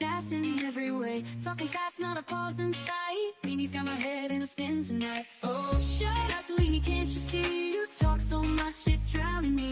sass in every way. Talking fast, not a pause in sight. Leanie's got my head in a spin tonight. Oh, shut up, Leanie, can't you see? You talk so much, it's drowning me.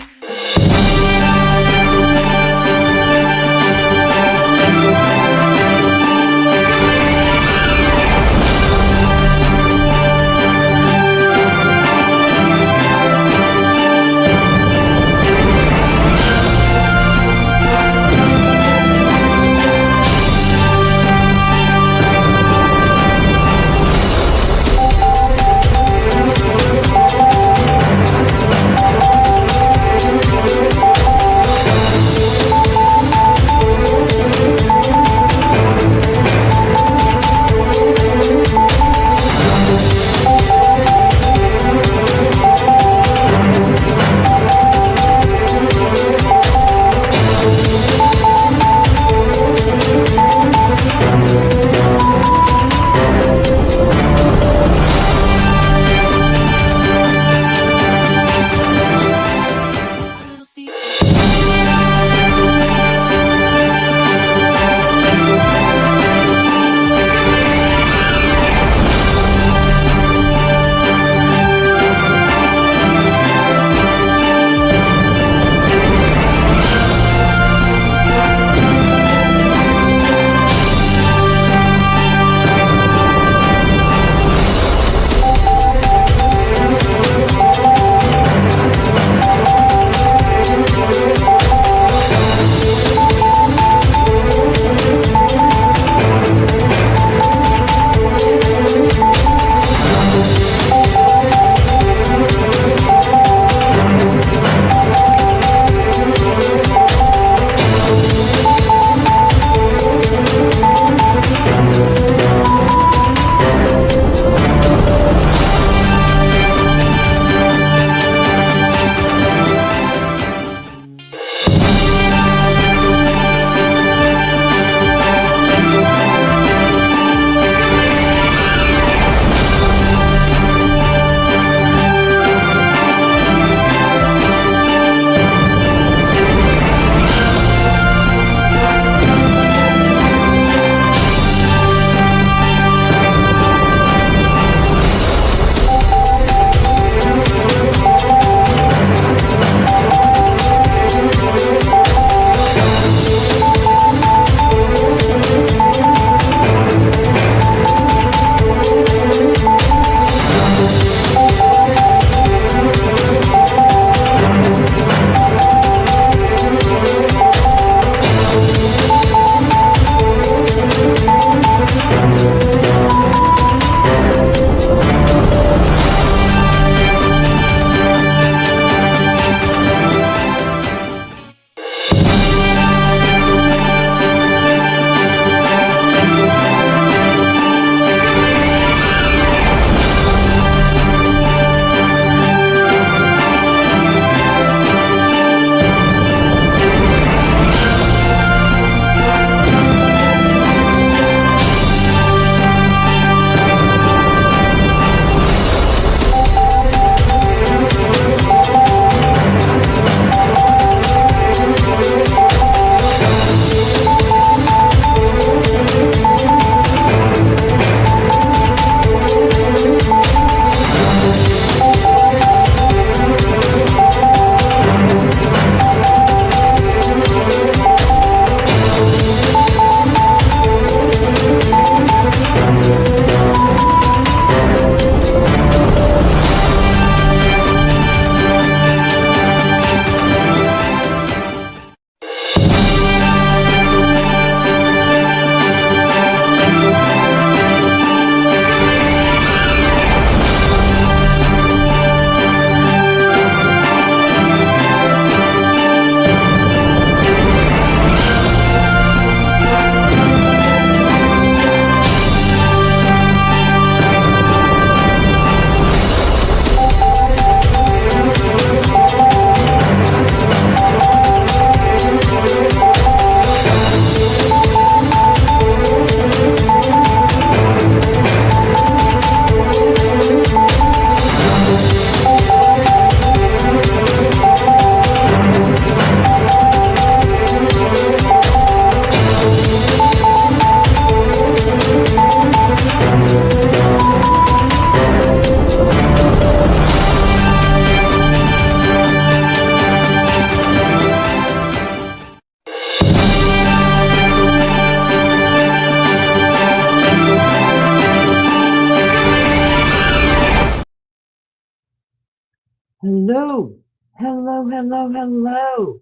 Hello, hello, hello, hello.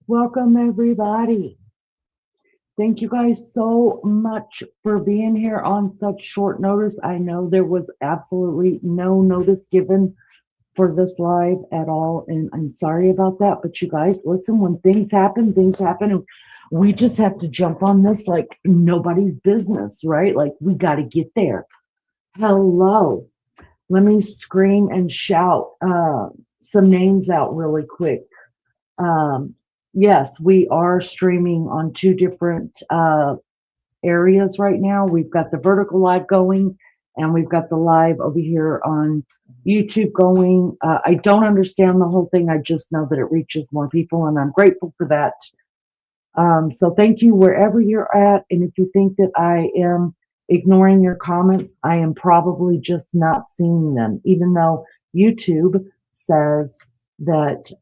Welcome, everybody. Thank you guys so much for being here on such short notice. I know there was absolutely no notice given for this live at all, and I'm sorry about that. But you guys, listen, when things happen, and we just have to jump on this like nobody's business, right? Like we got to get there. Hello. Let me scream and shout some names out really quick. Um, yes, we are streaming on two different areas right now. We've got the vertical live going, and we've got the live over here on YouTube going. I don't understand the whole thing. I just know that it reaches more people, and I'm grateful for that. So thank you wherever you're at. And if you think that I am ignoring your comments, I am probably just not seeing them, even though YouTube says that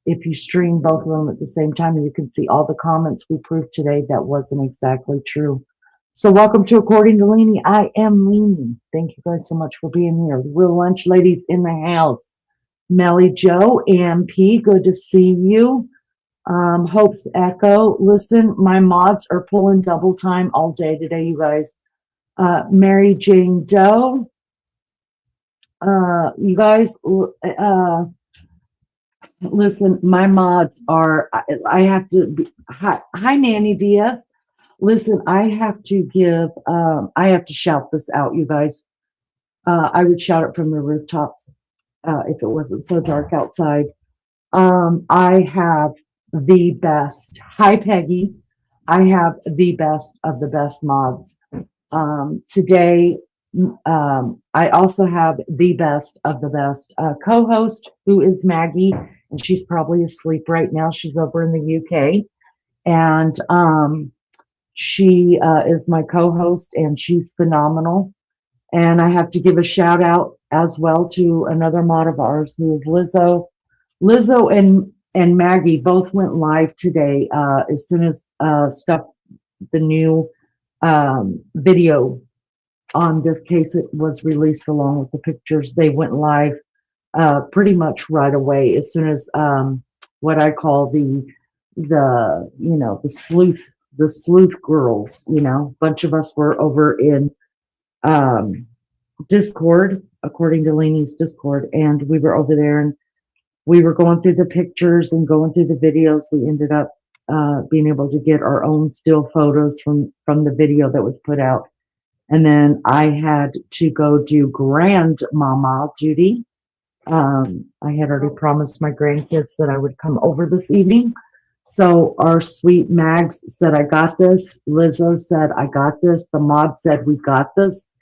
if you stream both of them at the same time, you can see all the comments. We proved today that wasn't exactly true. So welcome to According to Leanie. I am Leanie. Thank you guys so much for being here. Real Lunch Ladies in the house. Melly Joe, MP, good to see you. Hope's Echo. Listen, my mods are pulling double time all day today, you guys. Mary Jane Doe. You guys, listen, my mods are, I have to be, hi Nanny Diaz. Listen, I have to shout this out, you guys. I would shout it from the rooftops if it wasn't so dark outside. I have the best. Hi, Peggy. I have the best of the best mods. Today, I also have the best of the best co-host, who is Maggie, and she's probably asleep right now. She's over in the UK, and she is my co-host, and she's phenomenal. And I have to give a shout out as well to another mod of ours, who is Lizzo. Lizzo and Maggie both went live today as soon as the new video on this case it was released along with the pictures. They went live pretty much right away as soon as what I call the sleuth girls. A bunch of us were over in Discord, according to Lainey's Discord, and we were over there and we were going through the pictures and going through the videos. We ended up being able to get our own still photos from the video that was put out. And then I had to go do grandmama duty. I had already promised my grandkids that I would come over this evening. So our sweet Mags said, I got this. Lizzo said, I got this. The mod said, we got this.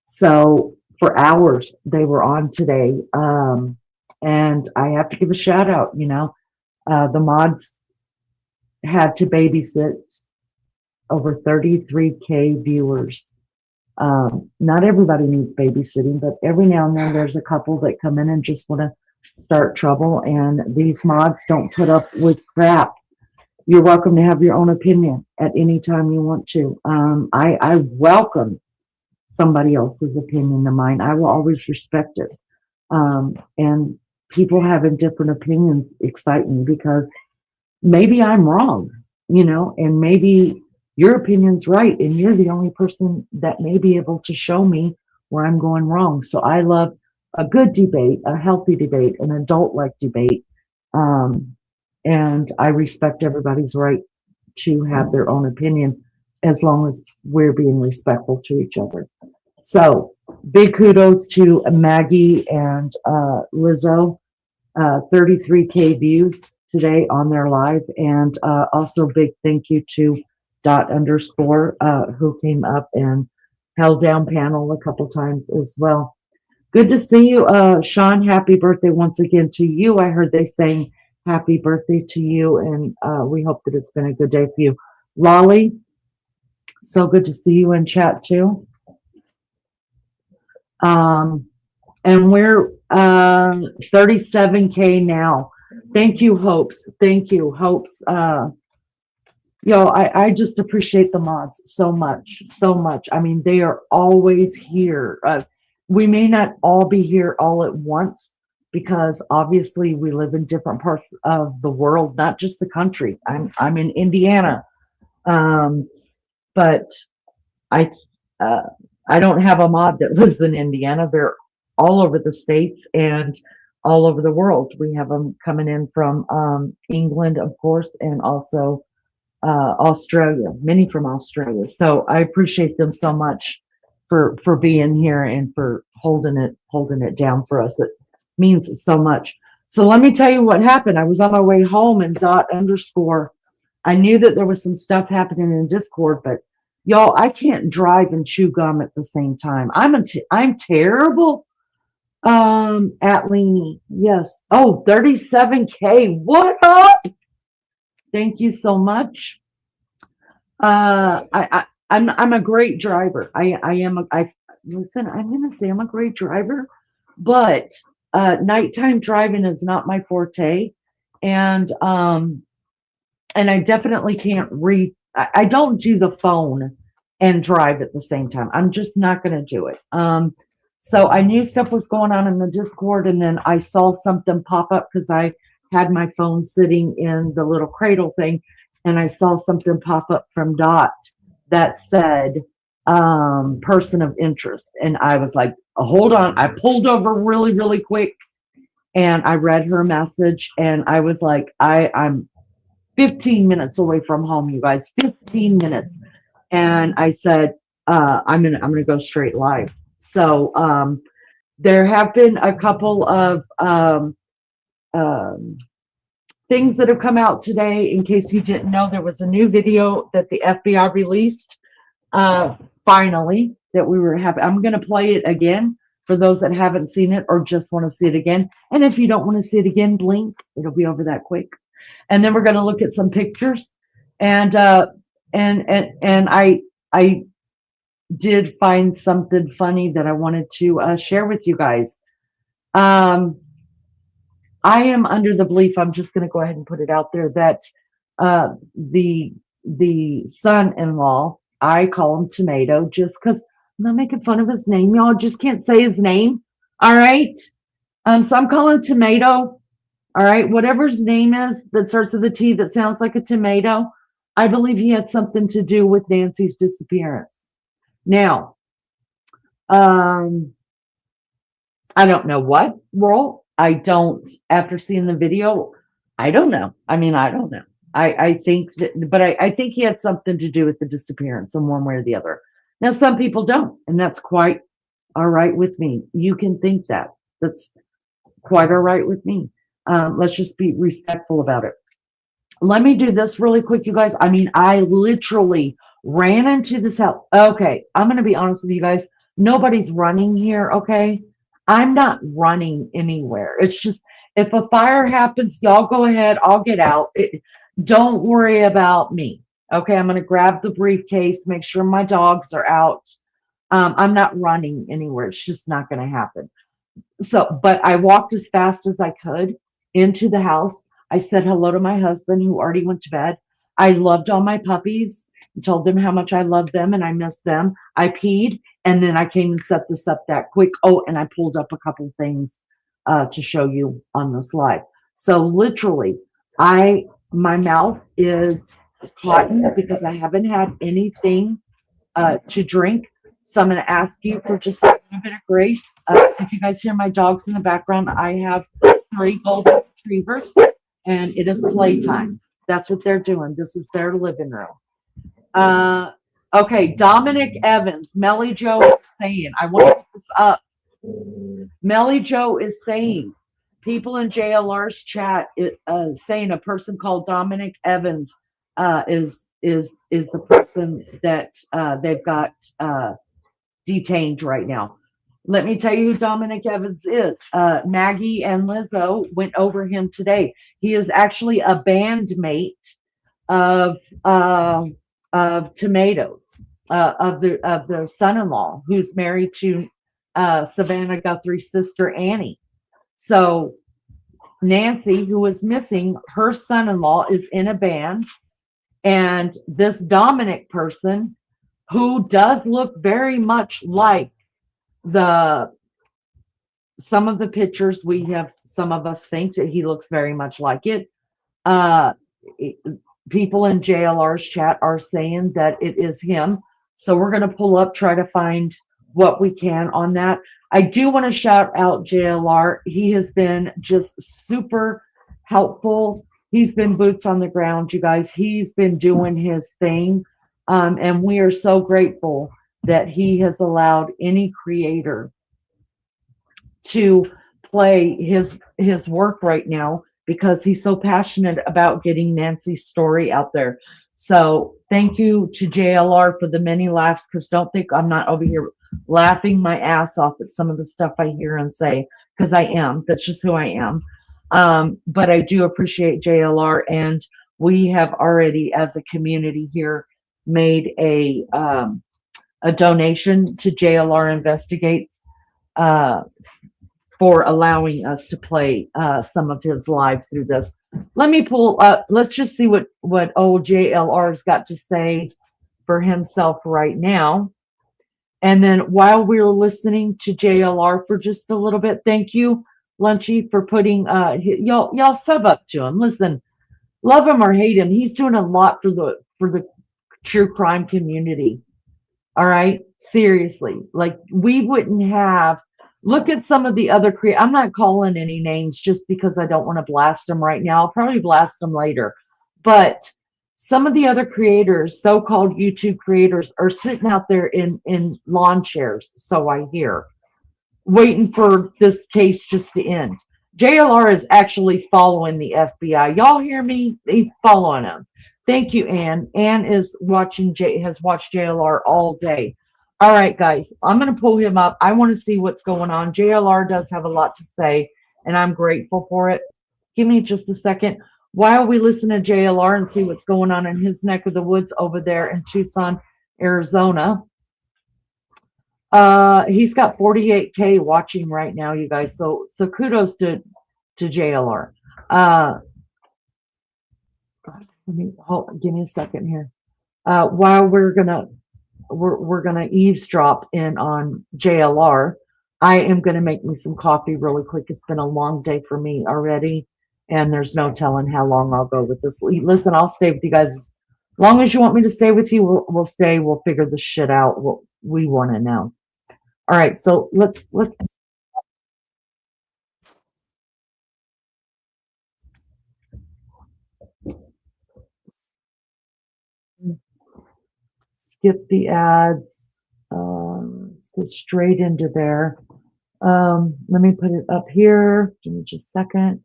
So for hours, they were on today. And I have to give a shout out, the mods had to babysit over 33K viewers. Not everybody needs babysitting, but every now and then there's a couple that come in and just want to start trouble. And these mods don't put up with crap. You're welcome to have your own opinion at any time you want to. I welcome somebody else's opinion to mine. I will always respect it. And people having different opinions excite me because maybe I'm wrong, and maybe your opinion's right, and you're the only person that may be able to show me where I'm going wrong. So I love a good debate, a healthy debate, an adult-like debate, and I respect everybody's right to have their own opinion as long as we're being respectful to each other. So big kudos to Maggie and Lizzo, 33K views today on their live, and also big thank you to _, who came up and held down panel a couple times as well. Good to see you, Sean. Happy birthday once again to you. I heard they saying happy birthday to you, and we hope that it's been a good day for you. Lolly, so good to see you in chat too. And we're 37K now. Thank you, Hopes. Thank you, Hopes. I just appreciate the mods so much, so much. I mean, they are always here. We may not all be here all at once because obviously we live in different parts of the world, not just the country. I'm in Indiana, but I uh, I don't have a mod that lives in Indiana. They're all over the states and all over the world. We have them coming in from England, of course, and also Australia. Many from Australia. So I appreciate them so much for being here and for holding it down for us. It means so much. So let me tell you what happened. I was on my way home and dot underscore. I knew that there was some stuff happening in Discord, but y'all, I can't drive and chew gum at the same time. I'm terrible. At Leany, yes. Oh, 37K. What up? Thank you so much. I'm a great driver. Listen, I'm gonna say I'm a great driver, but nighttime driving is not my forte. And I definitely can't read. I don't do the phone and drive at the same time. I'm just not gonna do it. So I knew stuff was going on in the Discord, and then I saw something pop up because I had my phone sitting in the little cradle thing, and I saw something pop up from Dot that said person of interest. And I was like, hold on. I pulled over really, really quick and I read her message, and I was like, I'm 15 minutes away from home, you guys, 15 minutes. And I said, I'm gonna go straight live. So there have been a couple of things that have come out today. In case you didn't know, there was a new video that the FBI released finally that we were happy. I'm going to play it again for those that haven't seen it or just want to see it again. And if you don't want to see it again, blink. It'll be over that quick. And then we're going to look at some pictures. And I did find something funny that I wanted to share with you guys. I am under the belief, I'm just going to go ahead and put it out there, that the son-in-law, I call him Tomato just because I'm not making fun of his name. Y'all just can't say his name. All right. So I'm calling Tomato. All right. Whatever his name is that starts with a T that sounds like a tomato, I believe he had something to do with Nancy's disappearance. Now, I don't know what role. I don't, after seeing the video, I don't know. I mean, I don't know. I think that, but I think he had something to do with the disappearance in one way or the other. Now, some people don't, and that's quite all right with me. You can think that. That's quite all right with me. Let's just be respectful about it. Let me do this really quick, you guys. I mean, I literally ran into this house. Okay, I'm going to be honest with you guys. Nobody's running here, okay? I'm not running anywhere. It's just, if a fire happens, y'all go ahead. I'll get out. Don't worry about me. Okay, I'm going to grab the briefcase, make sure my dogs are out. I'm not running anywhere. It's just not going to happen. So, but I walked as fast as I could into the house. I said hello to my husband, who already went to bed. I loved all my puppies and told them how much I love them and I miss them. I peed, and then I came and set this up that quick. Oh, and I pulled up a couple things to show you on this live. So literally, my mouth is cotton because I haven't had anything to drink. So I'm going to ask you for just a little bit of grace. If you guys hear my dogs in the background, I have 3 golden retrievers, and it is playtime. That's what they're doing. This is their living room. Okay, Dominic Evans, Melly Joe is saying, I want to put this up. Melly Joe is saying, people in JLR's chat saying a person called Dominic Evans is the person that they've got detained right now. Let me tell you who Dominic Evans is. Maggie and Lizzo went over him today. He is actually a bandmate of Tomatoes, of the son-in-law, who's married to Savannah Guthrie's sister Annie. So Nancy, who was missing, her son-in-law is in a band, and this Dominic person, who does look very much like the some of the pictures some of us think that he looks very much like it. Uh, People in JLR's chat are saying that it is him. So we're going to pull up, try to find what we can on that. I do want to shout out JLR. He has been just super helpful. He's been boots on the ground, you guys. He's been doing his thing. And we are so grateful that he has allowed any creator to play his work right now, because he's so passionate about getting Nancy's story out there. So thank you to JLR for the many laughs, because don't think I'm not over here laughing my ass off at some of the stuff I hear and say, because I am. That's just who I am. But I do appreciate JLR, and we have already, as a community here, made a donation to JLR Investigates for allowing us to play some of his live through this. Let me pull up. Let's just see what old JLR's got to say for himself right now. And then while we're listening to JLR for just a little bit, thank you, Lunchy, for putting y'all sub up to him. Listen, love him or hate him, he's doing a lot for the true crime community. All right, seriously, like we wouldn't have. Look at some of the other I'm not calling any names just because I don't want to blast them right now. I'll probably blast them later. But some of the other creators, so-called YouTube creators, are sitting out there in lawn chairs, so I hear, waiting for this case just to end. JLR is actually following the FBI. Y'all hear me? He's following them. Thank you, Ann. Ann has watched JLR all day. All right, guys, I'm going to pull him up. I want to see what's going on. JLR does have a lot to say, and I'm grateful for it. Give me just a second while we listen to JLR and see what's going on in his neck of the woods over there in Tucson, Arizona. He's got 48K watching right now, you guys. So kudos to JLR. Give me a second here. While we're gonna eavesdrop in on JLR, I am gonna make me some coffee really quick. It's been a long day for me already, and there's no telling how long I'll go with this. Listen, I'll stay with you guys as long as you want me to stay with you. We'll stay. We'll figure this shit out. We want to know. All right, so let's skip the ads. Let's go straight into there. Let me put it up here. Give me just a second.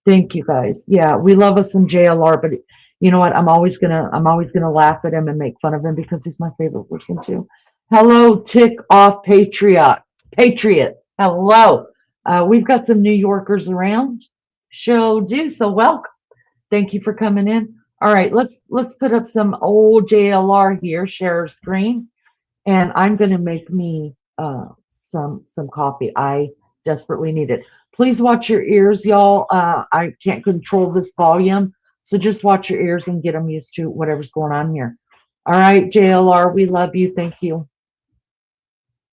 Thank you, guys. Yeah, we love us some JLR, but you know what? I'm always gonna laugh at him and make fun of him because he's my favorite person too. Hello, Tick Off Patriot. Hello. We've got some New Yorkers around. Show do so. Welcome. Thank you for coming in. All right, let's put up some old JLR here. Share screen, and I'm gonna make me some coffee. I desperately need it. Please watch your ears, y'all. I can't control this volume, so just watch your ears and get them used to whatever's going on here. All right, JLR, we love you. Thank you.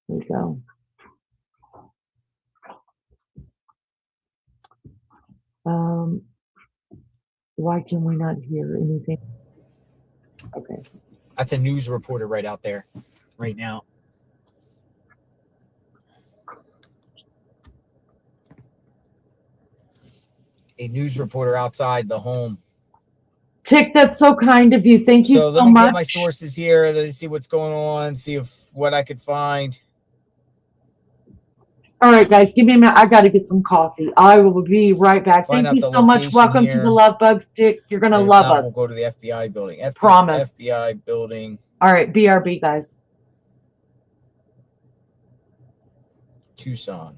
Here we go. Why can we not hear anything? Okay. That's a news reporter right out there right now. A news reporter outside the home. Tick, that's so kind of you. Thank you so much. So let me get my sources here. Let's see what's going on. See what I could find. All right, guys, give me a minute. I got to get some coffee. I will be right back. Thank you so much. Welcome to the Love Bugs, Tick. You're going to love us. We'll go to the FBI building. Promise. FBI building. All right, BRB, guys. Tucson.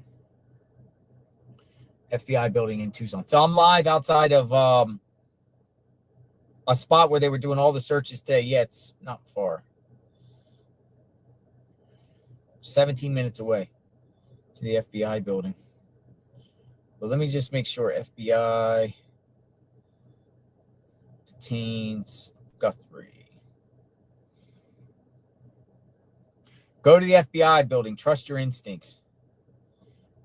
FBI building in Tucson. So I'm live outside of a spot where they were doing all the searches today. Yeah, it's not far. 17 minutes away to the FBI building. But let me just make sure. FBI detains Guthrie. Go to the FBI building. Trust your instincts.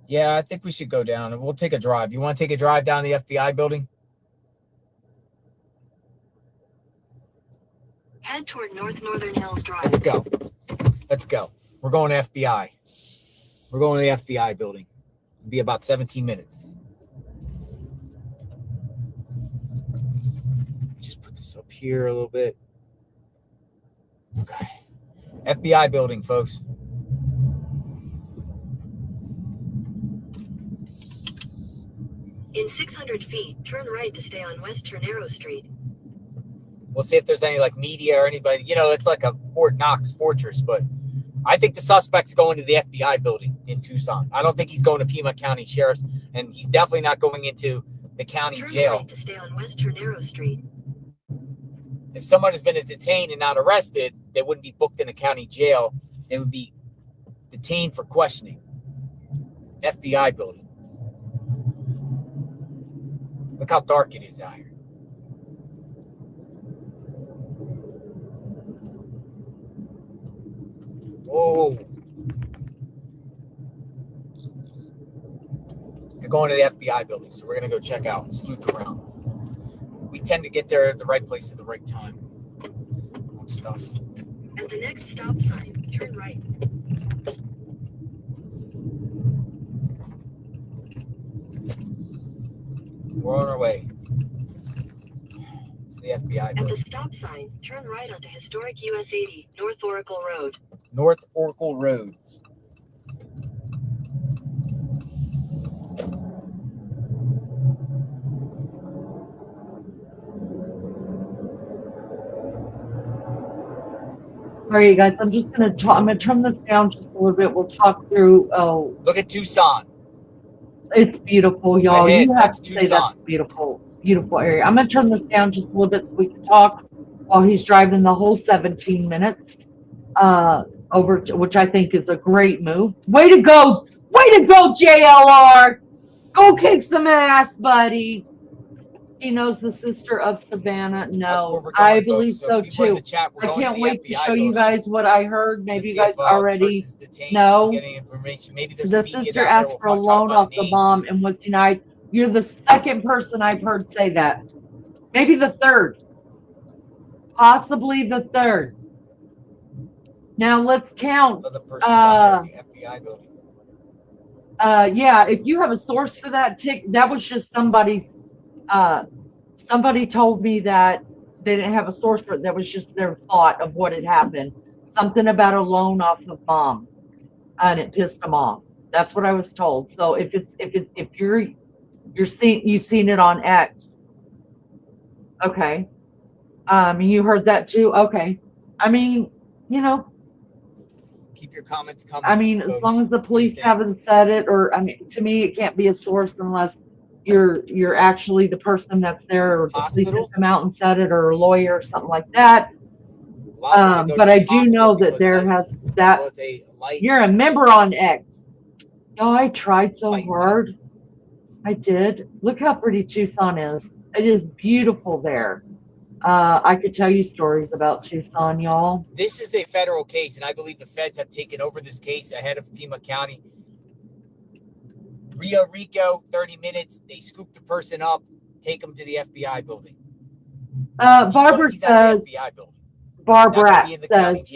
Yeah, I think we should go down. We'll take a drive. You want to take a drive down the FBI building? Head toward Northern Hills Drive. Let's go. Let's go. We're going to FBI. We're going to the FBI building. It'll be about 17 minutes. Just put this up here a little bit. Okay. FBI building, folks. In 600 feet, turn right to stay on West Ternero Street. We'll see if there's any like media or anybody. You know, it's like a Fort Knox fortress, but I think the suspect's going to the FBI building in Tucson. I don't think he's going to Pima County Sheriff's, and he's definitely not going into the county jail. Turn right to stay on West Ternero Street. If someone has been detained and not arrested, they wouldn't be booked in a county jail. They would be detained for questioning. FBI building. Look how dark it is out here. Whoa. You're going to the FBI building, so we're going to go check out and sleuth around. We tend to get there at the right place at the right time on stuff. At the next stop sign, turn right. We're on our way to the FBI At building. the stop sign, turn right onto historic US 80, North Oracle Road. North Oracle Road. All right, guys, I'm just going to talk. I'm going to turn this down just a little bit. We'll talk through. Oh, Look at Tucson. it's beautiful, y'all. Ahead, You have that's to say Tucson. that's beautiful, beautiful area. I'm going to turn this down just a little bit so we can talk while he's driving the whole 17 minutes over, to, which I think is a great move. Way to go, JLR. Go kick some ass, buddy. He knows the sister of Savannah knows. Going, I folks. believe so people in too. the chat, we're I going to can't the wait to FBI show you building. guys what I heard. Maybe you guys the already person's detained, know. Getting information. Maybe there's The media sister down there. asked We'll for a try to loan find off the name. bomb and was denied. You're the second person I've heard say that. Maybe the third. Possibly the third. Now let's count. Another person down there at the FBI building. Yeah, if you have a source for that that was just somebody's somebody told me that they didn't have a source for it. That was just their thought of what had happened. Something about a loan off of mom, and it pissed them off. That's what I was told. So if you've seen it on X, okay. You heard that too, okay. I mean, you know, Keep your comments coming. I mean, folks. as long as the police haven't said it, or I mean, to me, it can't be a source unless you're actually the person that's there, or the police have come out and said it, or a lawyer or something like that. But I do know that there has that. You're a member on X. Oh, I tried so hard. I did. Look how pretty Tucson is. It is beautiful there. I could tell you stories about Tucson, y'all. This is a federal case, and I believe the feds have taken over this case ahead of Pima County. Rio Rico, 30 minutes. They scoop the person up, take them to the FBI building. Barbara says, Barbara says,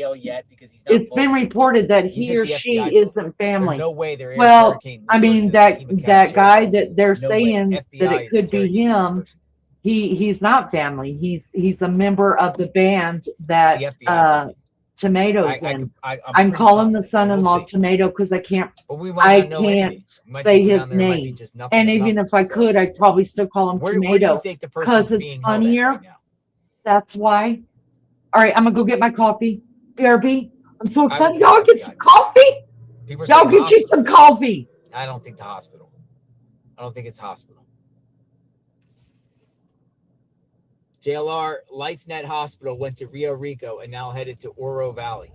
it's been reported that he or she isn't family. No way they're well, I mean, that guy that they're saying that it could be him. He's not family. He's a member of the band that Tomato's in. I'm calling the son-in-law Tomato because I can't say his name. And even if I could, I'd probably still call him Tomato because it's funnier. That's why. All right, I'm gonna go get my coffee. BRB. I'm so excited. Y'all get some coffee. Y'all get you some coffee. I don't think the hospital. I don't think it's hospital. JLR LifeNet Hospital went to Rio Rico and now headed to Oro Valley.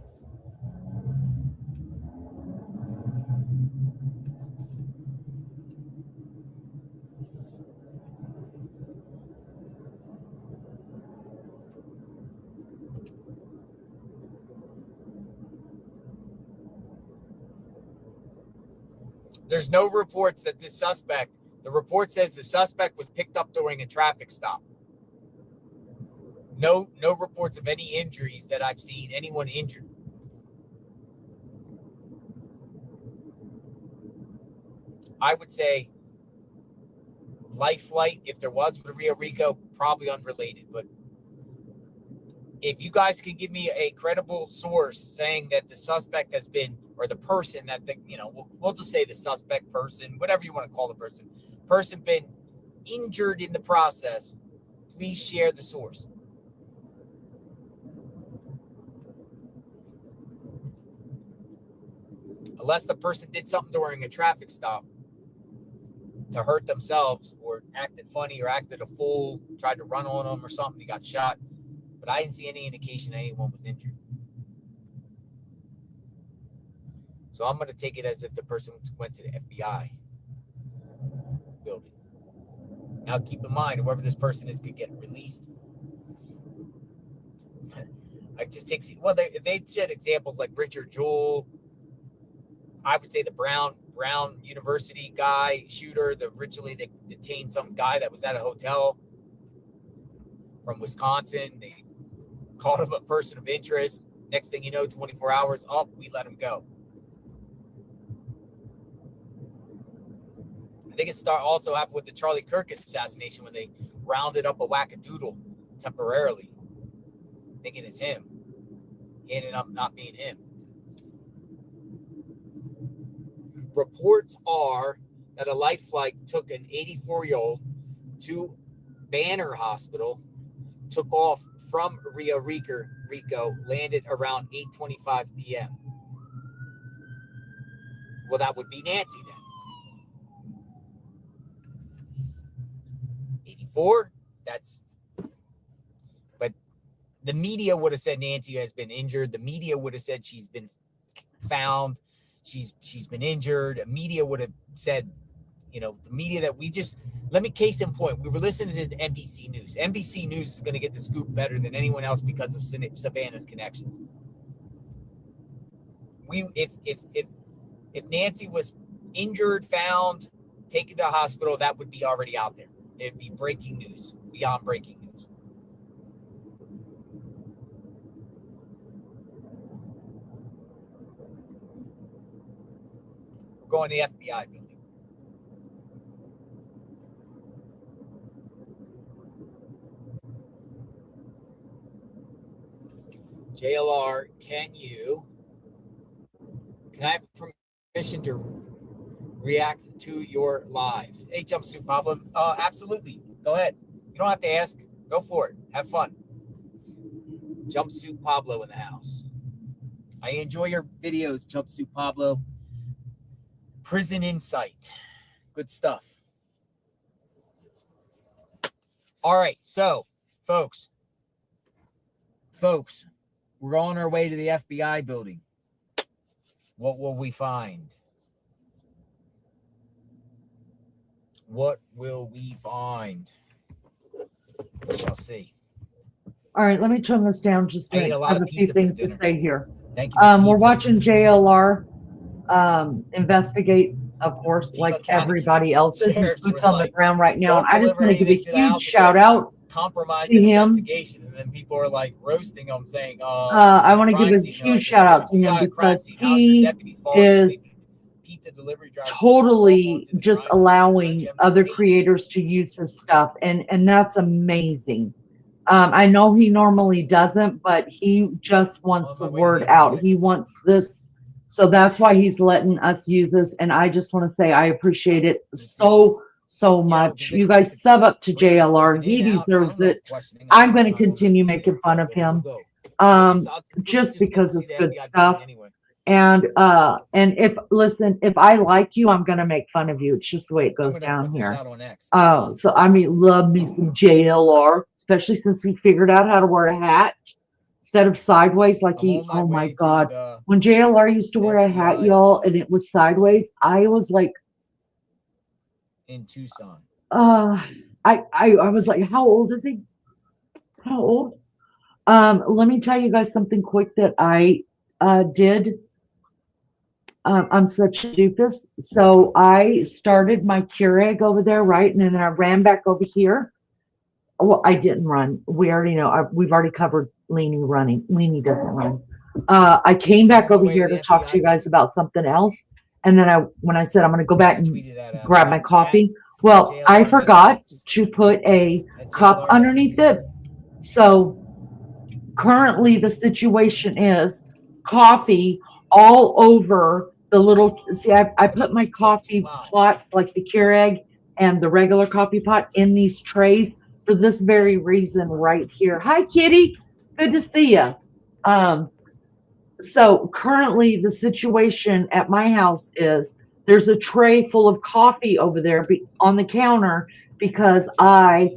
There's no reports that this suspect, the report says the suspect was picked up during a traffic stop. No reports of any injuries that I've seen, anyone injured. I would say life flight, if there was with Rio Rico, probably unrelated. But if you guys can give me a credible source saying that the suspect has been, or the person that, we'll just say the suspect person, whatever you want to call the person been injured in the process, please share the source. Unless the person did something during a traffic stop to hurt themselves or acted funny or acted a fool, tried to run on them or something, he got shot. But I didn't see any indication that anyone was injured. So I'm going to take it as if the person went to the FBI building. Now keep in mind, whoever this person is could get released. I just take, well, they said examples like Richard Jewell. I would say the Brown University guy, shooter, originally they detained some guy that was at a hotel from Wisconsin. They called him a person of interest. Next thing you know, 24 hours up, we let him go. I think it also happened with the Charlie Kirk assassination when they rounded up a wackadoodle temporarily, thinking it's him. He ended up not being him. Reports are that a life flight took an 84-year-old to Banner Hospital, took off from Rio Rico, landed around 8:25 p.m. Well, that would be Nancy then. 84, but the media would have said Nancy has been injured. The media would have said she's been found. She's been injured. The media would have said, the media that let me case in point. We were listening to the NBC News. NBC News is going to get the scoop better than anyone else because of Savannah's connection. If Nancy was injured, found, taken to a hospital, that would be already out there. It'd be breaking news, beyond breaking news. We're going to the FBI building. JLR, can I have permission to react to your live? Hey, Jumpsuit Pablo. Absolutely. Go ahead. You don't have to ask. Go for it. Have fun. Jumpsuit Pablo in the house. I enjoy your videos, Jumpsuit Pablo. Prison Insight. Good stuff. All right. So, folks, we're on our way to the FBI building. What will we find? What will we find? We shall see. All right, let me turn this down just a minute. I have a few things to say here. Thank you. We're watching JLR investigate, of course, like everybody else is. He's boots on the ground right now. And I just want to give a huge shout out to him. And then people are like roasting him, saying, I want to give a huge shout out to him because he is totally just allowing other creators to use his stuff, and that's amazing. I know he normally doesn't, but he just wants the word out. He wants this, so that's why he's letting us use this. And I just want to say I appreciate it so much. You guys sub up to JLR. He deserves it. I'm going to continue making fun of him, just because it's good stuff. And if I like you, I'm gonna make fun of you. It's just the way it goes down here. So I mean, love me some JLR, especially since he figured out how to wear a hat instead of sideways like he. Oh my God, when JLR used to wear a hat, y'all, and it was sideways, I was like, in Tucson. I was like, how old is he? How old? Let me tell you guys something quick that I did. I'm such a doofus. So I started my Keurig over there, right? And then I ran back over here. Well, I didn't run. We already know. We've already covered Leanie running. Leanie doesn't run. I came back over here to talk to you guys about something else. And then when I said I'm going to go back and grab my coffee, well, I forgot to put a cup underneath it. So currently the situation is coffee all over the little, see, I put my coffee pot, like the Keurig and the regular coffee pot, in these trays for this very reason right here. Hi, Kitty. Good to see you. So currently the situation at my house is there's a tray full of coffee over there on the counter because I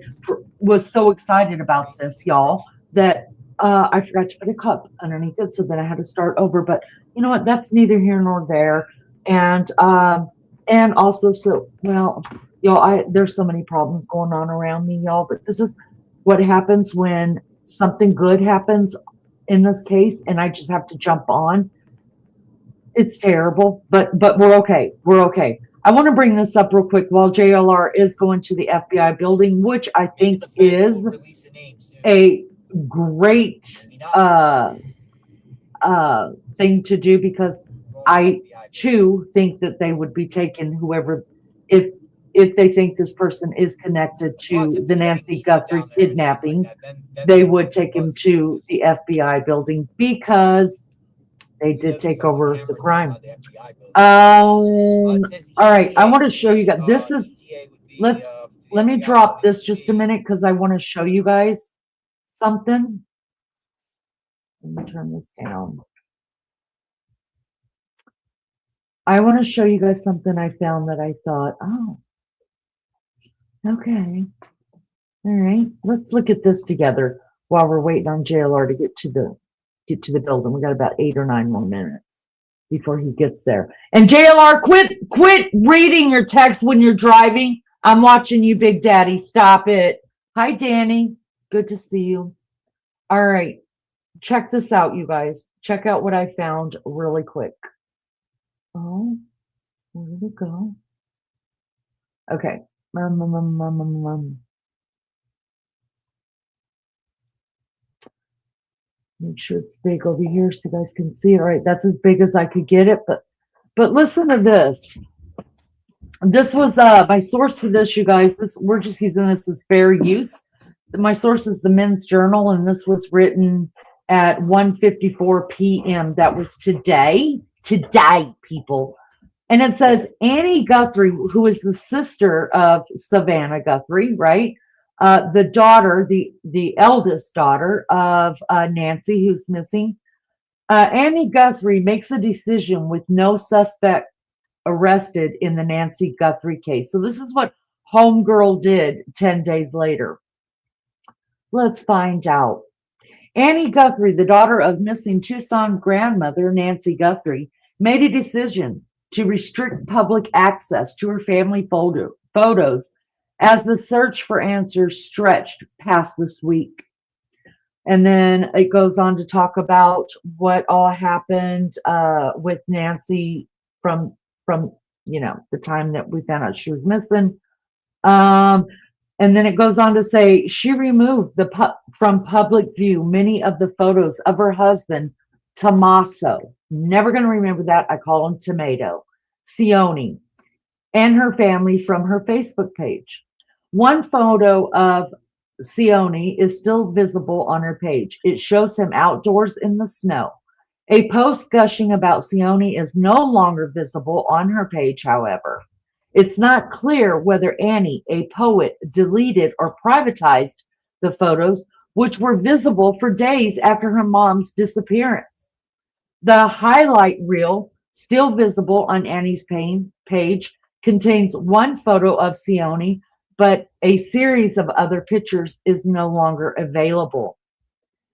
was so excited about this, y'all, that I forgot to put a cup underneath it. So then I had to start over. But you know what? That's neither here nor there. And also, so, well, y'all, there's so many problems going on around me, y'all, but this is what happens when something good happens in this case, and I just have to jump on. It's terrible, but we're okay. We're okay. I want to bring this up real quick while JLR is going to the FBI building, which I think is a great thing to do, because I too think that they would be taking whoever, if they think this person is connected to the Nancy Guthrie kidnapping, they would take him to the FBI building because they did take over the crime. All right, I want to show you guys. This is, let me drop this just a minute because I want to show you guys something. Let me turn this down. I want to show you guys something I found that I thought, oh, okay. All right, let's look at this together while we're waiting on JLR to get to the building. We got about 8 or 9 more minutes before he gets there. And JLR, quit reading your text when you're driving. I'm watching you, Big Daddy. Stop it. Hi, Danny. Good to see you. All right, check this out, you guys. Check out what I found really quick. Oh, where did it go? Okay. Make sure it's big over here so you guys can see it. All right, that's as big as I could get it. But listen to this. This was my source for this, you guys. We're just using this as fair use. My source is the Men's Journal, and this was written at 1:54 p.m. That was today, people. And it says Annie Guthrie, who is the sister of Savannah Guthrie, right? The daughter, the eldest daughter of Nancy, who's missing. Annie Guthrie makes a decision with no suspect arrested in the Nancy Guthrie case. So this is what Homegirl did 10 days later. Let's find out. Annie Guthrie, the daughter of missing Tucson grandmother Nancy Guthrie, made a decision to restrict public access to her family photos as the search for answers stretched past this week. And then it goes on to talk about what all happened with Nancy from the time that we found out she was missing. And then it goes on to say she removed from public view many of the photos of her husband, Tommaso. Never going to remember that. I call him Tomato. Sione and her family from her Facebook page. One photo of Sione is still visible on her page. It shows him outdoors in the snow. A post gushing about Sione is no longer visible on her page, however. It's not clear whether Annie, a poet, deleted or privatized the photos, which were visible for days after her mom's disappearance. The highlight reel, still visible on Annie's page, contains one photo of Sione, but a series of other pictures is no longer available.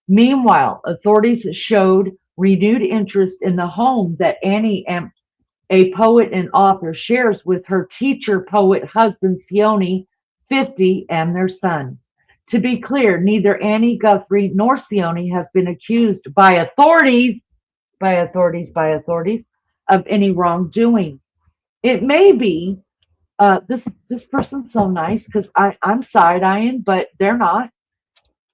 Meanwhile, authorities showed renewed interest in the home that Annie, a poet and author, shares with her teacher poet husband Sione, 50, and their son. To be clear, neither Annie Guthrie nor Sione has been accused by authorities of any wrongdoing. It may be this person's so nice because I'm side-eyeing, but they're not.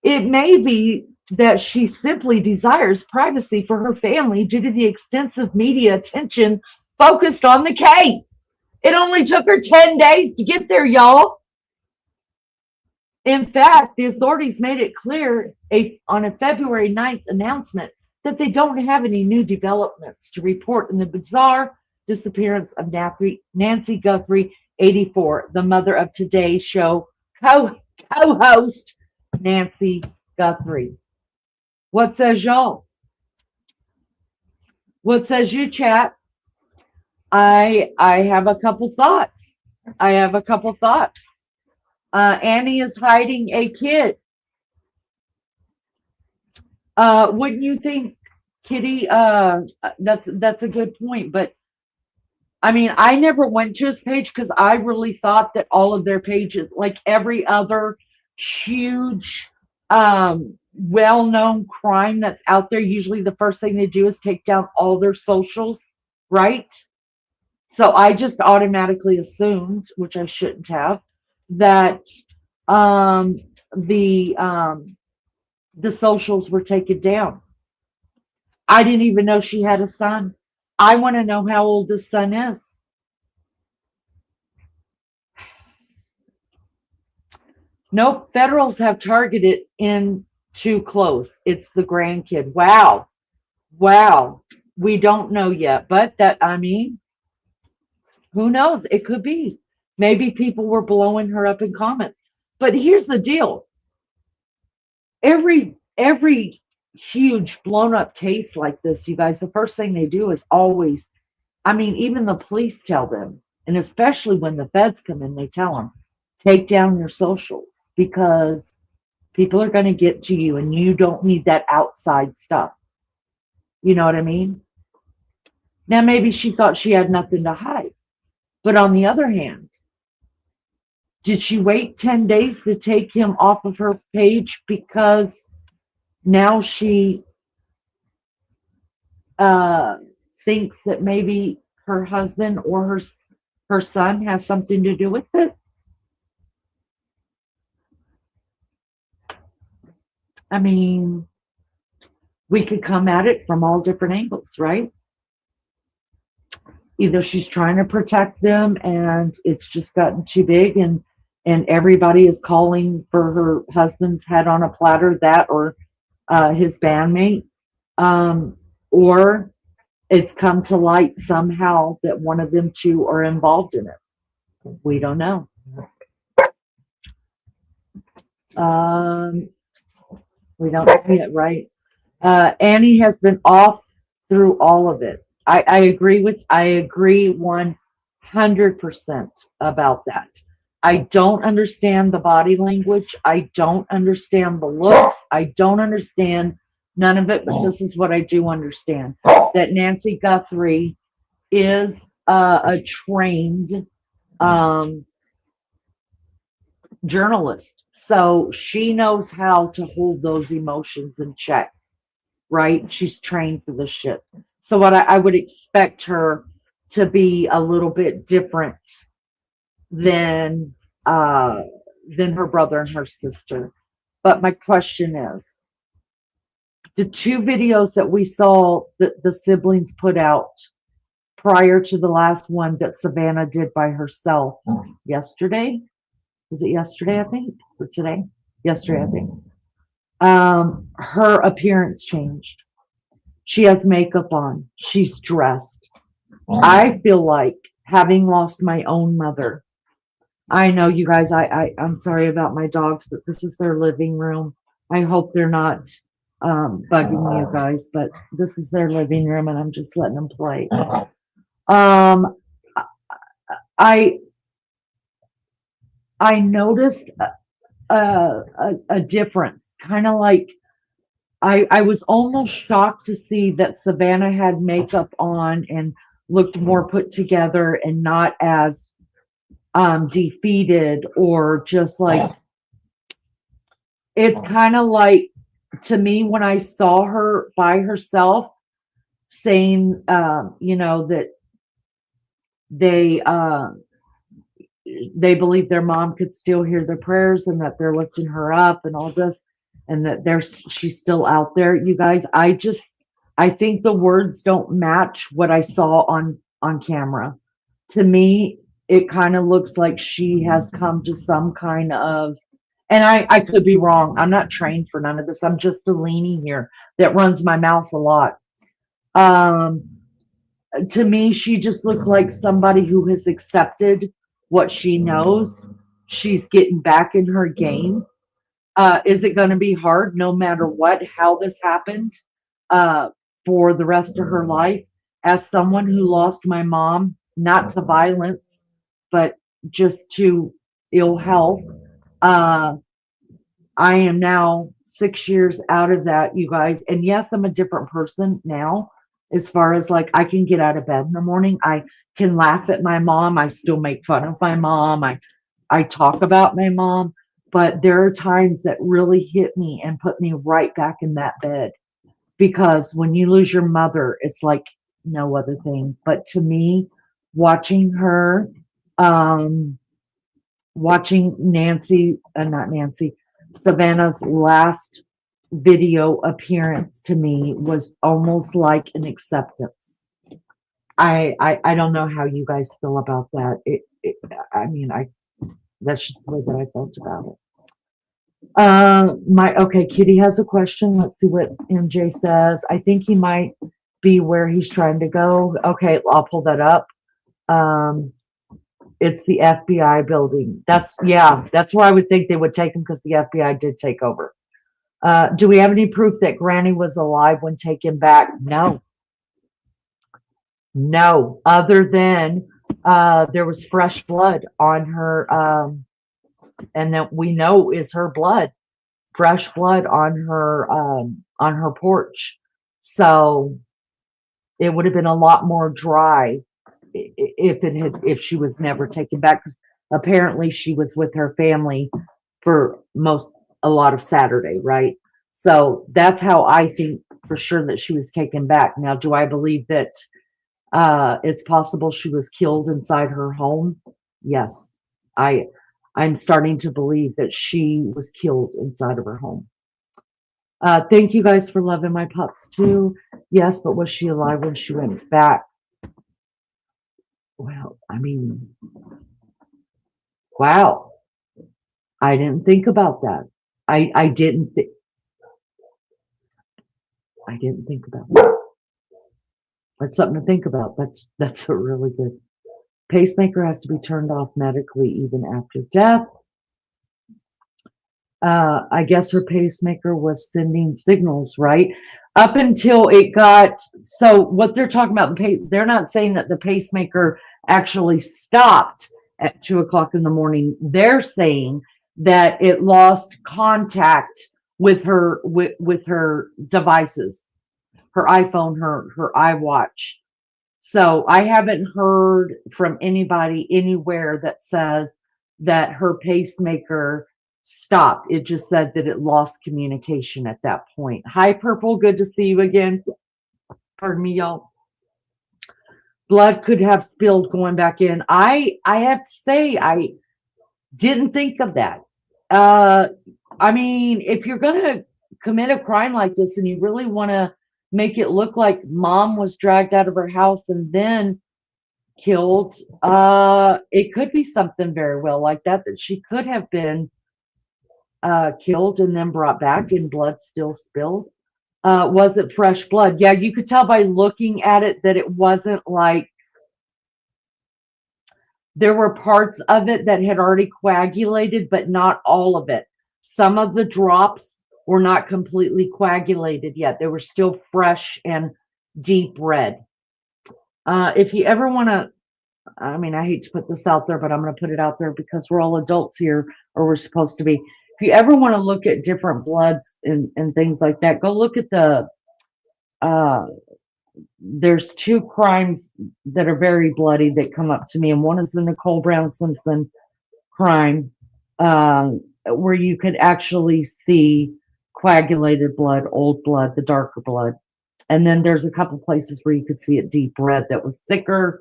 It may be that she simply desires privacy for her family due to the extensive media attention focused on the case. It only took her 10 days to get there, y'all. In fact, the authorities made it clear on a February 9th announcement that they don't have any new developments to report in the bizarre disappearance of Nancy Guthrie, 84, the mother of today's show co-host Nancy Guthrie. What says y'all? What says you, chat? I have a couple thoughts. Annie is hiding a kid. Wouldn't you think, Kitty? That's a good point. But I mean, I never went to his page because I really thought that all of their pages, like every other huge, well-known crime that's out there, usually the first thing they do is take down all their socials, right? So I just automatically assumed, which I shouldn't have, that the socials were taken down. I didn't even know she had a son. I want to know how old the son is. Nope, federals have targeted in too close. It's the grandkid. Wow. We don't know yet, but who knows? It could be. Maybe people were blowing her up in comments. But here's the deal. Every huge blown up case like this, you guys, the first thing they do is always, even the police tell them, and especially when the feds come in, they tell them, take down your socials because people are going to get to you and you don't need that outside stuff. You know what I mean? Now, maybe she thought she had nothing to hide. But on the other hand, did she wait 10 days to take him off of her page because now she thinks that maybe her husband or her son has something to do with it? We could come at it from all different angles, right? Either she's trying to protect them and it's just gotten too big and everybody is calling for her husband's head on a platter, that or his bandmate, or it's come to light somehow that one of them two are involved in it. We don't know. We don't know yet, right? Annie has been off through all of it. I agree 100% about that. I don't understand the body language. I don't understand the looks. I don't understand none of it, but this is what I do understand. That Nancy Guthrie is a trained journalist. So she knows how to hold those emotions in check, right? She's trained for this shit. So what I would expect her to be a little bit different than her brother and her sister. But my question is, the two videos that we saw that the siblings put out prior to the last one that Savannah did by herself yesterday, was it yesterday, I think, or today? Yesterday, I think. Her appearance changed. She has makeup on. She's dressed. I feel like, having lost my own mother, I know you guys, I'm sorry about my dogs, but this is their living room. I hope they're not bugging you guys, but this is their living room and I'm just letting them play. I noticed a difference, kind of like I was almost shocked to see that Savannah had makeup on and looked more put together and not as defeated or just like, it's kind of like, to me, when I saw her by herself, saying, that they believe their mom could still hear their prayers and that they're lifting her up and all this, and that she's still out there. You guys, I think the words don't match what I saw on camera. To me, it kind of looks like she has come to some kind of, and I could be wrong. I'm not trained for none of this. I'm just a leaning here that runs my mouth a lot. To me, she just looked like somebody who has accepted what she knows. She's getting back in her game. Is it going to be hard no matter what, how this happened, for the rest of her life? As someone who lost my mom, not to violence, but just to ill health, I am now 6 years out of that, you guys. And yes, I'm a different person now, as far as like I can get out of bed in the morning. I can laugh at my mom. I still make fun of my mom. I talk about my mom, but there are times that really hit me and put me right back in that bed. Because when you lose your mother, it's like no other thing. But to me, watching her, watching not Nancy, Savannah's last video appearance to me was almost like an acceptance. I don't know how you guys feel about that. I mean, that's just the way that I felt about it. Okay, Kitty has a question. Let's see what MJ says. I think he might be where he's trying to go. Okay, I'll pull that up. It's the FBI building. That's where I would think they would take him, because the FBI did take over. Do we have any proof that Granny was alive when taken back? No. Other than there was fresh blood on her, and that we know is her blood, fresh blood on her porch. So it would have been a lot more dry if she was never taken back, because apparently she was with her family for a lot of Saturday, right? So that's how I think for sure that she was taken back. Now, do I believe that it's possible she was killed inside her home? Yes, I'm starting to believe that she was killed inside of her home. Thank you guys for loving my pups too. Yes, but was she alive when she went back? Well, I mean, wow. I didn't think about that. I didn't think about that. That's something to think about. That's a really good. Pacemaker has to be turned off medically even after death. I guess her pacemaker was sending signals, right? Up until it got, so what they're talking about, they're not saying that the pacemaker actually stopped at 2 o'clock in the morning. They're saying that it lost contact with her, with her devices, her iPhone, her iWatch. So I haven't heard from anybody anywhere that says that her pacemaker stopped. It just said that it lost communication at that point. Hi, Purple. Good to see you again. Pardon me, y'all. Blood could have spilled going back in. I have to say, I didn't think of that. I mean, if you're going to commit a crime like this and you really want to make it look like mom was dragged out of her house and then killed, it could be something very well like that she could have been killed and then brought back and blood still spilled. Was it fresh blood? Yeah, you could tell by looking at it that it wasn't like, there were parts of it that had already coagulated, but not all of it. Some of the drops were not completely coagulated yet. They were still fresh and deep red. If you ever want to, I mean, I hate to put this out there, but I'm going to put it out there because we're all adults here, or we're supposed to be. If you ever want to look at different bloods and things like that, go look at the, there's 2 crimes that are very bloody that come up to me. And one is the Nicole Brown Simpson crime, where you could actually see coagulated blood, old blood, the darker blood. And then there's a couple places where you could see it deep red that was thicker.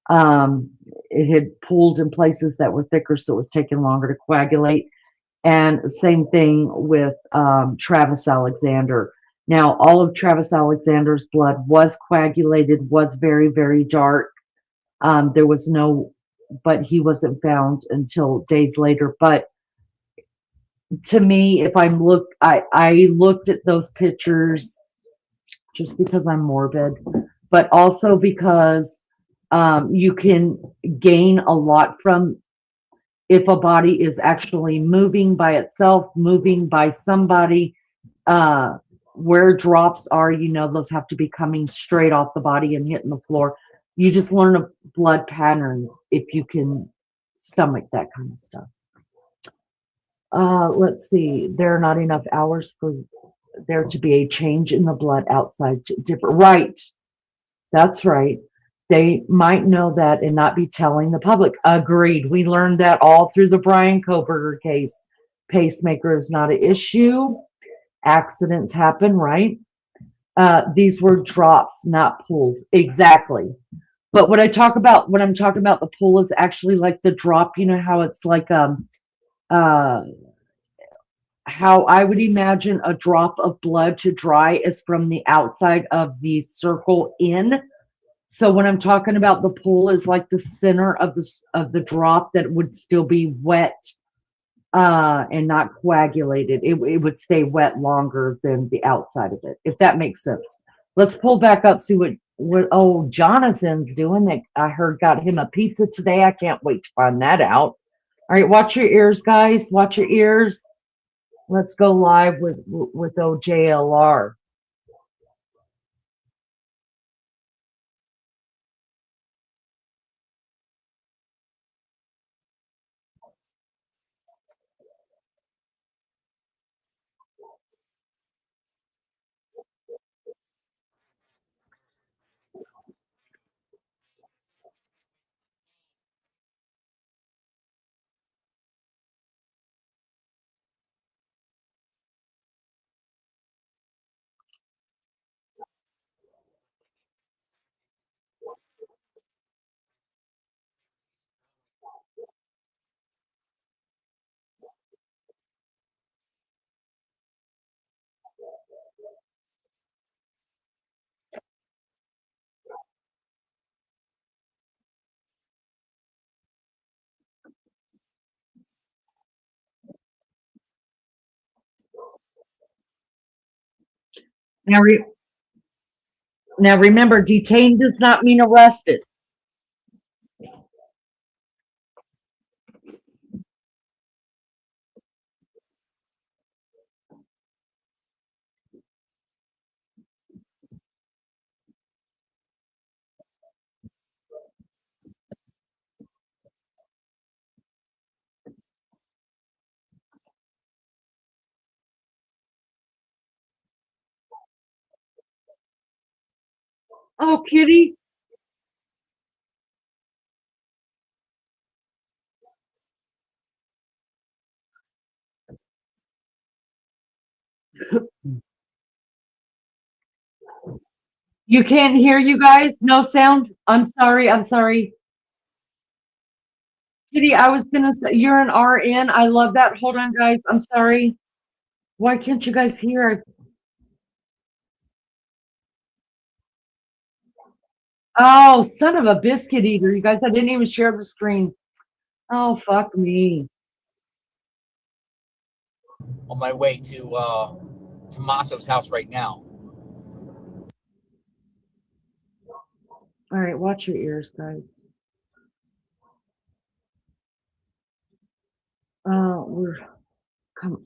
It had pooled in places that were thicker, so it was taking longer to coagulate. And same thing with Travis Alexander. Now, all of Travis Alexander's blood was coagulated, was very, very dark. There was no, but he wasn't found until days later. But to me, if I looked at those pictures just because I'm morbid, but also because you can gain a lot from if a body is actually moving by itself, moving by somebody, where drops are, those have to be coming straight off the body and hitting the floor. You just learn of blood patterns if you can stomach that kind of stuff. Let's see. There are not enough hours for there to be a change in the blood outside to differ. Right. That's right. They might know that and not be telling the public. Agreed. We learned that all through the Brian Koberger case. Pacemaker is not an issue. Accidents happen, right? These were drops, not pulls. Exactly. But when I'm talking about the pull is actually like the drop, how it's like how I would imagine a drop of blood to dry is from the outside of the circle in. So when I'm talking about the pool is like the center of the drop that would still be wet and not coagulated. It would stay wet longer than the outside of it, if that makes sense. Let's pull back up, see what Jonathan's doing. That I heard got him a pizza today. I can't wait to find that out. All right, watch your ears, guys. Watch your ears. Let's go live with OJLR. Now remember, detained does not mean arrested. Oh, kitty. You can't hear you guys? No sound? I'm sorry. I'm sorry. Kitty, I was going to say, you're an RN. I love that. Hold on, guys. I'm sorry. Why can't you guys hear? Oh, son of a biscuit eater. You guys, I didn't even share the screen. Oh, fuck me. On my way to Tommaso's house right now. All right, watch your ears, guys.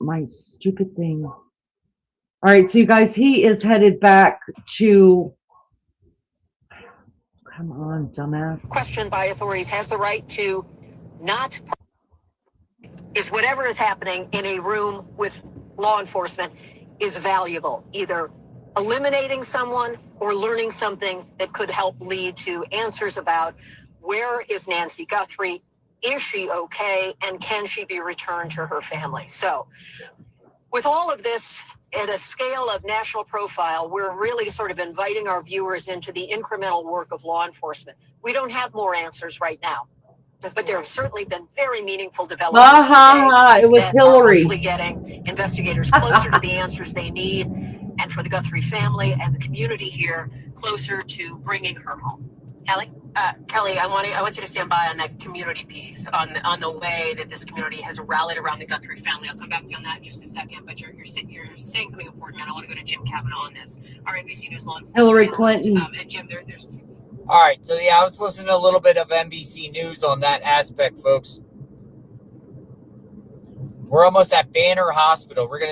My stupid thing. All right, so you guys, he is headed back to. Come on, dumbass. Questioned by authorities has the right to not. If whatever is happening in a room with law enforcement is valuable, either eliminating someone or learning something that could help lead to answers about where is Nancy Guthrie, is she okay, and can she be returned to her family? So with all of this at a scale of national profile, we're really sort of inviting our viewers into the incremental work of law enforcement. We don't have more answers right now, but there have certainly been very meaningful developments today It was that Hillary. are hopefully getting investigators closer to the answers they need, and for the Guthrie family and the community here closer to bringing her home. Kelly? Kelly, I want you to stand by on that community piece, on the way that this community has rallied around the Guthrie family. I'll come back to you on that in just a second, but you're saying something important, and I want to go to Jim Kavanaugh on this. Our NBC News law enforcement Hillary analyst. Clinton. And Jim, there's two. All right, so yeah, I was listening to a little bit of NBC News on that aspect, folks. We're almost at Banner Hospital. We're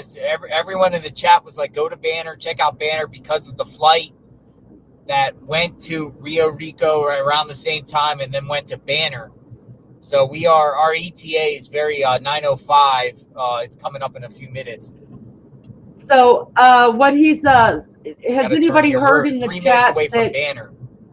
everyone in the chat was like, go to Banner, check out Banner because of the flight that went to Rio Rico around the same time and then went to Banner. So our ETA is very 9:05. It's coming up in a few minutes. So what he says, has anybody heard in the 3 minutes chat away from that Banner?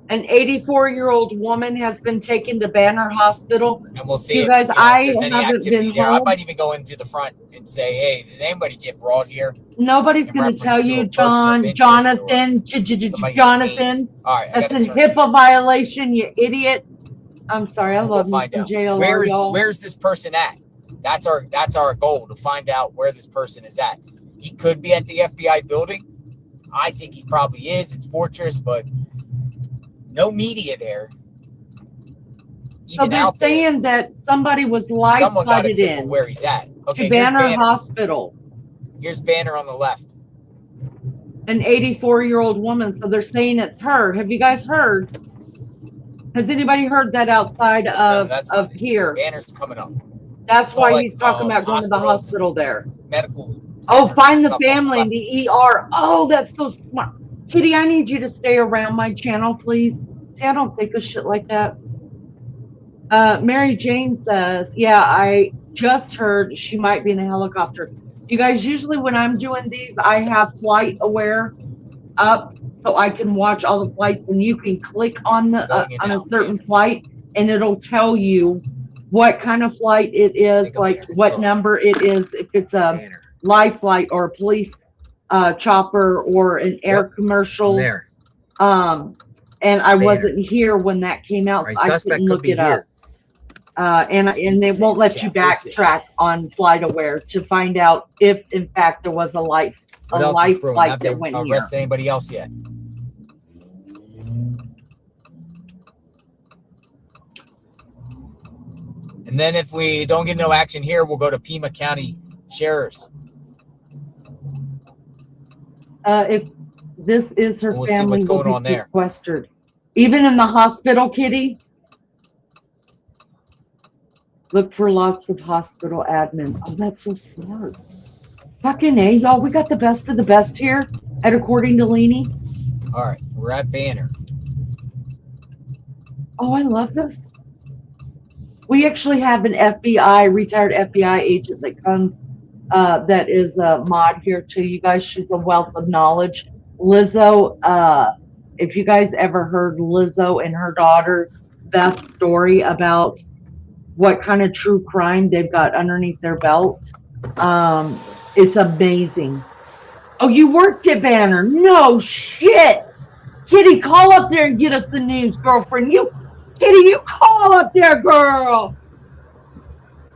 an 84-year-old woman has been taken to Banner Hospital? And we'll see you guys, if I there's any haven't activity been there. home. I might even go into the front and say, hey, did anybody get brought here? Nobody's In going to tell reference to you, a person of Jonathan, somebody Jonathan. All right, That's a turn HIPAA violation, you idiot. I'm sorry, I love find Mr. out. JLR, y'all. Where's this person at? That's our goal, to find out where this person is at. He could be at the FBI building. I think he probably is. It's Fortress, but no media there. So they're saying that somebody was Someone got a light-footed tip of in where he's at. Okay, to Banner Hospital. Here's Banner on the left. An 84-year-old woman. So they're saying it's her. Have you guys heard? Has anybody heard that outside of here? Banner's coming up. That's why he's talking about going to the hospital there. Medical. Oh, find the family in the ER. Oh, that's so smart. Kitty, I need you to stay around my channel, please. See, I don't think of shit like that. Mary Jane says, yeah, I just heard she might be in a helicopter. You guys, usually when I'm doing these, I have Flight Aware up so I can watch all the flights, and you can click on a certain flight and it'll tell you what kind of flight it is, like what number it is, if it's a live flight or a police chopper or an air commercial. And I wasn't here when that came out, so I couldn't look it up. And they won't let you backtrack on Flight Aware to find out if, in fact, there was a life flight that went here. Arrest anybody else yet? And then if we don't get no action here, we'll go to Pima County Sheriff's. If this is her We'll family, see what's going on there. Sequestered. Even in the hospital, Kitty. Look for lots of hospital admin. Oh, that's so smart. Fucking A, y'all. We got the best of the best here at According to Leanie. All right, we're at Banner. Oh, I love this. We actually have an retired FBI agent that comes, that is a mod here too. You guys, she's a wealth of knowledge. Lizzo, if you guys ever heard Lizzo and her daughter Beth's story about what kind of true crime they've got underneath their belt, it's amazing. Oh, you worked at Banner? No shit. Kitty, call up there and get us the news, girlfriend. Kitty, you call up there, girl.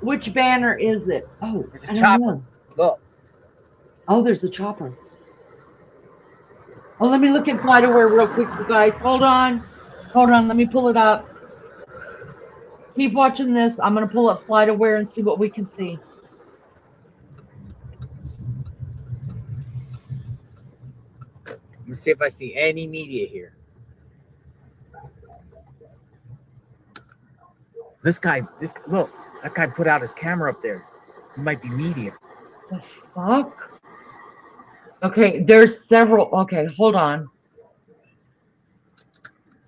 Which Banner is it? Oh, there's a chopper. Look. Oh, there's a chopper. Oh, let me look at Flight Aware real quick, you guys. Hold on. Let me pull it up. Keep watching this. I'm going to pull up Flight Aware and see what we can see. Let's see if I see any media here. Look, that guy put out his camera up there. He might be media. The fuck? Okay, there's several. Okay, hold on.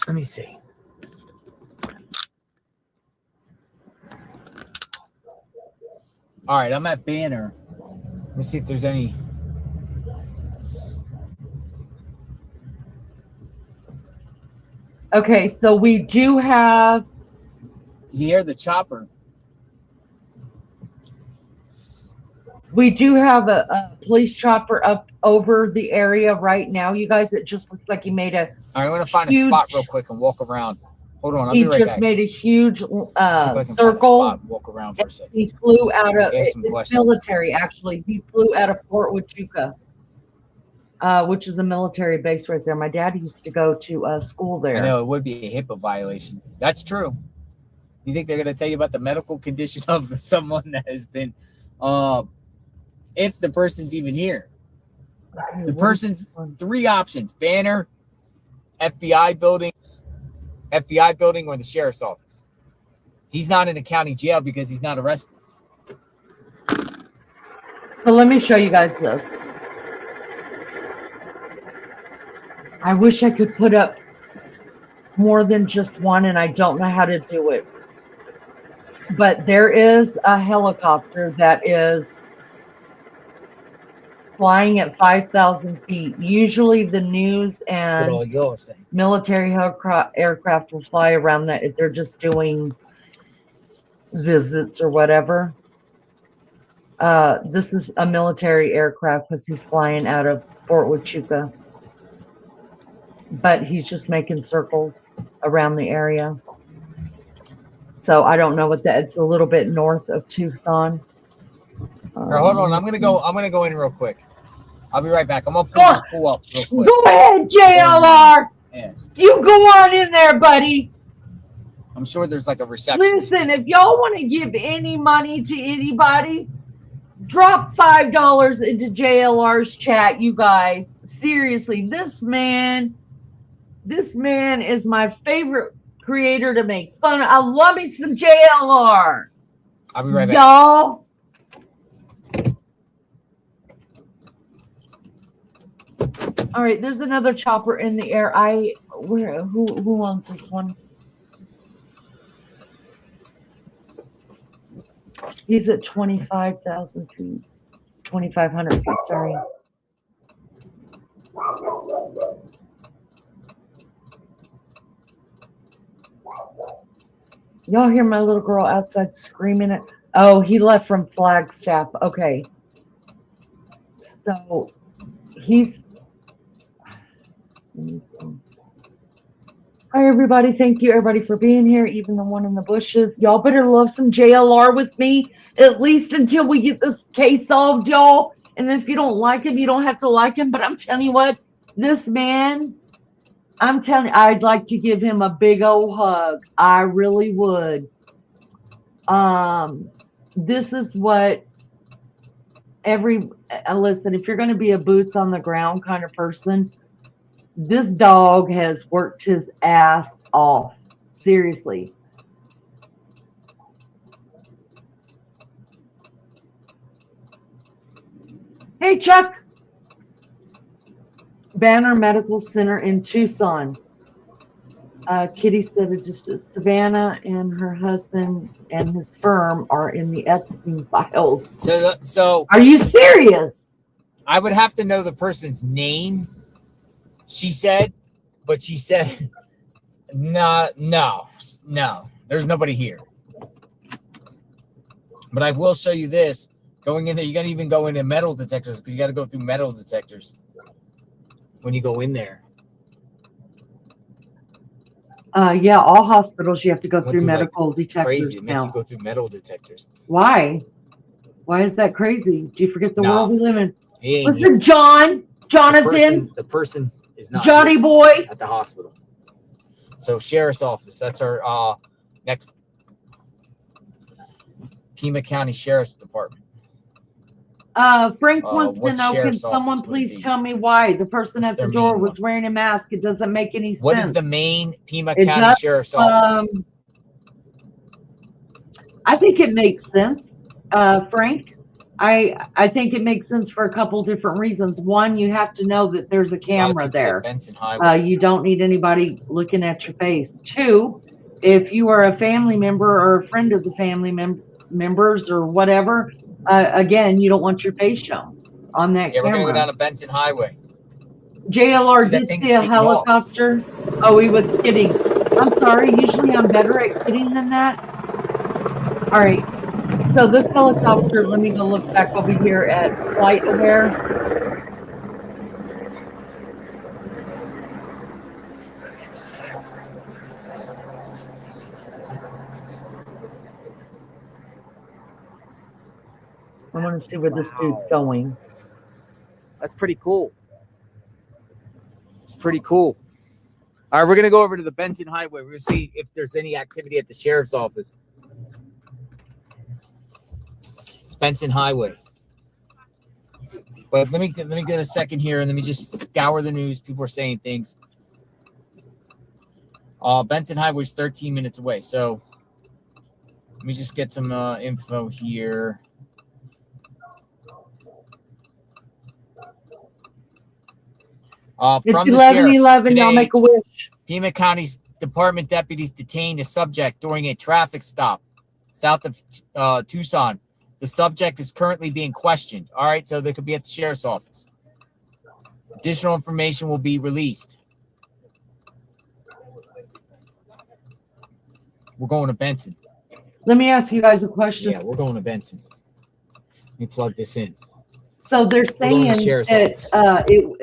Let me see. All right, I'm at Banner. Let me see if there's any. Okay, so we do have. You hear the chopper? We do have a police chopper up over the area right now, you guys. It just looks like he made a I'm going to find a huge, spot real quick and walk around. Hold on, I'll he be right just back. made a huge See if I can find a circle. spot and walk around for a second. He flew out of, Ask some it's questions. military, actually. He flew out of Fort Huachuca, which is a military base right there. My dad used to go to school there. I know, it would be a HIPAA violation. That's true. You think they're going to tell you about the medical condition of someone that has been, if the person's even here? Okay, The what is person's this one? 3 options: banner, FBI building, or the sheriff's office. He's not in a county jail because he's not arrested. So let me show you guys this. I wish I could put up more than just one, and I don't know how to do it. But there is a helicopter that is flying at 5,000 feet. Usually the news What and all y'all are saying. military aircraft will fly around that if they're just doing visits or whatever. This is a military aircraft because he's flying out of Fort Huachuca. But he's just making circles around the area. So I don't know what that, it's a little bit north of Tucson. Here, hold on, I'm gonna go in real quick. I'll be right back. I'm gonna pull Go- this pool up real quick. Go ahead, JLR. Yes. You go on in there, buddy. I'm sure there's like a reception. Listen, if y'all want to give any money to anybody, drop $5 into JLR's chat, you guys. Seriously, this man is my favorite creator to make fun of. I love me some JLR. I'll be right back. Y'all. All right, there's another chopper in the air. Who owns this one? He's at 25,000 feet. 2,500 feet, sorry. Y'all hear my little girl outside screaming at, oh, he left from Flagstaff. Okay. So he's, hi everybody. Thank you everybody for being here, even the one in the bushes. Y'all better love some JLR with me, at least until we get this case solved, y'all. And then if you don't like him, you don't have to like him. But I'm telling you what, this man, I'm telling you, I'd like to give him a big old hug. I really would. This is what listen, if you're going to be a boots on the ground kind of person, this dog has worked his ass off. Seriously. Hey, Chuck. Banner Medical Center in Tucson. Kitty said it just Savannah and her husband and his firm are in the Epstein files. So Are you serious? I would have to know the person's name. She said, but she said, no, there's nobody here. But I will show you this. Going in there, you got to even go into metal detectors because you got to go through metal detectors when you go in there. Yeah, all hospitals you have to go through medical detectors Crazy to make now. you go through metal detectors. Why? Why is that crazy? Do you forget the world we live in? Listen, Jonathan, the person is not Johnny here boy. at the hospital. So sheriff's office. That's our next Pima County Sheriff's Department. Frank wants to what know, can sheriff's someone office would it please be? tell me why the person What's at the their door main was wearing a mask? It doesn't make any sense. What is the main Pima It County does, Sheriff's office? I think it makes sense, Frank. I think it makes sense for a couple different reasons. One, you have to know that there's a camera there. Benson Highway. You don't need anybody looking at your face. Two, if you are a family member or a friend of the family members or whatever, again, you don't want your face shown on that Yeah, camera. we're gonna go down to Benson Highway. JLR That did thing's see a taking off. helicopter. Oh, he was kidding. I'm sorry. Usually I'm better at kidding than that. All right. So this helicopter, let me go look back over here at Flight Aware. I want to see where this dude's going. That's pretty cool. It's pretty cool. All right, we're going to go over to the Benton Highway. We're going to see if there's any activity at the sheriff's office. It's Benton Highway. But let me get a second here, and let me just scour the news. People are saying things. Benton Highway is 13 minutes away. So let me just get some info here. It's From 11:11. Y'all make a wish. Pima County's department deputies detained a subject during a traffic stop south of Tucson. The subject is currently being questioned. All right, so they could be at the sheriff's office. Additional information will be released. We're going to Benton. Let me ask you guys a question. Yeah, we're going to Benton. Let me plug this in. So they're saying that office.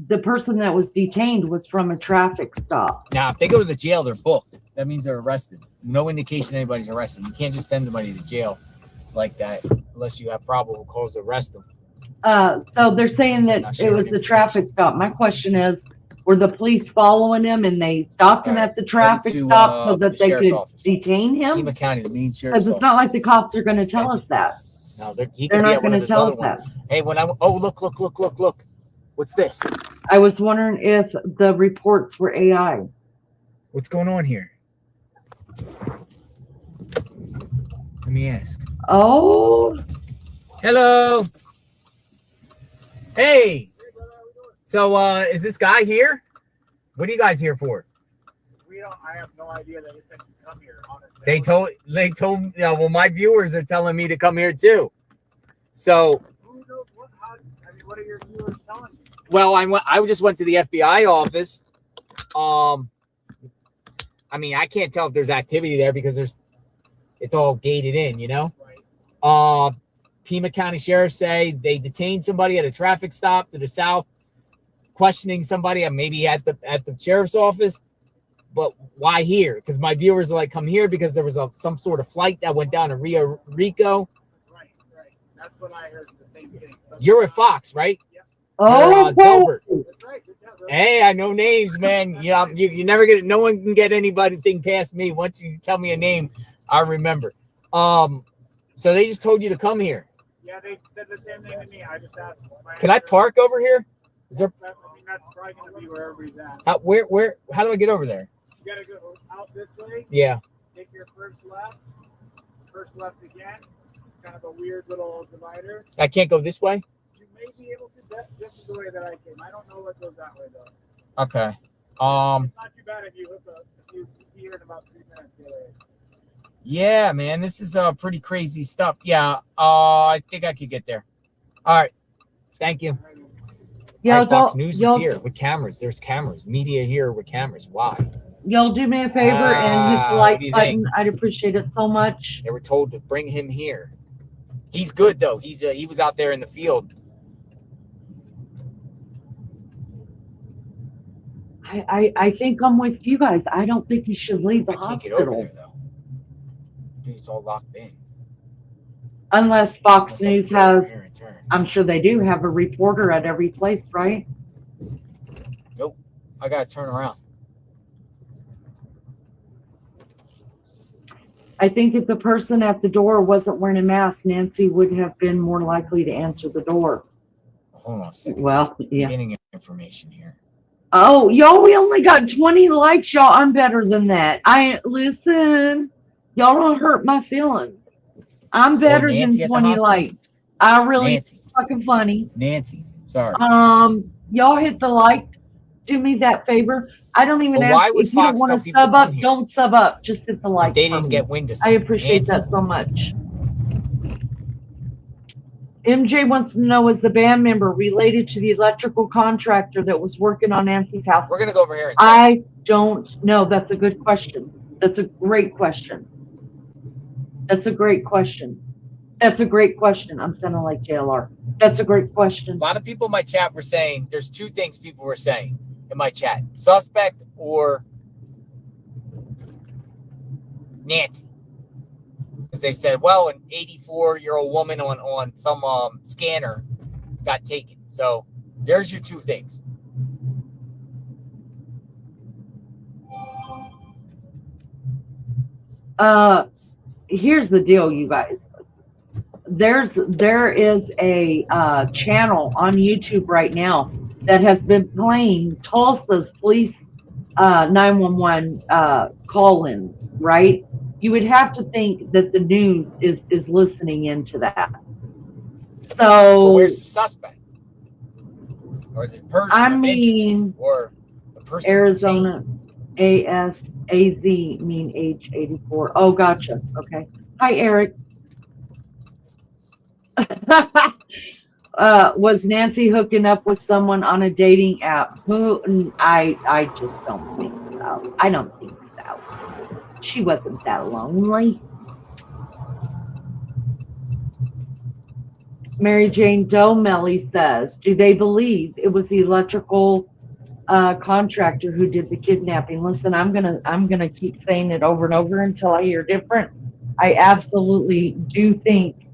The person that was detained was from a traffic stop. Now, if they go to the jail, they're booked. That means they're arrested. No indication anybody's arrested. You can't just send somebody to jail like that unless you have probable cause to arrest them. So they're saying that it was the traffic stop. My question is, were the police following him and they stopped him at the traffic stop so that they could detain him? Pima County, the main sheriff's Because it's not like the cops are going to tell us that. No, they're not going to tell us that. Hey, look. What's this? I was wondering if the reports were AI. What's going on here? Let me ask. Oh. Hello. Hey. So, is this guy here? What are you guys here for? I have no idea that it's going to come here, honestly. They told well, my viewers are telling me to come here too. So, Who knows what are your viewers telling you? Well, I just went to the FBI office. I mean, I can't tell if there's activity there because it's all gated in, you know? Right. Pima County Sheriff say they detained somebody at a traffic stop to the south, questioning somebody maybe at the sheriff's office. But why here? Because my viewers are like, come here because there was some sort of flight that went down to Rio Rico. Right. That's what I heard, the same thing. You're at Fox, right? Yep. Oh, Delbert. That's right. Hey, I know names, man. You never get, no one can get anything past me. Once you tell me a name, I remember. So they just told you to come here. Yeah, they said the same thing to me. I just asked. Can I park over here? Is there? I mean, that's probably going to be wherever he's at. How do I get over there? You got to go out this way. Yeah. Take your first left again. Kind of a weird little divider. I can't go this way? You may be able to. That's just the way that I came. I don't know what goes that way though. Okay. It's not too bad if you hook up. If you be here in about 3 minutes. Yeah, man, this is pretty crazy stuff. Yeah. I think I could get there. All right. Thank you. yeah. All right, Fox News is here with cameras. There's cameras. Media here with cameras. Why? Y'all do me a favor and hit the what like do you button. think? I'd appreciate it so much. They were told to bring him here. He's good though. He was out there in the field. I think I'm with you guys. I don't think he should leave the I can't get over hospital there though. Dude, it's all locked in. unless Fox Unless I News can go over has. here and turn. I'm sure they do have a reporter at every place, right? Nope. I gotta turn around. I think if the person at the door wasn't wearing a mask, Nancy would have been more likely to answer the door. Hold on a second. Well, yeah. Getting information here. Oh, y'all, we only got 20 likes, y'all. I'm better than that. Listen, y'all don't hurt my feelings. I'm better than Nancy at the 20 hospital? likes. I really Nancy. fucking funny. Nancy. Sorry. Y'all hit the like. Do me that favor. I don't even Well, why ask would if you don't Fox want to tell people to sub up. come here? Don't sub up. Just hit the like. They for didn't me. get wind of I appreciate Nancy? that so much. MJ wants to know, is the band member related to the electrical contractor that was working on Nancy's house? We're gonna go over here. And I don't know. That's a good question. That's a great question. That's a great question. That's a great question. I'm sounding like JLR. That's a great question. A lot of people in my chat were saying there's two things people were saying in my chat: suspect or Nancy. Because they said, well, an 84-year-old woman on some scanner got taken. So there's your two things. Here's the deal, you guys. There is a channel on YouTube right now that has been playing Tulsa's police 911 call-ins, right? You would have to think that the news is listening into that. So well, where's the suspect? Or the person I of mean, interest? Or the person Arizona AZ mean age 84. Oh, gotcha. Okay. Hi, Eric. Was Nancy hooking up with someone on a dating app? Who? I just don't think so. I don't think so. She wasn't that lonely. Mary Jane Doe Melly says, do they believe it was the electrical contractor who did the kidnapping? Listen, I'm gonna keep saying it over and over until I hear different. I absolutely do think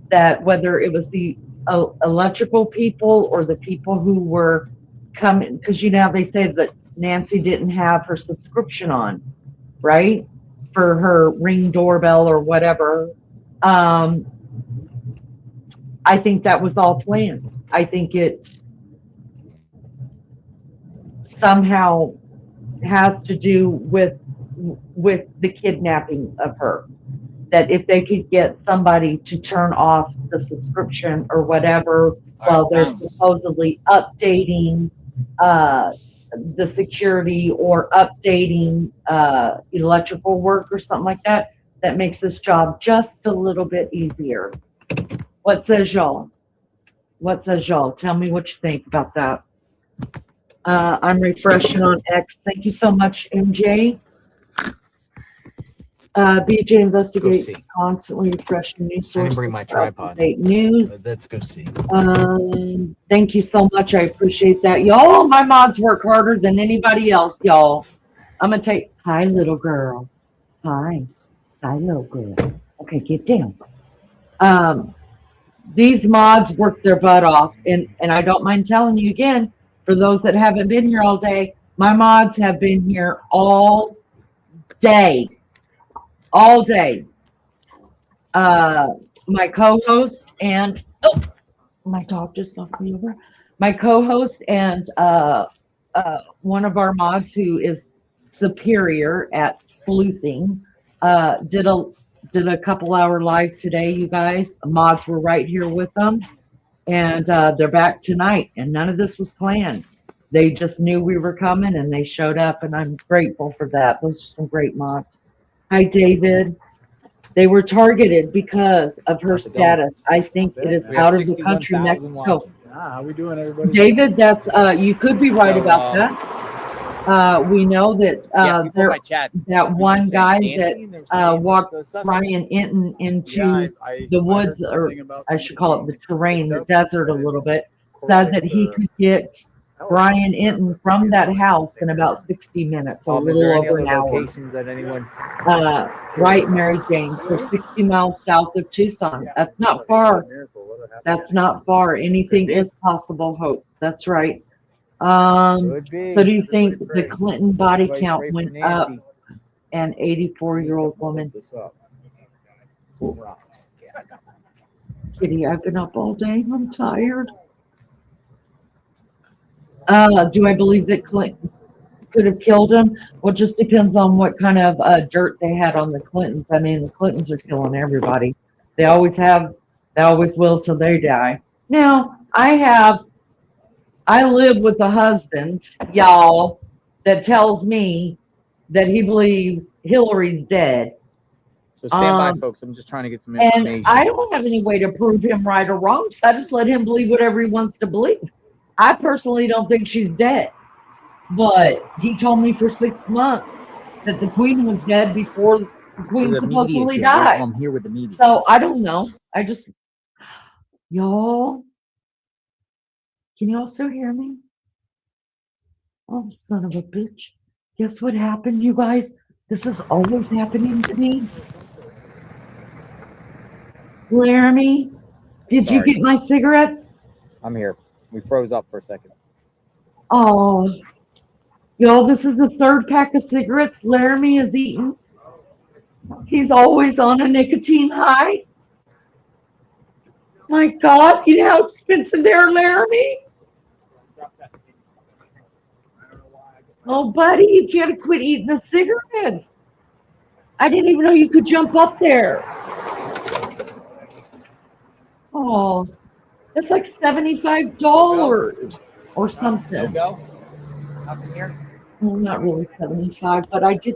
that whether it was the electrical people or the people who were coming, because you know they say that Nancy didn't have her subscription on, right, for her Ring doorbell or whatever. I think that was all planned. I think it somehow has to do with the kidnapping of her. That if they could get somebody to turn off the subscription or whatever while they're supposedly updating the security or updating electrical work or something like that, that makes this job just a little bit easier. What says y'all? What says y'all? Tell me what you think about that. I'm refreshing on X. Thank you so much, MJ. BJ investigates constantly refreshing news sources. Bring my tripod. News. Let's go see. Thank you so much. I appreciate that. Y'all, my mods work harder than anybody else, y'all. I'm going to take, hi, little girl. Hi. Hi, little girl. Okay, get down. These mods work their butt off. And I don't mind telling you again, for those that haven't been here all day, my mods have been here all day. All day. My co-host and my dog just knocked me over. My co-host and one of our mods who is superior at sleuthing did a couple hour live today, you guys. Mods were right here with them, and they're back tonight, and none of this was planned. They just knew we were coming and they showed up, and I'm grateful for that. Those are some great mods. Hi, David. They were targeted because of her status. I think it is out of the country, Mexico. How we doing, everybody? David, that's you could be right about that. We know that that one guy that walked Brian Inton into the woods, or I should call it the terrain, the desert a little bit, said that he could get Brian Inton from that house in about 60 minutes, a little over an hour. Right, Mary Jane. So 60 miles south of Tucson. That's not far. That's not far. Anything is possible, Hope. That's right. So do you think the Clinton body count went up? An 84-year-old woman. Kitty, I've been up all day. I'm tired. Do I believe that Clinton could have killed him? Well, it just depends on what kind of dirt they had on the Clintons. I mean, the Clintons are killing everybody. They always have. They always will till they die. Now, I live with a husband, y'all, that tells me that he believes Hillary's dead. So stand by, folks. I'm just trying to get some information. And I don't have any way to prove him right or wrong, so I just let him believe whatever he wants to believe. I personally don't think she's dead, but he told me for 6 months that the queen was dead before the queen supposedly died. I'm here with the media. So I don't know. I just, y'all, can you also hear me? Oh, son of a bitch. Guess what happened, you guys? This is always happening to me. Laramie, did you Sorry. get my cigarettes? I'm here. We froze up for a second. Oh, y'all, this is the third pack of cigarettes Laramie has eaten. He's always on a nicotine high. My God, you know how expensive they are, Laramie? Oh, buddy, you can't quit eating the cigarettes. I didn't even know you could jump up there. Oh, that's like $75 or something. Go. Nothing here. Well, not really 75, but I did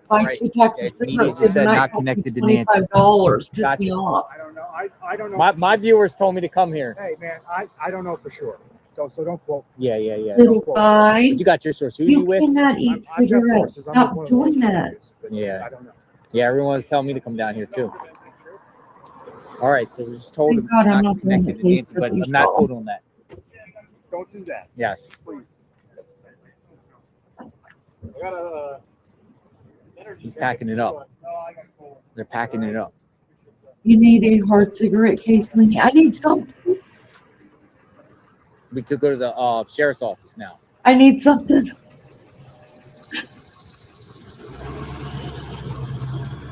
buy Right. 2 packs Okay, of cigarettes. you said The night not cost me connected to Nancy. $25. Pissed Gotcha. me off. I don't know. I don't know. My viewers told me to come here. Hey man, I don't know for sure. So don't quote. Yeah. Little guy, But you got your source. Who you you with? cannot eat I've got cigarettes. sources. I'm Stop one of doing those that. sources, but Yeah. I don't know. Yeah, everyone's telling me to come down here too. All right, so we just told Thank him God it's I'm not not doing connected it to Nancy, Facebook but and I'm not stuff. told on that. Don't do that, Yes. please. I got a. He's packing it up. They're packing it up. You need a hard cigarette case, Lenny. I need something. We could go to the sheriff's office now. I need something.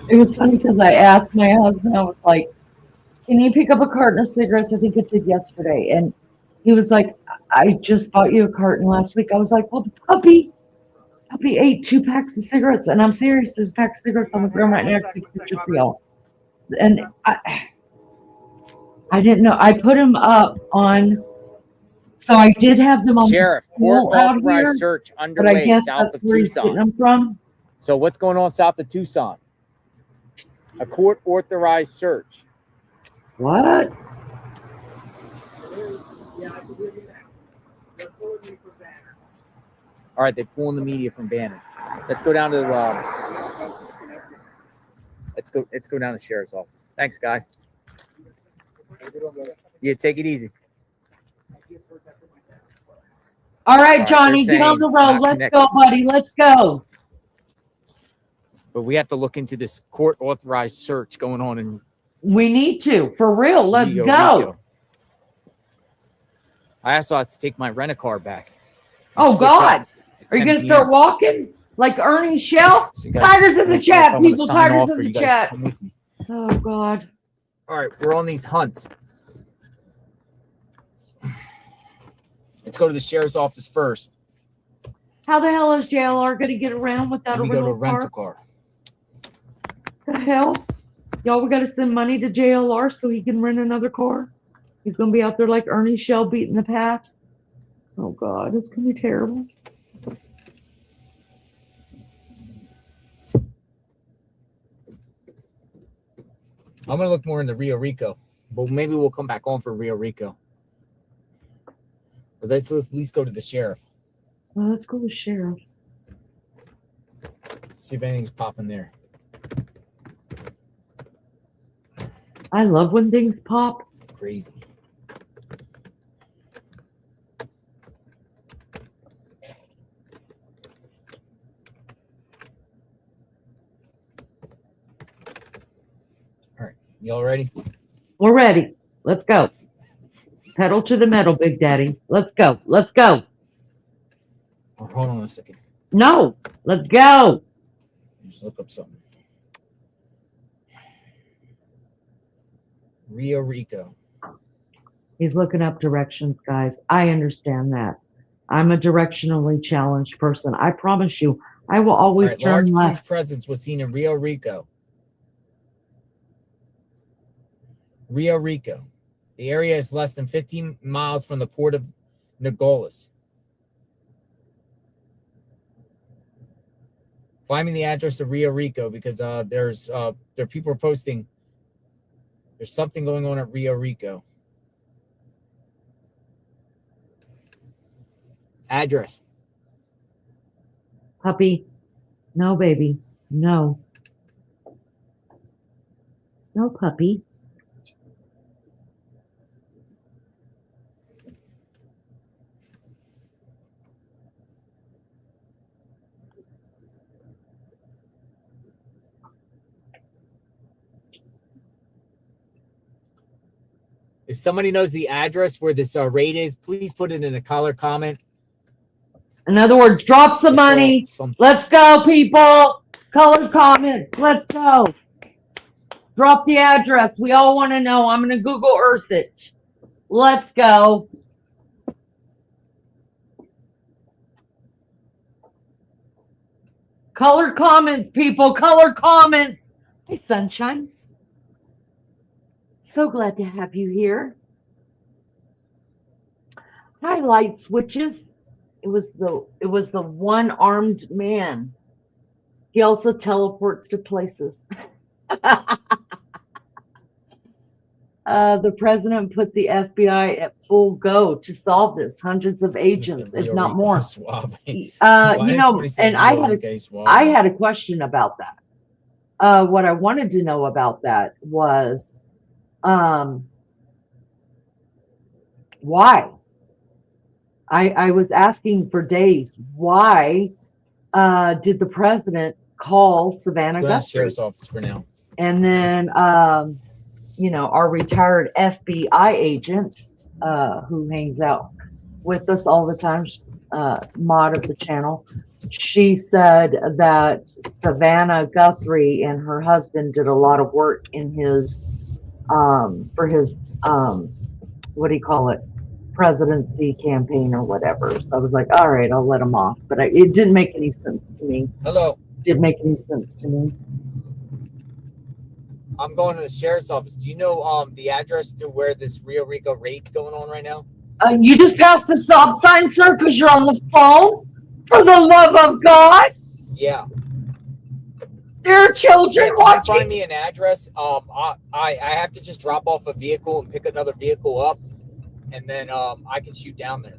It was funny because I asked my husband, I was like, can you pick up a carton of cigarettes? I think it did yesterday. And he was like, I just bought you a carton last week. I was like, well, the puppy ate 2 packs of cigarettes. And I'm serious, there's a pack of cigarettes on the ground right now. I take a picture for y'all. And I didn't know. I put them up on, so I did have them on Sheriff, the school court out here, authorized search but I underway guess south that's of where he's getting Tucson. them from. So what's going on south of Tucson? A court authorized search. What? All right, they're pulling the media from Bannon. Let's go down to let's go down to the sheriff's office. Thanks, guys. Yeah, take it easy. All right, right, Johnny, they're get on saying the road. not Let's connected. go, buddy. Let's go. But we have to look into this court authorized search going on in We need to, for real. Let's Rio go. Rico. I also have to take my rent-a-car back. Oh, Switch God. up at Are you 10 going to start p.m. walking like Ernie Shell? So you guys- Tigers in I the don't know if chat, I'm gonna people. sign Tigers off in or the you guys chat. come with me. Oh, God. All right, we're on these hunts. Let's go to the sheriff's office first. How the hell is JLR going to get around without Then we a go to a rental rental car? car. The hell? Y'all, we got to send money to JLR so he can rent another car. He's going to be out there like Ernie Shell beating the path. Oh, God. It's going to be terrible. I'm gonna look more into Rio Rico, but maybe we'll come back on for Rio Rico. But let's at least go to the sheriff. Well, let's go to sheriff. See if anything's popping there. I love when things pop. Crazy. All right, y'all ready? We're ready. Let's go. Pedal to the metal, Big Daddy. Let's go. Let's go. Oh, hold on a second. No, let's go. Just look up something. Rio Rico. He's looking up directions, guys. I understand that. I'm a directionally challenged person. I promise you, I will All always right, large turn police left. presence was seen in Rio Rico. Rio Rico. The area is less than 15 miles from the port of Nogales. Find me the address of Rio Rico because there are people are posting. There's something going on at Rio Rico. Address. Puppy. No, baby. No. No, puppy. If somebody knows the address where this raid is, please put it in a color comment. In other words, drop some money. Let's go, people. Color comments. Let's go. Drop the address. We all want to know. I'm going to Google Earth it. Let's go. Color comments, people. Color comments. Hey, Sunshine. So glad to have you here. Hi, light switches. It was the one-armed man. He also teleports to places. The president put the FBI at full go to solve this. Hundreds of agents, if not more. You know, and I had a question about that. What I wanted to know about that was why? I was asking for days. Why did the president call Savannah Guthrie? Sheriff's office for now. And then, you know, our retired FBI agent, who hangs out with us all the time, mod of the channel, she said that Savannah Guthrie and her husband did a lot of work in his, for his, what do you call it? Presidency campaign or whatever. So I was like, all right, I'll let him off. But it didn't make any sense to me. Hello. Didn't make any sense to me. I'm going to the sheriff's office. Do you know the address to where this Rio Rico raid's going on right now? You just passed the stop sign, sir, because you're on the phone? For the love of God? Yeah. There are children watching. Can you find me an address? I have to just drop off a vehicle and pick another vehicle up, and then I can shoot down there.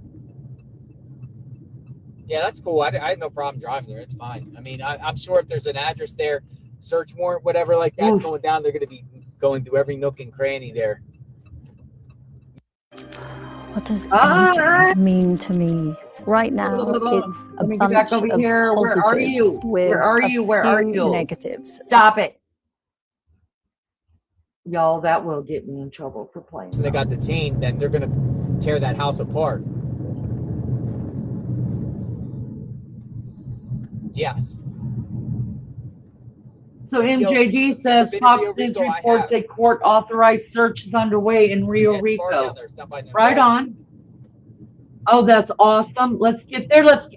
Yeah, that's cool. I had no problem driving there. It's fine. I mean, I'm sure if there's an address there, search warrant, whatever like that's going down, they're going to be going through every nook and cranny there. What does aging mean to me? Right now, it's a bunch of here. Where are you? Where are you? Where are you? Negatives. Stop it. Y'all, that will get me in trouble for playing. So they got detained, then they're going to tear that house apart. Yes. So MJD says Fox News reports a court-authorized search is underway in Rio Rico. Right on. Oh, that's awesome. Let's get there. Let's go.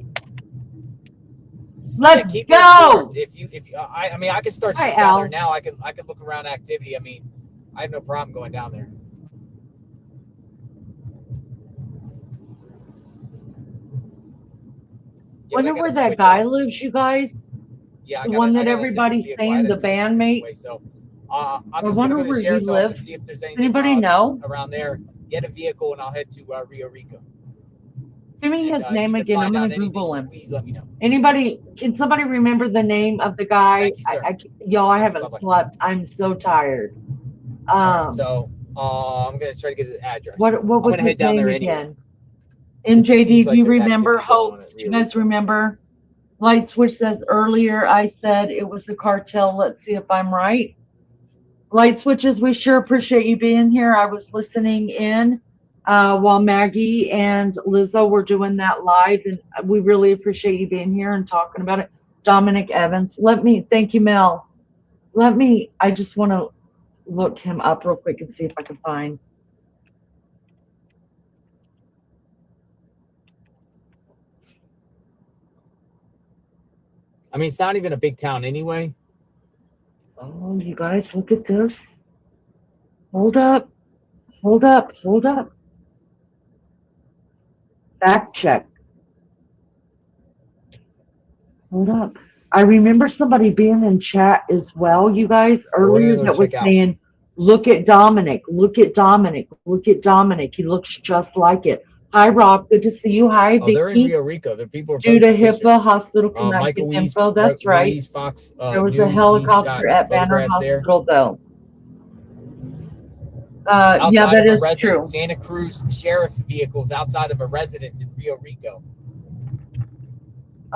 If you, I mean, I can start shooting down there now. I can look around activity. I mean, I have no problem going down there. Wonder where that guy lives, you guys. Yeah, the one that everybody's saying, the bandmate. So, I wonder where he lives. See if there's anybody know around there? Get a vehicle, and I'll head to Rio Rico. Give me his name again. I'm going to Google him. Please let me know. Anybody? Can somebody remember the name of the guy? Y'all, I haven't slept. I'm so tired. So I'm going to try to get the address. What was his name again? MJD, do you remember? Hopes? Do you guys remember? Light Switch says earlier I said it was the cartel. Let's see if I'm right. Light Switches, we sure appreciate you being here. I was listening in while Maggie and Lizzo were doing that live, and we really appreciate you being here and talking about it. Dominic Evans, thank you, Mel. I just want to look him up real quick and see if I can find. I mean, it's not even a big town anyway. Oh, you guys, look at this. Hold up. Fact check. Hold up. I remember somebody being in chat as well, you guys, earlier that was saying, look at Dominic. He looks just like it. Hi, Rob. Good to see you. Hi, Vicky. They're in Rio Rico. The people are due to HIPAA hospital connected info. That's right. Fox, there was a helicopter at Banner Hospital, though. Yeah, that is true. Santa Cruz sheriff vehicles outside of a residence in Rio Rico.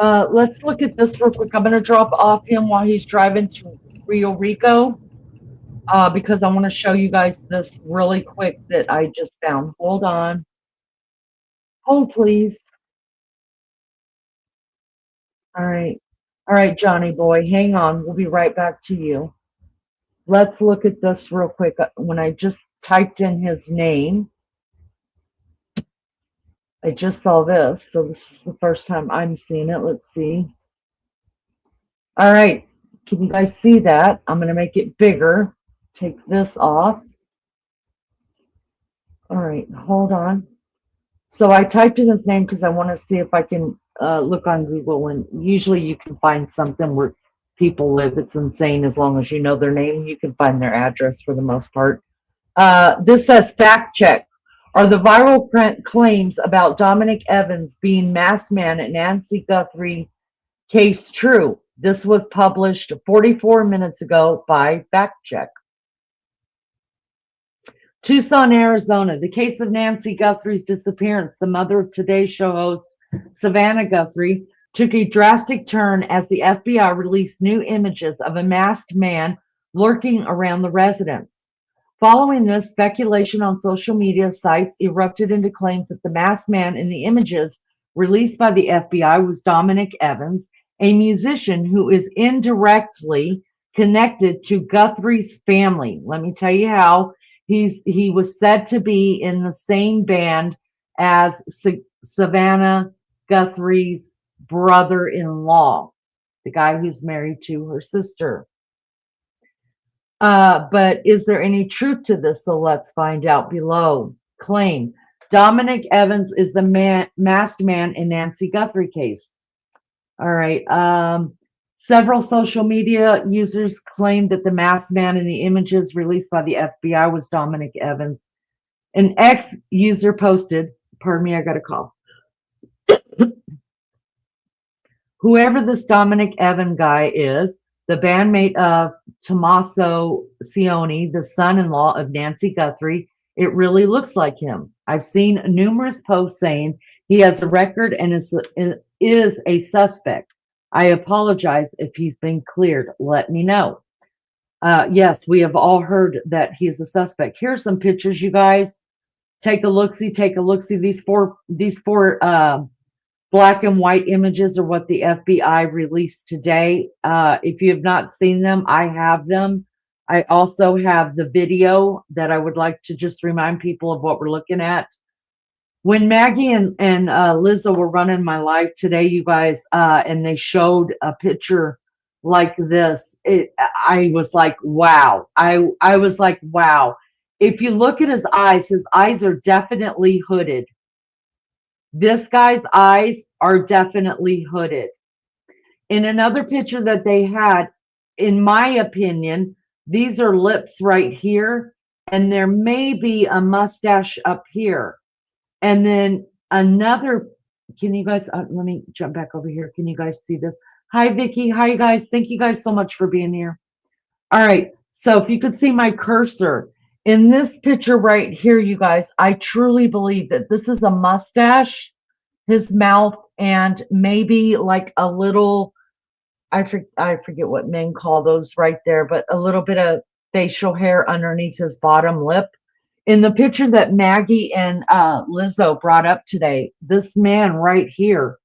Let's look at this real quick. I'm going to drop off him while he's driving to Rio Rico. because I want to show you guys this really quick that I just found. Hold on. Hold, please. All right. All right, Johnny boy, hang on. We'll be right back to you. Let's look at this real quick. When I just typed in his name, I just saw this. So this is the first time I'm seeing it. Let's see. All right. Can you guys see that? I'm going to make it bigger. Take this off. All right. Hold on. So I typed in his name because I want to see if I can look on Google, and usually you can find something where people live. It's insane. As long as you know their name, you can find their address for the most part. This says fact check. Are the viral claims about Dominic Evans being masked man at Nancy Guthrie case true? This was published 44 minutes ago by Fact Check. Tucson, Arizona. The case of Nancy Guthrie's disappearance, the mother of Today Show host Savannah Guthrie, took a drastic turn as the FBI released new images of a masked man lurking around the residence. Following this, speculation on social media sites erupted into claims that the masked man in the images released by the FBI was Dominic Evans, a musician who is indirectly connected to Guthrie's family. Let me tell you how. He was said to be in the same band as Savannah Guthrie's brother-in-law, the guy who's married to her sister. But is there any truth to this? So let's find out below. Claim. Dominic Evans is the masked man in Nancy Guthrie case. All right. Several social media users claimed that the masked man in the images released by the FBI was Dominic Evans. An ex-user posted, pardon me, I got a cough. Whoever this Dominic Evans guy is, the bandmate of Tommaso Cioni, the son-in-law of Nancy Guthrie, it really looks like him. I've seen numerous posts saying he has a record and is a suspect. I apologize if he's been cleared. Let me know. Yes, we have all heard that he's a suspect. Here's some pictures, you guys. Take a look-see, take a look-see. These four black and white images are what the FBI released today. If you have not seen them, I have them. I also have the video that I would like to just remind people of what we're looking at. When Maggie and Lizzo were running my live today, you guys, and they showed a picture like this, I was like, wow. I was like, wow. If you look at his eyes are definitely hooded. This guy's eyes are definitely hooded. In another picture that they had, in my opinion, these are lips right here, and there may be a mustache up here. And then another, can you guys, let me jump back over here. Can you guys see this? Hi, Vicky. Hi, guys. Thank you guys so much for being here. All right. So if you could see my cursor in this picture right here, you guys, I truly believe that this is a mustache, his mouth, and maybe like a little, I forget what men call those right there, but a little bit of facial hair underneath his bottom lip. In the picture that Maggie and Lizzo brought up today, this man right here,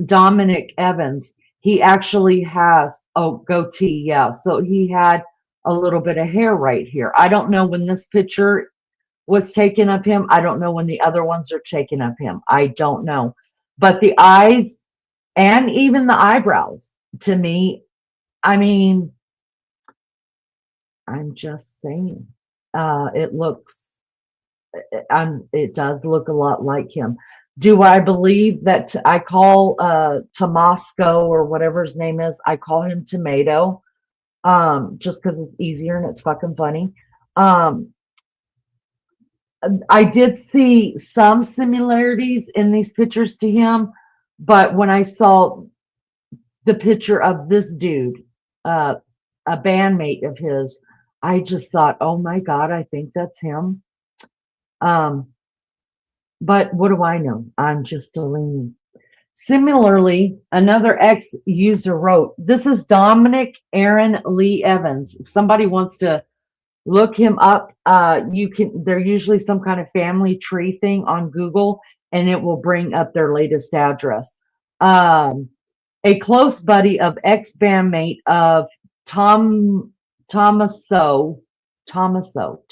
Dominic Evans, he actually has a goatee. Yeah, so he had a little bit of hair right here. I don't know when this picture was taken of him. I don't know when the other ones are taken of him. I don't know. But the eyes and even the eyebrows, to me, I mean, I'm just saying, it does look a lot like him. Do I believe that I call Tomasco or whatever his name is, I call him Tomato, just because it's easier and it's fucking funny. I did see some similarities in these pictures to him, but when I saw the picture of this dude, a bandmate of his, I just thought, oh my God, I think that's him. But what do I know? I'm just a leaning. Similarly, another ex-user wrote, this is Dominic Aaron Lee Evans. If somebody wants to look him up, they're usually some kind of family tree thing on Google, and it will bring up their latest address. A close buddy of ex-bandmate of Tommaso Tomato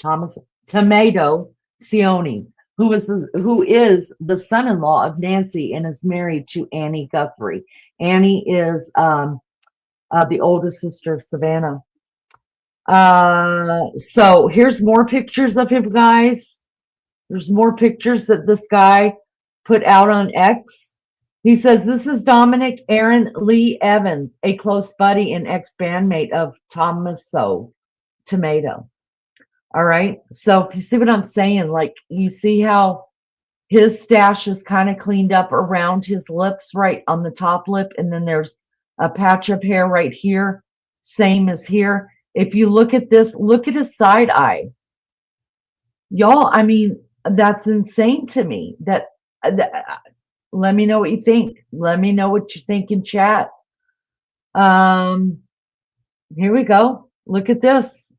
Cioni, who is the son-in-law of Nancy and is married to Annie Guthrie. Annie is the oldest sister of Savannah. So here's more pictures of him, guys. There's more pictures that this guy put out on X. He says, this is Dominic Aaron Lee Evans, a close buddy and ex-bandmate of Tommaso Tomato. All right. So you see what I'm saying? Like, you see how his stash is kind of cleaned up around his lips, right on the top lip. And then there's a patch of hair right here. Same as here. If you look at this, look at his side eye. Y'all, I mean, that's insane to me. Let me know what you think. Let me know what you think in chat. Here we go. Look at this.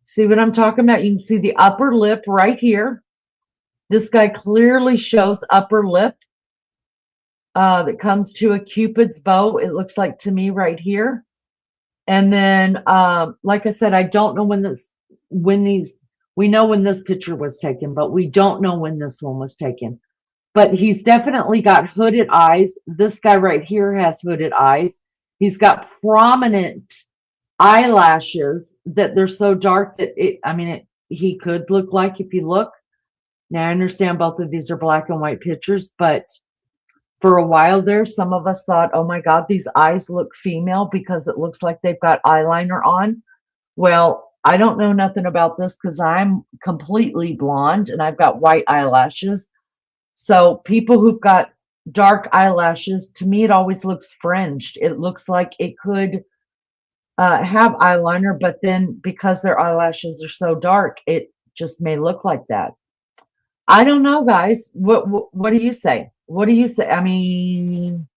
See what I'm talking about? You can see the upper lip right here. This guy clearly shows upper lip that comes to a Cupid's bow. It looks like to me right here. And then, like I said, I don't know we know when this picture was taken, but we don't know when this one was taken. But he's definitely got hooded eyes. This guy right here has hooded eyes. He's got prominent eyelashes that they're so dark that he could look like, if you look. Now I understand both of these are black and white pictures, but for a while there, some of us thought, oh my God, these eyes look female because it looks like they've got eyeliner on. Well, I don't know nothing about this because I'm completely blonde and I've got white eyelashes. So people who've got dark eyelashes, to me, it always looks fringed. It looks like it could have eyeliner, but then because their eyelashes are so dark, it just may look like that. I don't know, guys. What do you say? What do you say? I mean,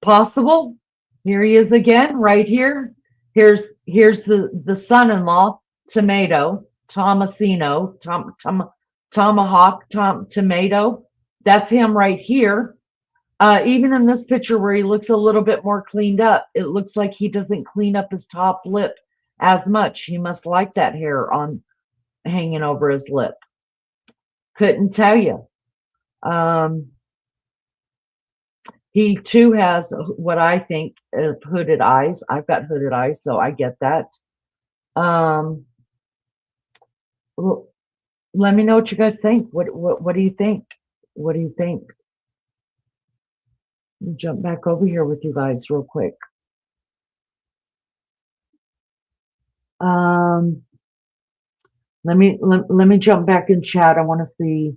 possible. Here he is again, right here. Here's the son-in-law, Tomato, Tomasino, Tomahawk, Tomato. That's him right here. Even in this picture where he looks a little bit more cleaned up, it looks like he doesn't clean up his top lip as much. He must like that hair on hanging over his lip. Couldn't tell you. He too has what I think of hooded eyes. I've got hooded eyes, so I get that. Well, let me know what you guys think. What do you think? What do you think? Let me jump back over here with you guys real quick. Let me jump back in chat. I want to see.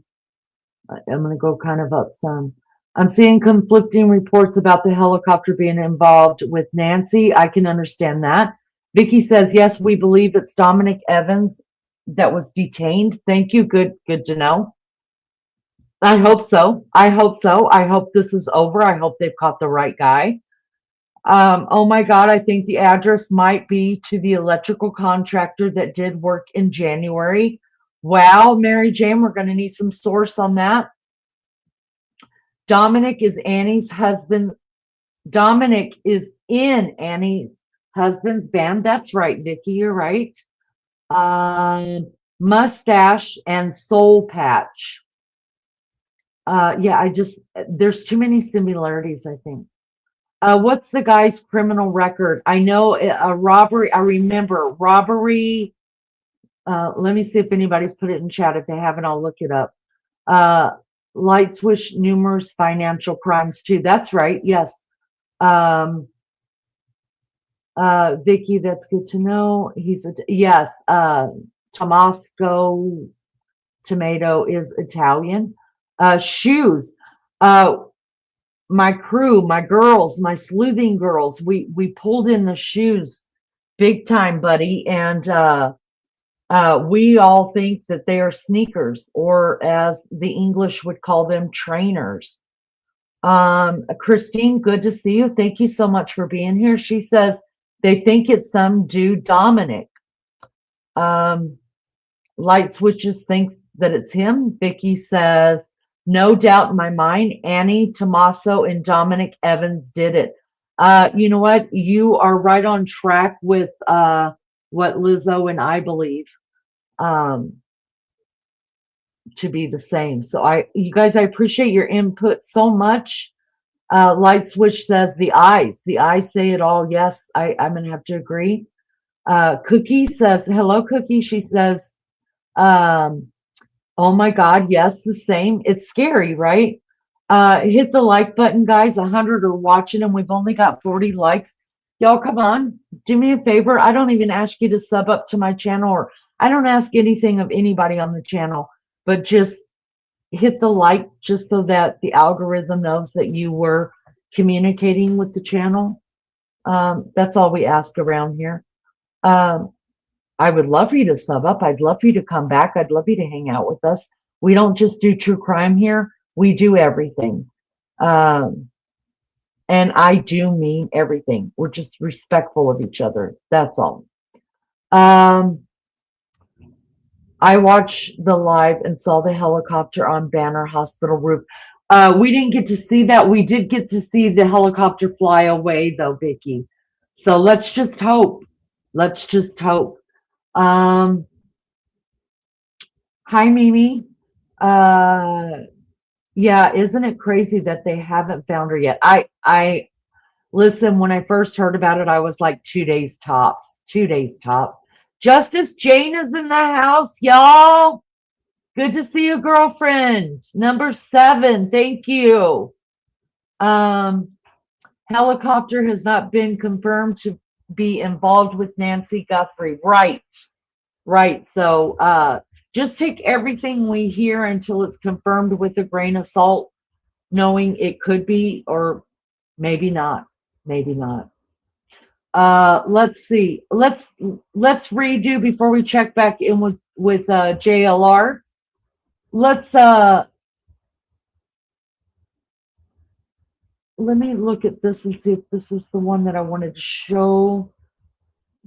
I'm going to go kind of up some. I'm seeing conflicting reports about the helicopter being involved with Nancy. I can understand that. Vicky says, yes, we believe it's Dominic Evans that was detained. Thank you. Good to know. I hope so. I hope so. I hope this is over. I hope they've caught the right guy. Oh my God, I think the address might be to the electrical contractor that did work in January. Wow, Mary Jane, we're going to need some source on that. Dominic is Annie's husband. Dominic is in Annie's husband's band. That's right, Vicky, you're right. Mustache and soul patch. Yeah, there's too many similarities, I think. What's the guy's criminal record? I know a robbery. I remember robbery. Let me see if anybody's put it in chat. If they haven't, I'll look it up. Light switch, numerous financial crimes too. That's right. Yes. Vicky, that's good to know. Yes. Tomasco Tomato is Italian. Shoes. My crew, my girls, my sleuthing girls, we pulled in the shoes big time, buddy. And we all think that they are sneakers, or as the English would call them, trainers. Christine, good to see you. Thank you so much for being here. She says they think it's some dude, Dominic. Light Switches thinks that it's him. Vicky says, no doubt in my mind, Annie Tommaso and Dominic Evans did it. You know what? You are right on track with what Lizzo and I believe to be the same. So you guys, I appreciate your input so much. Light Switch says the eyes say it all. Yes, I'm gonna have to agree. Cookie says, hello, Cookie. She says, oh my God, yes, the same. It's scary, right? Hit the like button, guys. 100 are watching and we've only got 40 likes. Y'all, come on, do me a favor. I don't even ask you to sub up to my channel, or I don't ask anything of anybody on the channel, but just hit the like just so that the algorithm knows that you were communicating with the channel. That's all we ask around here. I would love for you to sub up. I'd love for you to come back. I'd love you to hang out with us. We don't just do true crime here. We do everything. And I do mean everything. We're just respectful of each other. That's all. I watched the live and saw the helicopter on Banner Hospital roof. We didn't get to see that. We did get to see the helicopter fly away though, Vicky. So let's just hope. Let's just hope. Hi, Mimi. Yeah, isn't it crazy that they haven't found her yet? I listen, when I first heard about it, I was like 2 days tops. 2 days tops. Justice Jane is in the house, y'all. Good to see you, girlfriend. Number 7, thank you. Helicopter has not been confirmed to be involved with Nancy Guthrie. Right. So just take everything we hear until it's confirmed with a grain of salt, knowing it could be or maybe not. Let's see. Let's redo before we check back in with JLR. Let me look at this and see if this is the one that I wanted to show.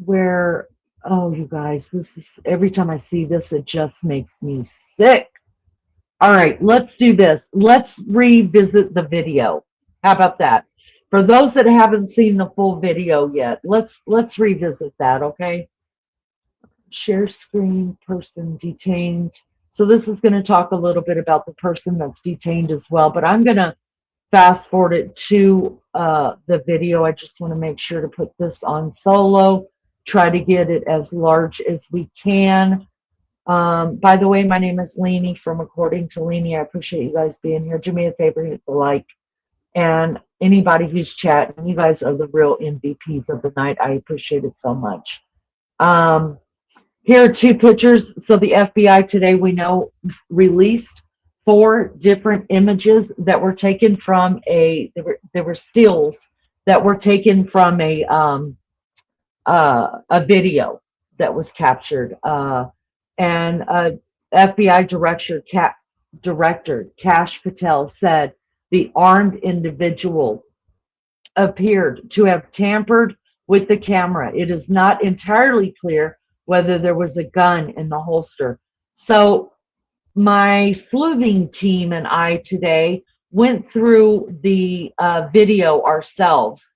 Where, oh, you guys, this is, every time I see this, it just makes me sick. All right, let's do this. Let's revisit the video. How about that? For those that haven't seen the full video yet, let's revisit that, okay? Share screen, person detained. So this is going to talk a little bit about the person that's detained as well, but I'm going to fast forward it to the video. I just want to make sure to put this on solo, try to get it as large as we can. By the way, my name is Leanie from According to Leanie. I appreciate you guys being here. Do me a favor, hit the like. And anybody who's chatting, you guys are the real MVPs of the night. I appreciate it so much. Here are 2 pictures. So the FBI today, we know, released 4 different images that were taken from there were stills that were taken from a video that was captured. And FBI Director Kash Patel said the armed individual appeared to have tampered with the camera. It is not entirely clear whether there was a gun in the holster. So my sleuthing team and I today went through the video ourselves,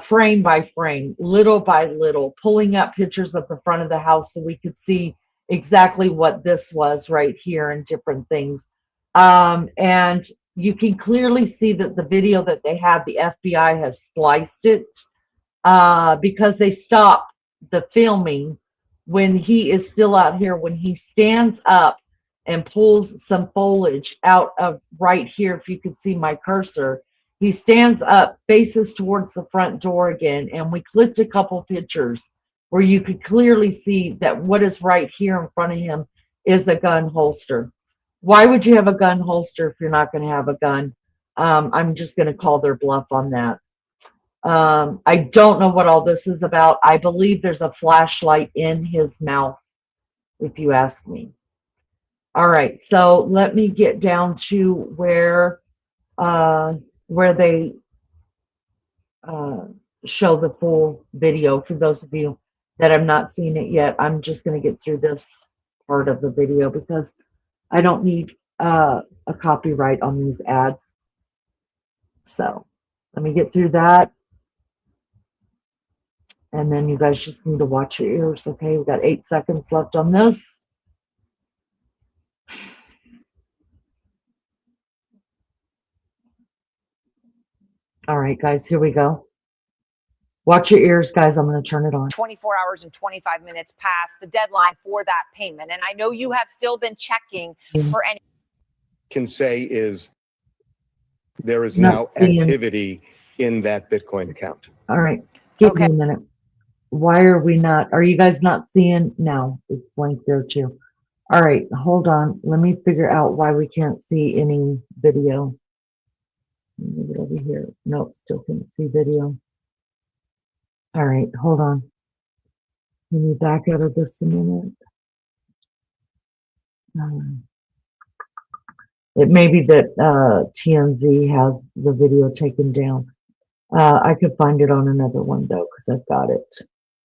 frame by frame, little by little, pulling up pictures of the front of the house so we could see exactly what this was right here and different things. And you can clearly see that the video that they have, the FBI has spliced it because they stopped the filming when he is still out here, when he stands up and pulls some foliage out of right here. If you can see my cursor, he stands up, faces towards the front door again. And we clipped a couple pictures where you could clearly see that what is right here in front of him is a gun holster. Why would you have a gun holster if you're not going to have a gun? I'm just going to call their bluff on that. I don't know what all this is about. I believe there's a flashlight in his mouth, if you ask me. All right, so let me get down to where where they show the full video. For those of you that have not seen it yet, I'm just going to get through this part of the video because I don't need a copyright on these ads. So let me get through that. And then you guys just need to watch your ears, okay? We've got 8 seconds left on this. All right, guys, here we go. Watch your ears, guys. I'm going to turn it on. 24 hours and 25 minutes past the deadline for that payment. And I know you have still been checking for any. Can say is there is now activity in that Bitcoin account. All right. Give me a minute. Why are we not? Are you guys not seeing? No, it's blank there too. All right. Hold on. Let me figure out why we can't see any video. Move it over here. Nope. Still can't see video. All right, hold on. Let me back out of this a minute. It may be that TMZ has the video taken down. I could find it on another one though, because I've got it.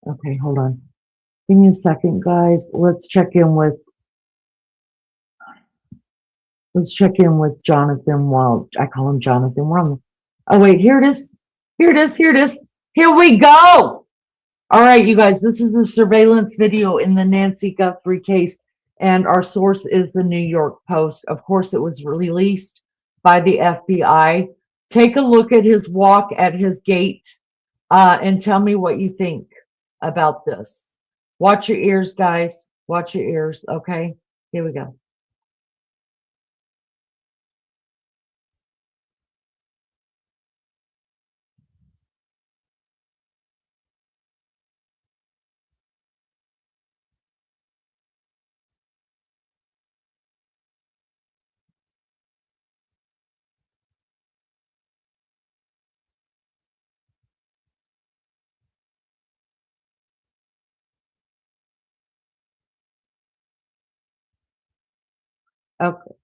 Okay, hold on. Give me a second, guys. Let's check in with Jonathan. While I call him Jonathan. We're on the, oh wait, here it is. Here it is. Here it is. Here we go. All right, you guys, this is the surveillance video in the Nancy Guthrie case, and our source is the New York Post. Of course, it was released by the FBI. Take a look at his walk at his gate and tell me what you think about this. Watch your ears, guys. Watch your ears, okay? Here we go. Okay.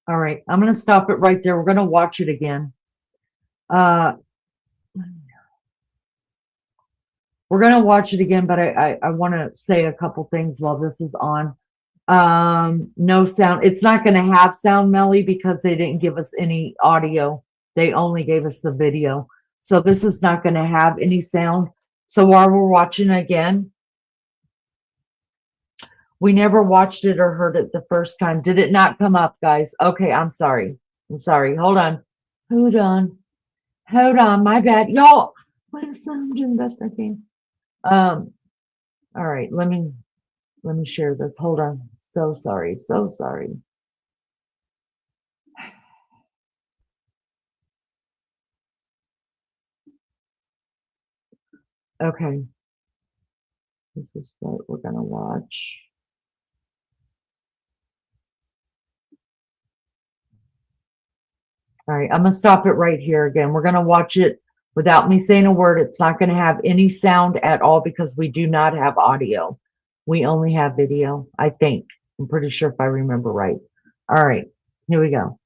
All right, I'm going to stop it right there. We're going to watch it again. We're going to watch it again, but I want to say a couple things while this is on. No sound. It's not going to have sound, Melly, because they didn't give us any audio. They only gave us the video. So this is not going to have any sound. So while we're watching again, we never watched it or heard it the first time. Did it not come up, guys? Okay, I'm sorry. I'm sorry. Hold on. Hold on. Hold on. My bad. Y'all, I'm doing the best I can. All right, let me share this. Hold on. So sorry. So sorry. Okay. This is what we're going to watch. All right, I'm going to stop it right here again. We're going to watch it without me saying a word. It's not going to have any sound at all because we do not have audio. We only have video, I think. I'm pretty sure if I remember right. All right, here we go.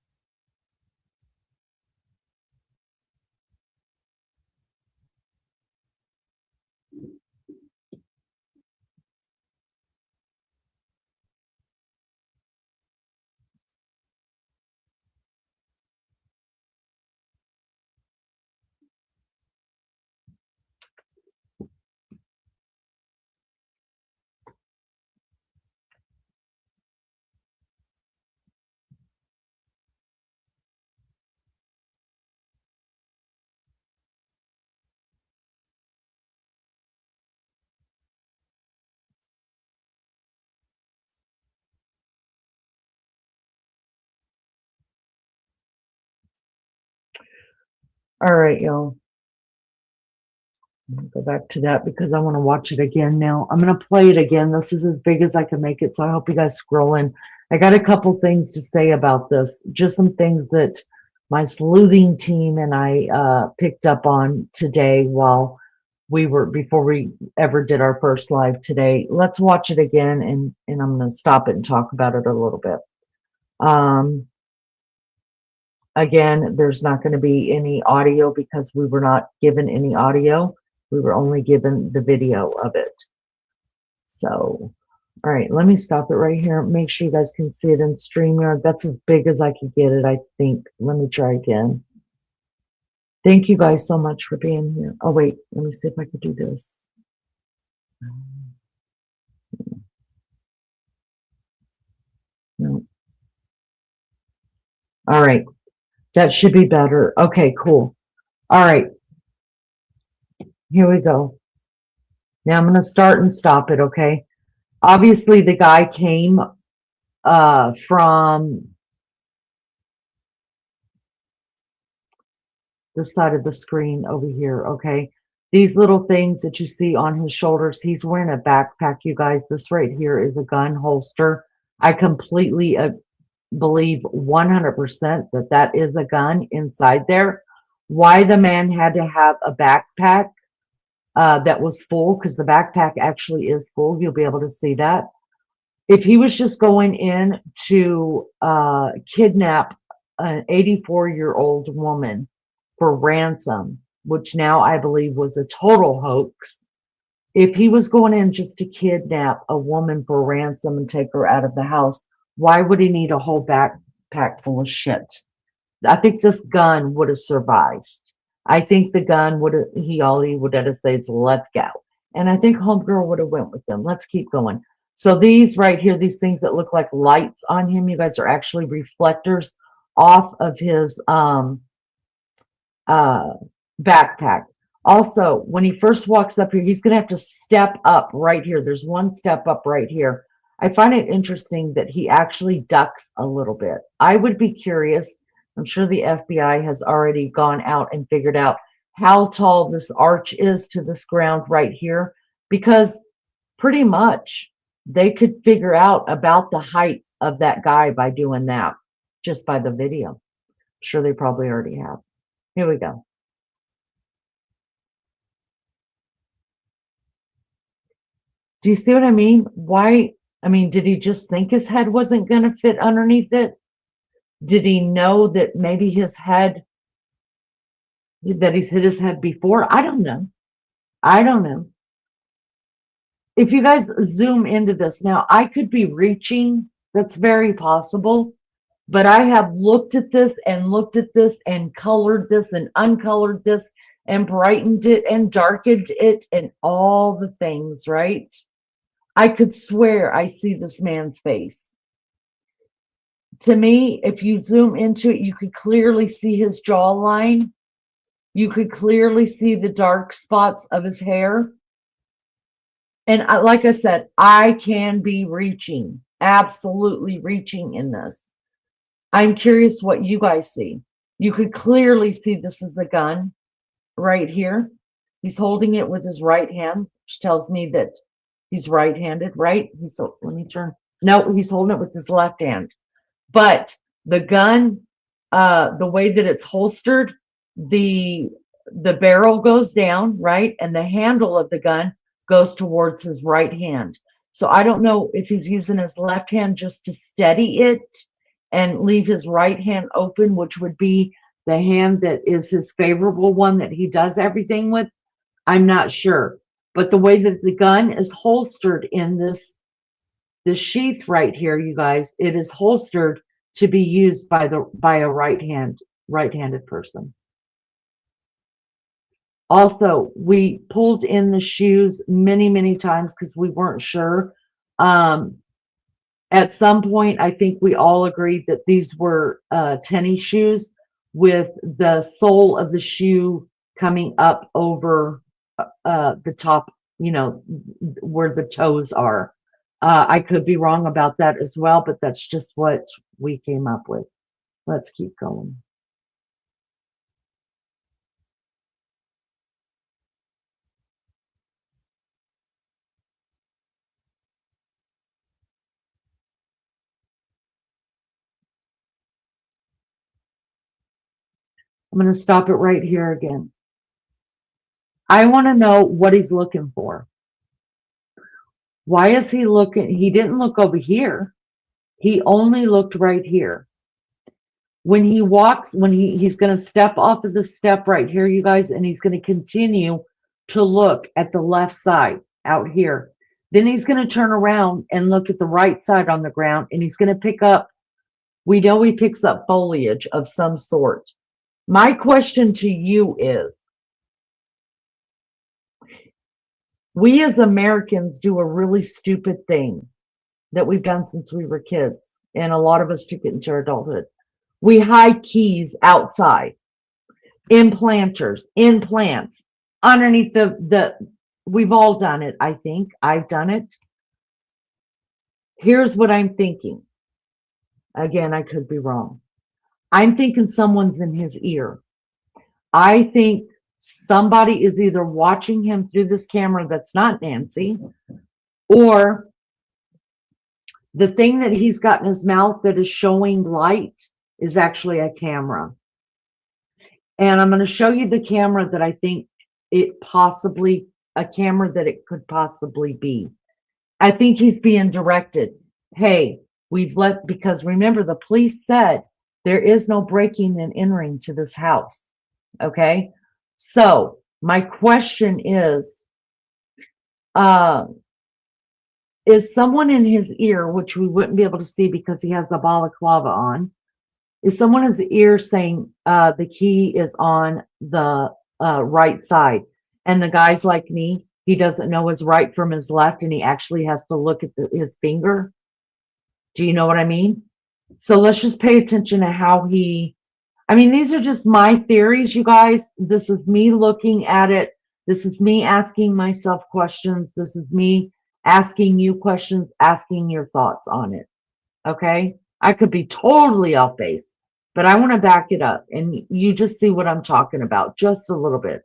All right, y'all. Go back to that because I want to watch it again now. I'm going to play it again. This is as big as I can make it, so I hope you guys scroll in. I got a couple things to say about this, just some things that my sleuthing team and I picked up on today while before we ever did our first live today. Let's watch it again, and I'm going to stop it and talk about it a little bit. Again, there's not going to be any audio because we were not given any audio. We were only given the video of it. So, all right, let me stop it right here. Make sure you guys can see it in StreamYard. That's as big as I could get it, I think. Let me try again. Thank you guys so much for being here. Oh, wait, let me see if I could do this. No. All right, that should be better. Okay, cool. All right, here we go. Now I'm going to start and stop it, okay? Obviously, the guy came from the side of the screen over here, okay? These little things that you see on his shoulders, he's wearing a backpack, you guys. This right here is a gun holster. I completely believe 100% that that is a gun inside there. Why the man had to have a backpack that was full, because the backpack actually is full. You'll be able to see that. If he was just going in to kidnap an 84-year-old woman for ransom, which now I believe was a total hoax. If he was going in just to kidnap a woman for ransom and take her out of the house, why would he need a whole backpack full of shit? I think this gun would have survived. I think the gun would have, all he would have said is, let's go. And I think homegirl would have went with them. Let's keep going. So these right here, these things that look like lights on him, you guys, are actually reflectors off of his backpack. Also, when he first walks up here, he's going to have to step up right here. There's one step up right here. I find it interesting that he actually ducks a little bit. I would be curious. I'm sure the FBI has already gone out and figured out how tall this arch is to this ground right here, because pretty much they could figure out about the height of that guy by doing that, just by the video. I'm sure they probably already have. Here we go. Do you see what I mean? Why? I mean, did he just think his head wasn't going to fit underneath it? Did he know that maybe his head, that he's hit his head before? I don't know. I don't know. If you guys zoom into this now, I could be reaching. That's very possible. But I have looked at this and colored this and uncolored this and brightened it and darkened it and all the things, right? I could swear I see this man's face. To me, if you zoom into it, you could clearly see his jawline. You could clearly see the dark spots of his hair. And like I said, I can be reaching, absolutely reaching in this. I'm curious what you guys see. You could clearly see this is a gun right here. He's holding it with his right hand, which tells me that he's right-handed, right? Let me turn. No, he's holding it with his left hand. But the gun, the way that it's holstered, the barrel goes down, right? And the handle of the gun goes towards his right hand. So I don't know if he's using his left hand just to steady it and leave his right hand open, which would be the hand that is his favorable one that he does everything with. I'm not sure. But the way that the gun is holstered in this sheath right here, you guys, it is holstered to be used by a right-handed person. Also, we pulled in the shoes many, many times because we weren't sure. At some point, I think we all agreed that these were tennis shoes with the sole of the shoe coming up over the top, where the toes are. I could be wrong about that as well, but that's just what we came up with. Let's keep going. I'm going to stop it right here again. I want to know what he's looking for. Why is he looking? He didn't look over here. He only looked right here. When he walks, when he's going to step off of the step right here, you guys, and he's going to continue to look at the left side out here. Then he's going to turn around and look at the right side on the ground, and he's going to pick up, we know he picks up foliage of some sort. My question to you is, we as Americans do a really stupid thing that we've done since we were kids, and a lot of us took it into our adulthood. We hide keys outside, in planters, in plants, underneath we've all done it, I think. I've done it. Here's what I'm thinking. Again, I could be wrong. I'm thinking someone's in his ear. I think somebody is either watching him through this camera that's not Nancy, or the thing that he's got in his mouth that is showing light is actually a camera. And I'm going to show you the camera that I think it possibly, a camera that it could possibly be. I think he's being directed. Hey, we've let, because remember, the police said there is no breaking and entering to this house. Okay. So my question is someone in his ear, which we wouldn't be able to see because he has the balaclava on, is someone in his ear saying the key is on the right side? And the guy's like me, he doesn't know his right from his left, and he actually has to look at his finger. Do you know what I mean? So let's just pay attention to how he, I mean, these are just my theories, you guys. This is me looking at it. This is me asking myself questions. This is me asking you questions, asking your thoughts on it. Okay? I could be totally off base, but I want to back it up, and you just see what I'm talking about just a little bit.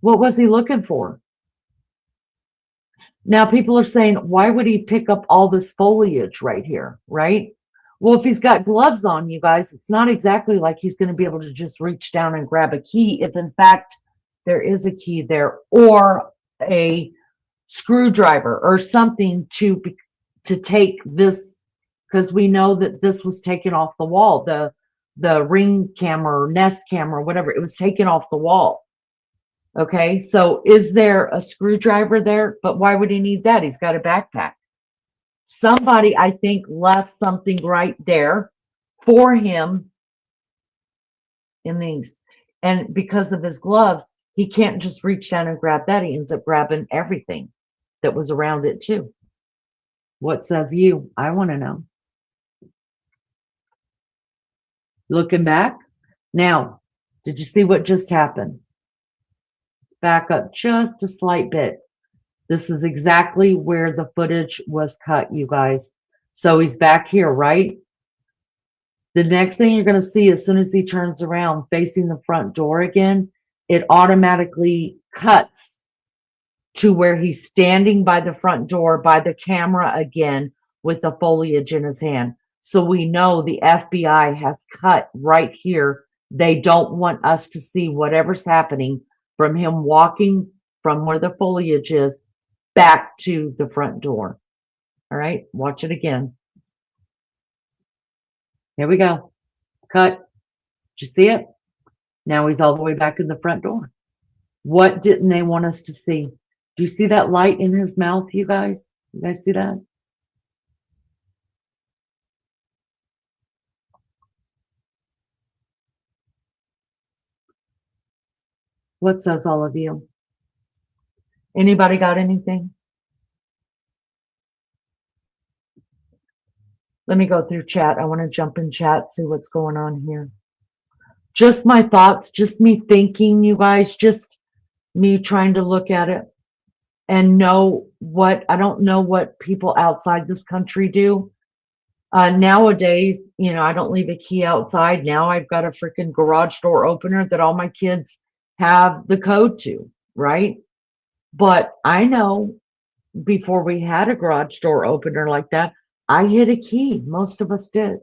What was he looking for? Now people are saying, why would he pick up all this foliage right here, right? Well, if he's got gloves on, you guys, it's not exactly like he's going to be able to just reach down and grab a key if in fact there is a key there, or a screwdriver or something to take this, because we know that this was taken off the wall, the ring camera or nest camera, whatever, it was taken off the wall. Okay, so is there a screwdriver there? But why would he need that? He's got a backpack. Somebody, I think, left something right there for him in these. And because of his gloves, he can't just reach down and grab that. He ends up grabbing everything that was around it too. What says you? I want to know. Looking back. Now, did you see what just happened? Back up just a slight bit. This is exactly where the footage was cut, you guys. So he's back here, right? The next thing you're going to see, as soon as he turns around facing the front door again, it automatically cuts to where he's standing by the front door by the camera again with the foliage in his hand. So we know the FBI has cut right here. They don't want us to see whatever's happening from him walking from where the foliage is back to the front door. All right, watch it again. Here we go. Cut. Did you see it? Now he's all the way back in the front door. What didn't they want us to see? Do you see that light in his mouth, you guys? You guys see that? What says all of you? Anybody got anything? Let me go through chat. I want to jump in chat, see what's going on here. Just my thoughts, just me thinking, you guys, just me trying to look at it and know what, I don't know what people outside this country do. Nowadays, you know, I don't leave a key outside. Now I've got a freaking garage door opener that all my kids have the code to. right? But I know before we had a garage door opener like that, I hid a key. Most of us did.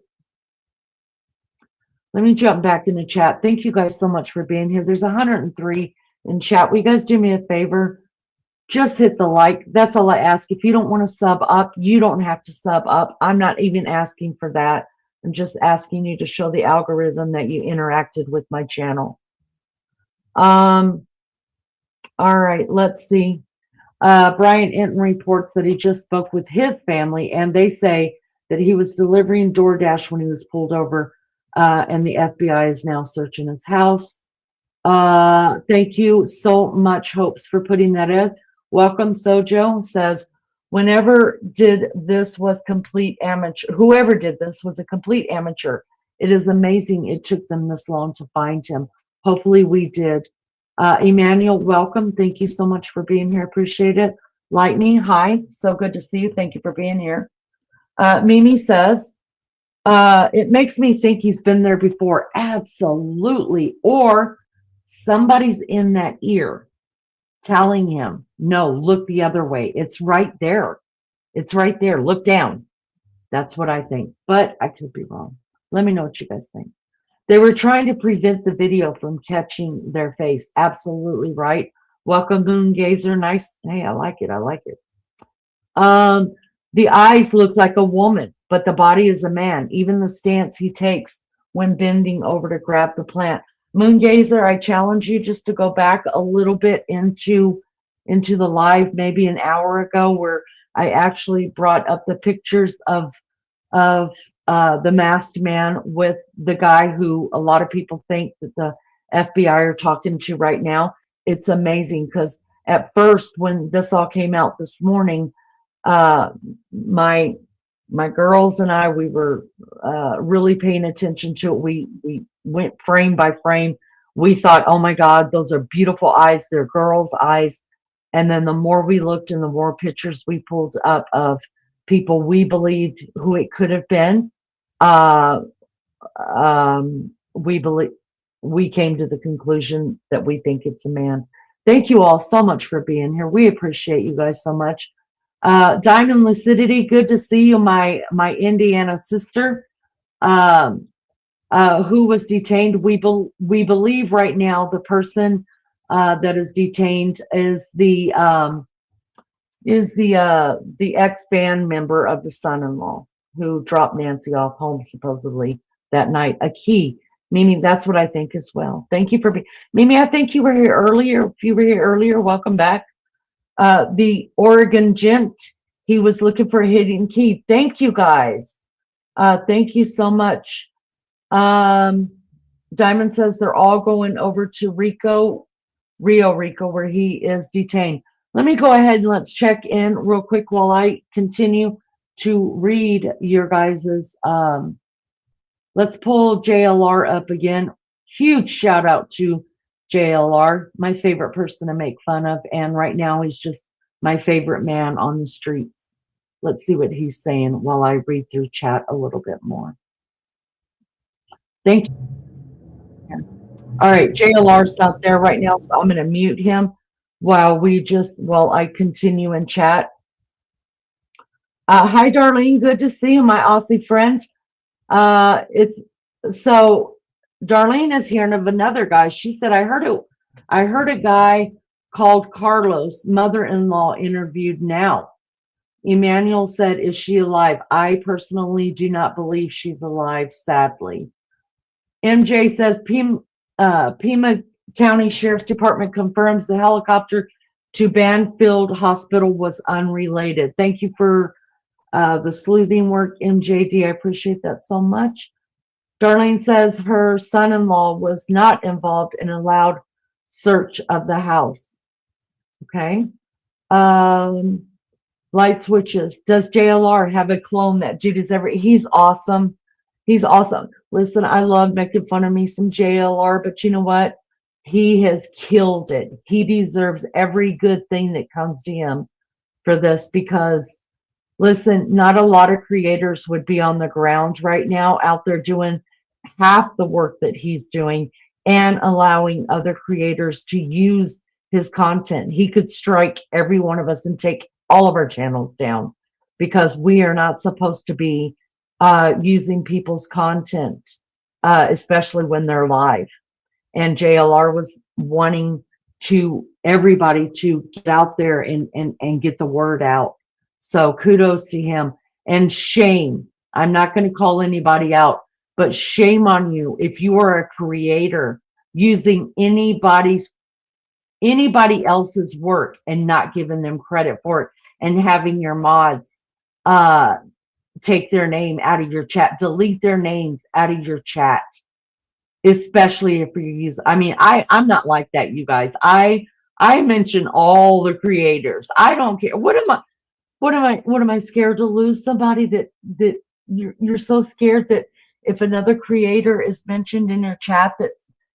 Let me jump back in the chat. Thank you guys so much for being here. There's 103 in chat. Will you guys do me a favor? Just hit the like. That's all I ask. If you don't want to sub up, you don't have to sub up. I'm not even asking for that. I'm just asking you to show the algorithm that you interacted with my channel. All right, let's see. Brian Enton reports that he just spoke with his family, and they say that he was delivering DoorDash when he was pulled over, and the FBI is now searching his house. Thank you so much, Hopes, for putting that in. Welcome, Sojo says, whoever did this was a complete amateur. It is amazing it took them this long to find him. Hopefully we did. Emmanuel, welcome. Thank you so much for being here. Appreciate it. Lightning, hi. So good to see you. Thank you for being here. Mimi says, it makes me think he's been there before. Absolutely. Or somebody's in that ear telling him, no, look the other way. It's right there. It's right there. Look down. That's what I think, but I could be wrong. Let me know what you guys think. They were trying to prevent the video from catching their face. Absolutely right. Welcome, Moon Gazer. Nice. Hey, I like it. I like it. The eyes look like a woman, but the body is a man. Even the stance he takes when bending over to grab the plant. Moon Gazer, I challenge you just to go back a little bit into the live maybe an hour ago, where I actually brought up the pictures of the masked man with the guy who a lot of people think that the FBI are talking to right now. It's amazing because at first, when this all came out this morning, my girls and I, we were really paying attention to it. We went frame by frame. We thought, oh my God, those are beautiful eyes. They're girls' eyes. And then the more we looked and the more pictures we pulled up of people we believed who it could have been, we came to the conclusion that we think it's a man. Thank you all so much for being here. We appreciate you guys so much. Diamond Lucidity, good to see you, my Indiana sister, who was detained. We believe right now the person that is detained is the ex-band member of the son-in-law who dropped Nancy off home supposedly that night. A key. Mimi, that's what I think as well. Thank you for being, Mimi, I think you were here earlier. If you were here earlier, welcome back. The Oregon gent, he was looking for a hidden key. Thank you guys. Thank you so much. Diamond says they're all going over to Rio Rico, where he is detained. Let me go ahead and let's check in real quick while I continue to read your guys's. Let's pull JLR up again. Huge shout out to JLR, my favorite person to make fun of. And right now he's just my favorite man on the streets. Let's see what he's saying while I read through chat a little bit more. Thank you. All right, JLR's not there right now, so I'm going to mute him while I continue in chat. Hi, Darlene. Good to see you, my Aussie friend. Darlene is hearing of another guy. She said, I heard a guy called Carlos, mother-in-law interviewed now. Emmanuel said, is she alive? I personally do not believe she's alive, sadly. MJ says, Pima County Sheriff's Department confirms the helicopter to Banfield Hospital was unrelated. Thank you for the sleuthing work, MJD. I appreciate that so much. Darlene says her son-in-law was not involved in a loud search of the house. Okay. Light switches. Does JLR have a clone that Judy's ever? He's awesome. He's awesome. Listen, I love making fun of me some JLR, but you know what? He has killed it. He deserves every good thing that comes to him for this because, listen, not a lot of creators would be on the ground right now out there doing half the work that he's doing and allowing other creators to use his content. He could strike every one of us and take all of our channels down because we are not supposed to be using people's content, especially when they're live. And JLR was wanting everybody to get out there and get the word out. So kudos to him. And shame. I'm not going to call anybody out, but shame on you if you are a creator using anybody else's work and not giving them credit for it, and having your mods take their name out of your chat, delete their names out of your chat, especially if you use, I mean, I'm not like that, you guys. I mention all the creators. I don't care. What am I scared to lose somebody that you're so scared that if another creator is mentioned in your chat, that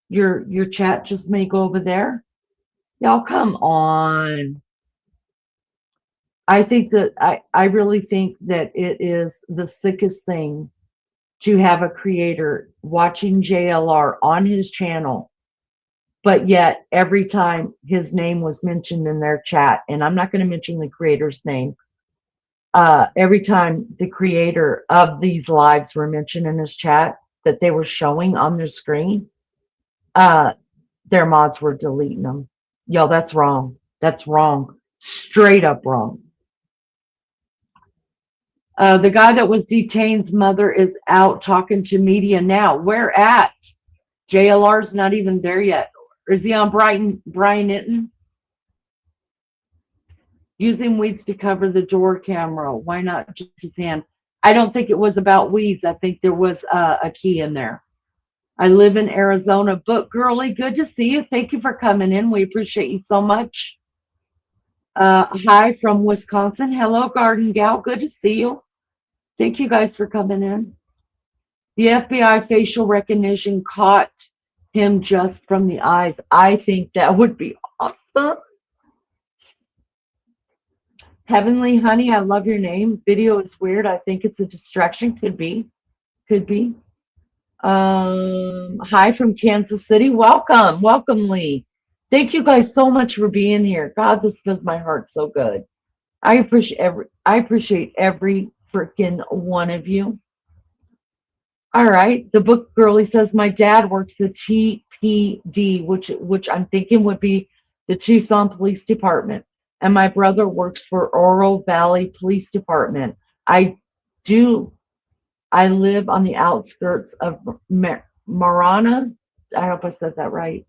your chat just may go over there? Y'all, come on. I think that I really think that it is the sickest thing to have a creator watching JLR on his channel, but yet every time his name was mentioned in their chat, and I'm not going to mention the creator's name, every time the creator of these lives were mentioned in his chat that they were showing on their screen, their mods were deleting them. Yo, that's wrong. That's wrong. Straight up wrong. The guy that was detained's mother is out talking to media now. Where at? JLR's not even there yet. Or is he on Brian Itton? Using weeds to cover the door camera. Why not just his hand? I don't think it was about weeds. I think there was a key in there. I live in Arizona. Book Girly, good to see you. Thank you for coming in. We appreciate you so much. Hi from Wisconsin. Hello, Garden Gal. Good to see you. Thank you guys for coming in. The FBI facial recognition caught him just from the eyes. I think that would be awesome. Heavenly Honey, I love your name. Video is weird. I think it's a distraction. Could be. Could be. Hi from Kansas City. Welcome. Welcome, Lee. Thank you guys so much for being here. God, this does my heart so good. I appreciate every freaking one of you. All right. The Book Girlie says my dad works the TPD, which I'm thinking would be the Tucson Police Department, and my brother works for Oro Valley Police Department. I live on the outskirts of Marana. I hope I said that right.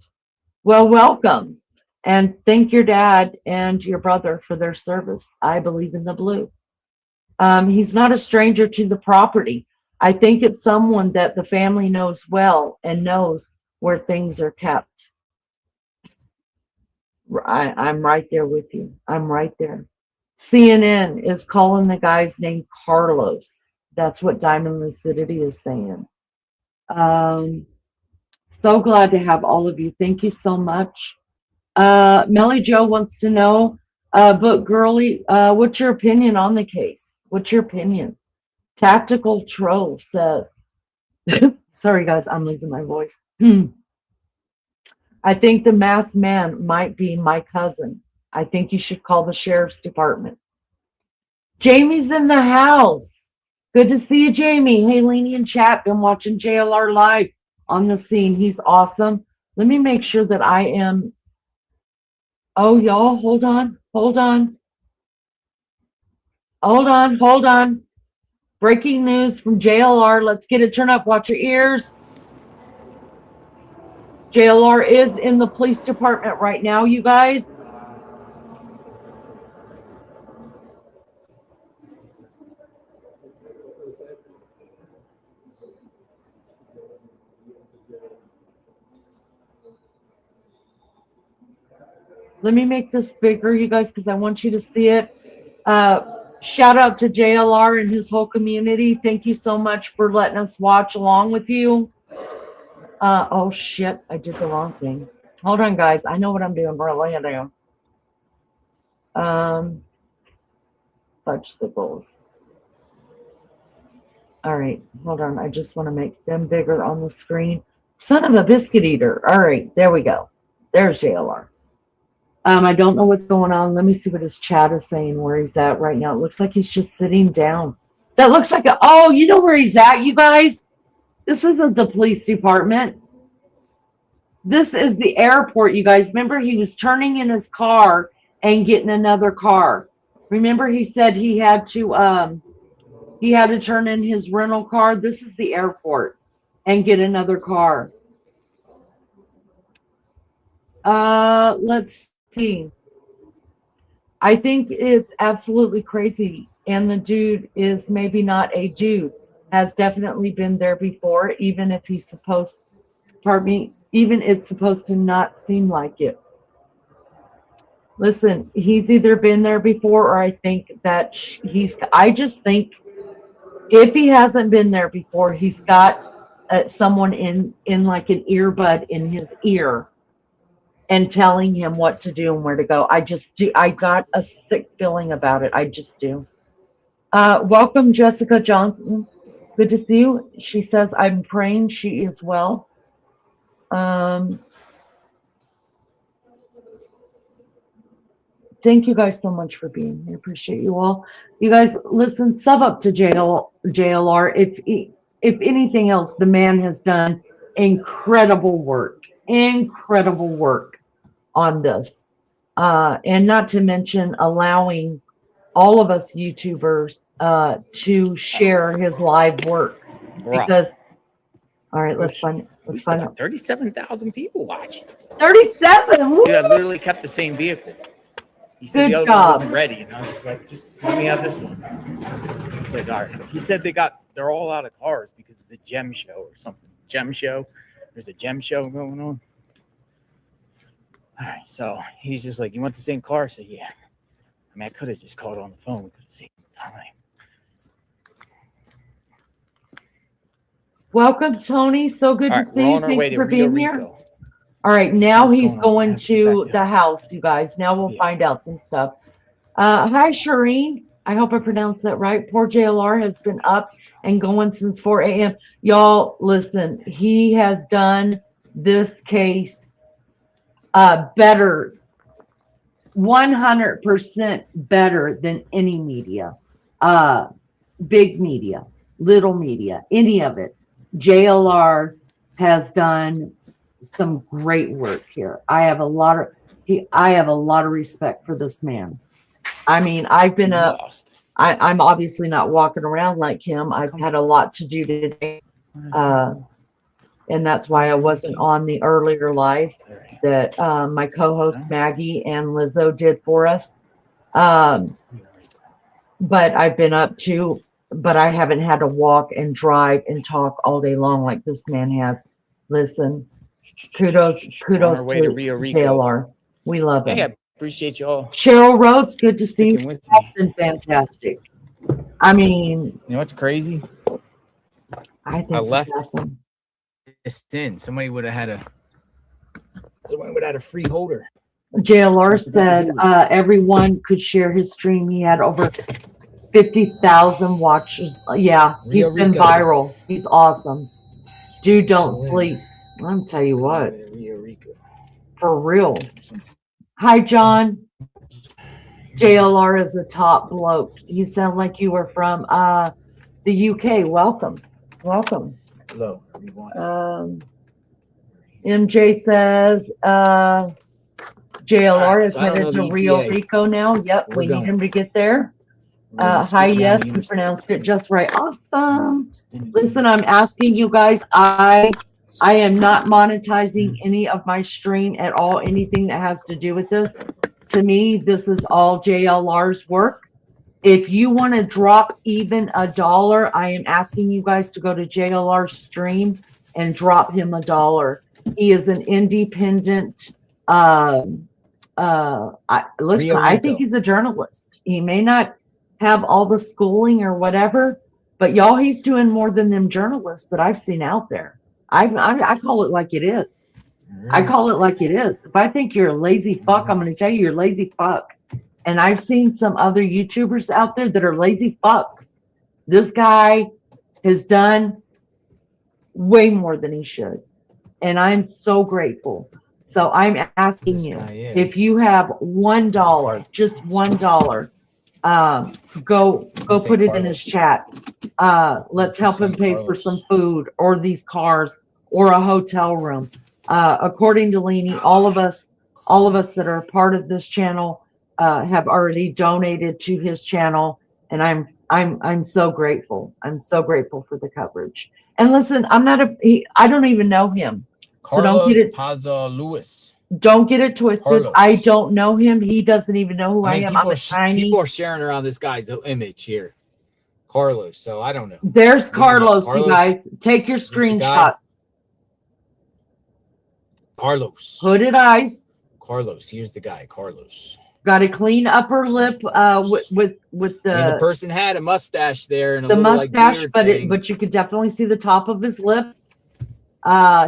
Well, welcome. And thank your dad and your brother for their service. I believe in the blue. He's not a stranger to the property. I think it's someone that the family knows well and knows where things are kept. I'm right there with you. I'm right there. CNN is calling the guy's name Carlos. That's what Diamond Lucidity is saying. So glad to have all of you. Thank you so much. Melly Joe wants to know, Book Girlie, what's your opinion on the case? What's your opinion? Tactical Troll says, sorry guys, I'm losing my voice. I think the masked man might be my cousin. I think you should call the sheriff's department. Jamie's in the house. Good to see you, Jamie. Hey, Lainey and chat. Been watching JLR live on the scene. He's awesome. Let me make sure that I am. Oh, y'all, hold on. Hold on. Hold on. Hold on. Breaking news from JLR. Let's get it turned up. Watch your ears. JLR is in the police department right now, you guys. Let me make this bigger, you guys, because I want you to see it. Shout out to JLR and his whole community. Thank you so much for letting us watch along with you. Oh, shit. I did the wrong thing. Hold on, guys. I know what I'm doing. Really, I do. Fudgesicles. All right. Hold on. I just want to make them bigger on the screen. Son of a biscuit eater. All right. There we go. There's JLR. I don't know what's going on. Let me see what his chat is saying, where he's at right now. It looks like he's just sitting down. That looks like oh, you know where he's at, you guys? This isn't the police department. This is the airport, you guys. Remember, he was turning in his car and getting another car. Remember, he said he had to turn in his rental car. This is the airport and get another car. Let's see. I think it's absolutely crazy. And the dude is maybe not a dude, has definitely been there before, even if he's supposed, pardon me, even it's supposed to not seem like it. Listen, he's either been there before, or I think that I just think if he hasn't been there before, he's got someone in like an earbud in his ear and telling him what to do and where to go. I just do. I got a sick feeling about it. I just do. Welcome, Jessica Johnson. Good to see you. She says, I'm praying she is well. Thank you guys so much for being here. Appreciate you all. You guys, listen, sub up to JLR. If anything else, the man has done incredible work on this. And not to mention allowing all of us YouTubers to share his live work. Because, all right, let's find it. Let's find out. 37,000 people watching. 37. Dude, I literally kept the same vehicle. He said the other one wasn't ready, and I was just like, just let me have this one. It's like, all right. He said they're all out of cars because of the gem show or something. Gem show. There's a gem show going on. All right, so he's just like, you want the same car? I said, yeah. I mean, I could have just called on the phone. We could have saved time. Welcome, Tony. So good to see you. Thank you for being here. All right, now he's going to the house, you guys. Now we'll find out some stuff. Hi, Shireen. I hope I pronounced that right. Poor JLR has been up and going since 4 a.m. Y'all, listen, he has done this case better, 100% better than any media, big media, little media, any of it. JLR has done some great work here. I have a lot of respect for this man. I mean, I've been I'm obviously not walking around like him. I've had a lot to do today. And that's why I wasn't on the earlier live that my co-host Maggie and Lizzo did for us. But I've been up to, but I haven't had to walk and drive and talk all day long like this man has. Listen, kudos to JLR. We love him. Hey, I appreciate y'all. Cheryl Rhodes, good to see you. That's been fantastic. I mean, you know what's crazy? I think left awesome. It's in. Somebody would have had a free holder. JLR said everyone could share his stream. He had over 50,000 watches. Yeah, he's been viral. He's awesome. Dude, don't sleep. I'll tell you what. For real. Hi, John. JLR is a top bloke. You sound like you were from the UK. Welcome. Welcome. Hello, everyone. MJ says JLR is headed to Rio Rico now. Yep, we need him to get there. Hi, yes, you pronounced it just right. Awesome. Listen, I'm asking you guys, I am not monetizing any of my stream at all, anything that has to do with this. To me, this is all JLR's work. If you want to drop even $1, I am asking you guys to go to JLR's stream and drop him $1. He is an independent. Listen, I think he's a journalist. He may not have all the schooling or whatever, but y'all, he's doing more than them journalists that I've seen out there. I call it like it is. I call it like it is. If I think you're a lazy fuck, I'm going to tell you you're a lazy fuck. And I've seen some other YouTubers out there that are lazy fucks. This guy has done way more than he should. And I'm so grateful So I'm asking This you, guy is. if you have $1, just $1, go St. put it in his chat. Let's help him St. pay for Carlos. some food or these cars or a hotel room. According to Leanie, all of us that are part of this channel have already donated to his channel, and I'm so grateful. I'm so grateful for the coverage. And listen, I don't even know him. So don't get it. Paza Lewis. Don't get it twisted. Carlos. I don't know him. He doesn't even know who I am. People are sharing around this guy's image here, Carlos. So I don't know. There's Carlos, you guys. Take your screenshots. Carlos. Hooded eyes. Carlos. Here's the guy, Carlos. Got a clean upper lip with the person had a mustache there and the mustache, but you could definitely see the top of his lip.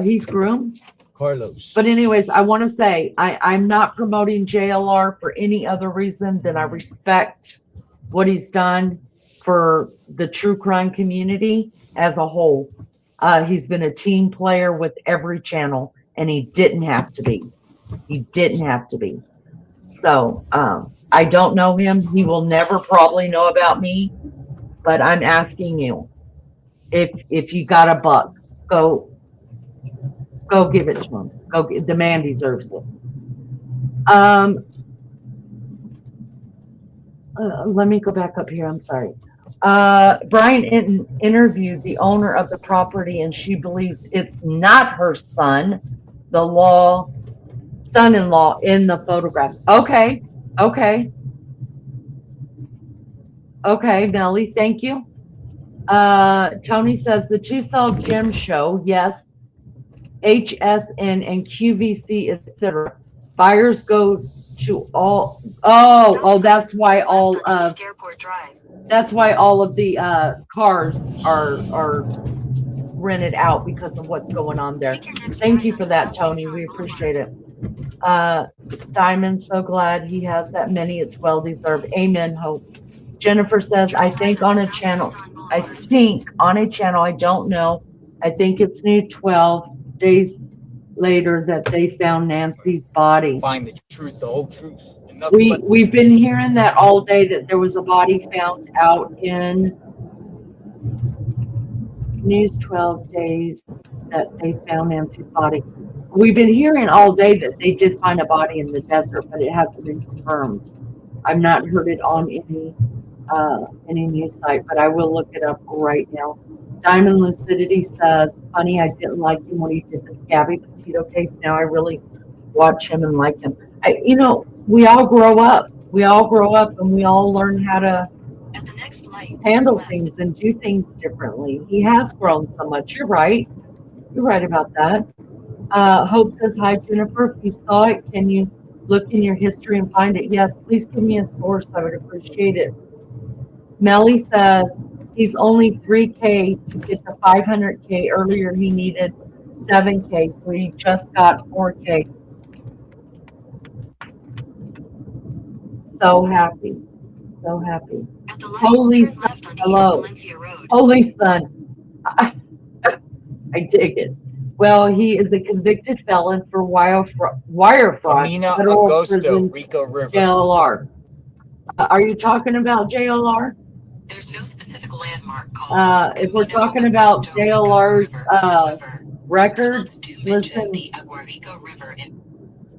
He's groomed. Carlos. But anyways, I want to say I'm not promoting JLR for any other reason than I respect what he's done for the true crime community as a whole. He's been a team player with every channel, and he didn't have to be. He didn't have to be. So I don't know him. He will never probably know about me, but I'm asking you, if you got a buck, go give it to him. The man deserves it. Let me go back up here. I'm sorry. Brian interviewed the owner of the property, and she believes it's not her son, son-in-law in the photographs. Okay, Melly, thank you. Tony says the Tucson Gym Show, yes. HSN and QVC, etc. Buyers go to all. That's why all of the cars are rented out because of what's going on there. Thank you for that, Tony. We appreciate it. Diamond, so glad he has that many. It's well deserved. Amen. Hope. Jennifer says, I think on a channel. I don't know. I think it's new 12 days later that they found Nancy's body. Find the truth, the whole truth. We've been hearing that all day, that there was a body found out in news 12 days that they found Nancy's body. We've been hearing all day that they did find a body in the desert, but it hasn't been confirmed. I've not heard it on any news site, but I will look it up right now. Diamond Lucidity says, funny, I didn't like him when he did the Gabby Petito case. Now I really watch him and like him. We all grow up. We all grow up and we all learn how to handle things and do things differently. He has grown so much. You're right. You're right about that. Hope says, hi, Jennifer. If you saw it, can you look in your history and find it? Yes, please give me a source. I would appreciate it. Melly says, he's only 3K to get the 500K. Earlier, he needed 7K, so he just got 4K. So happy. So happy. Holy Son. Hello. Holy Son. I dig it. Well, he is a convicted felon for wire fraud. Camina Agosto, Rico River. JLR. Are you talking about JLR? There's no specific landmark called. If we're talking about JLR's record, listen.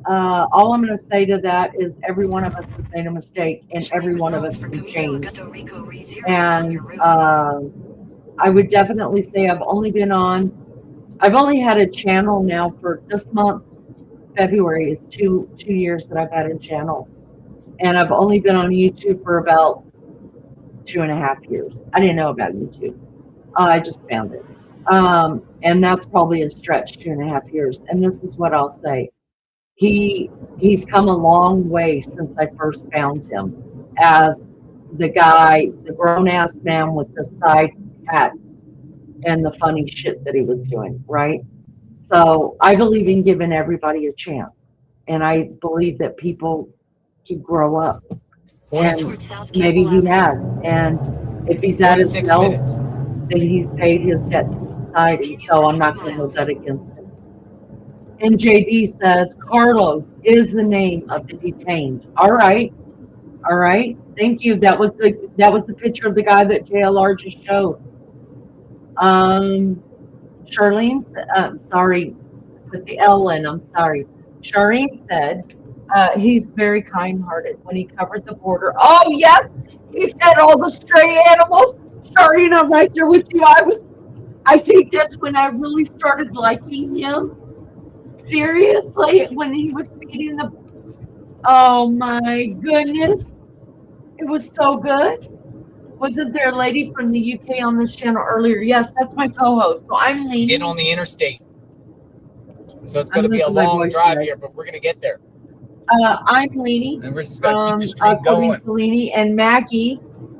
All I'm going to say to that is every one of us has made a mistake, and every one of us can change. And I would definitely say I've only had a channel now for this month. February is two years that I've had a channel, and I've only been on YouTube for about 2.5 years. I didn't know about YouTube. I just found it. And that's probably a stretch, 2.5 years. And this is what I'll say. He's come a long way since I first found him as the guy, the grown-ass man with the side hat and the funny shit that he was doing, right? So I believe in giving everybody a chance. And I believe that people can grow up. And maybe he has. And if he's at his belt, then he's paid his debt to society. So I'm not going to hold that against him. NJD says Carlos is the name of the detained. All right. Thank you. That was the picture of the guy that JLR just showed. Charlene, sorry, put the L in. I'm sorry. Charlene said he's very kind-hearted. When he covered the border, oh yes, he fed all the stray animals. Charlene, I'm right there with you. I think that's when I really started liking him. Seriously, when he was feeding the, oh my goodness, it was so good. Wasn't there a lady from the UK on this channel earlier? Yes, that's my co-host. So I'm leaning. Get on the interstate. So it's going to be a long drive here, but we're going to get there. I'm leaning. And we're just going to keep the stream going. Leaning and Maggie,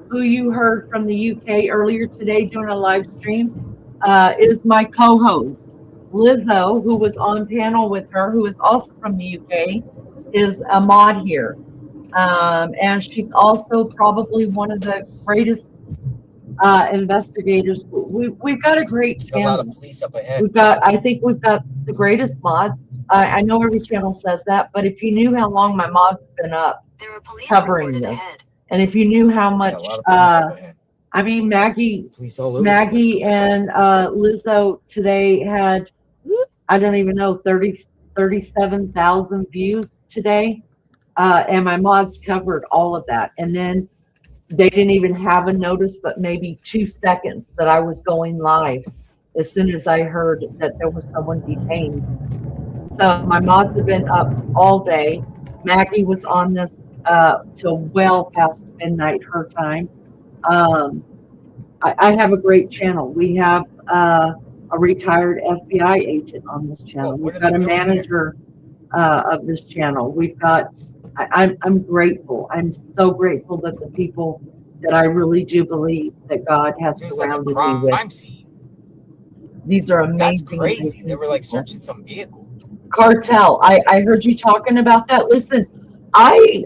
who you heard from the UK earlier today doing a live stream, is my co-host. Lizzo, who was on panel with her, who is also from the UK, is a mod here. And she's also probably one of the greatest investigators. We've got a great channel. A lot of police up ahead. I think we've got the greatest mods. I know every channel says that, but if you knew how long my mods have been up covering this, and if you knew how much, I mean, Maggie and Lizzo today had, I don't even know, 37,000 views today. And my mods covered all of that. And then they didn't even have a notice, but maybe 2 seconds that I was going live as soon as I heard that there was someone detained. So my mods have been up all day. Maggie was on this till well past midnight her time. I have a great channel. We have a retired FBI agent on this channel. We've got a manager of this channel. We've got, I'm grateful. I'm so grateful that the people that I really do believe that God has surrounded me with. These are amazing. That's crazy. They were like searching some vehicle. Cartel. I heard you talking about that. Listen, I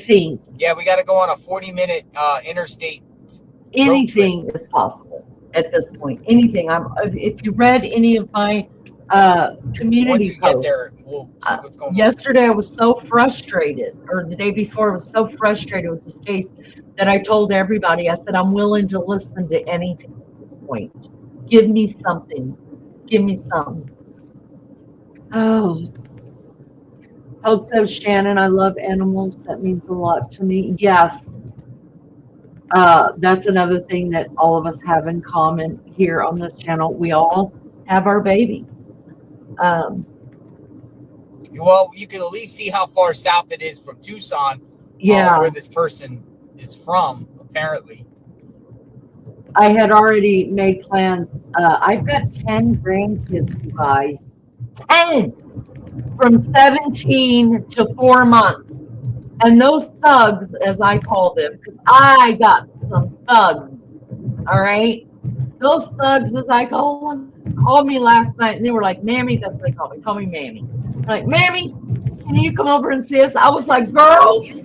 think. Yeah, we got to go on a 40-minute interstate. Anything is possible at this point. Anything. If you read any of my community posts, there, we'll see what's going on. Yesterday I was so frustrated, or the day before I was so frustrated with this case that I told everybody, I said, I'm willing to listen to anything at this point. Give me something. Give me some. Oh. Hope so, Shannon. I love animals. That means a lot to me. Yes. That's another thing that all of us have in common here on this channel. We all have our babies. Well, you can at least see how far south it is from Tucson. Yeah. Where this person is from, apparently. I had already made plans. I've got 10 grandkids, you guys. 10! From 17 to 4 months. And those thugs, as I call them, because I got some thugs, all right? Those thugs, as I call them, called me last night, and they were like, Mammy, that's what they call me. Call me Mammy. I'm like, Mammy, can you come over and see us? I was like, girls, it's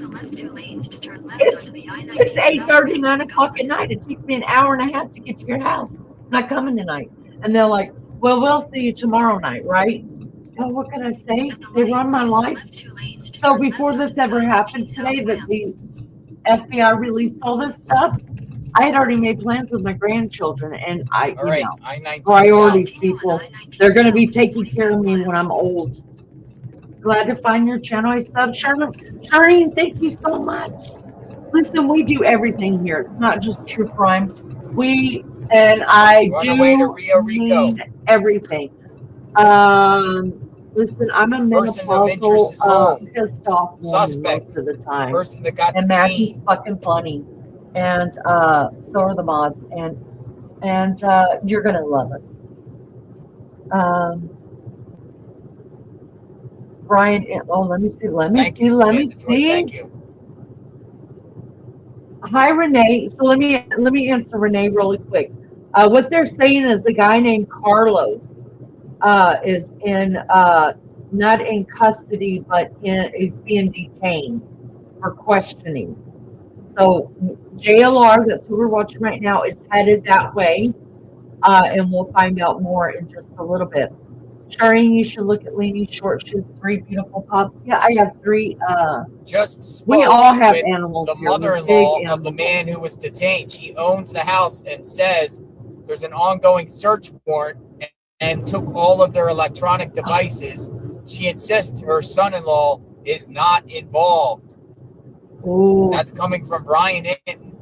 8:30, 9 o'clock at night. It takes me an hour and a half to get to your house. I'm not coming tonight. And they're like, well, we'll see you tomorrow night, right? Oh, what can I say? They run my life. So before this ever happened today, that the FBI released all this stuff, I had already made plans with my grandchildren, and priorities, people. They're going to be taking care of me when I'm old. Glad to find your channel. I subbed. Charlene, thank you so much. Listen, we do everything here. It's not just true crime. I do mean everything. Listen, I'm a menopausal, pissed off woman most of the time. And Maggie's fucking funny. And so are the mods. And you're going to love us. Brian, let me see. Thank you. Hi, Renee. So let me answer Renee really quick. What they're saying is a guy named Carlos is in not in custody, but is being detained for questioning. So JLR, that's who we're watching right now, is headed that way, and we'll find out more in just a little bit. Charlene, you should look at Leaning Short. She has 3 beautiful pups. Yeah, I have 3. Just We spoke all have with animals the here. We're mother-in-law big of the animals. man who was detained. She owns the house and says there's an ongoing search warrant and took all of their electronic devices. She insists her son-in-law is not involved. Ooh. That's coming from Brian Inton.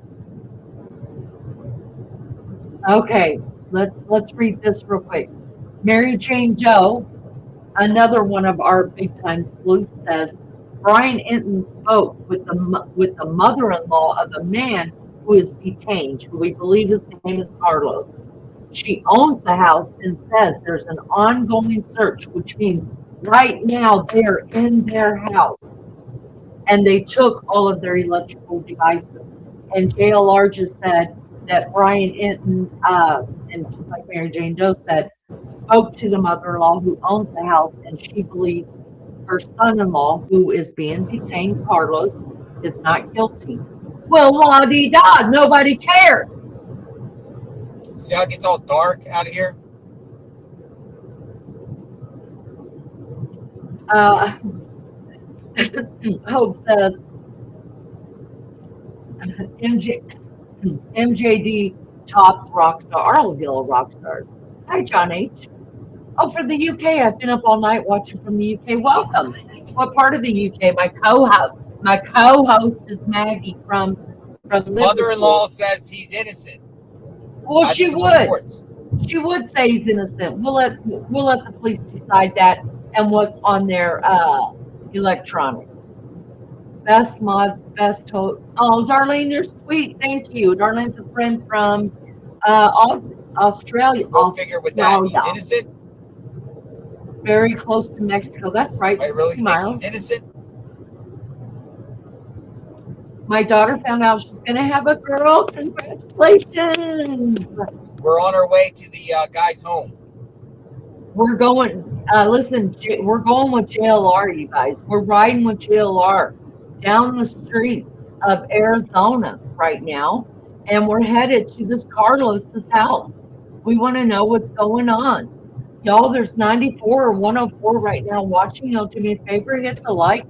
Okay, let's read this real quick. Mary Jane Joe, another one of our big time sleuths, says Brian Inton spoke with the mother-in-law of a man who is detained, who we believe his name is Carlos. She owns the house and says there's an ongoing search, which means right now they're in their house and they took all of their electrical devices. And JLR just said that Brian Inton, and just like Mary Jane Doe said, spoke to the mother-in-law who owns the house, and she believes her son-in-law, who is being detained, Carlos, is not guilty. Well, la-dee-da, nobody cares. See how it gets all dark out of here? Hope says, MJD tops Rockstar, Arleville Rockstars. Hi, John H. Oh, for the UK, I've been up all night watching from the UK. Welcome. What part of the UK? My co-host is Maggie from Liverpool. Mother-in-law says he's innocent. Well, That's she the would. reports. She would say he's innocent. We'll let the police decide that and what's on their electronics. Best mods, best tote. Oh, Darlene, you're sweet. Thank you. Darlene's a friend from Australia. Go figure with that. He's innocent. Very close to Mexico. That's right. I really think miles. he's innocent. My daughter found out she's going to have a girl. Congratulations. We're on our way to the guy's home. We're going, listen, we're going with JLR, you guys. We're riding with JLR down the streets of Arizona right now, and we're headed to this Carlos's house. We want to know what's going on. Y'all, there's 94 or 104 right now watching. Y'all do me a favor, hit the like.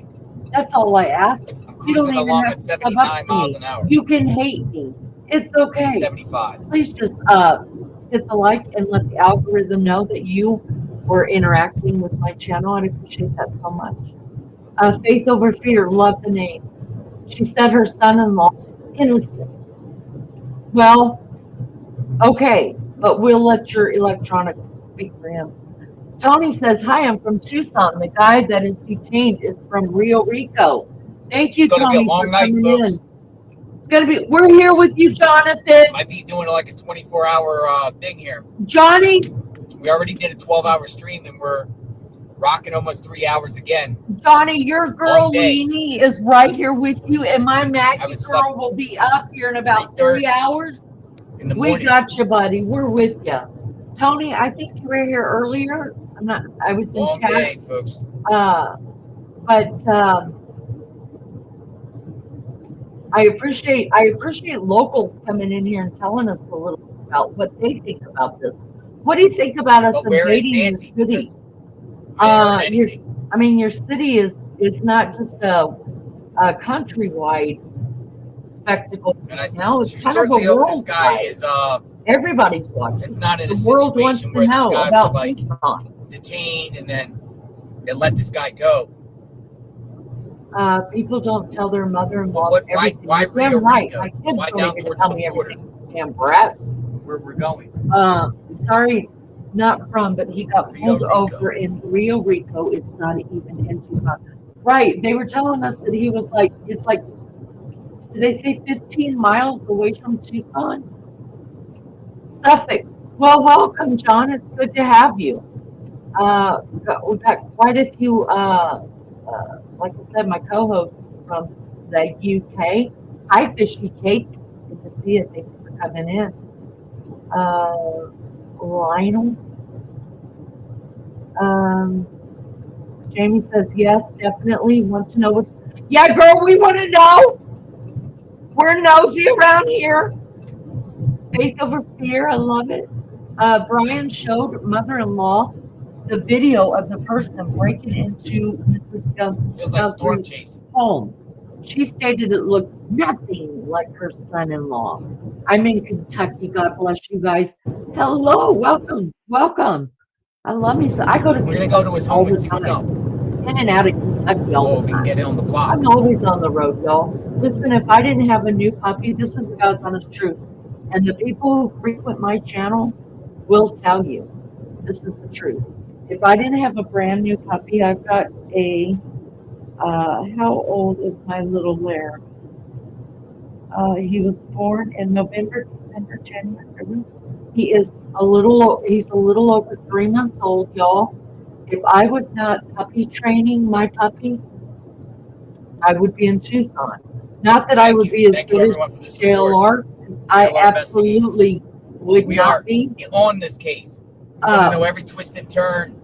That's all I ask. I'm cruising along at 79 miles an hour. You can hate me. It's okay. 75. Please just hit the like and let the algorithm know that you were interacting with my channel. I'd appreciate that so much. Faith Over Fear, love the name. She said her son-in-law is innocent. Well, okay, but we'll let your electronic speak for him. Tony says, hi, I'm from Tucson. The guy that is detained is from Rio Rico. Thank you, Tony, be a long for night, coming folks. in. It's going to be, we're here with you, Jonathan. Might be doing like a 24-hour thing here. Johnny. We already did a 12-hour stream, and we're rocking almost 3 hours again. Johnny, your girl Leanie is right here with you, and my Maggie girl will be up here in about 3 hours. In the morning. We got you, buddy. We're with you. Tony, I think you were here earlier. I was in Long chat. day, folks. But I appreciate locals coming in here and telling us a little bit about what they think about this. What do you think about us invading your city? Your city is not just a countrywide spectacle. And I now it's kind certainly of a hope this guy is everybody's watching. It's not in the a world wants situation to where know this guy about was like detained and then they let this guy go. People don't tell their mother-in-law everything. Why Damn Rio right. Rico? My kids Why don't down even towards tell the me border? everything. Damn brat. Where we're going. Sorry, not from, but he got Rio pulled Rico. over in Rio Rico. It's not even in Tucson. Right. They were telling us that he was like, it's like, did they say 15 miles away from Tucson? Suffolk. Well, welcome, John. It's good to have you. We've got quite a few, like I said, my co-host is from the UK. Hi, Fishy Cake. Good to see you. Thank you for coming in. Lionel. Jamie says, yes, definitely. Want to know what's... Yeah, girl, we want to know. We're nosy around here. Faith Over Fear, I love it. Brian showed mother-in-law the video of the person breaking into Mrs. Feels like storm Guthrie's chasing. home. She stated it looked nothing like her son-in-law. I'm in Kentucky. God bless you guys. Hello, welcome, welcome. I love me. So I go to. We're gonna go to his home and see what's up. In and out of Kentucky all the We can time. get it on the block. I'm always on the road, y'all. Listen, if I didn't have a new puppy, this is God's honest truth. And the people who frequent my channel will tell you this is the truth. If I didn't have a brand new puppy, I've got a, how old is my little Lair? He was born in November, December, January, February. He's a little over 3 months old, y'all. If I was not puppy training my puppy, I would be in Tucson. Not that I would be as good as JLR, because I absolutely would not be on this case. I know every twist and turn.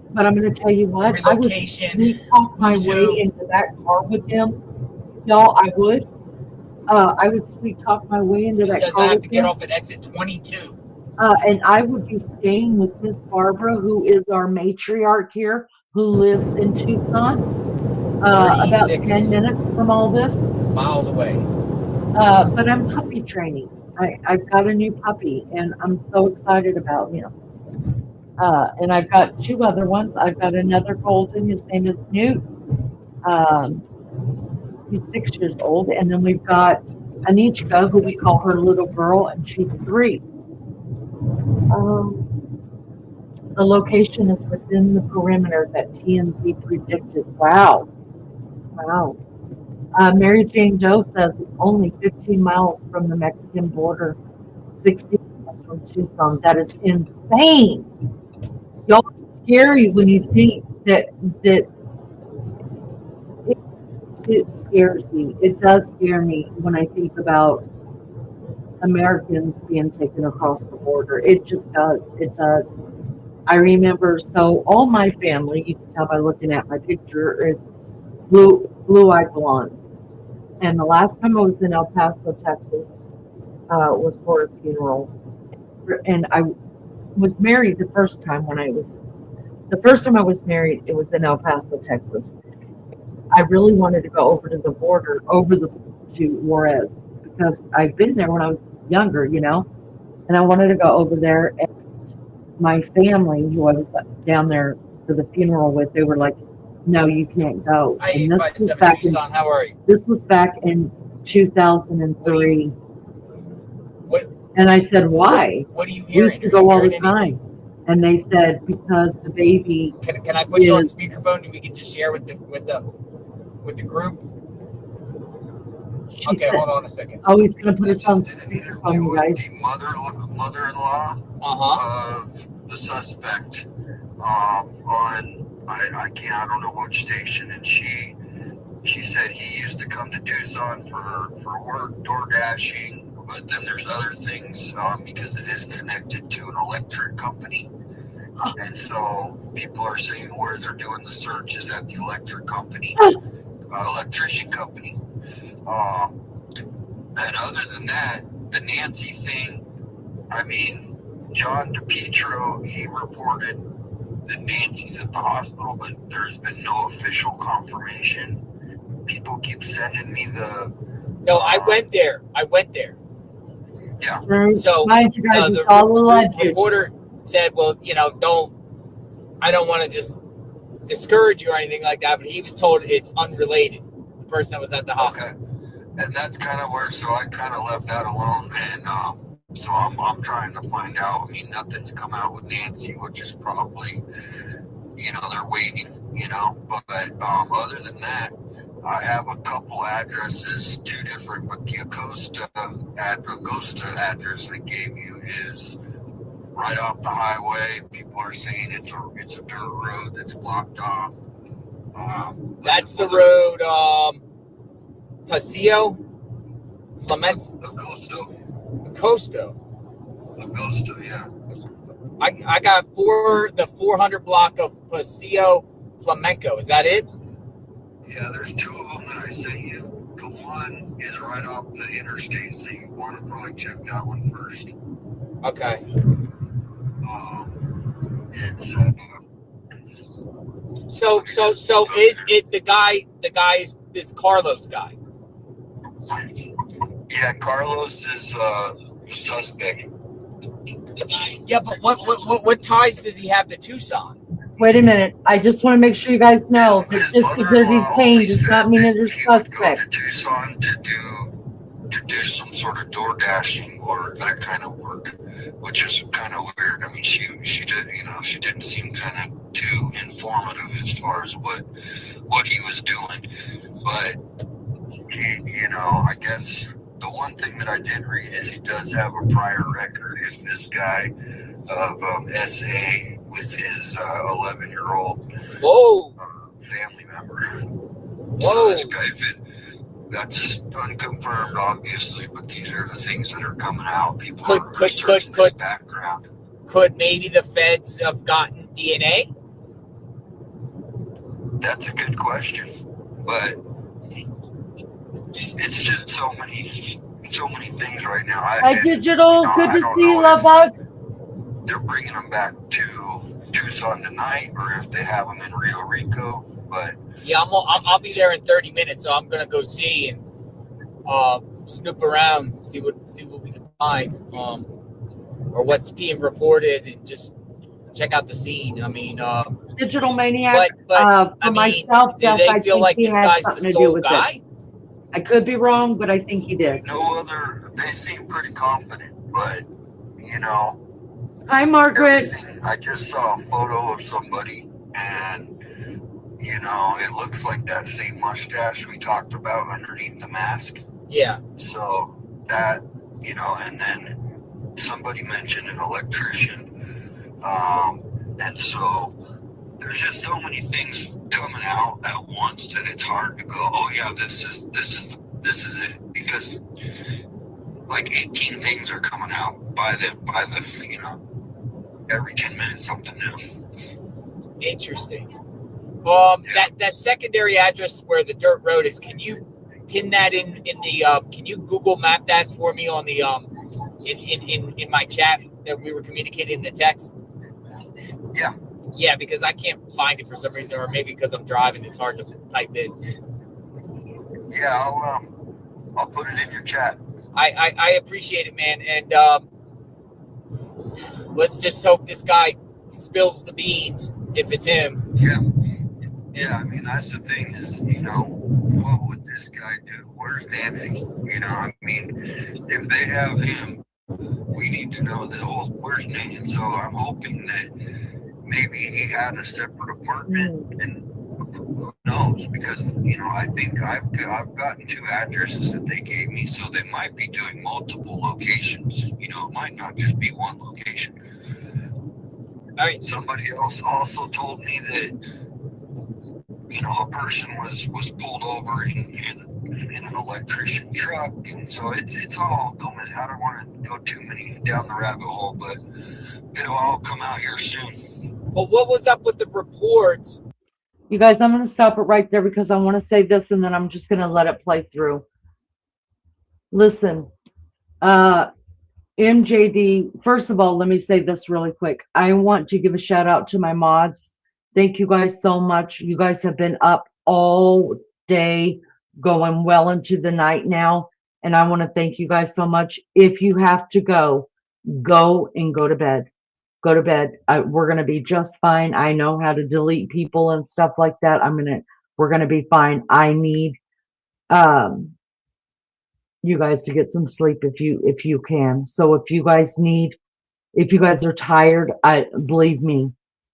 But I'm going to tell you what, I would talk my way into that car with him. Y'all, I would. I would sweet talk my way into that car. He says I have to get off at exit 22. And I would be staying with Miss Barbara, who is our matriarch here, who lives in Tucson, about 10 minutes from all this. Miles away. But I'm puppy training. I've got a new puppy, and I'm so excited about him. And I've got 2 other ones. I've got another golden. His name is Newt. He's 6 years old. And then we've got Anichka, who we call her little girl, and she's 3. The location is within the perimeter that TMZ predicted. Wow. Wow. Mary Jane Doe says it's only 15 miles from the Mexican border, 60 miles from Tucson. That is insane. Y'all, it's scary when you think that it scares me. It does scare me when I think about Americans being taken across the border. It just does. It does. I remember, so all my family, you can tell by looking at my picture, is blue-eyed blondes. And the last time I was in El Paso, Texas, was for a funeral. And I was married the first time I was married, it was in El Paso, Texas. I really wanted to go over to the border, to Juarez, because I'd been there when I was younger, you know, and I wanted to go over there. And my family, who I was down there for the funeral with, they were like, "No, you can't go." And this was back Tucson, how are you? This was back in 2003. And I said, "Why?" What are you hearing? We used to go all the time. And they said, because the baby. Can I put you on speakerphone and we can just share with the group? Okay, hold on a second. Oh, he's going to put us on speakerphone, you guys. The mother-in-law of the suspect I don't know what station, and she said he used to come to Tucson for work, door dashing, but then there's other things because it is connected to an electric company. And so people are saying where they're doing the search is at the electric company, electrician company. And other than that, the Nancy thing, I mean, John DePietro, he reported that Nancy's at the hospital, but there's been no official confirmation. People keep sending me the... No, I went there. Yeah. So the reporter said, well, you know, I don't want to just discourage you or anything like that, but he was told it's unrelated, the person that was at the hospital. Okay. And that's kind of where, so I kind of left that alone, and so I'm trying to find out. I mean, nothing's come out with Nancy, which is probably, you know, they're waiting, you know, but other than that, I have a couple addresses, 2 different, but the Acosta address I gave you is right off the highway. People are saying it's a dirt road that's blocked off. That's the road, Paseo, Agosto, yeah. I got the 400 block of Paseo Flamenco. Is that it? Yeah, there's 2 of them that I sent you. The one is right off the interstate, so you want to probably check that one first. Okay. It's So is it the guy? The guy is this Carlos guy? Yeah, Carlos is suspect. Yeah, but what ties does he have to Tucson? Wait a minute. I just want to make sure you guys know that just because they're detained does not mean that they're suspect. Go to Tucson to do some sort of door dashing or that kind of work, which is kind of weird. I mean, she did, she didn't seem kind of too informative as far as what he was doing. But I guess the one thing that I did read is he does have a prior record. If this guy of SA with his 11-year-old family member. Whoa. So this guy, that's unconfirmed, obviously, but these are the things that are coming out. People are researching his background. Could maybe the feds have gotten DNA? That's a good question, but it's just so many things right now. Hi, Digital. Good to see you, love bug. They're bringing them back to Tucson tonight, or if they have them in Rio Rico. But yeah, I'll be there in 30 minutes, so I'm gonna go see and snoop around, see what we can find, or what's being reported, and just check out the scene. I mean, Digital Maniac. But for myself, do they feel like this guy's the sole guy? I could be wrong, but I think he did. They seem pretty confident, but Hi, Margaret. I just saw a photo of somebody, and it looks like that same mustache we talked about underneath the mask. Yeah. So that, and then somebody mentioned an electrician, and so there's just so many things coming out at once that it's hard to go, oh yeah, this is it, because like 18 things are coming out by the every 10 minutes something new. Interesting. That secondary address where the dirt road is, can you pin that in the can you Google map that for me on the in my chat that we were communicating in the text? Yeah, because I can't find it for some reason, or maybe because I'm driving, it's hard to type in. Yeah, I'll put it in your chat. I appreciate it, man, and let's just hope this guy spills the beans if it's him. Yeah, I mean, that's the thing is, what would this guy do? Where's Nancy? I mean, if they have him, we need to know where's Nancy. So I'm hoping that maybe he had a separate apartment, and who knows? Because, I think I've gotten 2 addresses that they gave me, so they might be doing multiple locations. It might not just be one location. All right. Somebody else also told me that a person was pulled over in an electrician truck, and so it's all going. I don't want to go too many down the rabbit hole, but it'll all come out here soon. But what was up with the reports? You guys, I'm going to stop it right there because I want to say this, and then I'm just going to let it play through. Listen, MJD, first of all, let me say this really quick. I want to give a shout out to my mods. Thank you guys so much. You guys have been up all day, going well into the night now. And I want to thank you guys so much. If you have to go and go to bed. Go to bed. We're going to be just fine. I know how to delete people and stuff like that. We're going to be fine. I need you guys to get some sleep if you can. So if you guys are tired, believe me,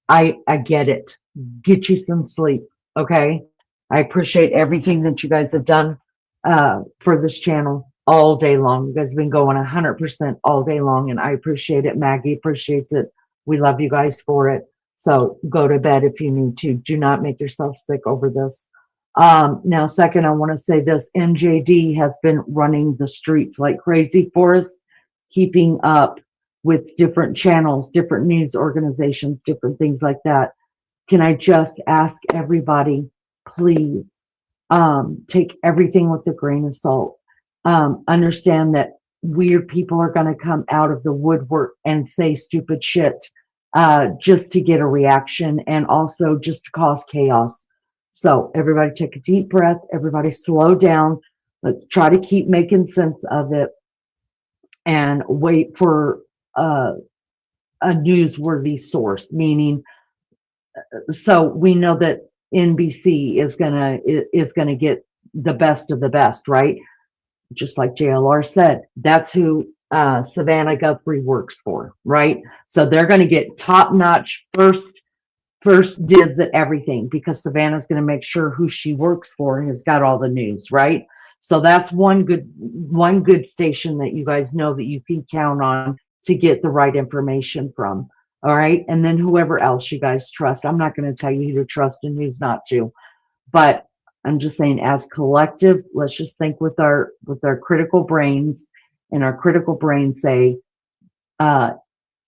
I get it. Get you some sleep. Okay. I appreciate everything that you guys have done for this channel all day long. You guys have been going 100% all day long, and I appreciate it. Maggie appreciates it. We love you guys for it. So go to bed if you need to. Do not make yourself sick over this. Now, second, I want to say this. MJD has been running the streets like crazy for us, keeping up with different channels, different news organizations, different things like that. Can I just ask everybody, please, take everything with a grain of salt. Understand that weird people are going to come out of the woodwork and say stupid shit just to get a reaction and also just to cause chaos. So everybody take a deep breath. Everybody slow down. Let's try to keep making sense of it and wait for a newsworthy source, meaning, so we know that NBC is gonna get the best of the best, right? Just like JLR said, that's who Savannah Guthrie works for, right? So they're going to get top-notch first dibs at everything, because Savannah's going to make sure who she works for has got all the news, right? So that's one good station that you guys know that you can count on to get the right information from. All right. And then whoever else you guys trust. I'm not going to tell you who to trust and who's not to, but I'm just saying, as collective, let's just think with our critical brains, and our critical brains say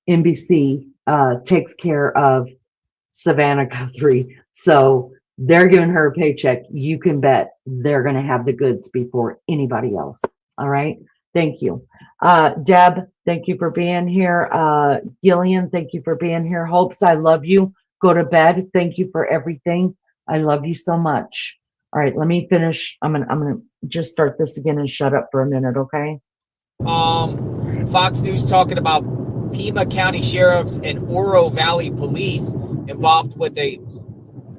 NBC takes care of Savannah Guthrie. So they're giving her a paycheck. You can bet they're going to have the goods before anybody else. All right. Thank you. Deb, thank you for being here. Gillian, thank you for being here. Hopes, I love you. Go to bed. Thank you for everything. I love you so much. All right, let me finish. I'm gonna just start this again and shut up for a minute, okay? Fox News talking about Pima County Sheriffs and Oro Valley Police involved with a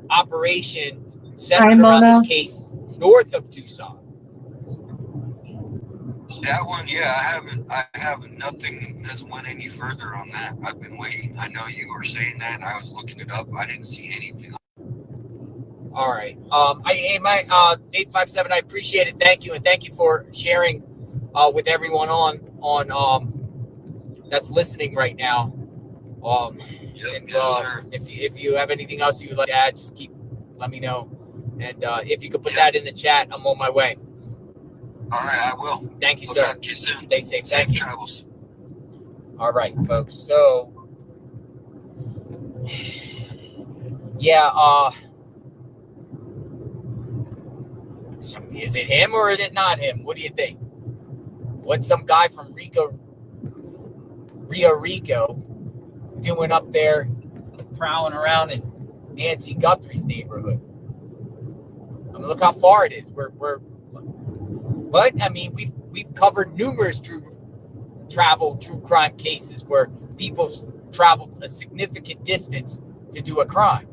operation centered around this case north of Tucson. That one, yeah, I haven't, nothing has went any further on that. I've been waiting. I know you were saying that, and I was looking it up. I didn't see anything. All right. 857, I appreciate it. Thank you. And thank you for sharing with everyone on that's listening right now. Yes, sir. If you have anything else you would like to add, just let me know. And if you could put that in the chat, I'm on my way. All right, I will. Thank you, We'll sir. talk to you soon. Stay safe. Thank you. Travels. All right, folks. So, yeah, is it him or is it not him? What do you think? What's some guy from Rio Rico doing up there prowling around in Nancy Guthrie's neighborhood? I mean, look how far it is. But I mean, we've covered numerous true crime cases where people traveled a significant distance to do a crime.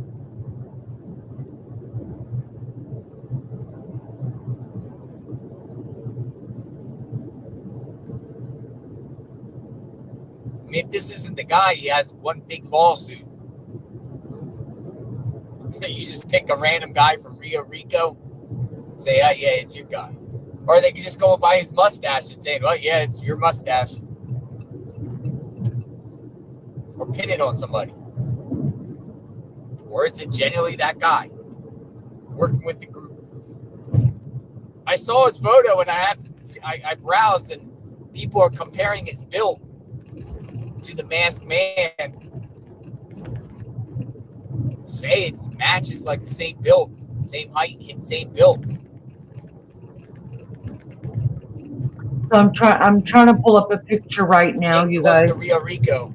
I mean, if this isn't the guy, he has one big lawsuit. You just pick a random guy from Rio Rico, say, oh, yeah, it's your guy. Or they could just go by his mustache and say, well, yeah, it's your mustache. Or pin it on somebody. Or is it genuinely that guy working with the group? I saw his photo and I browsed, and people are comparing his build to the Masked Man. Say it matches like the same build, same height, same build. So I'm trying to pull up a picture right now, you guys. Close to Rio Rico.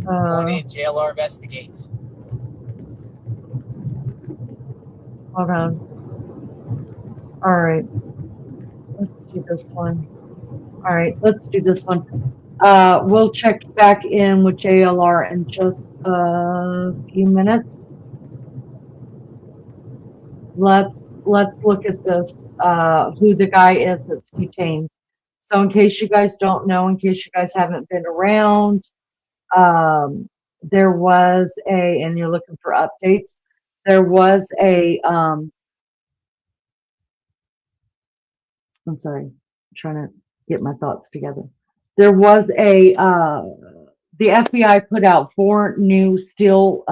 Going in, JLR investigates. Hold on. All right. Let's do this one. All right, let's do this one. We'll check back in with JLR in just a few minutes. Let's look at this, who the guy is that's detained. So in case you guys don't know, in case you guys haven't been around, there was and you're looking for updates, there was I'm sorry, I'm trying to get my thoughts together. There was the FBI put out 4 new still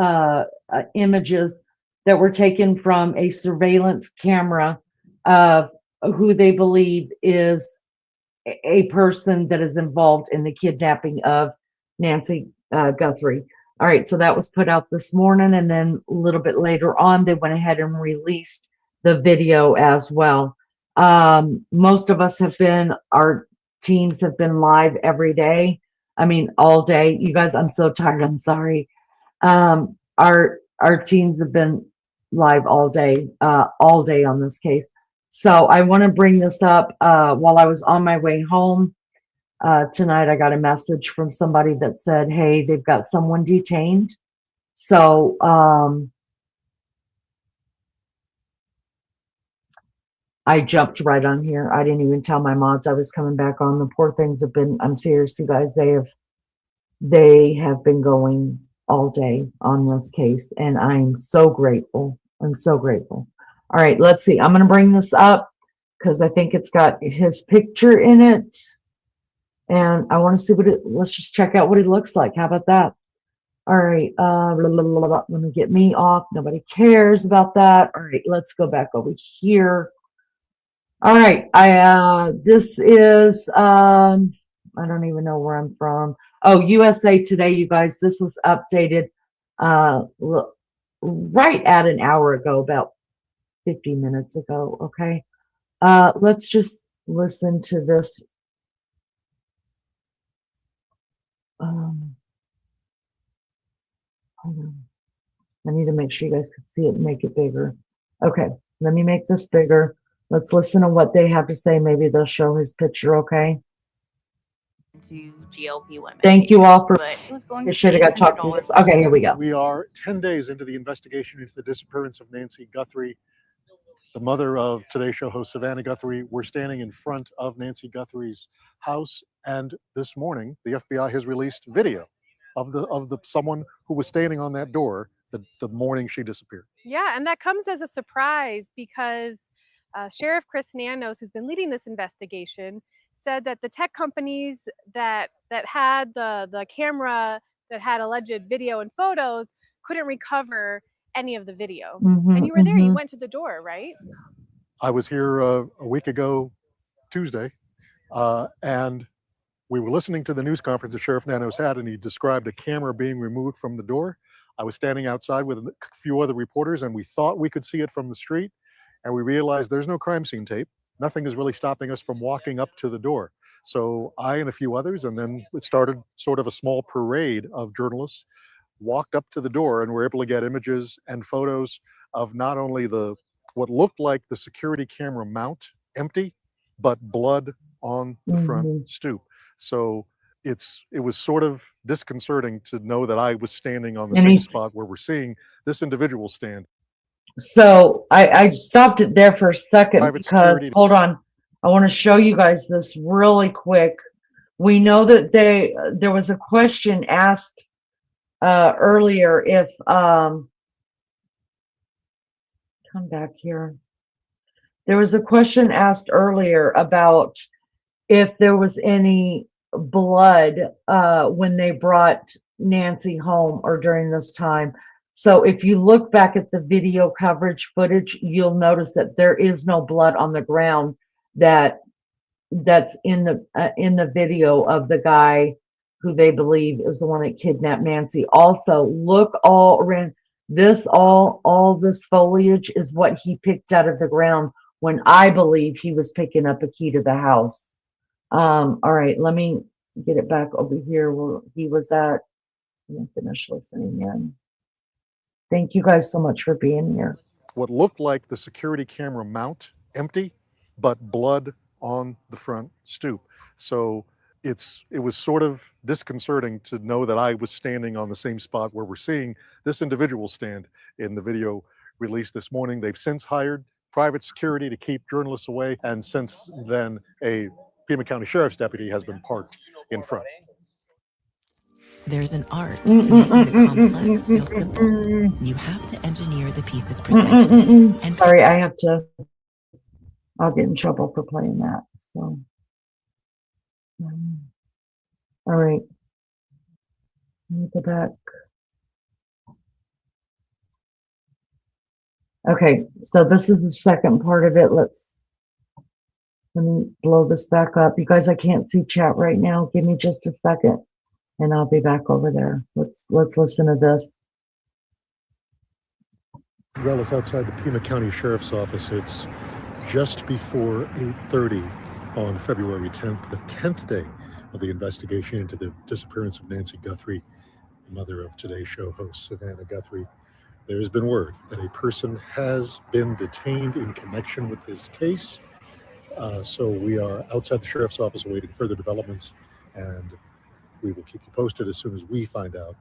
images that were taken from a surveillance camera of who they believe is a person that is involved in the kidnapping of Nancy Guthrie. All right, so that was put out this morning, and then a little bit later on, they went ahead and released the video as well. Most of us our teams have been live every day. I mean, all day. You guys, I'm so tired. I'm sorry. Our teams have been live all day on this case. So I want to bring this up. While I was on my way home tonight, I got a message from somebody that said, hey, they've got someone detained. So I jumped right on here. I didn't even tell my mods I was coming back on. The poor things have been, I'm serious, you guys, they have been going all day on this case, and I'm so grateful. I'm so grateful. All right, let's see. I'm going to bring this up because I think it's got his picture in it, and I want to see let's just check out what it looks like. How about that? All right, let me get me off. Nobody cares about that. All right, let's go back over here. All right, this is, I don't even know where I'm from. Oh, USA Today, you guys. This was updated right at an hour ago, about 50 minutes ago, okay? Let's just listen to this. Hold on. I need to make sure you guys can see it and make it bigger. Okay, let me make this bigger. Let's listen to what they have to say. Maybe they'll show his picture, okay? To GLP women. Thank you all for. But it was going I should have got talked through this. Okay, here we go. We are 10 days into the investigation into the disappearance of Nancy Guthrie, the mother of Today Show host Savannah Guthrie. We're standing in front of Nancy Guthrie's house, and this morning the FBI has released video of the someone who was standing on that door the morning she disappeared. Yeah, and that comes as a surprise because Sheriff Chris Nanos, who's been leading this investigation, said that the tech companies that had the camera that had alleged video and photos couldn't recover any of the video. And you were there. You went to the door, right? I was here a week ago, Tuesday, and we were listening to the news conference that Sheriff Nanos had, and he described a camera being removed from the door. I was standing outside with a few other reporters, and we thought we could see it from the street, and we realized there's no crime scene tape. Nothing is really stopping us from walking up to the door. So I and a few others, and then it started sort of a small parade of journalists, walked up to the door and were able to get images and photos of not only what looked like the security camera mount empty, but blood on the front stoop. So it was sort of disconcerting to know that I was standing on the same spot where we're seeing this individual stand. So I stopped it there for a second because, hold on, I want to show you guys this really quick. We know that there was a question asked earlier if, come back here. There was a question asked earlier about if there was any blood when they brought Nancy home or during this time. So if you look back at the video coverage footage, you'll notice that there is no blood on the ground that's in the video of the guy who they believe is the one that kidnapped Nancy. Also, look all around this, all this foliage is what he picked out of the ground when I believe he was picking up a key to the house. All right, let me get it back over here where he was at. Let me finish listening in. Thank you guys so much for being here. What looked like the security camera mount empty, but blood on the front stoop. So it was sort of disconcerting to know that I was standing on the same spot where we're seeing this individual stand in the video released this morning. They've since hired private security to keep journalists away, and since then a Pima County Sheriff's deputy has been parked in front. There's an art to making the complex feel simple. You have to engineer the pieces precisely. And sorry, I'll get in trouble for playing that. So, all right. Let me go back. Okay, so this is the second part of it. Let me blow this back up. You guys, I can't see chat right now. Give me just a second and I'll be back over there. Let's listen to this. Well, it's outside the Pima County Sheriff's Office. It's just before 8:30 on February 10th, the 10th day of the investigation into the disappearance of Nancy Guthrie, the mother of today's show host, Savannah Guthrie. There has been word that a person has been detained in connection with this case. So we are outside the sheriff's office awaiting further developments, and we will keep you posted as soon as we find out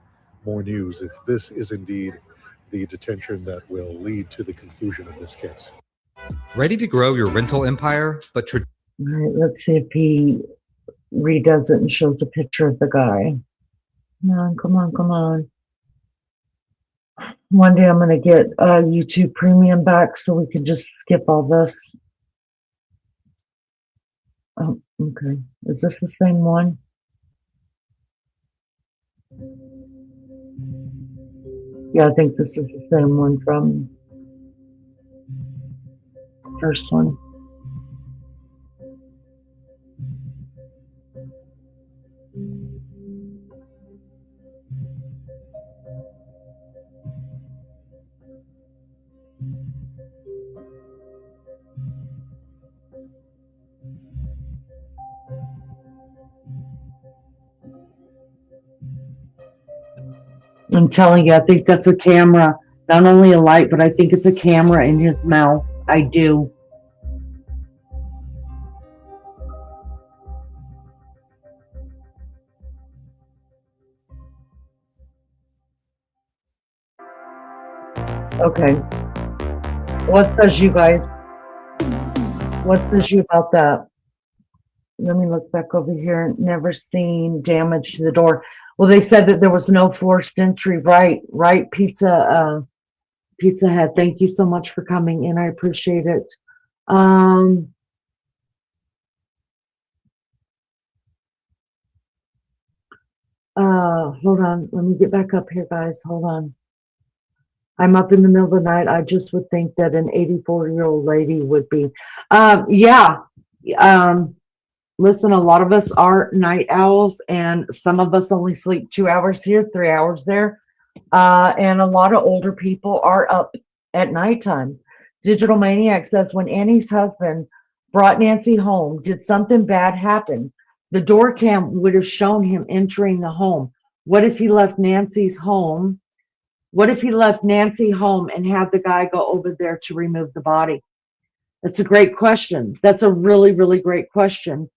more news if this is indeed the detention that will lead to the conclusion of this case. Ready to grow your rental empire, but All right, let's see if he redoes it and shows a picture of the guy. Come on. One day I'm going to get YouTube Premium back so we can just skip all this. Oh, okay. Is this the same one? Yeah, I think this is the same one from first one. I'm telling you, I think that's a camera. Not only a light, but I think it's a camera in his mouth. I do. Okay. What says you guys? What says you about that? Let me look back over here. Never seen damage to the door. Well, they said that there was no forced entry. Right. Pizza Hut. Thank you so much for coming in. I appreciate it. Hold on. Let me get back up here, guys. Hold on. I'm up in the middle of the night. I just would think that an 84-year-old lady would be. Yeah. Listen, a lot of us are night owls, and some of us only sleep 2 hours here, 3 hours there. And a lot of older people are up at nighttime. Digital Maniac says, when Annie's husband brought Nancy home, did something bad happen? The door cam would have shown him entering the home. What if he left Nancy's home? What if he left Nancy home and had the guy go over there to remove the body? That's a great question. That's a really, really great question.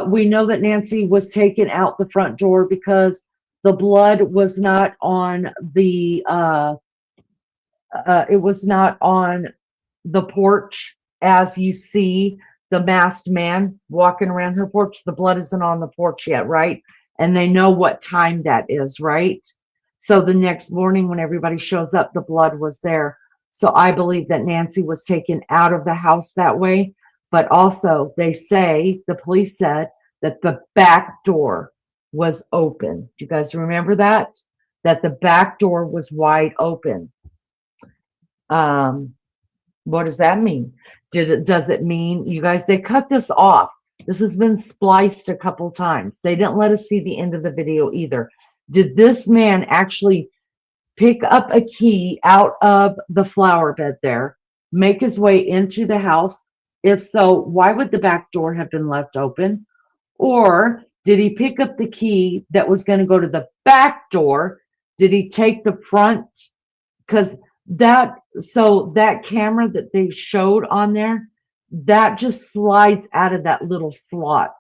We know that Nancy was taken out the front door because the blood was not on the it was not on the porch as you see the masked man walking around her porch. The blood isn't on the porch yet, right? And they know what time that is, right? So the next morning when everybody shows up, the blood was there. So I believe that Nancy was taken out of the house that way. But also they say, the police said that the back door was open. Do you guys remember that? That the back door was wide open. What does that mean? Does it mean, you guys, they cut this off. This has been spliced a couple times. They didn't let us see the end of the video either. Did this man actually pick up a key out of the flower bed there, make his way into the house? If so, why would the back door have been left open? Or did he pick up the key that was going to go to the back door? Did he take the front? Because that camera that they showed on there, that just slides out of that little slot.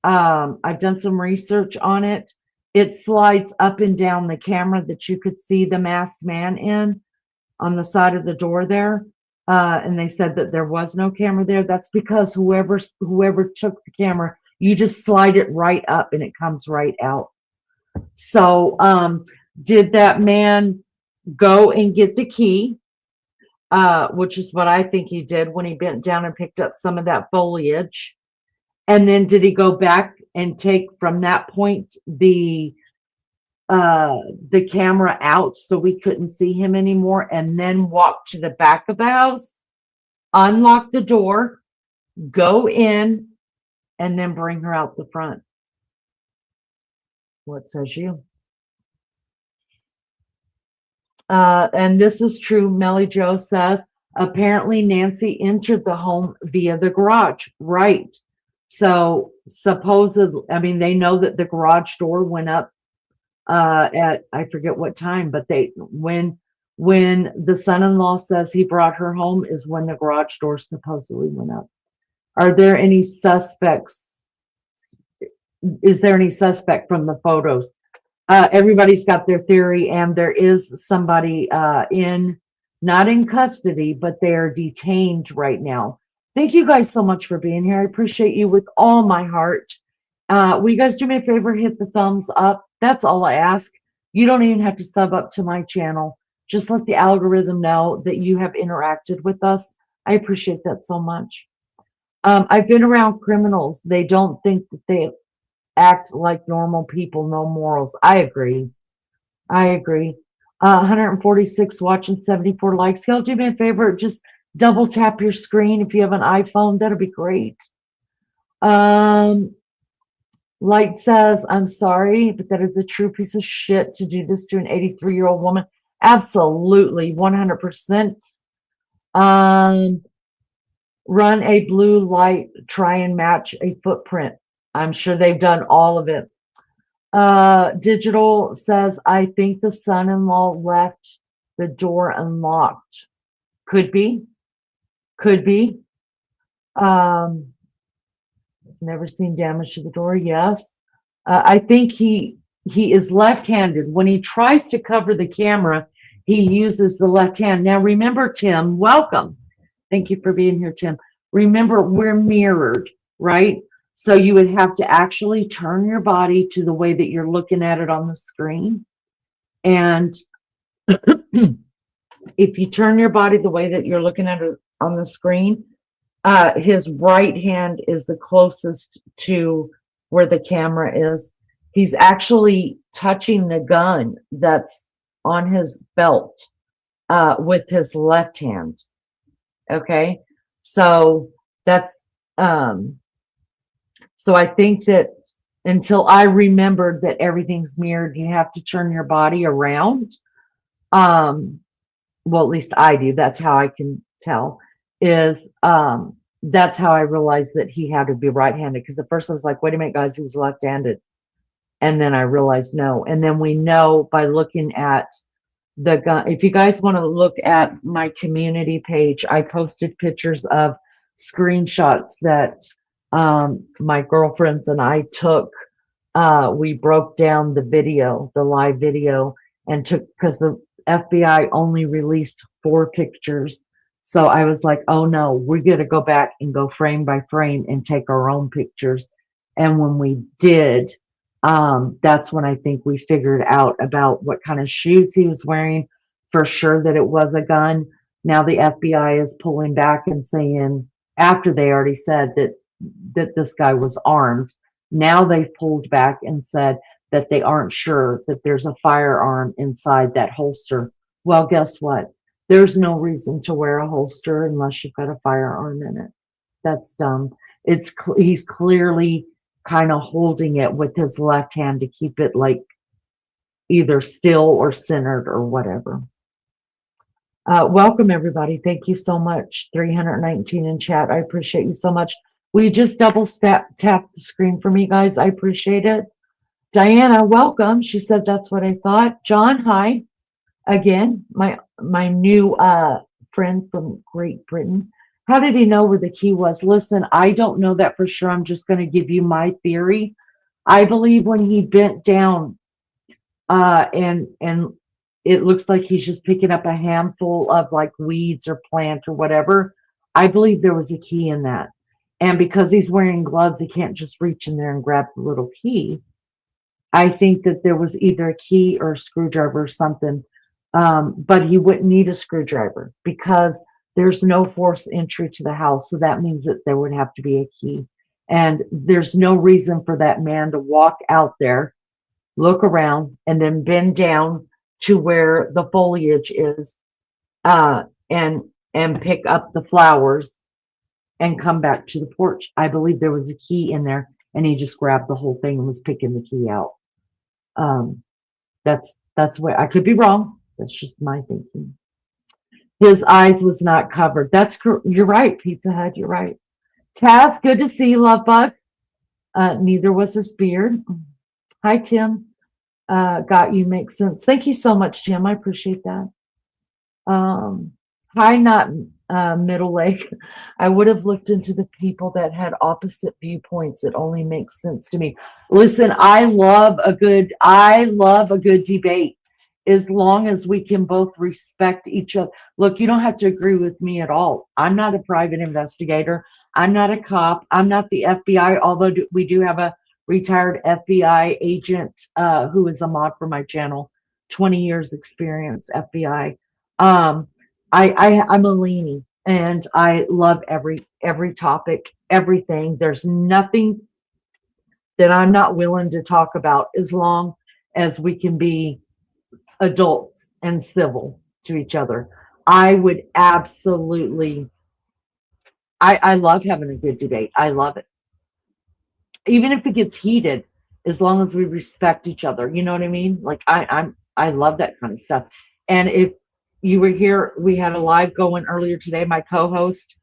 I've done some research on it. It slides up and down the camera that you could see the masked man in on the side of the door there. And they said that there was no camera there. That's because whoever took the camera, you just slide it right up and it comes right out. So did that man go and get the key, which is what I think he did when he bent down and picked up some of that foliage? And then did he go back and take from that point the camera out so we couldn't see him anymore, and then walk to the back of the house, unlock the door, go in, and then bring her out the front? What says you? And this is true. Melly Joe says, apparently Nancy entered the home via the garage. Right. So supposedly, I mean, they know that the garage door went up at, I forget what time, but when the son-in-law says he brought her home is when the garage door supposedly went up. Are there any suspects? Is there any suspect from the photos? Everybody's got their theory, and there is somebody not in custody, but they're detained right now. Thank you guys so much for being here. I appreciate you with all my heart. Will you guys do me a favor? Hit the thumbs up. That's all I ask. You don't even have to sub up to my channel. Just let the algorithm know that you have interacted with us. I appreciate that so much. I've been around criminals. They don't think that they act like normal people, no morals. I agree. 146 watching, 74 likes. Y'all do me a favor, just double tap your screen if you have an iPhone. That'll be great. Light says, I'm sorry, but that is a true piece of shit to do this to an 83-year-old woman. Absolutely, 100%. Run a blue light, try and match a footprint. I'm sure they've done all of it. Digital says, I think the son-in-law left the door unlocked. Could be. Never seen damage to the door. Yes. I think he is left-handed. When he tries to cover the camera, he uses the left hand. Now remember, Tim, welcome. Thank you for being here, Tim. Remember, we're mirrored, right? So you would have to actually turn your body to the way that you're looking at it on the screen. And if you turn your body the way that you're looking at it on the screen, his right hand is the closest to where the camera is. He's actually touching the gun that's on his belt with his left hand. Okay, so that's so I think that until I remembered that everything's mirrored, you have to turn your body around. Well, at least I do. That's how I can tell. That's how I realized that he had to be right-handed, because at first I was like, wait a minute, guys, he was left-handed. And then I realized no. And then we know by looking at the gun. If you guys want to look at my community page, I posted pictures of screenshots that my girlfriends and I took. We broke down the video, the live video, and took, because the FBI only released 4 pictures. So I was like, oh no, we're going to go back and go frame by frame and take our own pictures. And when we did, that's when I think we figured out about what kind of shoes he was wearing, for sure that it was a gun. Now the FBI is pulling back and saying, after they already said that this guy was armed, now they've pulled back and said that they aren't sure that there's a firearm inside that holster. Well, guess what? There's no reason to wear a holster unless you've got a firearm in it. That's dumb. He's clearly kind of holding it with his left hand to keep it like either still or centered or whatever. Welcome everybody. Thank you so much. 319 in chat. I appreciate you so much. Will you just double tap the screen for me, guys? I appreciate it. Diana, welcome. She said that's what I thought. John, hi. Again, my new friend from Great Britain. How did he know where the key was? Listen, I don't know that for sure. I'm just going to give you my theory. I believe when he bent down and it looks like he's just picking up a handful of like weeds or plant or whatever, I believe there was a key in that. And because he's wearing gloves, he can't just reach in there and grab the little key. I think that there was either a key or a screwdriver or something. But he wouldn't need a screwdriver because there's no forced entry to the house. So that means that there would have to be a key. And there's no reason for that man to walk out there, look around, and then bend down to where the foliage is, and pick up the flowers and come back to the porch. I believe there was a key in there and he just grabbed the whole thing and was picking the key out. That's where I could be wrong. That's just my thinking. His eyes was not covered. You're right, Pizza Hut. You're right. Taz, good to see you, love bug. Neither was his beard. Hi, Tim. Got you, makes sense. Thank you so much, Jim. I appreciate that. Hi, not middle leg. I would have looked into the people that had opposite viewpoints. It only makes sense to me. Listen, I love a good debate as long as we can both respect each other. Look, you don't have to agree with me at all. I'm not a private investigator. I'm not a cop. I'm not the FBI, although we do have a retired FBI agent who is a mod for my channel, 20 years experience, FBI. I'm a leanie, and I love every topic, everything. There's nothing that I'm not willing to talk about as long as we can be adults and civil to each other. I would absolutely, I love having a good debate. I love it. Even if it gets heated, as long as we respect each other. You know what I mean? Like I love that kind of stuff. And if you were here, we had a live going earlier today. My co-host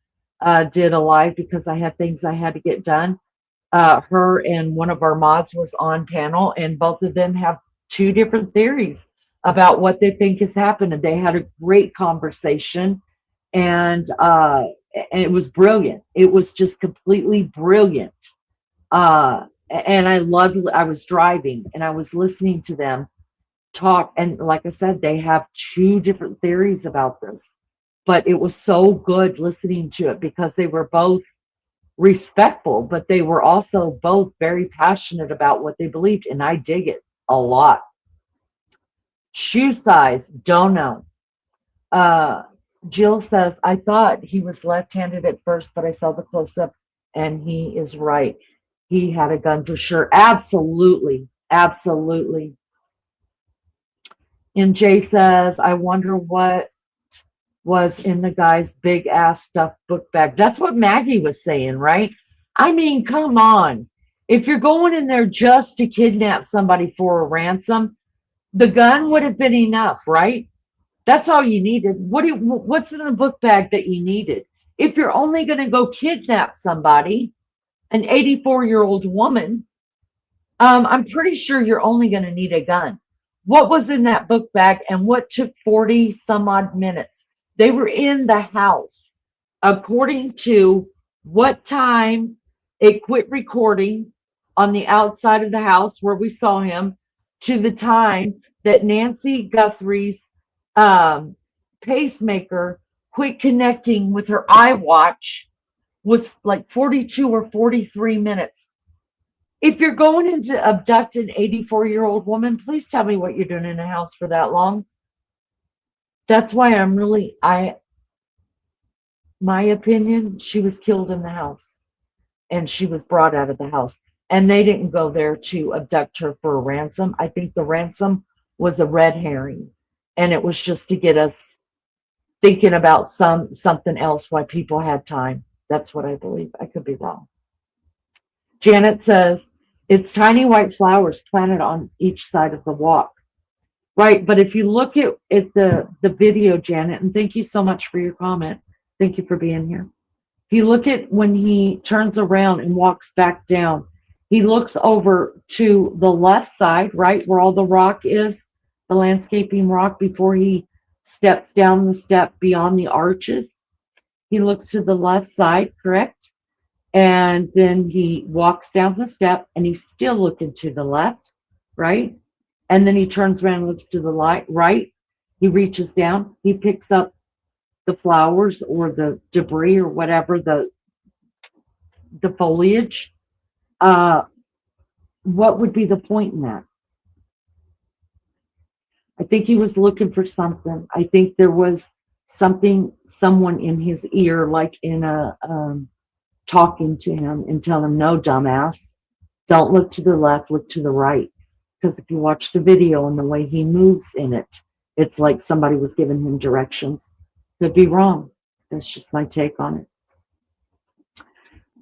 did a live because I had things I had to get done. Her and one of our mods was on panel, and both of them have two different theories about what they think has happened. And they had a great conversation, and it was brilliant. It was just completely brilliant. And I was driving and I was listening to them talk. And like I said, they have two different theories about this, but it was so good listening to it because they were both respectful, but they were also both very passionate about what they believed. And I dig it a lot. Shoe size, don't know. Jill says, I thought he was left-handed at first, but I saw the close-up and he is right. He had a gun for sure. Absolutely. Absolutely. And Jay says, I wonder what was in the guy's big ass stuffed book bag. That's what Maggie was saying, right? I mean, come on. If you're going in there just to kidnap somebody for a ransom, the gun would have been enough, right? That's all you needed. What's in the book bag that you needed? If you're only going to go kidnap somebody, an 84-year-old woman, I'm pretty sure you're only going to need a gun. What was in that book bag and what took 40 some odd minutes? They were in the house. According to what time it quit recording on the outside of the house where we saw him, to the time that Nancy Guthrie's pacemaker quit connecting with her iWatch, was like 42 or 43 minutes. If you're going in to abduct an 84-year-old woman, please tell me what you're doing in a house for that long. That's why my opinion, she was killed in the house and she was brought out of the house. And they didn't go there to abduct her for a ransom. I think the ransom was a red herring. And it was just to get us thinking about something else while people had time. That's what I believe. I could be wrong. Janet says, it's tiny white flowers planted on each side of the walk. Right, but if you look at the video, Janet, and thank you so much for your comment. Thank you for being here. If you look at when he turns around and walks back down, he looks over to the left side, right, where all the rock is, the landscaping rock, before he steps down the step beyond the arches. He looks to the left side, correct? And then he walks down the step and he's still looking to the left, right? And then he turns around and looks to the right. He reaches down. He picks up the flowers or the debris or whatever, the foliage. What would be the point in that? I think he was looking for something. I think there was someone in his ear, like in a talking to him and telling him, no, dumbass, don't look to the left, look to the right. Because if you watch the video and the way he moves in it, it's like somebody was giving him directions. Could be wrong. That's just my take on it.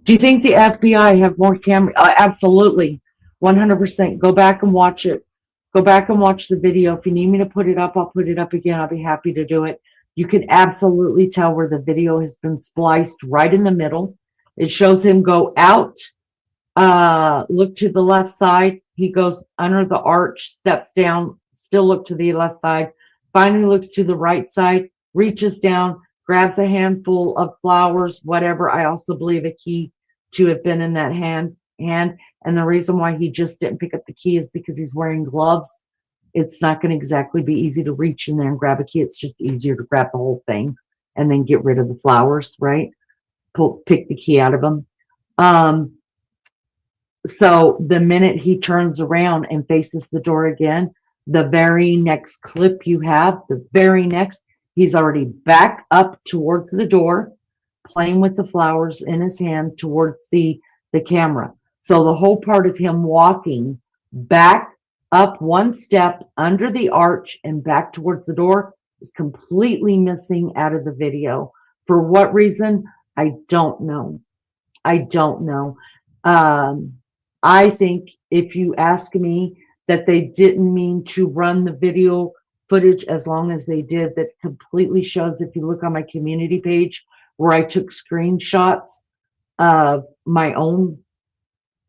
Do you think the FBI have more camera? Absolutely. 100%. Go back and watch it. Go back and watch the video. If you need me to put it up, I'll put it up again. I'll be happy to do it. You can absolutely tell where the video has been spliced right in the middle. It shows him go out Look to the left side. He goes under the arch, steps down, still look to the left side, finally looks to the right side, reaches down, grabs a handful of flowers, whatever. I also believe a key to have been in that hand. And the reason why he just didn't pick up the key is because he's wearing gloves. It's not going to exactly be easy to reach in there and grab a key. It's just easier to grab the whole thing and then get rid of the flowers, right? Pick the key out of them. So the minute he turns around and faces the door again, the very next clip you have, the very next, he's already back up towards the door, playing with the flowers in his hand towards the camera. So the whole part of him walking back up one step under the arch and back towards the door is completely missing out of the video. For what reason? I don't know. I don't know. I think if you ask me that they didn't mean to run the video footage as long as they did, that completely shows, if you look on my community page where I took screenshots of my own,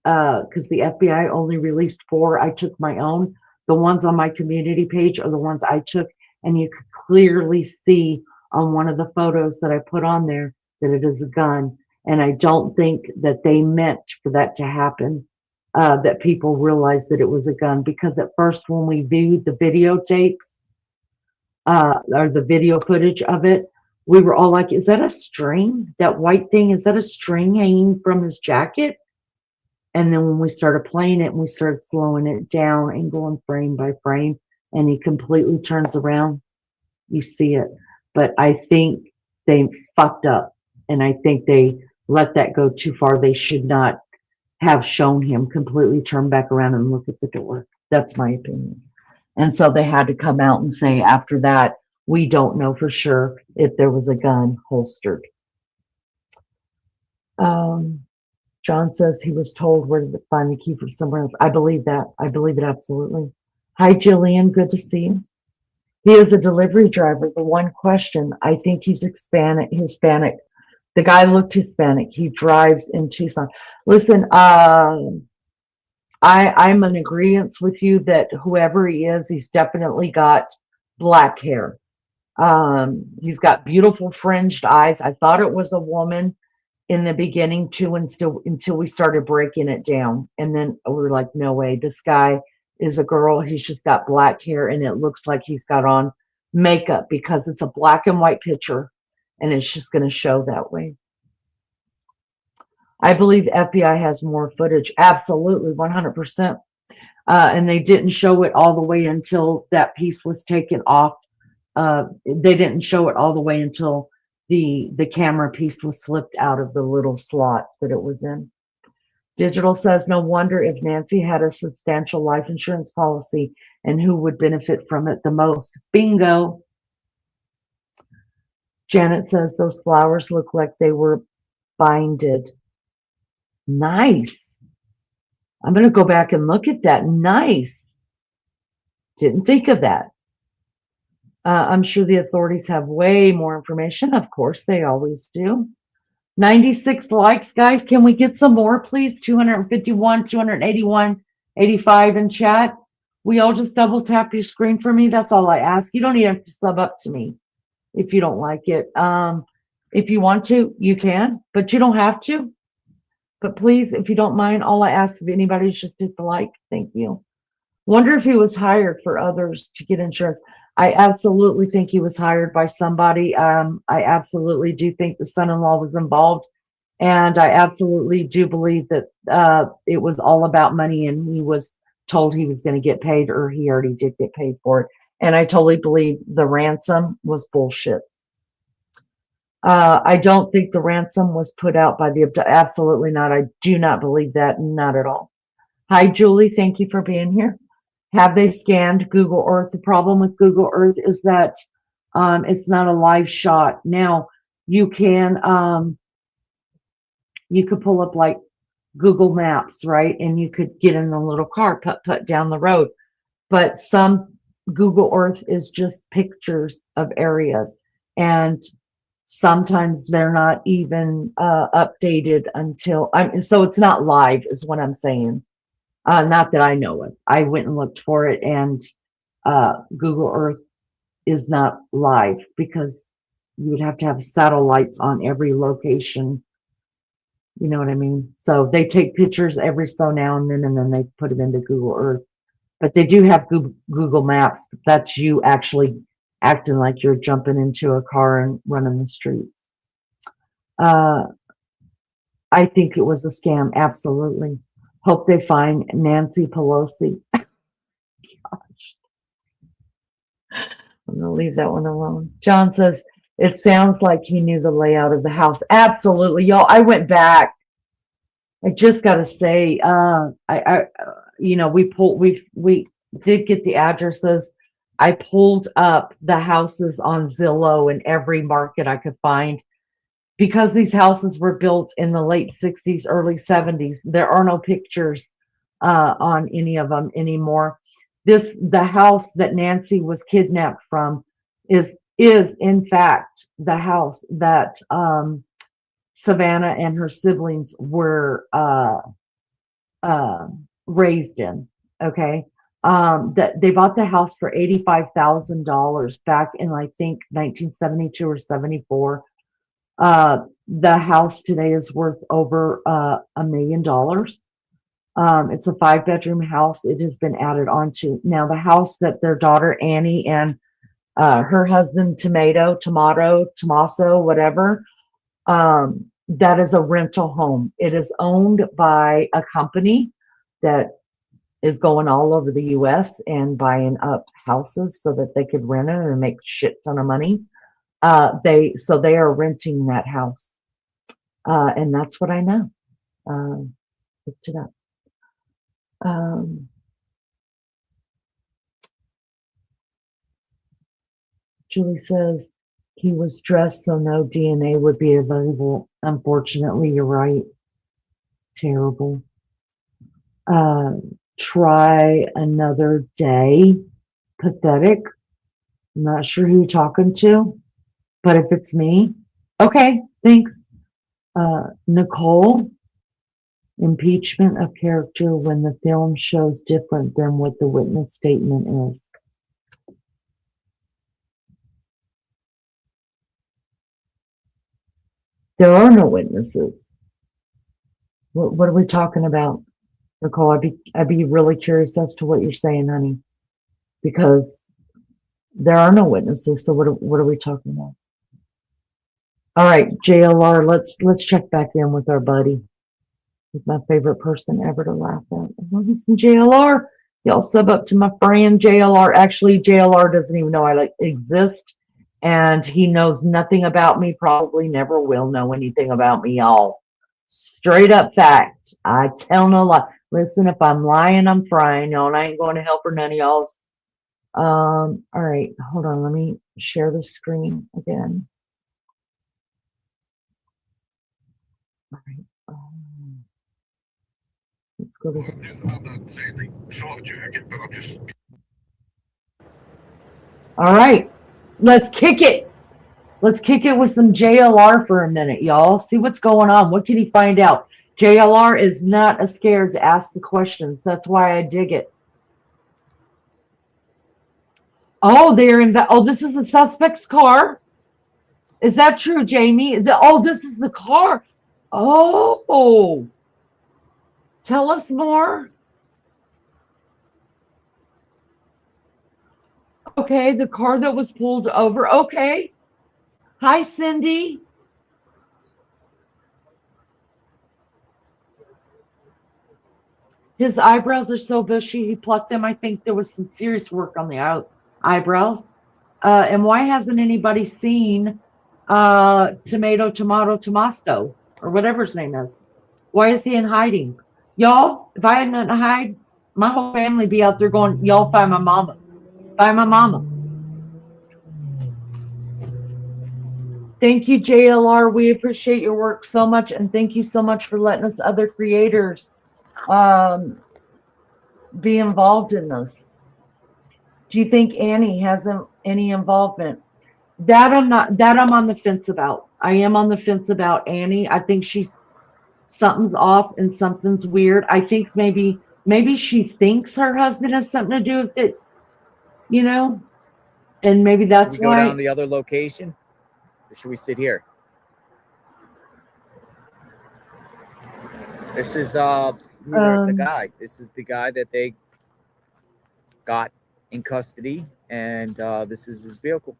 because the FBI only released 4, I took my own. The ones on my community page are the ones I took, and you could clearly see on one of the photos that I put on there that it is a gun. And I don't think that they meant for that to happen, that people realized that it was a gun, because at first when we viewed the videotapes, or the video footage of it, we were all like, is that a string? That white thing, is that a string hanging from his jacket? And then when we started playing it and we started slowing it down and going frame by frame, and he completely turns around, you see it. But I think they fucked up, and I think they let that go too far. They should not have shown him completely turn back around and look at the door. That's my opinion. And so they had to come out and say after that, we don't know for sure if there was a gun holstered. John says he was told where to find the key from somewhere else. I believe that. I believe it absolutely. Hi, Jillian. Good to see you. He is a delivery driver. The one question, I think he's Hispanic. The guy looked Hispanic. He drives in Tucson. Listen, I'm in agreement with you that whoever he is, he's definitely got black hair. He's got beautiful fringed eyes. I thought it was a woman in the beginning too, until we started breaking it down. And then we were like, no way, this guy is a girl. He's just got black hair, and it looks like he's got on makeup because it's a black and white picture, and it's just going to show that way. I believe FBI has more footage. Absolutely, 100%. And they didn't show it all the way until that piece was taken off. They didn't show it all the way until the camera piece was slipped out of the little slot that it was in. Digital says, no wonder if Nancy had a substantial life insurance policy, and who would benefit from it the most. Bingo. Janet says, those flowers look like they were binded. Nice. I'm going to go back and look at that. Nice. Didn't think of that. I'm sure the authorities have way more information. Of course, they always do. 96 likes, guys. Can we get some more, please? 251, 281, 85 in chat. We all just double tap your screen for me. That's all I ask. You don't even have to sub up to me if you don't like it. If you want to, you can, but you don't have to. But please, if you don't mind, all I ask of anybody is just hit the like. Thank you. Wonder if he was hired for others to get insurance. I absolutely think he was hired by somebody. I absolutely do think the son-in-law was involved. And I absolutely do believe that it was all about money, and he was told he was going to get paid, or he already did get paid for it. And I totally believe the ransom was bullshit. I don't think the ransom was put out by the absolutely not. I do not believe that. Not at all. Hi, Julie. Thank you for being here. Have they scanned Google Earth? The problem with Google Earth is that it's not a live shot. Now, you can you could pull up like Google Maps, right? And you could get in a little car, put down the road. But some Google Earth is just pictures of areas. And Sometimes they're not even updated until so it's not live is what I'm saying. Not that I know of. I went and looked for it, and Google Earth is not live because you would have to have satellites on every location. You know what I mean? So they take pictures every so now and then they put them into Google Earth. But they do have Google Maps. But that's you actually acting like you're jumping into a car and running the streets. I think it was a scam. Absolutely. Hope they find Nancy Pelosi. Gosh. I'm going to leave that one alone. John says, it sounds like he knew the layout of the house. Absolutely. Y'all, I went back. I just got to say, we did get the addresses. I pulled up the houses on Zillow in every market I could find. Because these houses were built in the late 60s, early 70s, there are no pictures on any of them anymore. The house that Nancy was kidnapped from is in fact the house that Savannah and her siblings were raised in. Okay. That they bought the house for $85,000 back in, I think, 1972 or 74. The house today is worth over $1 million. It's a 5-bedroom house. It has been added onto. Now, the house that their daughter Annie and her husband Tommaso, whatever, that is a rental home. It is owned by a company that is going all over the US and buying up houses so that they could rent it and make shit ton of money. They are renting that house. And that's what I know. Looked it up. Julie says he was dressed so no DNA would be available. Unfortunately, you're right. Terrible. Try another day. Pathetic. I'm not sure who you're talking to, but if it's me, okay, thanks. Nicole, impeachment of character when the film shows different than what the witness statement is. There are no witnesses. What are we talking about, Nicole? I'd be really curious as to what you're saying, honey, because there are no witnesses. So what are we talking about? All right, JLR, let's check back in with our buddy. He's my favorite person ever to laugh at. Listen, JLR, y'all sub up to my friend JLR. Actually, JLR doesn't even know I exist, and he knows nothing about me. Probably never will know anything about me, y'all. Straight up fact. I tell no lie. Listen, if I'm lying, I'm frying, y'all. And I ain't going to help her, none of y'all's. All right, hold on. Let me share the screen again. All right. Let's go to all right, let's kick it. Let's kick it with some JLR for a minute, y'all. See what's going on. What can he find out? JLR is not scared to ask the questions. That's why I dig it. Oh, this is the suspect's car. Is that true, Jamie? This is the car. Oh, tell us more. Okay, the car that was pulled over. Okay. Hi, Cindy. His eyebrows are so bushy, he plucked them. I think there was some serious work on the eyebrows. And why hasn't anybody seen Tommaso, or whatever his name is? Why is he in hiding? Y'all, if I had nothing to hide, my whole family would be out there going, y'all find my mama. Find my mama. Thank you, JLR. We appreciate your work so much. And thank you so much for letting us other creators be involved in this. Do you think Annie has any involvement? That I'm on the fence about. I am on the fence about Annie. I think something's off and something's weird. I think maybe she thinks her husband has something to do with it, you know, and maybe that's should we go why. down the other location, or should we sit here? This is the guy. This is the guy that they got in custody, and this is his vehicle.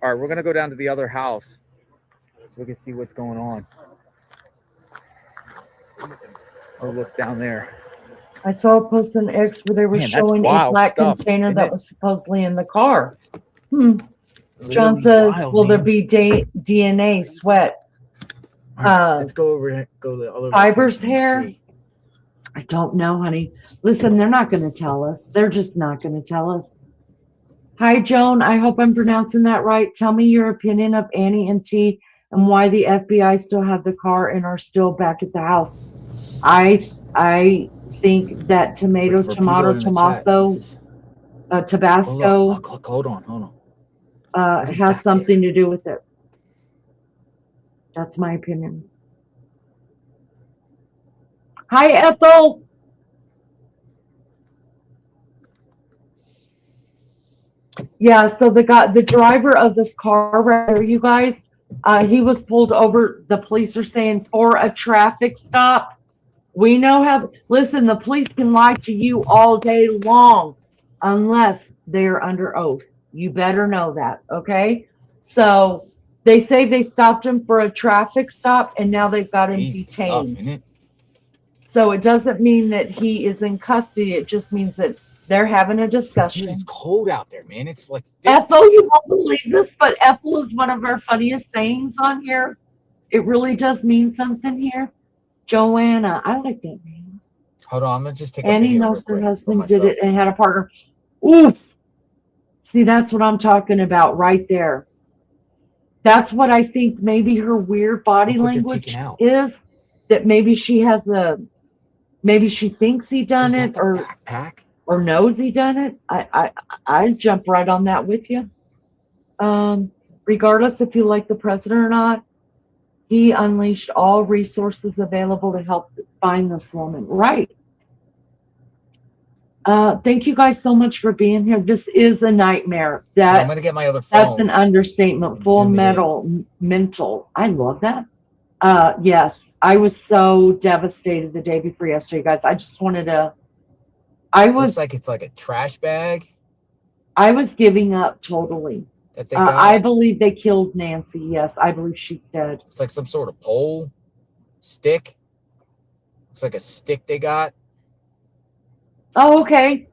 All right, we're gonna go down to the other house so we can see what's going on. Oh, look down there. I saw a post on X where they were showing a black container that was supposedly in the car. John says, wild, will there man. be DNA, sweat? All right, let's go over and go to the other Fiber's location and hair? see. I don't know, honey. Listen, they're not going to tell us. They're just not going to tell us. Hi, Joan. I hope I'm pronouncing that right. Tell me your opinion of Annie and T and why the FBI still have the car and are still back at the house. I think that Tabasco, Hold on. has something to do with it. That's my opinion. Hi, Ethel. Yeah, so the driver of this car right here, you guys, he was pulled over. The police are saying for a traffic stop. We know how, listen, the police can lie to you all day long unless they're under oath. You better know that, okay? So they say they stopped him for a traffic stop and now they've got him detained. So it doesn't mean that he is in custody. It just means that they're having a discussion. Dude, it's cold out there, man. It's like Ethel, you won't believe this, but Ethel is one of our funniest sayings on here. It really does mean something here. Joanna, I like that name. Hold on, I'm gonna just take a Annie video knows real her quick husband for did it myself. and had a partner. Oof. See, that's what I'm talking about right there. That's what I think maybe her weird body Look what they're language taking out. is. That maybe she has maybe she thinks he done it or knows he done it. I jump right on that with you. Regardless if you like the president or not, he unleashed all resources available to help find this woman. Right. Thank you guys so much for being here. This is a nightmare. I'm gonna get my other phone. That's an understatement. Full mental. I love that. Yes, I was so devastated the day before yesterday, guys. I just wanted to. Looks like it's like a trash bag. I was giving up totally. That they got. I believe they killed Nancy. Yes, I believe she's dead. It's like some sort of pole, stick. Looks like a stick they got. Oh, okay.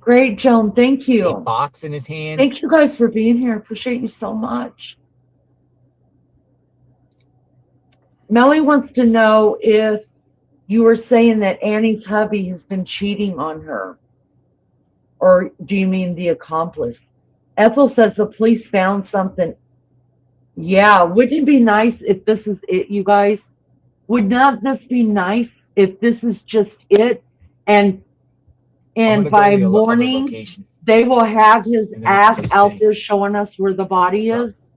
Great, Joan. Thank you. A box in his hand. Thank you guys for being here. Appreciate you so much. Melly wants to know if you were saying that Annie's hubby has been cheating on her. Or do you mean the accomplice? Ethel says the police found something. Yeah, wouldn't it be nice if this is it, you guys? Would not this be nice if this is just it? And by morning, they will have his ass out there showing us where the body is.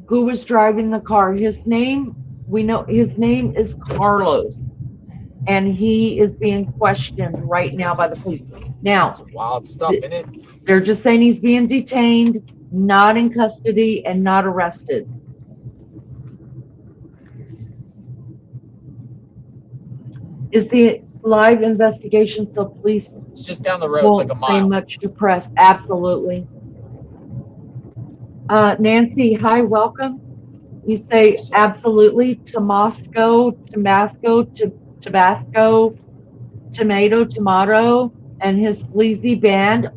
Who was driving the car? His name, we know his name is Carlos. And he is being questioned right now by the police. Now, some wild stuff in it. They're just saying he's being detained, not in custody, and not arrested. Is the live investigation so police? It's just down the road. It's like a mile. Won't say much to press. Absolutely. Nancy, hi, welcome. You say absolutely. Tabasco, tomato, and his sleazy band.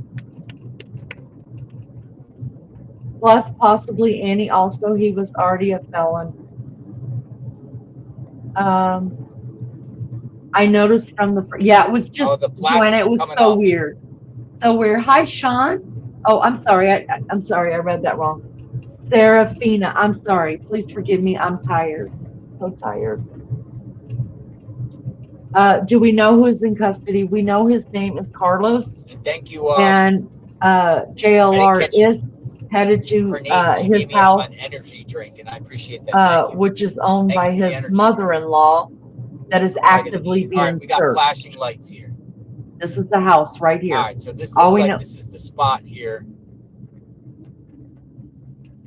Plus, possibly Annie also. He was already a felon. I noticed from the, yeah, it was just, Joanna, it was so weird. So weird. Hi, Sean. Oh, I'm sorry. I'm sorry. I read that wrong. Serafina, I'm sorry. Please forgive me. I'm tired. So tired. Do we know who's in custody? We know his name is Carlos. And thank you. And JLR is headed to his house, an energy drink, and I appreciate that. which is owned Thank by you for the his energy mother-in-law that is actively All being right, we got searched. flashing lights here. This is the house right here. All right, so this All looks we like know- this is the spot here.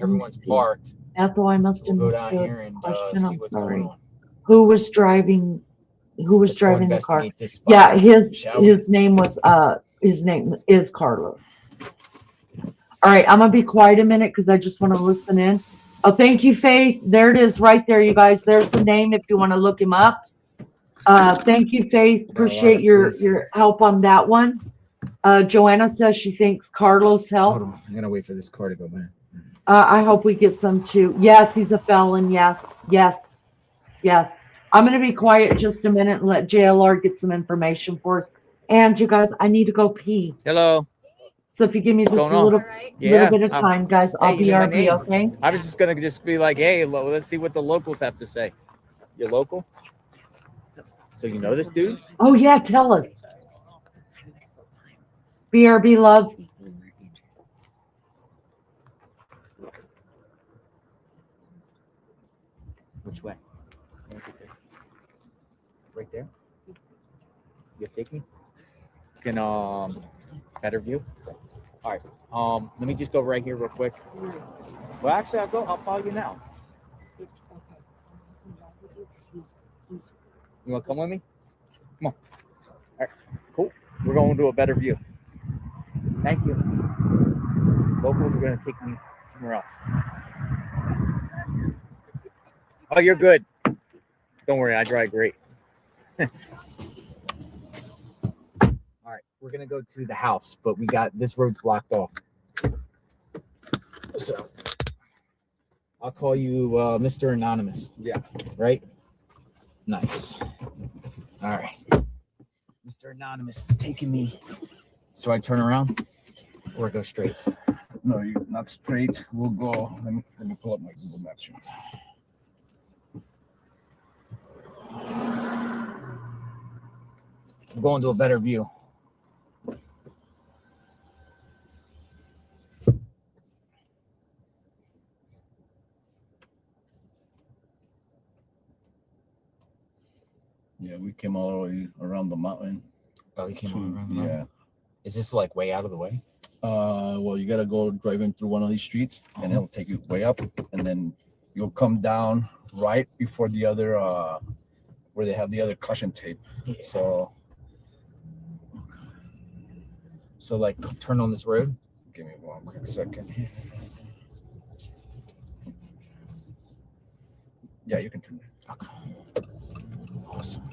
Everyone's parked. Ethel, I must have We'll go missed down the here and question. see I'm what's sorry. going on. Who was driving? Who was Let's go driving the car? investigate this spot, Yeah, his shall we? name was his name is Carlos. All right, I'm gonna be quiet a minute because I just want to listen in. Oh, thank you, Faith. There it is, right there, you guys. There's the name if you want to look him up. Thank you, Faith. Appreciate your help on that one. Joanna says she thinks Carlos helped. Hold on, I'm gonna wait for this car to go by. I hope we get some too. Yes, he's a felon. Yes, yes, yes. I'm going to be quiet just a minute and let JLR get some information for us. And you guys, I need to go pee. Hello. So if you give me just a little, little bit of time, guys, I'll be RB, okay? I was just gonna be like, hey, let's see what the locals have to say. You're local? So you know this dude? Oh yeah, tell us. BRB loves. Which way? Right there? You take me? Can better view? All right. Let me just go right here real quick. Well, actually, I'll follow you now. You want to come with me? Come on. All right. Cool. We're going to a better view. Thank you. Locals are going to take me somewhere else. Oh, you're good. Don't worry, I drive great. All right, we're gonna go to the house, but we got this road's blocked off. So I'll call you Mr. Anonymous. Yeah. Right? Nice. All right. Mr. Anonymous is taking me. So I turn around or go straight? No, you not straight. We'll go. Let me pull up my Google Maps here. I'm going to a better view. Yeah, we came all the way around the mountain. Oh, you came all around the mountain? Is this like way out of the way? Well, you gotta go driving through one of these streets, and it'll take you way up, and then you'll come down right before the other, where they have the other caution tape. Yeah. So like turn on this road. Give me one quick second. Yeah, you can turn there. Okay. Awesome.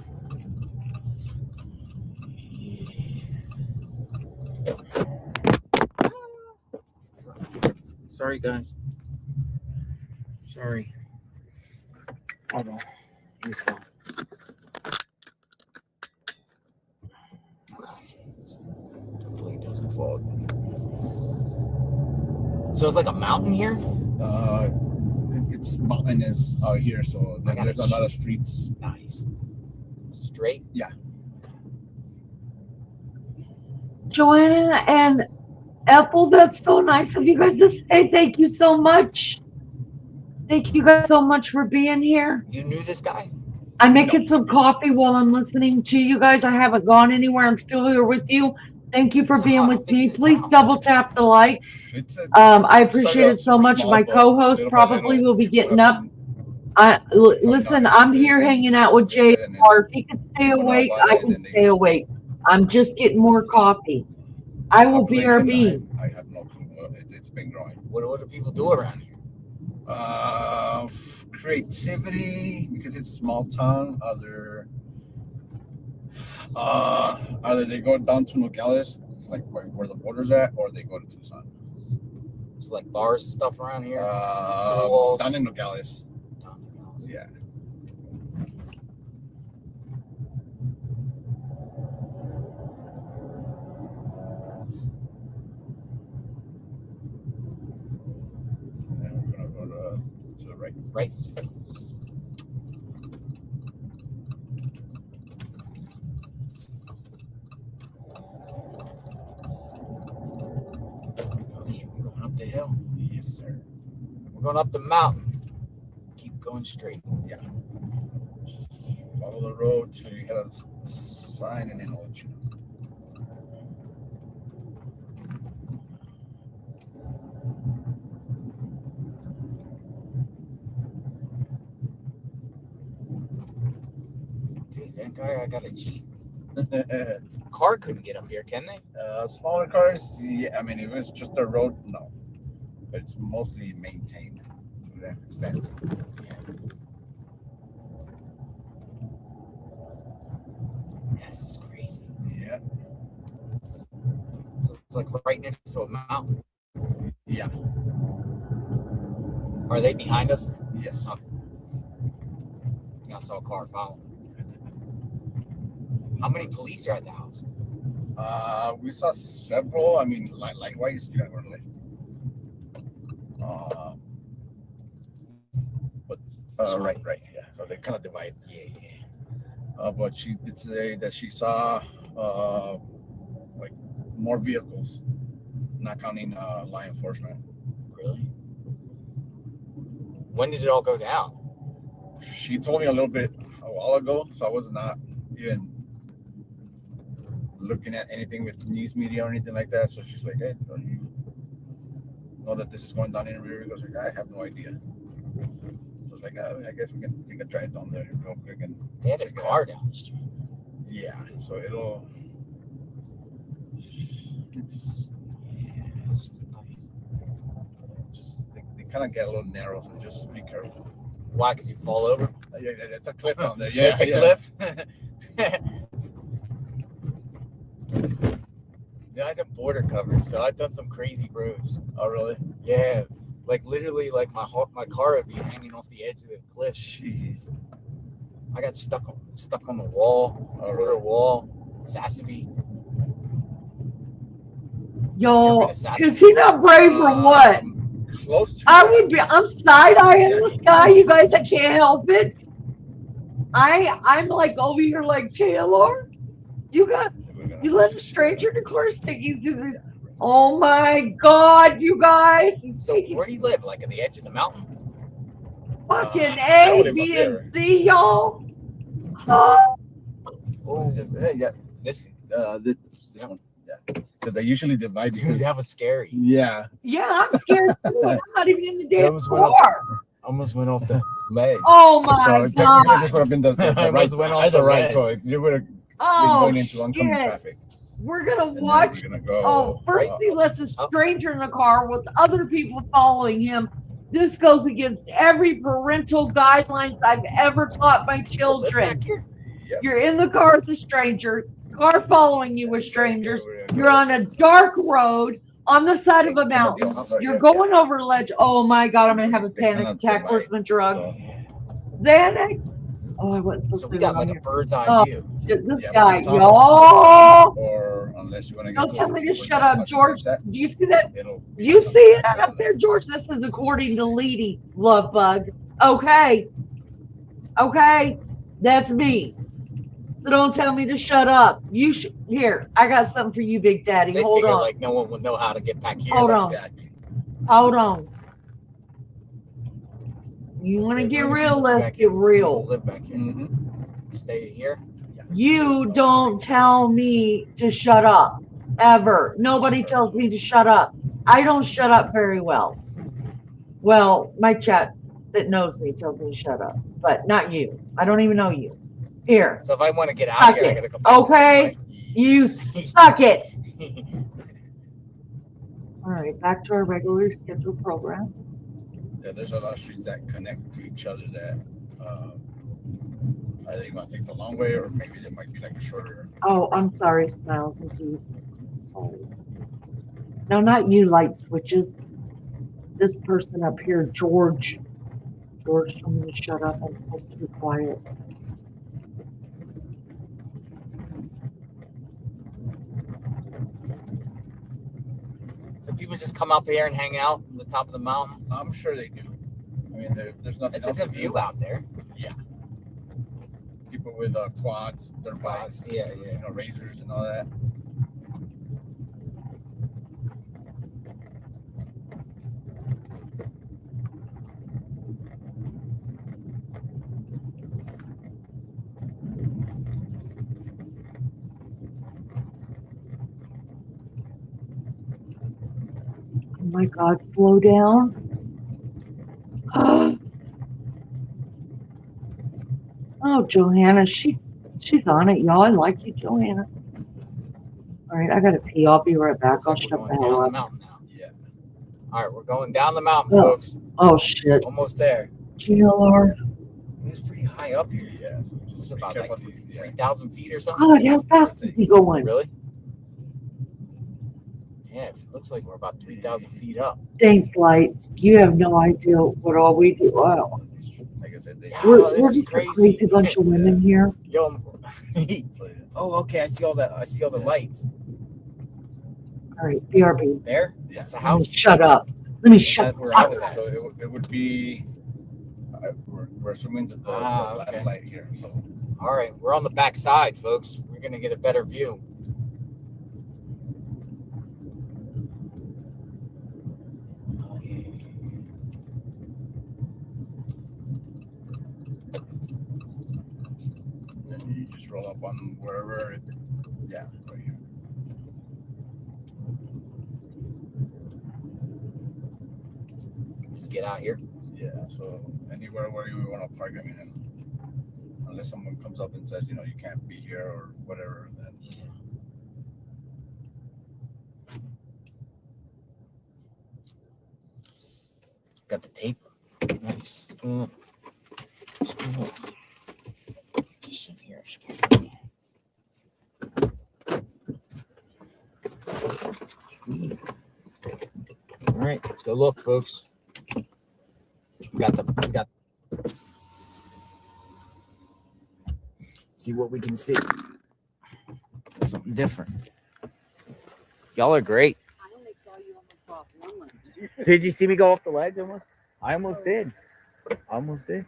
Sorry, guys. Sorry. Hold on. You're fine. Hopefully it doesn't fall. So it's like a mountain here? It's mountainous out here, so there's a lot of streets. Nice. Straight? Yeah. Joanna and Ethel, that's so nice of you guys to say. Thank you so much. Thank you guys so much for being here. You knew this guy? I'm making some coffee while I'm listening to you guys. I haven't gone anywhere. I'm still here with you. Thank you for being with me. Please double tap the like. I appreciate it so much. My co-host probably will be getting up. Listen, I'm here hanging out with JR. If he can stay awake, I can stay awake. I'm just getting more coffee. I will BRB. I have no clue. It's been growing. What do people do around here? Creativity, because it's a small town. Either they go down to Nogales, like where the border's at, or they go to Tucson. It's like bars and stuff around here. Down in Nogales. Yeah. And we're gonna go to the right. Right. the hill. Yes, sir. We're going up the mountain. Keep going straight. Yeah. Just follow the road till you hit a sign, and then I'll let you know. Dude, thank God I got a Jeep. Car couldn't get up here, can they? Smaller cars, yeah. I mean, if it's just a road, no. But it's mostly maintained to that extent. Yeah, this is crazy. Yeah. So it's like right next to a mountain. Yeah. Are they behind us? Yes. Oh. I saw a car following. How many police are at the house? We saw several. I mean, likewise, you gotta go to lift. Right, yeah. So they kind of divide. Yeah. But she did say that she saw like more vehicles, not counting law enforcement. Really? When did it all go down? She told me a little bit a while ago, so I was not even looking at anything with news media or anything like that. So she's like, "Hey, don't you know that this is going down in Rio?" He goes, "I have no idea." So it's like, I guess we can take a drive down there real quick and. They had his car down the street. Yeah, so it'll. This is nice. Just they kind of get a little narrow, so just be careful. Why? Because you fall over? Yeah, it's a cliff down there. Yeah, it's a cliff. Yeah, I did border coverage, so I've done some crazy roads. Oh, really? Yeah, like literally, like my car would be hanging off the edge of the cliff. Jeez. I got stuck on the wall, border wall, Sassabee. Yo, is he not brave or what? Close to. I'm side-eyeing this guy, you guys. I can't help it. I'm like over here, like Taylor. You let a stranger declare sticking to this. Oh my God, you guys! So where do you live? Like at the edge of the mountain? Fucking A, B, and C, y'all. Oh. Hey, yeah, this one, yeah, because they usually divide. Dude, that was scary. Yeah. Yeah, I'm scared too. I'm not even in the damn car. Almost went off the leg. Oh my God! This would have been the right. Went off the right ledge. so you would have been Oh going into oncoming shit! traffic. We're gonna watch. We're gonna go. First he lets a stranger in the car with other people following him. This goes against every parental guidelines I've ever taught my children. You're in the car with a stranger, car following you with strangers. You're on a dark road on the side of a mountain. You're going over a ledge. Oh my God, I'm gonna have a panic attack. Where's my drugs? Xanax? Oh, I wasn't supposed So to we say got that on like a here. bird's eye Oh, view. shit, this Yeah, guy, but it's on y'all. Or unless you want to. Don't tell me to shut up, George. Do you see that? You see it up there, George? This is according to Leedy, love bug. Okay. Okay. That's me. So don't tell me to shut up. You should. Here, I got something for you, Big Daddy. They Hold figure on. like no one will know how to get back here. Hold on. Exactly. Hold on. You want to get real? Let's get real. Live back here. Stay here. You don't tell me to shut up. Ever. Nobody tells me to shut up. I don't shut up very well. Well, my chat that knows me tells me to shut up, but not you. I don't even know you. Here. So if I want to get out of here, I gotta come back. Okay? You suck it. All right, back to our regular scheduled program. Yeah, there's a lot of streets that connect to each other that either you want to take the long way or maybe there might be like a shorter. Oh, I'm sorry, Smiles and Peace. Sorry. No, not you, light switches. This person up here, George. George told me to shut up. I'm supposed to be quiet. So people just come up here and hang out on the top of the mountain. I'm sure they do. I mean, there's nothing. It's a good view out there. Yeah. People with quads, their bikes, yeah, you know, razors and all that. my God, slow down. Oh, Johanna, she's on it, y'all. I like you, Johanna. All right, I gotta pee. I'll be right back. I'll shut the hell up. Mountain now. Yeah. All right, we're going down the mountain, Oh. folks. Oh shit. Almost there. GLR. It's pretty high up here. Yeah, so just about like 3,000 feet or something. God, how fast is he going? Really? Yeah, it looks like we're about 3,000 feet up. Thanks, Light. You have no idea what all we do. Wow. Like I said, We're just a crazy bunch of women here. Yo, oh, okay. I see all that. I see all the lights. All right, BRB. There? That's the house. Shut up. Let me shut where up. I was at. So it would be. We're assuming the last light here. So. All right, we're on the back side, folks. We're gonna get a better view. And you just roll up on wherever. Yeah, right here. Just get out here. Yeah, so anywhere where you want to park, I mean, unless someone comes up and says, you know, you can't be here or whatever, then. Got the tape. Nice. Just in here. All right, let's go look, folks. We got see what we can see. Something different. Y'all are great. I only saw you almost go off one ledge. Did you see me go off the ledge almost? I almost did. Almost did.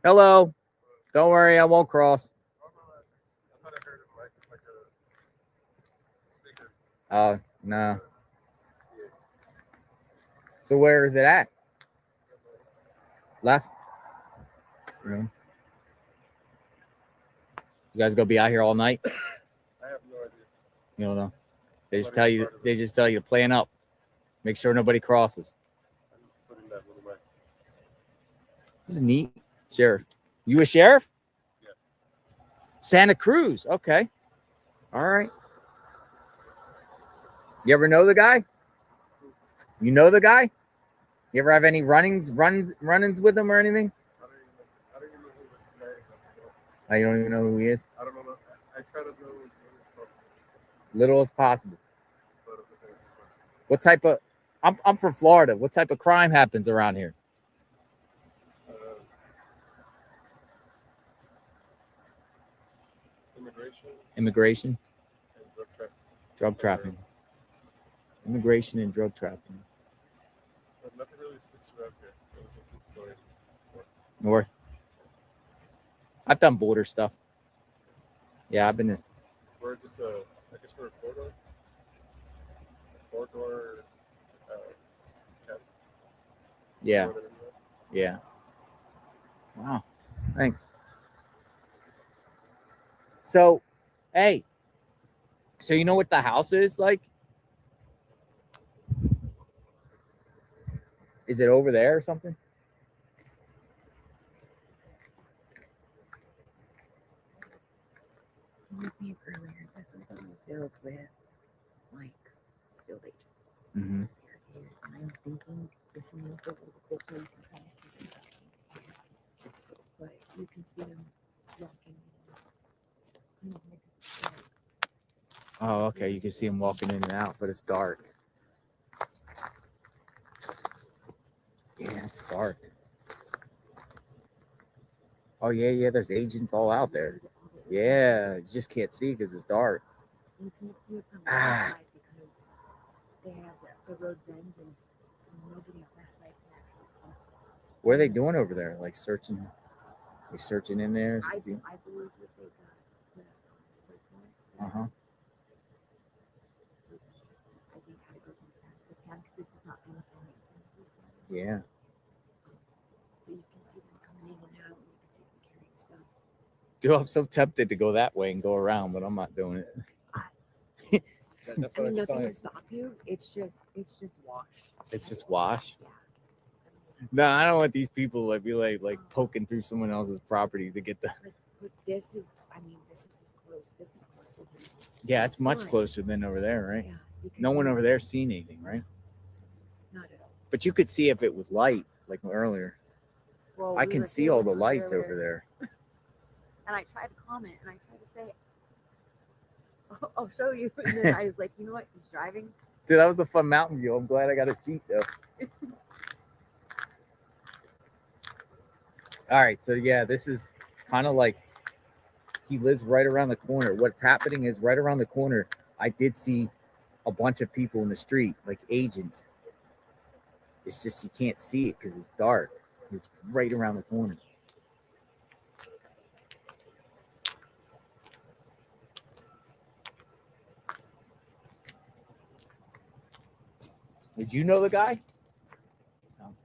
Hello. Don't worry, I won't cross. Oh, no. So where is it at? Left? Really? You guys gonna be out here all night? I have no idea. You don't know. They just tell you to plan up. Make sure nobody crosses. This is neat. Sheriff. You a sheriff? Yeah. Santa Cruz. Okay. All right. You ever know the guy? You know the guy? You ever have any run-ins with him or anything? I don't even know who the guy is. Oh, you don't even know who he is? I don't know. I try to know as possible. Little as possible. What type of? I'm from Florida. What type of crime happens around here? Immigration. And Drug trafficking. Immigration and drug trafficking. But nothing really sticks around here. North. I've done border stuff. Yeah, I've been this. We're just I guess we're a corridor. Yeah. Yeah. Wow. Thanks. So, hey. So you know what the house is like? Is it over there or something? Earlier, this was all filled with like field agents. Mm-hmm. And I'm thinking if you move a little bit, you can kind of see them. But you can see them walking. Oh, okay. You can see him walking in and out, but it's dark. Yeah, it's dark. Oh, yeah. There's agents all out there. Yeah, you just can't see because it's dark. You can't see it from the outside because they have the road bends and nobody on that side can actually see. What are they doing over there? Like searching? They searching in there? I believe that they got the search warrant. Uh-huh. I think I go to this county because this is not California. Yeah. So you can see them coming in and out, and you can see them carrying stuff. Dude, I'm so tempted to go that way and go around, but I'm not doing it. That's I what mean, I nothing saw. will stop you. It's just wash. It's just wash. No, I don't want these people like be like poking through someone else's property to get the. But this is, I mean, this is as close. This is closer than. Yeah, it's much Fine. closer than over there, right? Yeah, because No one you- over there seen anything, right? Not at all. But you could see if it was light, like earlier. Well, I we can were see all the filming lights earlier, over there. And I tried to comment, and I tried to say, I'll show you. And then I was like, you know what? He's driving. Dude, that was a fun mountain view. I'm glad I got a cheat though. All right, so yeah, this is kind of like he lives right around the corner. What's happening is right around the corner, I did see a bunch of people in the street, like agents. It's just you can't see it because it's dark. It's right around the corner. Did you know the guy? No.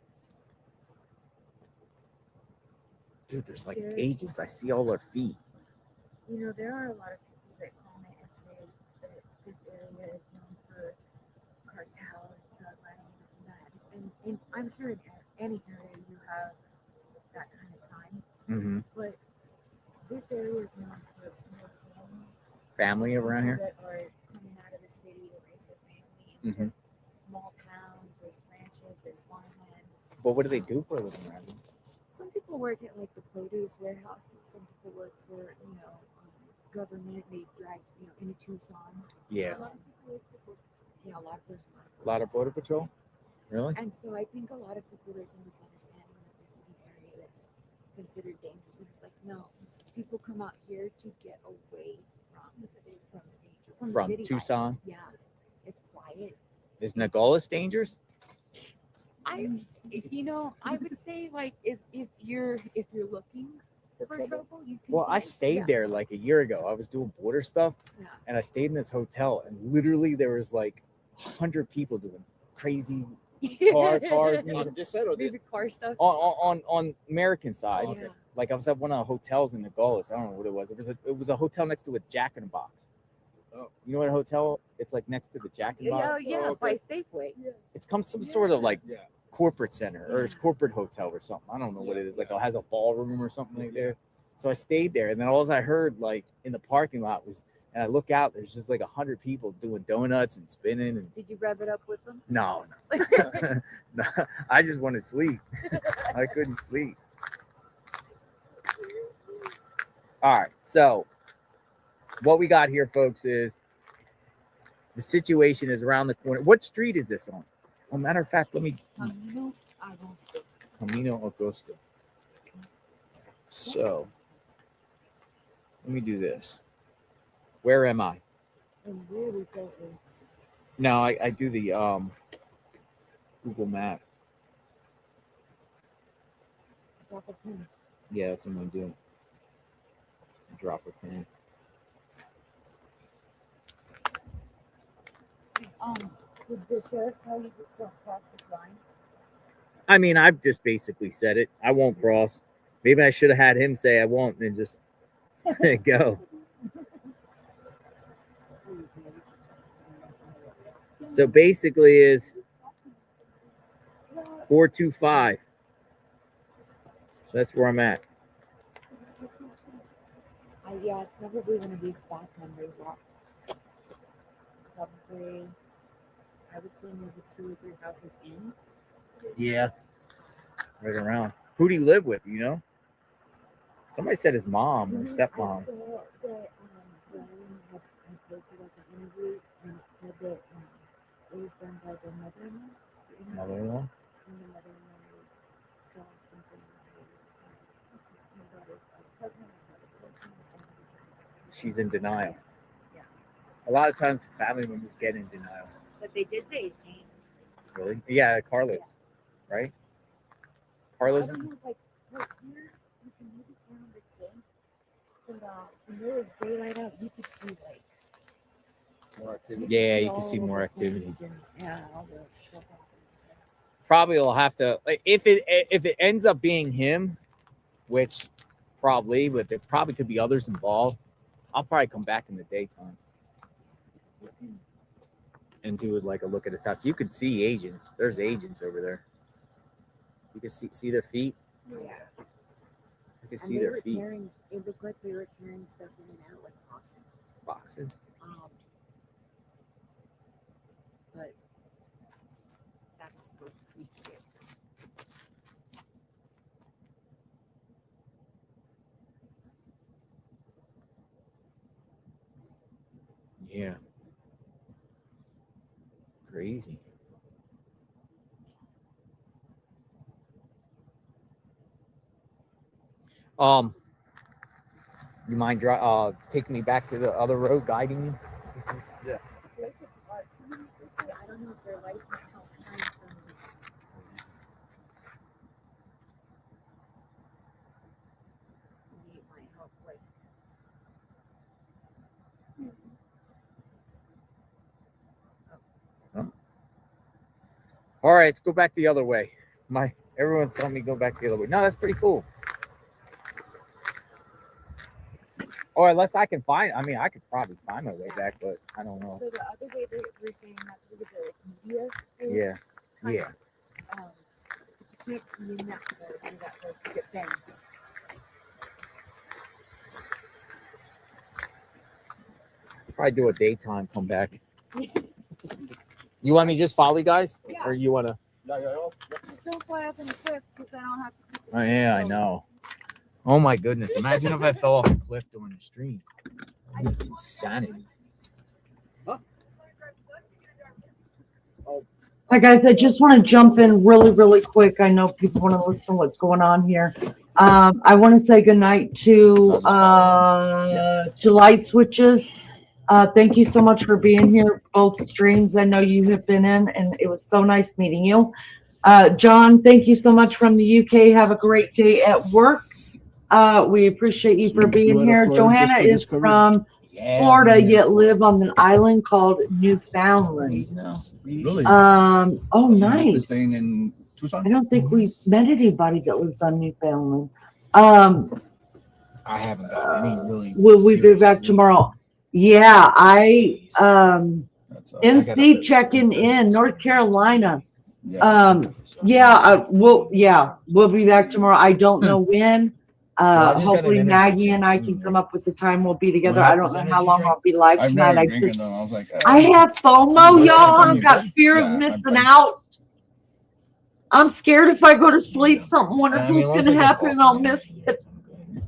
Dude, there's like agents. I see all their feet. You know, there are a lot of people that comment and say that this area is known for cartel, drug running, this and that. And I'm sure in any area you have that kind of crime. Mm-hmm. But this area is known for more Family around here? that are coming out of the city to raise their family. And Mm-hmm. just small towns, there's ranches, there's farmland. But what do they do for a living around here? Some people work at like the produce warehouses. Some people work for, government. They drive, into Tucson. Yeah. A lot of people, yeah, a lot of there's A lot of border patrol? Really? And so I think a lot of people, there's a misunderstanding that this is an area that's considered dangerous. And it's like, no, people come out here to get away from the danger. From the city Tucson? life. Yeah, it's quiet. Is Nogales dangerous? I would say like if you're looking for trouble, you can. Well, I stayed yeah. there like a year ago. I was doing border stuff, Yeah. and I stayed in this hotel, and literally there was like 100 people doing crazy cars. On this side or the Maybe car stuff. On American side. Oh, yeah. Like I was at one of the hotels in Nogales. I don't know what it was. It was a hotel next to a Jack in the Box. Oh. You know what a hotel? It's like next to the Jack in the Box. Yeah, by Safeway. Yeah. It's come some sort of like Yeah. corporate center or it's corporate hotel or something. I don't know what it is. Like it has a ballroom or something like there. So I stayed there, and then all I heard like in the parking lot was, and I look out, there's just like 100 people doing donuts and spinning. And Did you rev it up with them? no, no, I just wanted to sleep. I couldn't sleep. All right, so what we got here, folks, is the situation is around the corner. What street is this on? Oh, matter of fact, let me. Camino Augusto. So, let me do this. Where am I? And where we go is No, I do the Google Map. drop a pin. Yeah, that's what I'm gonna do. Drop a pin. Did the sheriff tell you to don't cross this line? I mean, I've just basically said it. I won't cross. Maybe I should have had him say I won't and just go. So basically is 425. So that's where I'm at. Yeah, it's probably one of these back memory blocks. Probably, I would say maybe 2 or 3 houses in. Yeah. Right around. Who do you live with, you know? Somebody said his mom or stepmom. I saw that Brian had posted like an interview and it said that it was done by the mother-in-law. Mother-in-law? And the mother-in-law was shocked and saying my daughter's pregnant. She's in denial. Yeah. A lot of times family members get in denial. But they did say his name. Really? Yeah, Carlos. Right? Carlos. I don't know, like here, you can maybe sound this thing, but when there was daylight out, you could see like more activity. Yeah, you can see more activity. Yeah, all the stuff. Probably will have to like if it ends up being him, which probably, but there probably could be others involved. I'll probably come back in the daytime and do like a look at his house. You can see agents. There's agents over there. You can see their feet. Yeah. You can see their feet. It looked like they were carrying stuff in and out like boxes. Boxes. But that's supposed to be it. Yeah. Crazy. You mind taking me back to the other road, guiding me? Yeah. I don't know if their lights might help shine some. Maybe it might help like. All right, let's go back the other way. Everyone's telling me to go back the other way. No, that's pretty cool. Or unless I can find, I mean, I could probably find my way back, but I don't know. So the other way they were saying not to look at the media is Yeah. Yeah. but you can't see in that way, that way to get banged. Probably do a daytime come back. You want me to just follow you guys? Yeah. Or you want to? Just don't fly up in the cliff because I don't have to. Oh, yeah, I know. Oh, my goodness. Imagine if I fell off a cliff during the stream. That'd be insanity. Hi guys, I just want to jump in really, really quick. I know people want to listen to what's going on here. I want to say goodnight to Light Switches. Thank you so much for being here, both streams I know you have been in, and it was so nice meeting you. John, thank you so much from the UK. Have a great day at work. We appreciate you for being here. Johanna is from Florida, yet live on an island called Newfoundland. Really? Oh, nice. Staying in Tucson? I don't think we met anybody that was on Newfoundland. I haven't got any really. Will we be back tomorrow? Yeah, NC checking in North Carolina. We'll be back tomorrow. I don't know when. Hopefully Maggie and I can come up with the time we'll be together. I don't know how long I'll be live tonight. I have FOMO, y'all. I've got fear of missing out. I'm scared if I go to sleep, something wonderful is going to happen and I'll miss it.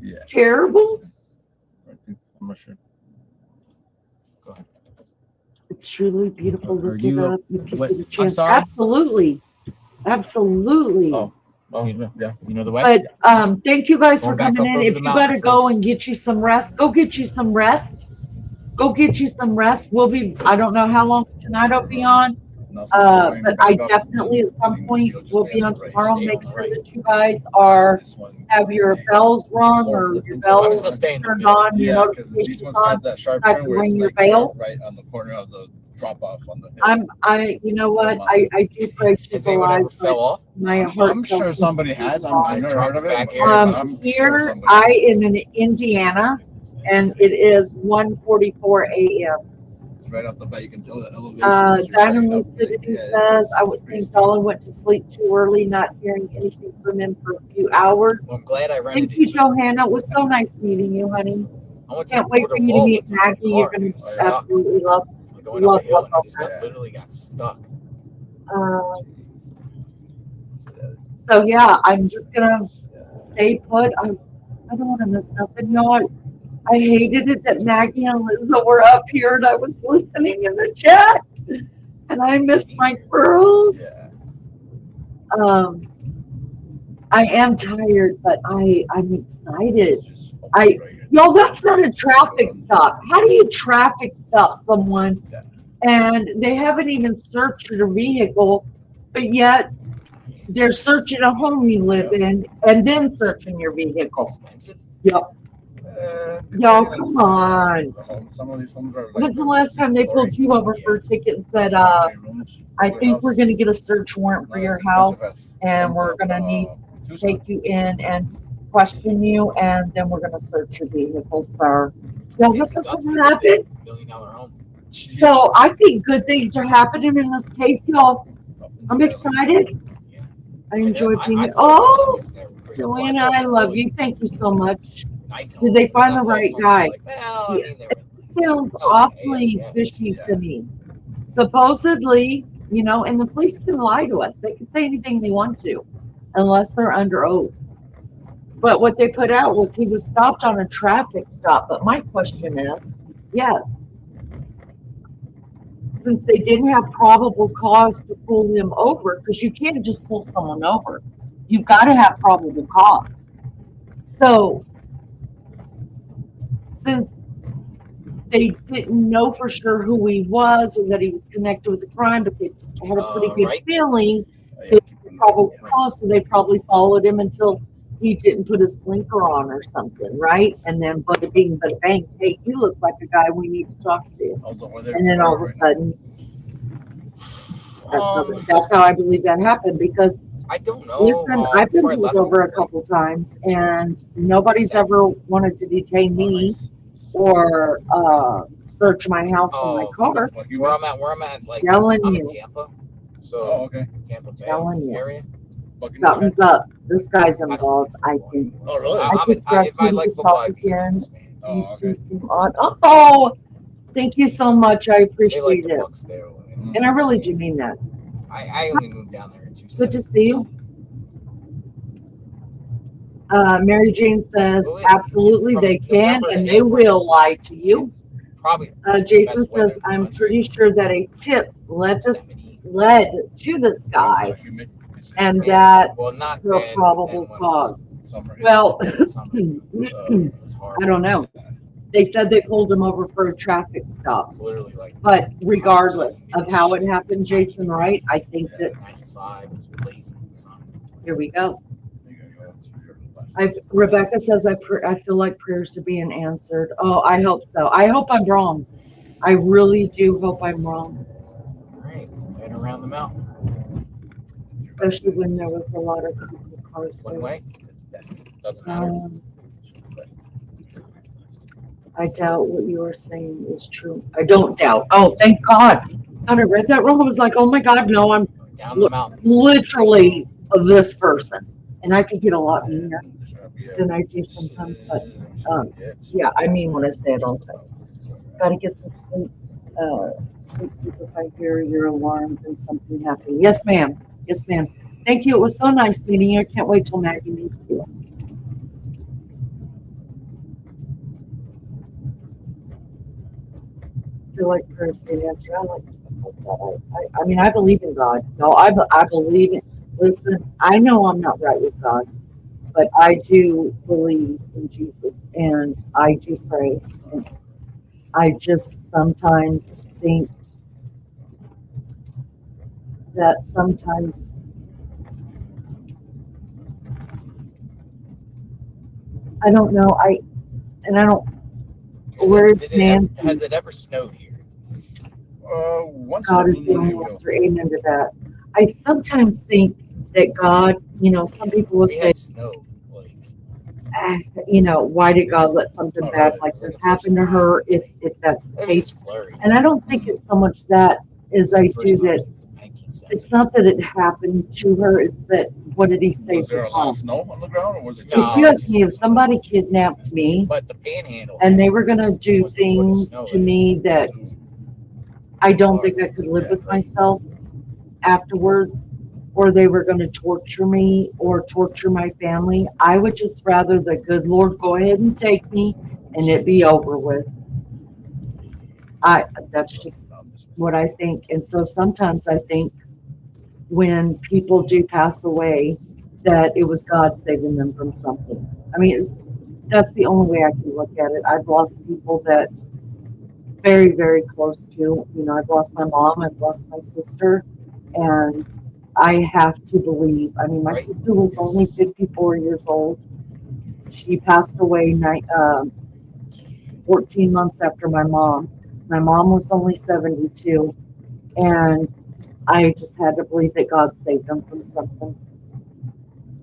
It's terrible. I'm not sure. It's truly beautiful. Look it up. You can get a I'm chance. sorry? Absolutely. Oh, yeah. You know the way? But thank you guys for Going back coming up in. over If the you mountain, got to go and get you some rest, go get you some rest. Go get you some rest. We'll be, I don't know how long tonight I'll be on. But I definitely at some point will be on tomorrow. Make sure that you guys have your bells rung or your bells turned on, your notifications on, so I can ring your bell. Right on the corner of the drop off on the hill. You know what? I do pray she's alive. Fell off? My heart. I'm sure somebody has. I've never heard of it. Here I am in Indiana, and it is 1:44 a.m. Right off the bat, you can tell the elevation. Diamond Lucidity says, I would think Dolly went to sleep too early, not hearing anything from him for a few hours. Well, I'm glad I ran Thank you, Johanna. It was so nice meeting you, honey. Can't wait for you to meet Maggie. You're going to just absolutely love. Going up a hill and I just literally got stuck. So yeah, I'm just gonna stay put. I don't want to miss nothing. No, I hated it that Maggie and Liza were up here and I was listening in the chat, and I missed my girls. I am tired, but I'm excited. Y'all, that's not a traffic stop. How do you traffic stop someone and they haven't even searched your vehicle, but yet they're searching a home you live in and then searching your vehicle? Yep. Y'all, come on. Some of these homes are When's the last time they pulled you over for a ticket and said, I think we're going to get a search warrant for your house and we're going to need to take you in and question you, and then we're going to search your vehicle, sir. Yeah, what doesn't happen? $1 million home. So I think good things are happening in this case, y'all. I'm excited. I enjoy being. Oh, Joanna, I love you. Thank you so much. Did they find the right guy? It sounds awfully fishy to me. Supposedly, you know, and the police can lie to us. They can say anything they want to, unless they're under oath. But what they put out was he was stopped on a traffic stop. But my question is, yes, since they didn't have probable cause to pull him over, because you can't just pull someone over. You've got to have probable cause. So since they didn't know for sure who he was or that he was connected with a crime, but they had a pretty good feeling that he had probable cause, so they probably followed him until he didn't put his blinker on or something, right? And then bada bing, bada bang, hey, you look like a guy we need to talk to. And then all of a sudden, that's how I believe that happened, because I don't know. listen, I've been pulled over a couple times and nobody's ever wanted to detain me or search my house and my car. Where I'm at, like, Telling I'm you. in Tampa. So, Tampa Bay Telling you. area. Something's up. This guy's involved, I think. Oh, really? I subscribe if I to like the football, talk again. You two seem on. Oh, thank you so much. I appreciate it. And I really do mean that. I only moved down there in 2007. Good to see you. Mary Jane says, absolutely, they can and they will lie to you. Probably. Jason says, I'm pretty sure that a tip led to this guy, and that's for probable cause. Well, I don't know. They said they pulled him over for a traffic stop. But regardless of how it happened, Jason, right? I think that. Here we go. Rebecca says, I feel like prayers are being answered. Oh, I hope so. I hope I'm wrong. I really do hope I'm wrong. All right, head around the mountain. Especially when there was a lot of cars there. One way? Doesn't matter. I doubt what you are saying is true. I don't doubt. Oh, thank God. I thought I read that wrong. I was like, oh my God, no, I'm down the mountain. Literally this person. And I could get a lot meaner than I do sometimes. But yeah, I mean when I say it all the time. Gotta get some sleep. Sleep if I hear your alarm and something happened. Yes, ma'am. Yes, ma'am. Thank you. It was so nice meeting you. I can't wait till Maggie meets you. I feel like prayers being answered. I like stuff like that. I mean, I believe in God. No, I believe in. Listen, I know I'm not right with God, but I do believe in Jesus, and I do pray. And I just sometimes think that sometimes I don't know. I don't. Where's Nancy? Has it ever snowed here? Once God is the only answer. Amen to that. I sometimes think that God, you know, some people will say, you know, why did God let something bad like this happen to her if that's the case? And I don't think it's so much that as I do that. It's not that it happened to her. It's that, what did he say? Was there a lot of snow on the ground, or was it If you ask me, if somebody kidnapped me and they were going to do things to me that I don't think I could live with myself afterwards, or they were going to torture me or torture my family, I would just rather the good Lord go ahead and take me and it be over with. That's just what I think. And so sometimes I think when people do pass away, that it was God saving them from something. I mean, that's the only way I can look at it. I've lost people that very, very close to, you know, I've lost my mom, I've lost my sister, and I have to believe. I mean, my sister was only 54 years old. She passed away 14 months after my mom. My mom was only 72, and I just had to believe that God saved them from something.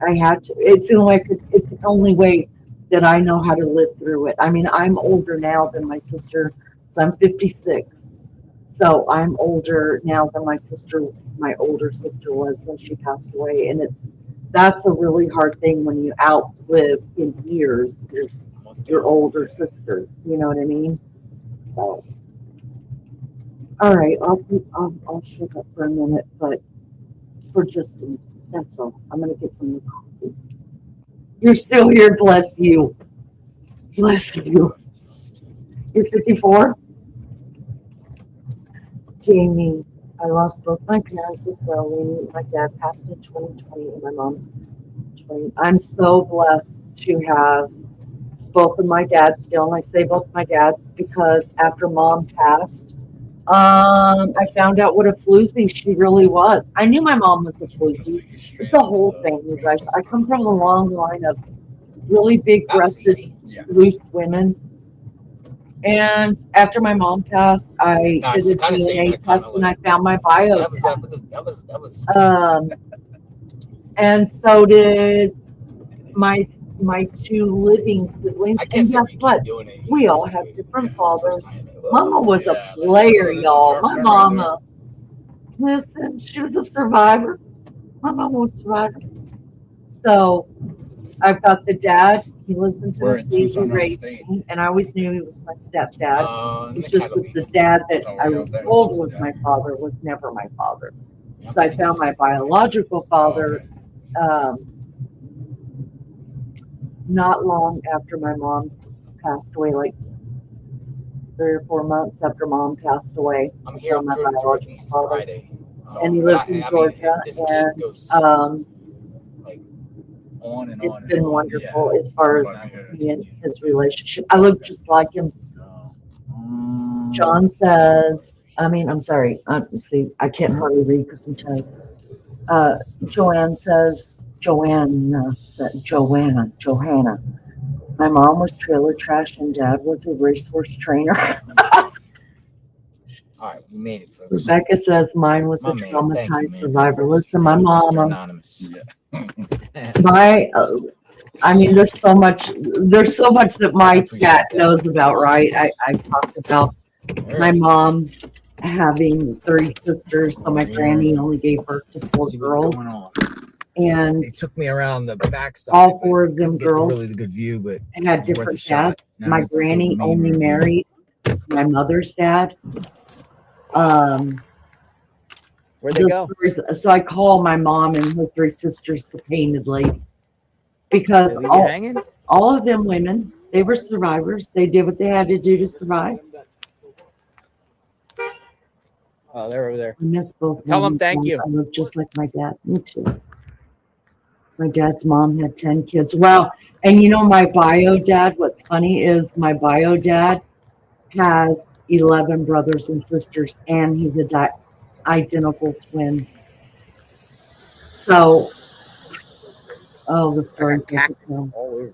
I had to. It's the only way I could, it's the only way that I know how to live through it. I mean, I'm older now than my sister, so I'm 56. So I'm older now than my older sister was when she passed away. And that's a really hard thing when you outlive in years your older sister. You know what I mean? So, all right, I'll shut up for a minute, but for just a minute, that's all. I'm gonna get some more coffee. You're still here, bless you. Bless you. You're 54? Jamie, I lost both my parents as well. My dad passed in 2020 and my mom 20. I'm so blessed to have both of my dads still. And I say both my dads because after mom passed, I found out what a floozy she really was. I knew my mom was a floozy. It's a whole thing, you guys. I come from a long line of really big-breasted, loose women. And after my mom passed, I did a DNA test and I found my bio. That was. And so did my two living siblings. And guess what? We all have different fathers. Mama was a player, y'all. My mama, listen, she was a survivor. My mama was a survivor. So I've got the dad. He lives in Tennessee. He raised me, and I always knew he was my stepdad. It's just that the dad that I was told was my father was never my father. So I found my biological father not long after my mom passed away, like 3 or 4 months after mom passed away. I'm here on at least Friday. And he lives in Georgia. And on and it's been wonderful as far as me and his relationship. I look just like him. John says, I'm sorry. See, I can't hardly read because I'm tired. Johanna. My mom was trailer trash and dad was a racehorse trainer. All right, we made it, folks. Rebecca says mine was a traumatized survivor. Listen, my mama. There's so much that my cat knows about, right? I talked about my mom having 3 sisters, so my granny only gave birth to 4 girls. And it took me around the backside. All 4 of them girls really good view, but had different dads. My granny only married my mother's dad. Where'd they go? So I call my mom and her 3 sisters the Painted Lady because all of them women, they were survivors. They did what they had to do to survive. Oh, they're over there. I miss both. Tell them thank you. I look just like my dad. Me too. My dad's mom had 10 kids. Wow. And you know my bio dad, what's funny is my bio dad has 11 brothers and sisters, and he's a identical twin. So, the stories make it all over.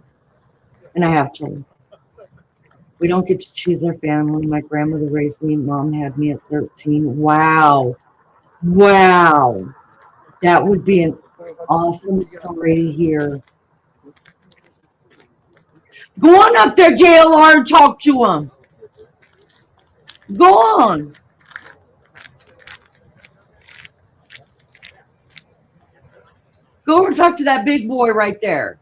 And I have children. We don't get to choose our family. My grandmother raised me. Mom had me at 13. Wow. That would be an awesome story to hear. Go on up there, JLR, and talk to him. Go on. Go over and talk to that big boy right there.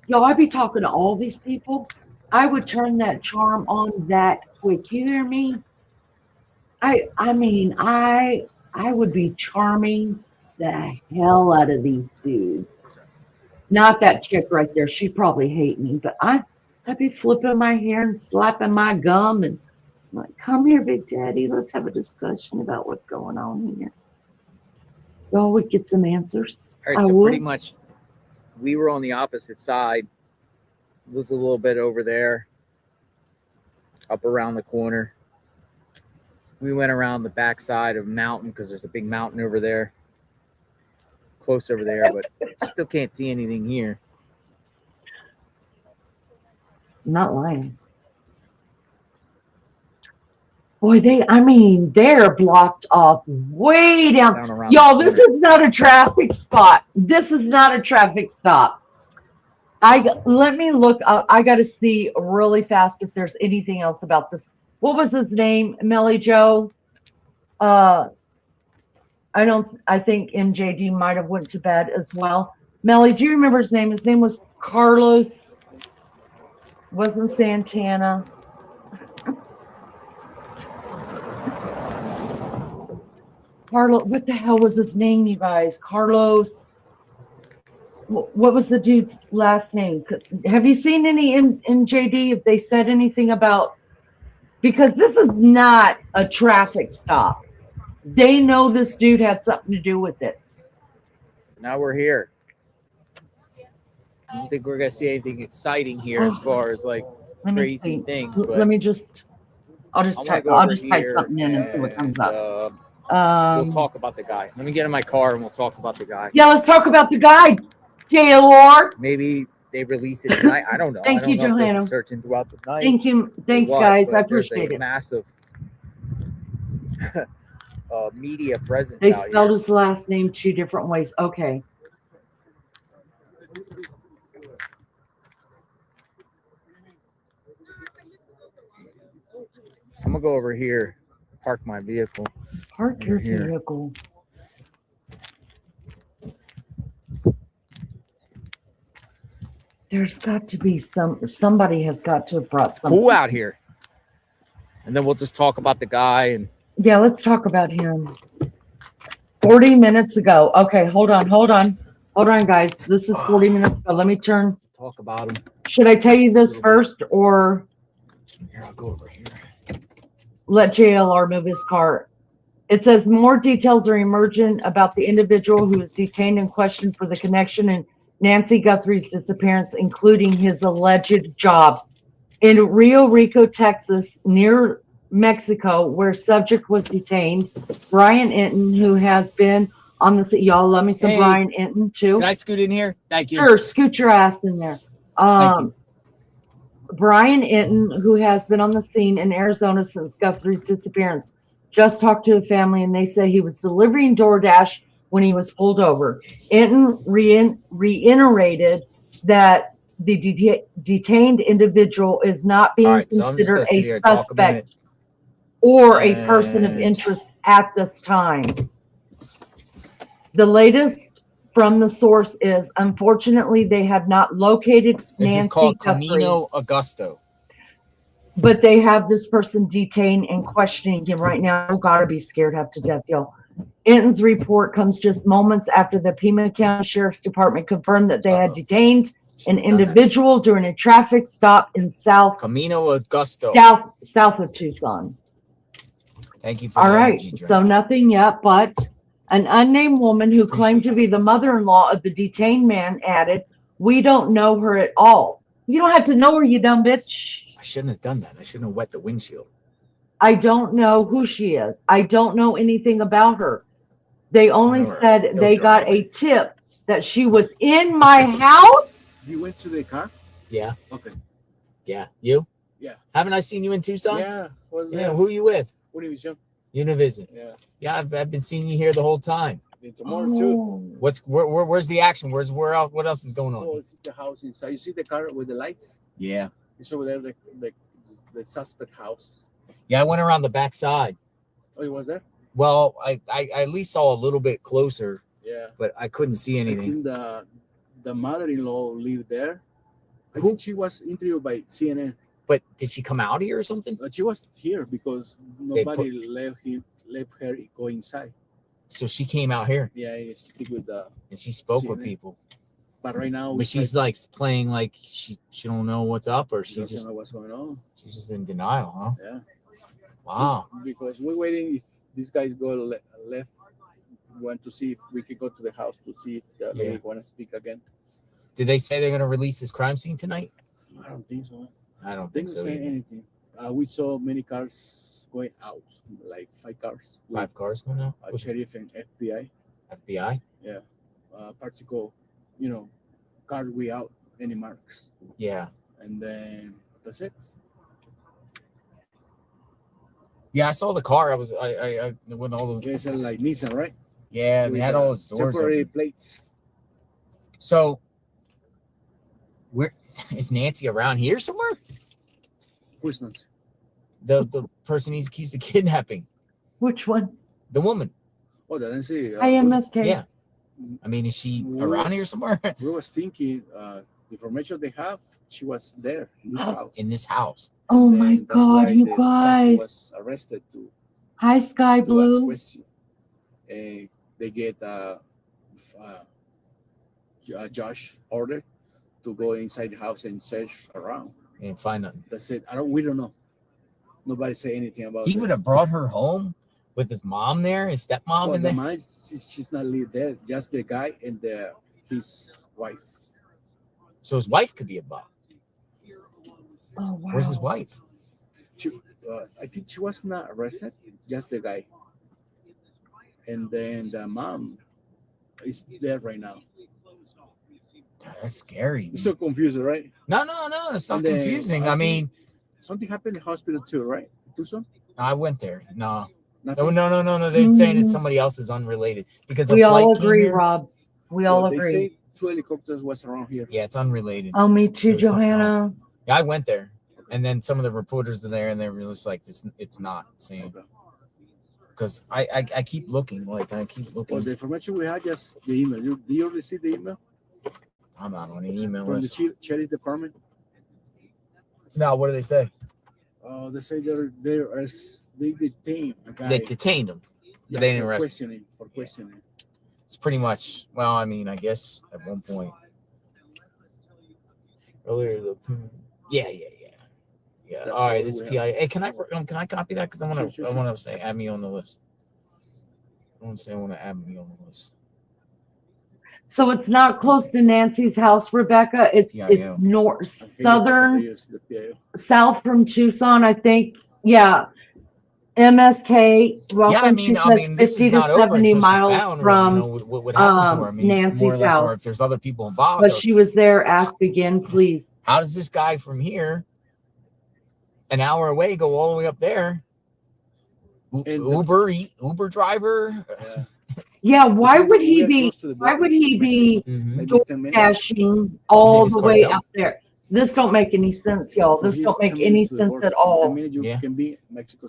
Yo, I'd be talking to all these people. I would turn that charm on that quick. You hear me? I would be charming the hell out of these dudes. Not that chick right there. She'd probably hate me, but I'd be flipping my hair and slapping my gum and like, come here, Big Daddy. Let's have a discussion about what's going on here. Well, we'd get some answers. All right, so pretty much we were on the opposite side. It was a little bit over there, up around the corner. We went around the backside of a mountain because there's a big mountain over there, close over there, but still can't see anything here. I'm not lying. Boy, they're blocked off way down. around Y'all, the this corner. is not a traffic spot. This is not a traffic stop. Let me look up. I got to see really fast if there's anything else about this. What was his name? Melly Joe? I think MJD might have went to bed as well. Melly, do you remember his name? His name was Carlos. Wasn't Santana. Carlos, what the hell was his name, you guys? Carlos. What was the dude's last name? Have you seen any in JD? If they said anything about, because this is not a traffic stop. They know this dude had something to do with it. Now we're here. I don't think we're gonna see anything exciting here as far as like crazy things. But I'll just type something in and see what comes up. We'll talk about the guy. Let me get in my car and we'll talk about the guy. Yeah, let's talk about the guy, JLR. Maybe they release it tonight. I don't know. Thank you, Johanna. Searching throughout the night. Thank you. Thanks, guys. I appreciate it. Massive media presence. They spelled his last name 2 different ways. Okay. I'm gonna go over here, park my vehicle. Park your vehicle. There's got to be somebody has got to have brought something. Cool out here. And then we'll just talk about the guy and yeah, let's talk about him. 40 minutes ago. Okay, hold on, guys. This is 40 minutes ago. Let me turn. Talk about him. Should I tell you this first or here? I'll go over here. Let JLR move his car. It says more details are emerging about the individual who was detained and questioned for the connection in Nancy Guthrie's disappearance, including his alleged job in Rio Rico, Texas, near Mexico, where subject was detained. Brian Inton, who has been on the y'all love me some Brian Inton too. Can I scoot in here? Thank you. Sure, scoot your ass in there. Thank you. Brian Inton, who has been on the scene in Arizona since Guthrie's disappearance, just talked to the family and they say he was delivering DoorDash when he was pulled over. Inton reiterated that the detained individual is not being considered a suspect or a person of interest at this time. The latest from the source is, unfortunately, they have not located Nancy This is called Guthrie, Camino Augusto. but they have this person detained and questioning him right now. Oh, gotta be scared half to death, y'all. Inton's report comes just moments after the Pima County Sheriff's Department confirmed that they had detained an individual during a traffic stop in Camino Augusto. south of Tucson. Thank you for All the right, energy drink. so nothing yet, but an unnamed woman who claimed to be the mother-in-law of the detained man added, "We don't know her at all." You don't have to know her, you dumb bitch. I shouldn't have done that. I shouldn't have wet the windshield. I don't know who she is. I don't know anything about her. They only said they got a tip that she was in my house. You went to the car? Yeah. Okay. Yeah. You? Yeah. Haven't I seen you in Tucson? Yeah. Yeah. Who are you with? Univision. Univision. Yeah. Yeah. I've been seeing you here the whole time. And tomorrow too. Where's the action? Where else? What else is going on? Oh, it's the house inside. You see the car with the lights? Yeah. It's over there, the suspect house. Yeah. I went around the back side. Oh, you was there? Well, I at least saw a little bit closer. Yeah. But I couldn't see anything. I think the mother-in-law lived there. I think she was interviewed by CNN. But did she come out here or something? She was here because nobody let her go inside. So she came out here. Yeah, speak with and she spoke CNN. with people. But right now, but she's like playing like she don't know what's up, or she doesn't just know what's going on. She's just in denial, huh? Yeah. Wow. Because we're waiting if these guys go left. We want to see if we could go to the house to see if the lady want to speak again. Did they say they're going to release this crime scene tonight? I don't think so. I don't think so. Say Either. anything. We saw many cars going out, like 5 cars. 5 cars going out. Sheriff and FBI. FBI. Yeah. Particle, car way out, any marks. Yeah. And then that's it. Yeah, I saw the car. I with all the. It's like Nissan, right? Yeah, they had all its doors temporary open. plates. So, where is Nancy around here somewhere? Who's not? The person he's accused of kidnapping. Which one? The woman. Oh, the Nancy. IMSK. Yeah. I mean, is she around here somewhere? We was thinking the information they have, she was there in this house. In this house. Oh my That's God, why you the suspect guys. was arrested to Hi, Sky to ask Blue. question. They get Josh order to go inside the house and search around and find nothing. That's it. We don't know. Nobody say anything about He it. would have brought her home with his mom there, his stepmom Well, in the there. mom, she's not live there. Just the guy and his wife. So his wife could be involved. Oh, wow. Where's his wife? I think she was not arrested. Just the guy. And then the mom is there right now. That's scary. It's so confusing, right? No, it's not confusing. I mean, something happened in the hospital too, right? Tucson? I went there. No. Nothing? No. They're saying it's somebody else's unrelated because the We flight all came agree, here. Rob. We all They agree. say 2 helicopters was around here. Yeah, it's unrelated. Oh, me too, It was something Johanna. else. Yeah, I went there, and then some of the reporters are there, and they were just like, "It's not same." Because I keep looking, Well, looking. the information we had just the email. Do you receive the email I'm not on the email from list. the sheriff department? No, what do they say? They say they detained a guy. They detained him, but they didn't for arrest him. questioning. It's pretty much. Well, I mean, I guess at one point earlier. Yeah. That's All right, what this we PI. have. Hey, can I copy that? Because I want to. Sure. I want to say add me on the list. I want to add me on the list. So it's not close to Nancy's house, Rebecca. It's north, southern, south from Tucson, I think. Yeah. MSK. Welcome. She says this 50 is to not over 70 until she's miles found, from or, what happened to her. I mean, more or Nancy's less, or house. if there's other people involved. But she was there. Ask again, please. How does this guy from here, an hour away, go all the way up there? Uber driver. Yeah, why would he be? Why would he be dashing all the way up there? This don't make any sense, y'all. This don't make any sense at all.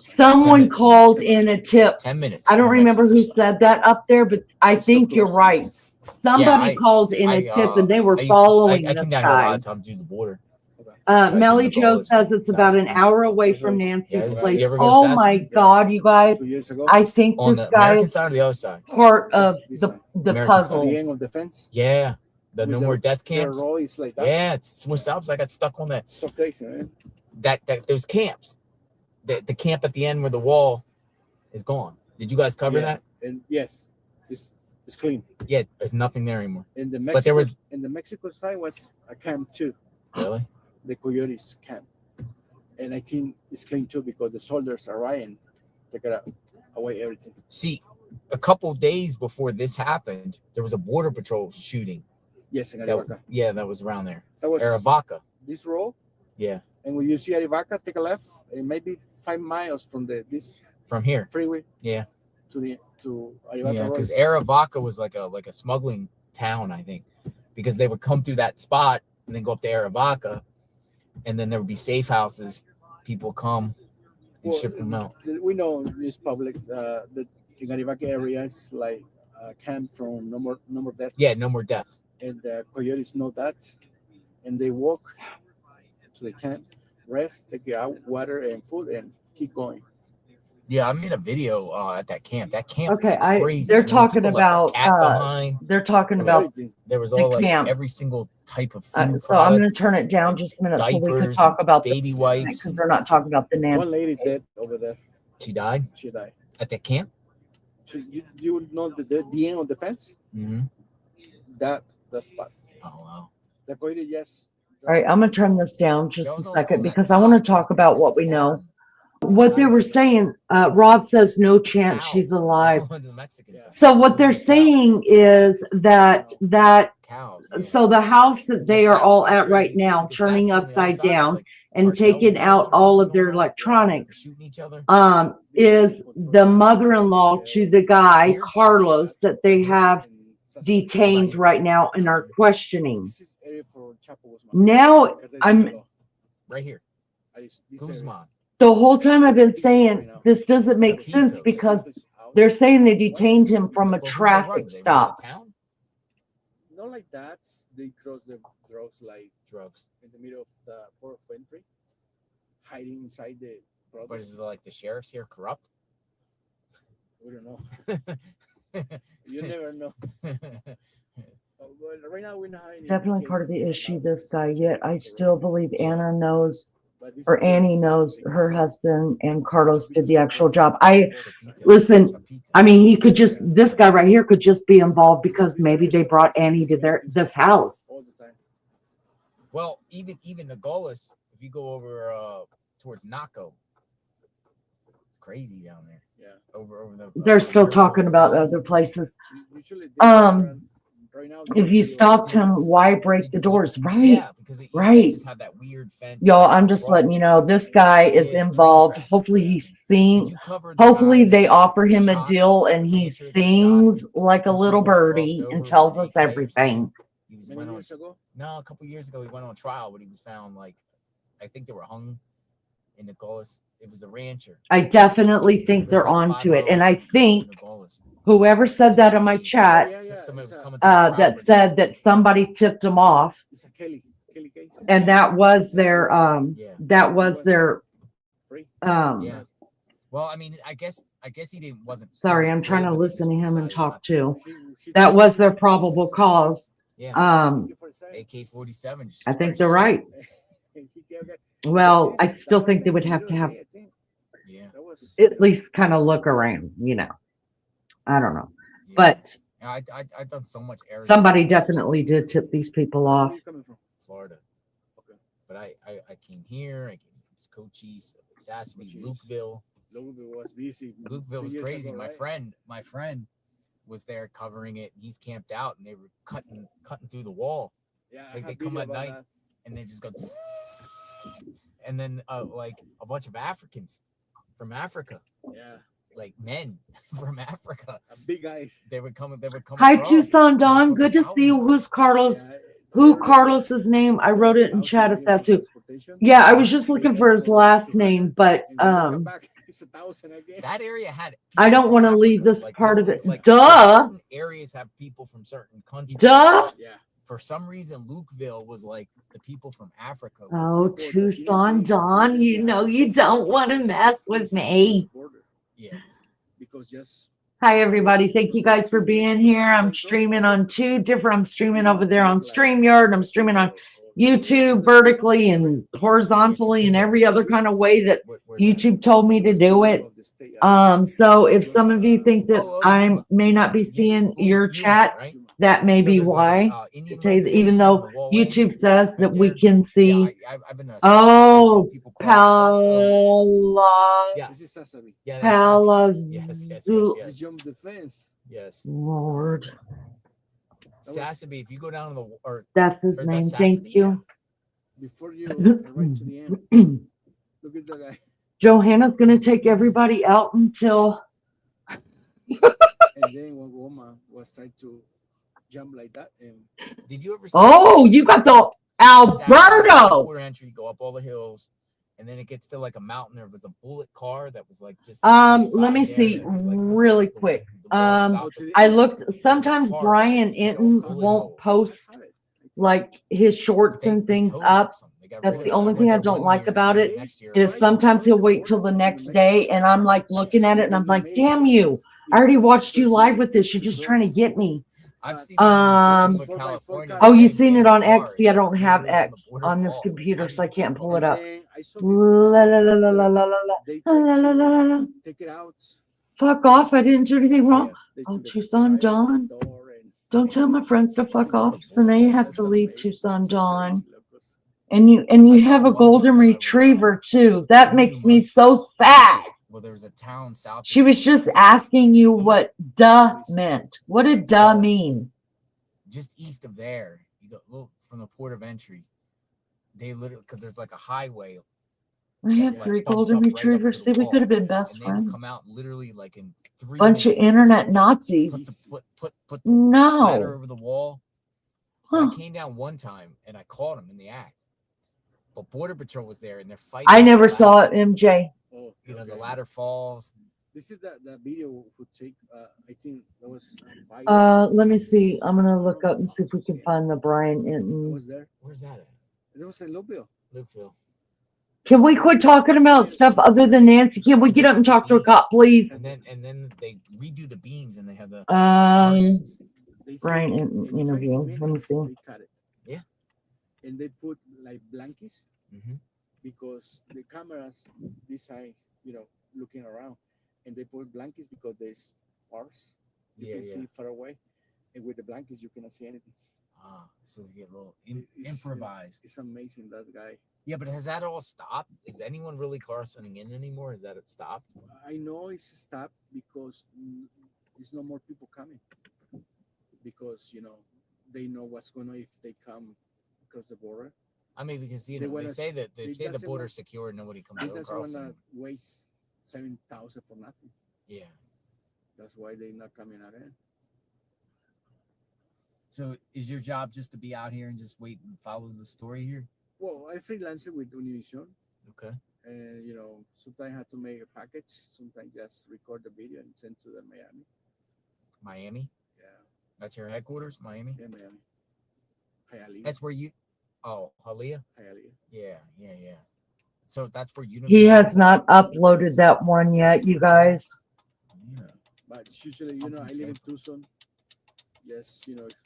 Someone called in a tip. 10 minutes. I don't remember who said that up there, but I think you're right. Somebody called in a tip, and they were following I this came down here a lot guy. of times to do the border. Melly Joe says it's about an hour away from Nancy's place. You ever go to Oh Sassy? my God, you guys! I think On this the guy American is side or the other side? part of the American puzzle. side. The end of the fence. Yeah, the With no the- more death the camps. row is like that. Yeah, it's Swiss Alps. I got stuck on that. So crazy, man. That those camps, the camp at the end where the wall is gone. Did you guys cover that? And yes, it's clean. Yeah, there's nothing there anymore. And the But there was the Mexico side was a camp too. really. The Coyotes camp, and I think it's clean too because the soldiers are Ryan. They got away everything. See, a couple days before this happened, there was a border patrol shooting. Yes, in That, Arivaca. yeah, that was around there. That was Arivaca. this road, Yeah, and when you see Arivaca, take a left, and maybe 5 miles from this from here. freeway Yeah, to Arivaca yeah, Road. because Arivaca was like a smuggling town, I think, because they would come through that spot and then go up to Arivaca, and then there would be safe houses. People come and ship them out. We know this public the Arivaca area is like camp from no more death. Yeah, no more deaths. And the Coyotes know that, and they walk to the camp, rest, take out water and food, and keep going. Yeah, I made a video at that camp. That camp Okay, was crazy. they're I mean, talking people left about. a cat behind. They're talking about. There was the all like camps. every single type of food So I'm product, going to turn it down just a minute so we can diapers, talk about baby the wipes. because they're not talking about the One Nancy. lady dead over there. She died She died. at that camp. So you know the end of the fence? Mm-hmm. That spot. Oh wow. The Coyote, yes. All right, I'm going to turn this down just a second because I want to talk about what we know. What they were saying, Rob says no chance she's alive. So what they're saying is that so the house that they are all at right now, turning upside down and taking out all of their electronics, is the mother-in-law to the guy, Carlos, that they have detained right now and are questioning. Now I'm right here. Guzman. The whole time I've been saying this doesn't make sense because they're saying they detained him from a traffic stop. Not like that. They cross the drugs in the middle of the port of entry, hiding inside the. But is it like the sheriffs here corrupt? We don't know. You never know. But right now we're not hiding. Definitely part of the issue, this guy, yet I still believe Anna knows, or Annie knows her husband and Carlos did the actual job. Listen, I mean, he could just, this guy right here could just be involved because maybe they brought Annie to this house. Well, even Nogales, if you go over towards Naco, it's crazy down there. Yeah. Over the. They're still talking about other places. If you stopped him, why break the doors? Right. Yeah, because it right. Just have that weird fence. Y'all, I'm just letting you know, this guy is involved. Hopefully he sings. Hopefully they offer him a deal and he sings like a little birdie and tells us everything. No, a couple years ago he went on trial, but he was found I think they were hung in Nogales. It was a rancher. I definitely think they're onto it. And I think whoever said that in my chat, that said that somebody tipped them off, and that was their Well, I mean, I guess he wasn't. Sorry, I'm trying to listen to him and talk too. That was their probable cause. Yeah. AK-47. I think they're right. Well, I still think they would have to have at least kind of look around, I don't know. But I've done so much area. Somebody definitely did tip these people off. Florida. Okay. But I came here, I came to Cochise, Sassafras, Lukeville. Lukeville was busy. Lukeville was crazy. My friend was there covering it, and he's camped out, and they were cutting through the wall. Yeah, they come at night and they just go, and then a bunch of Africans from Africa. Yeah. Like men from Africa. Big guys. They would come. Hi, Tucson Don. Good to see you. Who's Carlos? Who Carlos's name? I wrote it in chat if that's who. Yeah, I was just looking for his last name, but that area had. I don't want to leave this part of it. Duh. Areas have people from certain countries. Duh. Yeah. For some reason, Lukeville was like the people from Africa. Oh, Tucson Don, you don't want to mess with me. Yeah. Because just. Hi, everybody. Thank you guys for being here. I'm streaming on I'm streaming over there on StreamYard. I'm streaming on YouTube vertically and horizontally and every other kind of way that YouTube told me to do it. So if some of you think that I may not be seeing your chat, that may be why. To tell you, even though YouTube says that we can see. Oh, Yes. Lord. Sassafras, if you go down to the that's his name. Thank you. Before you right to the end, look at the guy. Johanna's gonna take everybody out until. And then one woman was trying to jump like that. And did you ever? Oh, you got the Alberto. Quarter entry, go up all the hills, and then it gets to like a mountain. There was a bullet car that was like just. Let me see really quick. I looked. Sometimes Brian Inton won't post like his shorts and things up. That's the only thing I don't like about it. Is sometimes he'll wait till the next day, and I'm like looking at it, and I'm like, "Damn you! I already watched you live with this. You're just trying to get me." Oh, you seen it on X? See, I don't have X on this computer, so I can't pull it up. Fuck off! I didn't do anything wrong. Oh, Tucson Dawn. Don't tell my friends to fuck off, so they have to leave Tucson Dawn. And you have a golden retriever too. That makes me so sad. Well, there was a town south. She was just asking you what "duh" meant. What did "duh" mean? Just east of there, You go look from the port of entry. They literally, because there's like a highway. I have Like 3 bumps golden up right up retrievers. to the See, we could have wall, been best and they would come friends. out literally like in 3 Bunch of minutes. internet Nazis. Put the ladder No. over the wall. Huh. I came down one time and I caught him in the act. But Border Patrol was there and they're fighting. I never saw it, MJ. Oh, You know, the ladder falls. This is the video who take. I think that was. Let me see. I'm gonna look up and see if we can find the Brian Inton. Was there? Where's that at? There was in Lukeville. Can we quit talking about stuff other than Nancy? Can we get up and talk to a cop, please? And then they redo the beams and they have the Brian Inton interview. Let me see. They cut it. Yeah. And they put like blankets Mm-hmm. because the cameras this side, looking around, and they put blankets because there's bars. You can see far away, and with the blankets you cannot see anything. So they get a little It's- improvised. It's amazing, that guy. Yeah, but has that all stopped? Is anyone really carsoning in anymore? Is that it stopped? I know it's stopped because there's no more people coming. Because they know what's going on if they come across the border. I mean, because they wanna- say that they say the doesn't border's want- secure and nobody comes They over. doesn't want to waste 7,000 for nothing. Yeah. That's why they're not coming out in. So is your job just to be out here and just wait and follow the story here? Well, I freelance with Univision. Okay. And sometimes I have to make a package. Sometimes just record the video and send to the Miami. Miami? Yeah. That's your headquarters, Miami? Yeah, Miami. Hialeah. That's where you. Oh, Hialeah. Hialeah. Yeah. So that's where you. He has not uploaded that one yet, you guys. Yeah. But usually, I live in Tucson. Yes,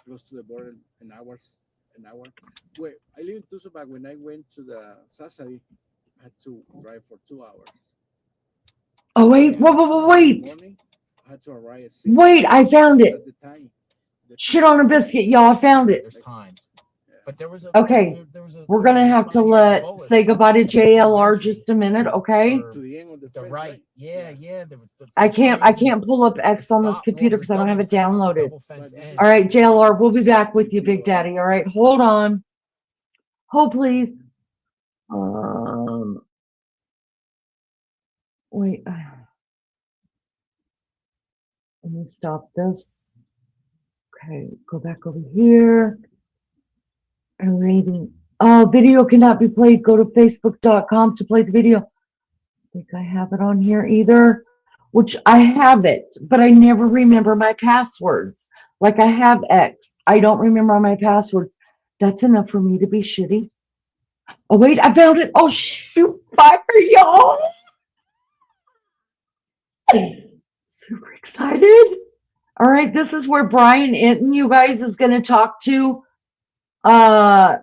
close to the border, an hour. Wait, I live in Tucson, but when I went to the Sassari, I had to drive for 2 hours. Oh, wait. In the morning, I had to arrive at 6. Wait, I found it. At the time. Shit on a biscuit, y'all. I found it. There's times. But there was Okay, we're gonna have to say goodbye to JLR just a minute, okay? To the end of the fence, right. Yeah. I can't pull up X on this computer because I don't have it downloaded. All right, JLR, we'll be back with you, Big Daddy. All right, hold on. Hold, please. Wait. Let me stop this. Okay, go back over here. Rating. Oh, video cannot be played. Go to facebook.com to play the video. I think I have it on here either, which I have it, but I never remember my passwords. Like I have X. I don't remember my passwords. That's enough for me to be shitty. Oh, wait, I found it. Oh, shoot, fire, y'all. Super excited. All right, this is where Brian Inton, you guys, is going to talk to the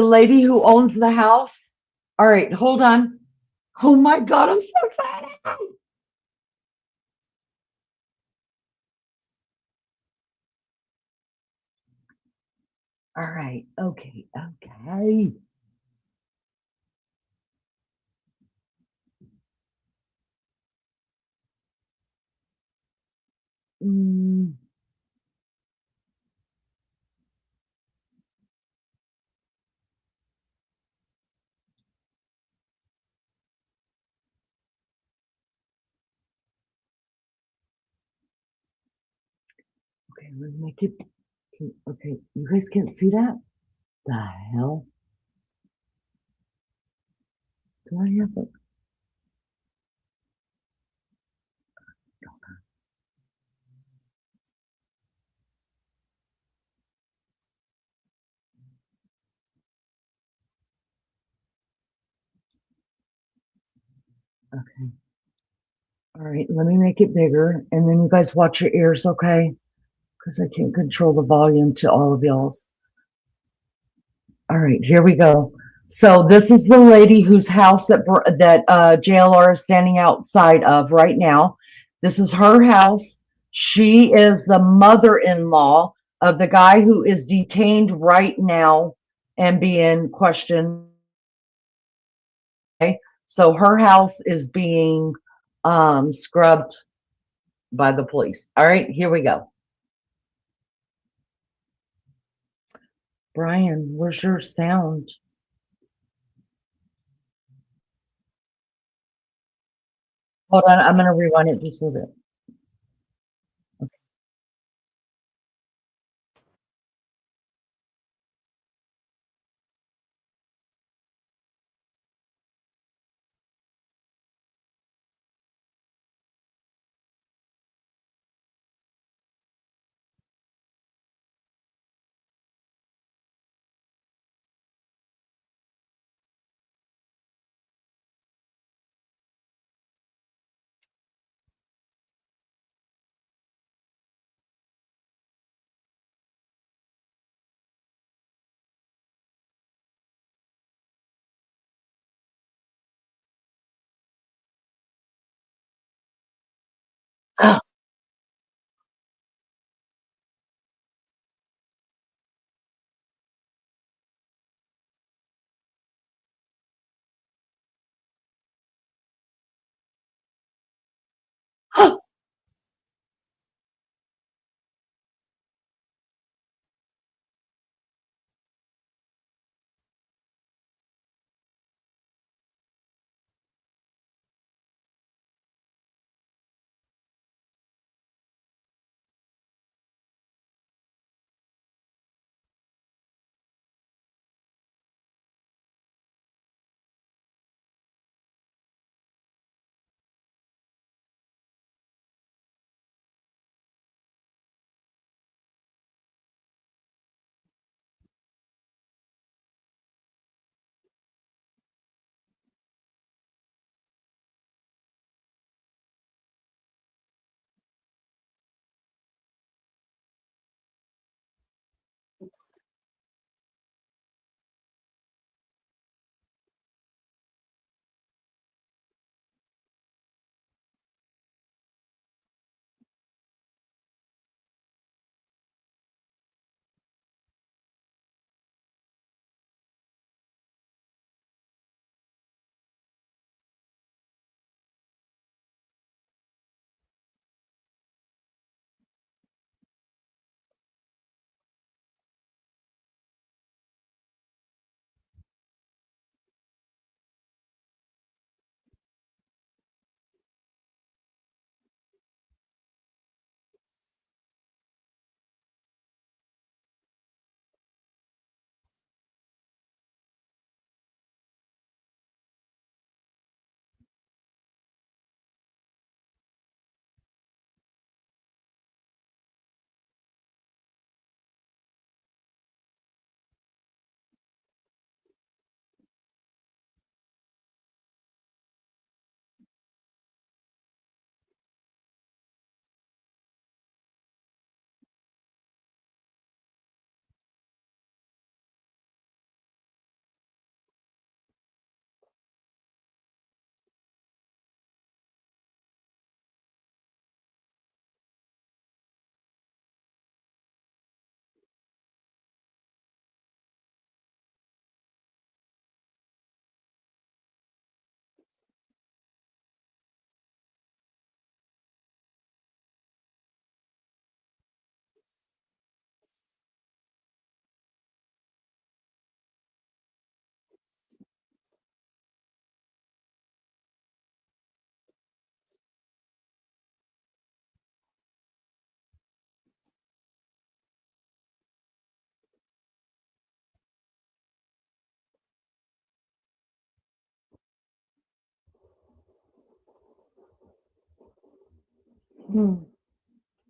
lady who owns the house. All right, hold on. Oh my God, I'm so excited. All right, okay. Okay, let's make it. Okay, you guys can't see that? The hell? Do I have it? Okay. All right, let me make it bigger, and then you guys watch your ears, okay? Because I can't control the volume to all of y'all's. All right, here we go. So this is the lady whose house that JLR is standing outside of right now. This is her house. She is the mother-in-law of the guy who is detained right now and being questioned. Okay, so her house is being scrubbed by the police. All right, here we go. Brian, where's your sound? Hold on, I'm gonna rewind it just a little bit.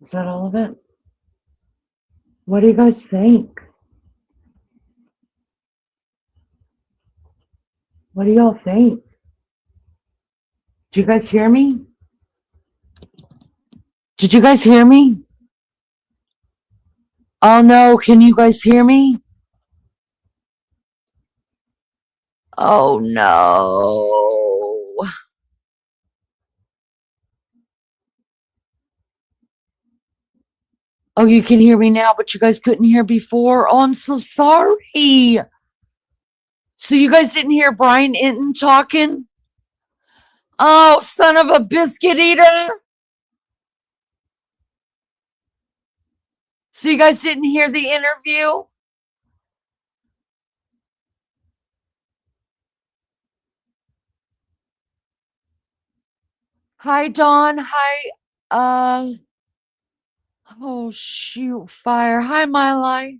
Is that all of it? What do you guys think? What do y'all think? Did you guys hear me? Did you guys hear me? Oh no, can you guys hear me? Oh no. Oh, you can hear me now, but you guys couldn't hear before. Oh, I'm so sorry. So you guys didn't hear Brian Inton talking? Oh, son of a biscuit eater. So you guys didn't hear the interview? Hi, Dawn. Hi. Oh, shoot, fire. Hi, Miley.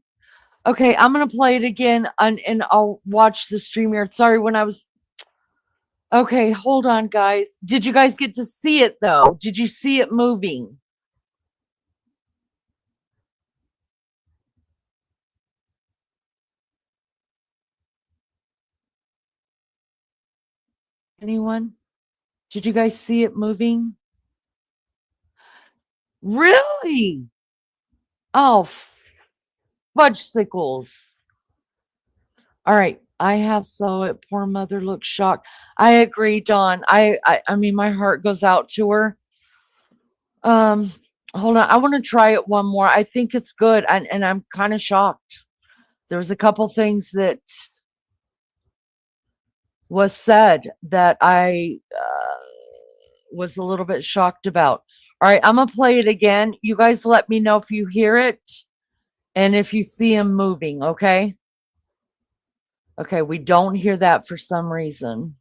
Okay, I'm going to play it again and I'll watch the stream here. Sorry, when I was. Okay, hold on, guys. Did you guys get to see it, though? Did you see it moving? Anyone? Did you guys see it moving? Really? Oh, fudgesicles. All right. I have so it. Poor mother looks shocked. I agree, Dawn. I mean, my heart goes out to her. Hold on. I want to try it one more. I think it's good, and I'm kind of shocked. There was a couple things that was said that I was a little bit shocked about. All right, I'm gonna play it again. You guys let me know if you hear it and if you see him moving, okay? Okay, we don't hear that for some reason.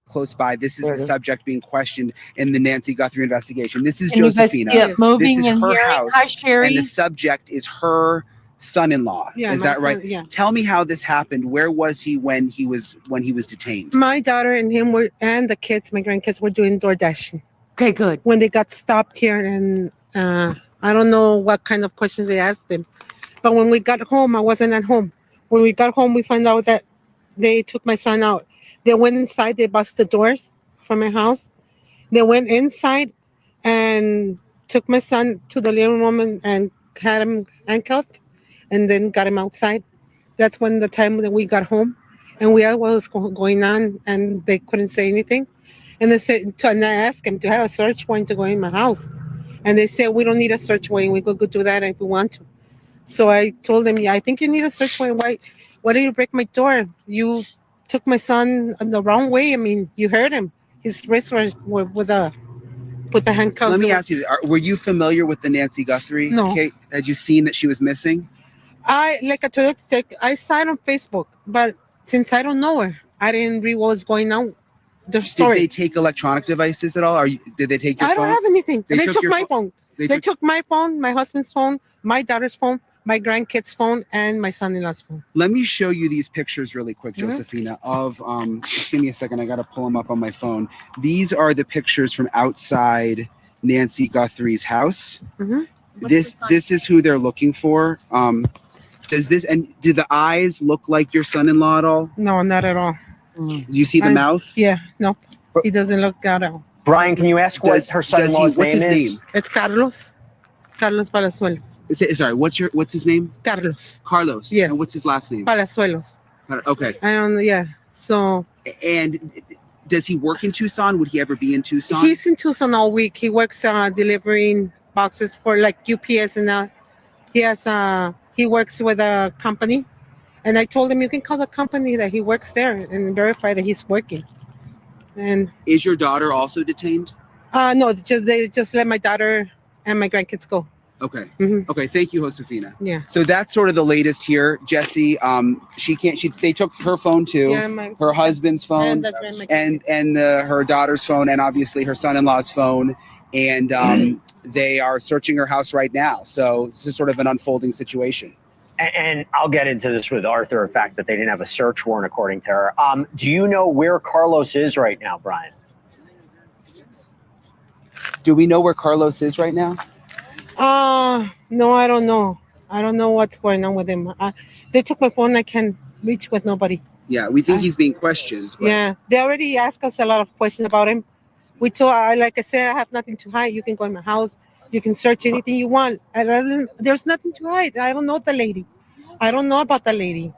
Close by. This is There the it is. subject being questioned in the Nancy Guthrie investigation. This is Can you guys see Josephina. it moving This is and her hearing? house, Hi, Sherry. and the subject is her son-in-law. Yeah, is my that right? son, yeah. Tell me how this happened. Where was he when he was detained? My daughter and him were, and the kids, my grandkids, were doing DoorDash. Okay, good. When they got stopped here, and I don't know what kind of questions they asked them, but when we got home, I wasn't at home. When we got home, we found out that they took my son out. They went inside. They busted the doors from my house. They went inside and took my son to the living room and had him handcuffed, and then got him outside. That's when the time that we got home, and we asked what was going on, and they couldn't say anything. And they said, and I asked him to have a search warrant to go in my house, and they said we don't need a search warrant. We could go do that if we want to. So I told them, yeah, I think you need a search warrant. Why did you break my door? You took my son the wrong way. I mean, you hurt him. His wrists were with the handcuffs. Let me ask you: were you familiar with the Nancy Guthrie No. case? Had you seen that she was missing? I told you, I saw it on Facebook, but since I don't know her, I didn't read what was going on. The story. Did they take electronic devices at all? Did they take your I phone? don't have anything. They took your my phone. They took my phone, my husband's phone, my daughter's phone, my grandkids' phone, and my son-in-law's phone. Let me show you these pictures really quick, Mhm. Josephina, of just give me a second. I got to pull them up on my phone. These are the pictures from outside Nancy Guthrie's house. Mhm. This is who they're looking for. Do the eyes look like your son-in-law at all? No, not at all. Do you see the mouth? Yeah, no. He doesn't look at all. Brian, can you ask what her son-in-law's name is? What's his name? It's Carlos. Carlos Palazuelos. Sorry, what's his name? Carlos. Carlos. Yes. And what's his last name? Palazuelos. Okay. I don't know. Yeah. So. And does he work in Tucson? Would he ever be in Tucson? He's in Tucson all week. He works delivering boxes for like UPS and he works with a company. And I told him you can call the company that he works there and verify that he's working. And is your daughter also detained? No, they just let my daughter and my grandkids go. Okay. Mm-hmm. Okay. Thank you, Josefina. Yeah. So that's sort of the latest here, Jesse. They took her phone too, Yeah, her husband's phone, and her daughter's phone, and obviously her son-in-law's phone, and they are searching her house right now. So this is sort of an unfolding situation. And I'll get into this with Arthur, the fact that they didn't have a search warrant, according to her. Do you know where Carlos is right now, Brian? Do we know where Carlos is right now? No, I don't know. I don't know what's going on with him. They took my phone. I can't reach with nobody. Yeah, we think he's being questioned. But... Yeah, they already asked us a lot of questions about him. We told, like I said, I have nothing to hide. You can go in my house. You can search anything you want. There's nothing to hide. I don't know the lady. I don't know about the lady.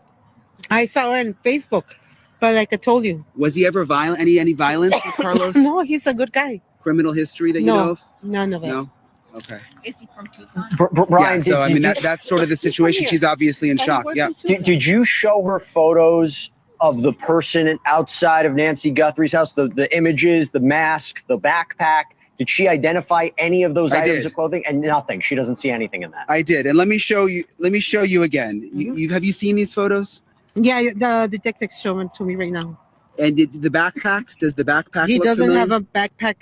I saw her on Facebook, but like I told you. Was he ever violent? Any violence with Carlos? No, he's a good guy. Criminal history that you know of? None of it. No? Okay. Is he from Tucson? Brian, yeah, so I mean that's sort of the situation. She's obviously in shock. Yeah. Did you show her photos of the person outside of Nancy Guthrie's house? The images, the mask, the backpack. Did she identify any of those items of clothing? And nothing. She doesn't see anything in that. I did, and let me show you again. Have you seen these photos? Yeah, the detective showed them to me right now. And did the backpack? Does the backpack He look doesn't familiar? have a backpack.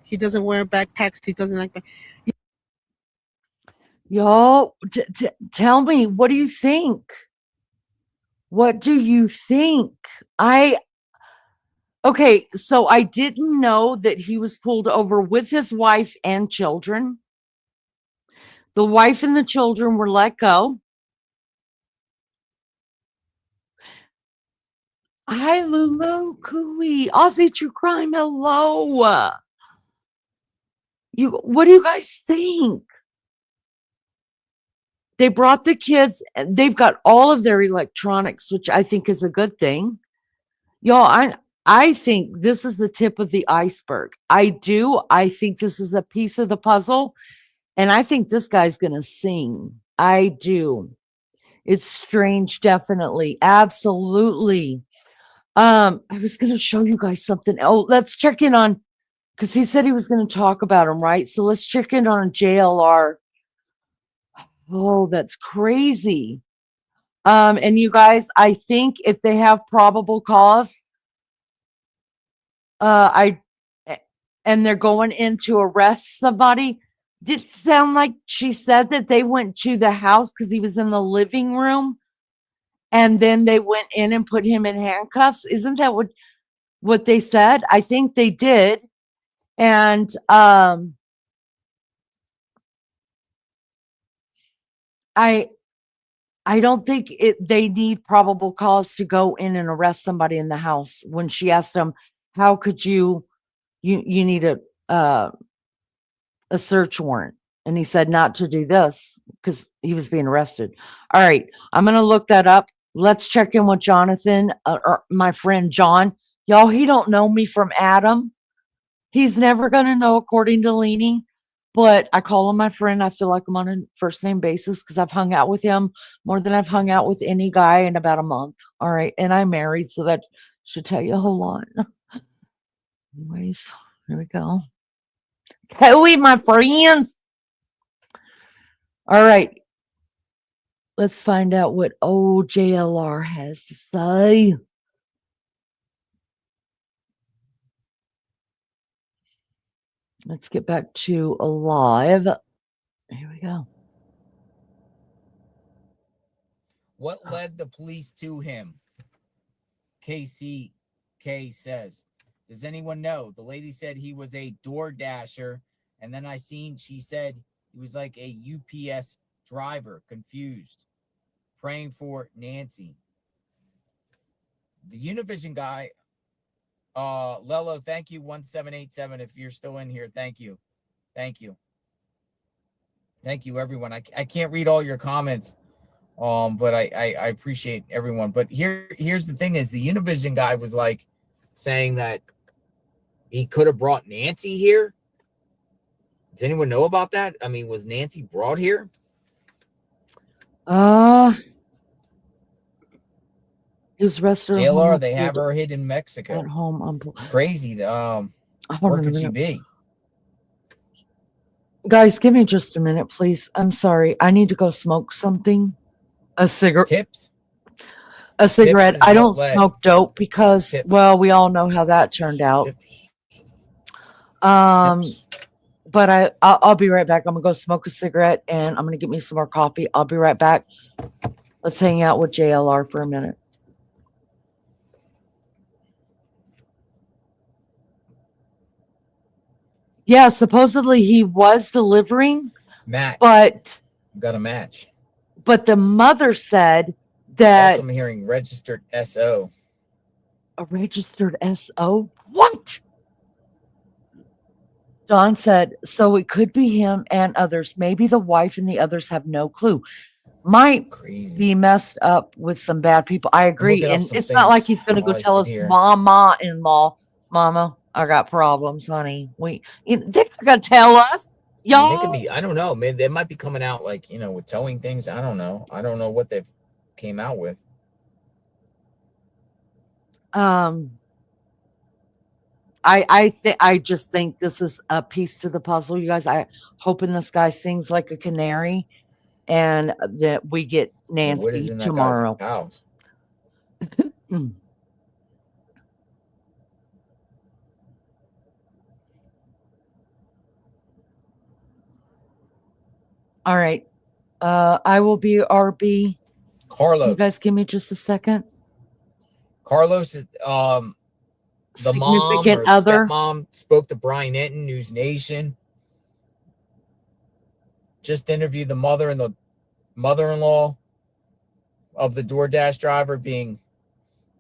He doesn't wear backpacks. He doesn't like. Y'all, tell me, what do you think? What do you think? Okay, so I didn't know that he was pulled over with his wife and children. The wife and the children were let go. Hi, Lulu, Cooey, Aussie True Crime, hello. What do you guys think? They brought the kids, they've got all of their electronics, which I think is a good thing. Y'all, I think this is the tip of the iceberg. I do. I think this is a piece of the puzzle, and I think this guy's going to sing. I do. It's strange, definitely. Absolutely. I was going to show you guys something. Oh, let's check in on, because he said he was going to talk about him, right? So let's check in on JLR. Oh, that's crazy. And you guys, I think if they have probable cause, and they're going in to arrest somebody. Did it sound like she said that they went to the house because he was in the living room, and then they went in and put him in handcuffs? Isn't that what they said? I think they did. And I don't think they need probable cause to go in and arrest somebody in the house. When she asked him, how could you need a search warrant? And he said not to do this because he was being arrested. All right, I'm going to look that up. Let's check in with Jonathan, or my friend John. Y'all, he don't know me from Adam. He's never going to know, according to Leanie. But I call him my friend. I feel like I'm on a first name basis because I've hung out with him more than I've hung out with any guy in about a month. All right. And I'm married, so that should tell you a whole lot. Anyways, here we go. Howie, my friends. All right. Let's find out what old JLR has to say. Let's get back to alive. Here we go. What led the police to him? KCK says, does anyone know? The lady said he was a door dasher, and then she said he was like a UPS driver, confused. Praying for Nancy. The Univision guy, Lelo, thank you, 1787. If you're still in here, thank you. Thank you. Thank you, everyone. I can't read all your comments, but I appreciate everyone. But here's the thing is the Univision guy was like saying that he could have brought Nancy here. Does anyone know about that? I mean, was Nancy brought here? He was arrested. JLR, they have her hid in Mexico. At home. It's crazy. Where could she be? Guys, give me just a minute, please. I'm sorry. I need to go smoke something. A cigarette. Tips? A cigarette. Tips I don't smoke dope because, well, we all know how that turned out. But I'll be right back. I'm gonna go smoke a cigarette and I'm gonna get me some more coffee. I'll be right back. Let's hang out with JLR for a minute. Yeah, supposedly he was delivering. Match. But got a match. But the mother said that also, I'm hearing registered SO. A registered SO? What? Don said, so it could be him and others. Maybe the wife and the others have no clue. Might be messed up with some bad people. I agree. And it's not like he's going to go tell us, mama-in-law, mama, I got problems, honey. They're going to tell us. Y'all. I don't know. Maybe they might be coming out like, with towing things. I don't know. I don't know what they've came out with. I just think this is a piece to the puzzle, you guys. I hoping this guy sings like a canary and that we get Nancy What is in that tomorrow. guy's house? All right. I will be RB. Carlos. You guys give me just a second. Carlos is the mom or Significant other. stepmom spoke to Brian Enton, News Nation. Just interviewed the mother and the mother-in-law of the DoorDash driver being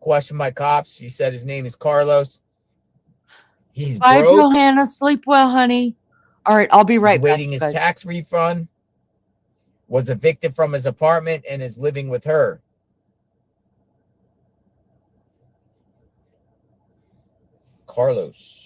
questioned by cops. She said his name is Carlos. He's Bye, broke. Johanna. Sleep well, honey. All right, I'll be right He's waiting back. his tax refund. Was evicted from his apartment and is living with her. Carlos.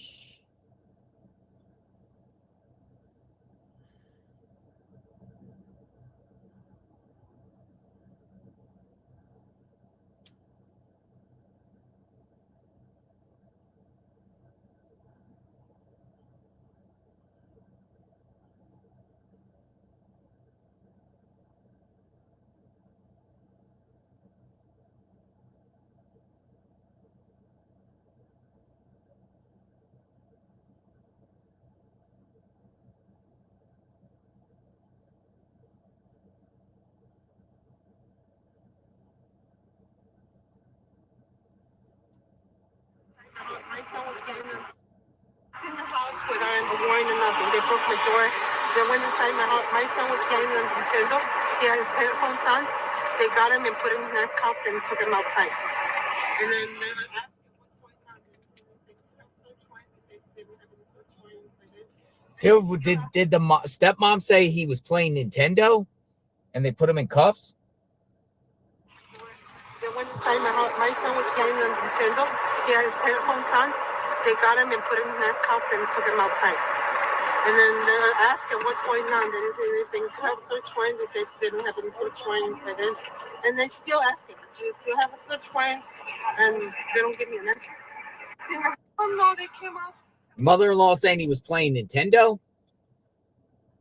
My son was getting in the house without a warning or nothing. They broke my door. They went inside my house. My son was playing on Nintendo. He had his headphones on. They got him and put him in a cup and took him outside. And then they asked him what's going on. They have search warrant. They didn't have any search warrant. Did the stepmom say he was playing Nintendo and they put him in cuffs? They went inside my house. My son was playing on Nintendo. He had his headphones on. They got him and put him in a cup and took him outside. And then they asked him what's going on. They didn't say anything. Could have search warrant. They said they didn't have any search warrant. And they still ask him, do you still have a search warrant? And they don't give me an answer. Oh no, they came out. Mother-in-law saying he was playing Nintendo?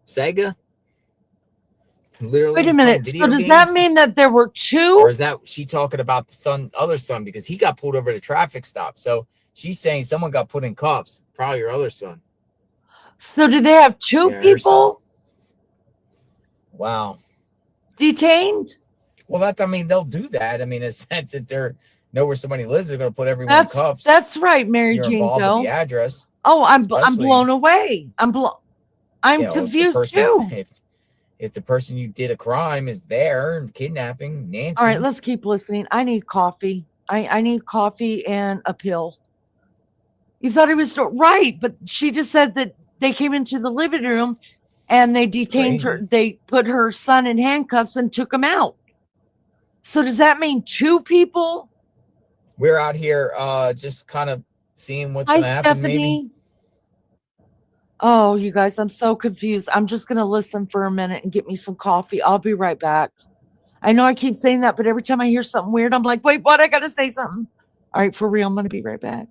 Sega? Literally. Wait a minute. So does that mean that there were two? Or is that she talking about the other son? Because he got pulled over at a traffic stop. So she's saying someone got put in cuffs. Probably your other son. So do they have two people Wow. detained? Well, they'll do that. I mean, in a sense, if they know where somebody lives, they're going to put everyone in cuffs. That's right, Mary You're Jane involved Doe. with the address. Oh, I'm especially- blown away. I'm you know, confused too. If the person you did a crime is there and kidnapping, Nancy. All right, let's keep listening. I need coffee. I need coffee and a pill. You thought he was right, but she just said that they came into the living room and they detained her. They put her son in handcuffs and took him out. So does that mean two people? We're out here just kind of seeing what's Hi, going to happen. Stephanie. Maybe. Oh, you guys, I'm so confused. I'm just going to listen for a minute and get me some coffee. I'll be right back. I know I keep saying that, but every time I hear something weird, I'm like, wait, what? I got to say something. All right, for real, I'm going to be right back.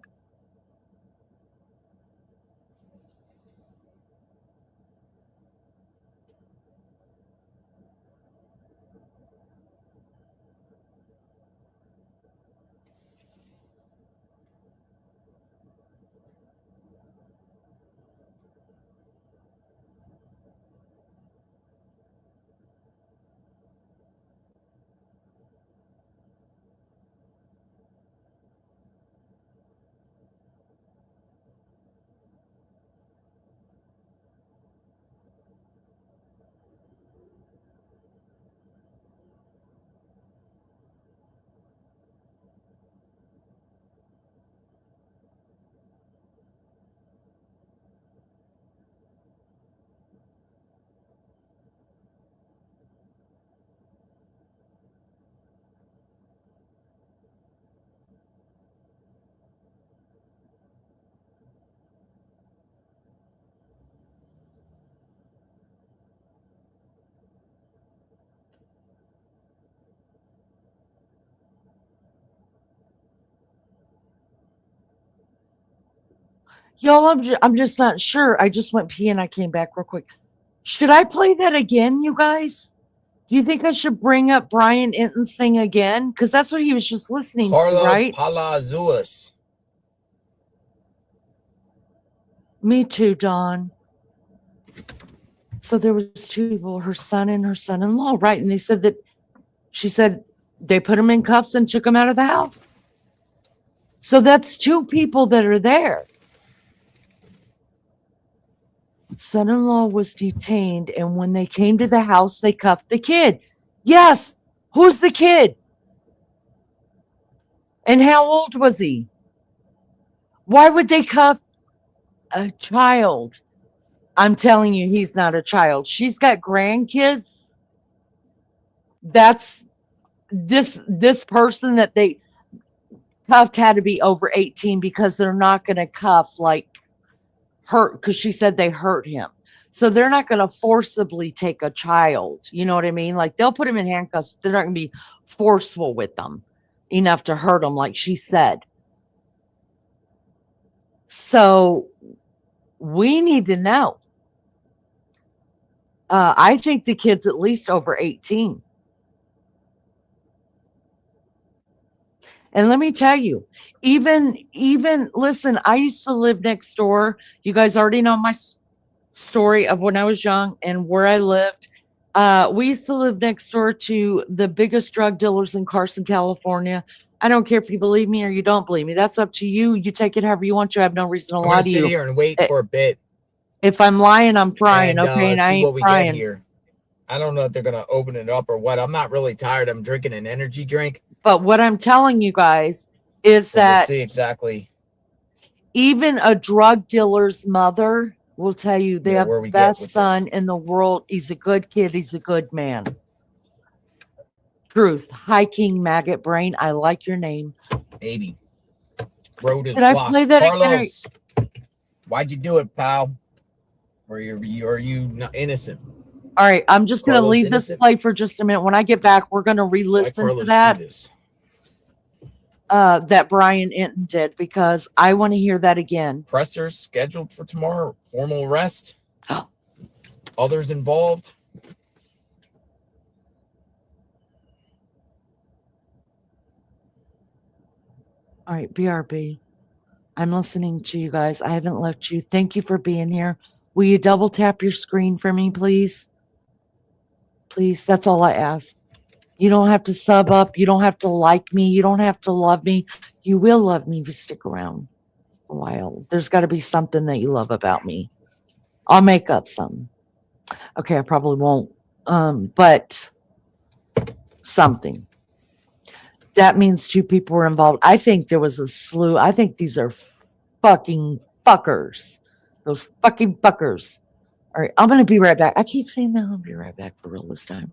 Y'all, I'm just not sure. I just went pee and I came back real quick. Should I play that again, you guys? Do you think I should bring up Brian Enton's thing again? Because that's what he was just listening to, right? Palazuelos. Me too, Dawn. So there was two people, her son and her son-in-law, right? And they said that she said they put him in cuffs and took him out of the house. So that's two people that are there. Son-in-law was detained, and when they came to the house, they cuffed the kid. Yes. Who's the kid? And how old was he? Why would they cuff a child? I'm telling you, he's not a child. She's got grandkids. That's this person that they cuffed had to be over 18 because they're not going to cuff like hurt, because she said they hurt him. So they're not going to forcibly take a child. You know what I mean? Like they'll put him in handcuffs. They're not going to be forceful with them enough to hurt him, like she said. So we need to know. I think the kid's at least over 18. And let me tell you, even listen, I used to live next door. You guys already know my story of when I was young and where I lived. We used to live next door to the biggest drug dealers in Carson, California. I don't care if you believe me or you don't believe me. That's up to you. You take it however you want to. I have no reason to lie to you. I'm gonna sit here and wait for a bit. If I'm lying, I'm frying. Okay, and I see ain't what we frying. get here. I don't know if they're gonna open it up or what. I'm not really tired. I'm drinking an energy drink. But what I'm telling you guys is that we'll see exactly. Even a drug dealer's mother will tell you they have the best son in the world. He's a good kid. He's a good man. Truth. Hi, King Maggot Brain. I like your name. 80. Road is Did I blocked. play that Carlos, why'd you do it, pal? Or are you not innocent? All right, I'm just going to leave innocent? this play for just a minute. When I get back, we're going to re-listen to that. That Brian Inton did, because I want to hear that again. Pressers scheduled for tomorrow. Formal arrest. Others involved. All right, BRB. I'm listening to you guys. I haven't left you. Thank you for being here. Will you double tap your screen for me, please? Please, that's all I ask. You don't have to sub up. You don't have to like me. You don't have to love me. You will love me if you stick around a while. There's got to be something that you love about me. I'll make up something. Okay, I probably won't. But something. That means two people were involved. I think there was a slew. I think these are fucking fuckers. Those fucking fuckers. All right, I'm going to be right back. I keep saying that. I'll be right back for real this time.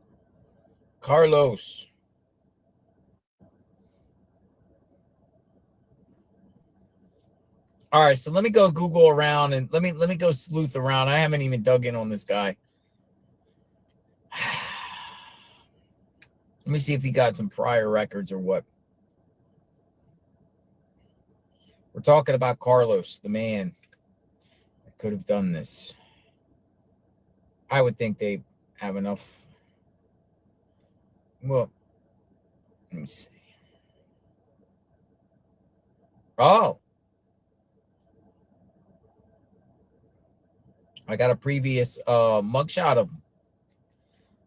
Carlos. All right, so let me go Google around and let me go sleuth around. I haven't even dug in on this guy. Let me see if he got some prior records or what. We're talking about Carlos, the man that could have done this. I would think they have enough. Well, let me see. Oh. I got a previous mugshot of him.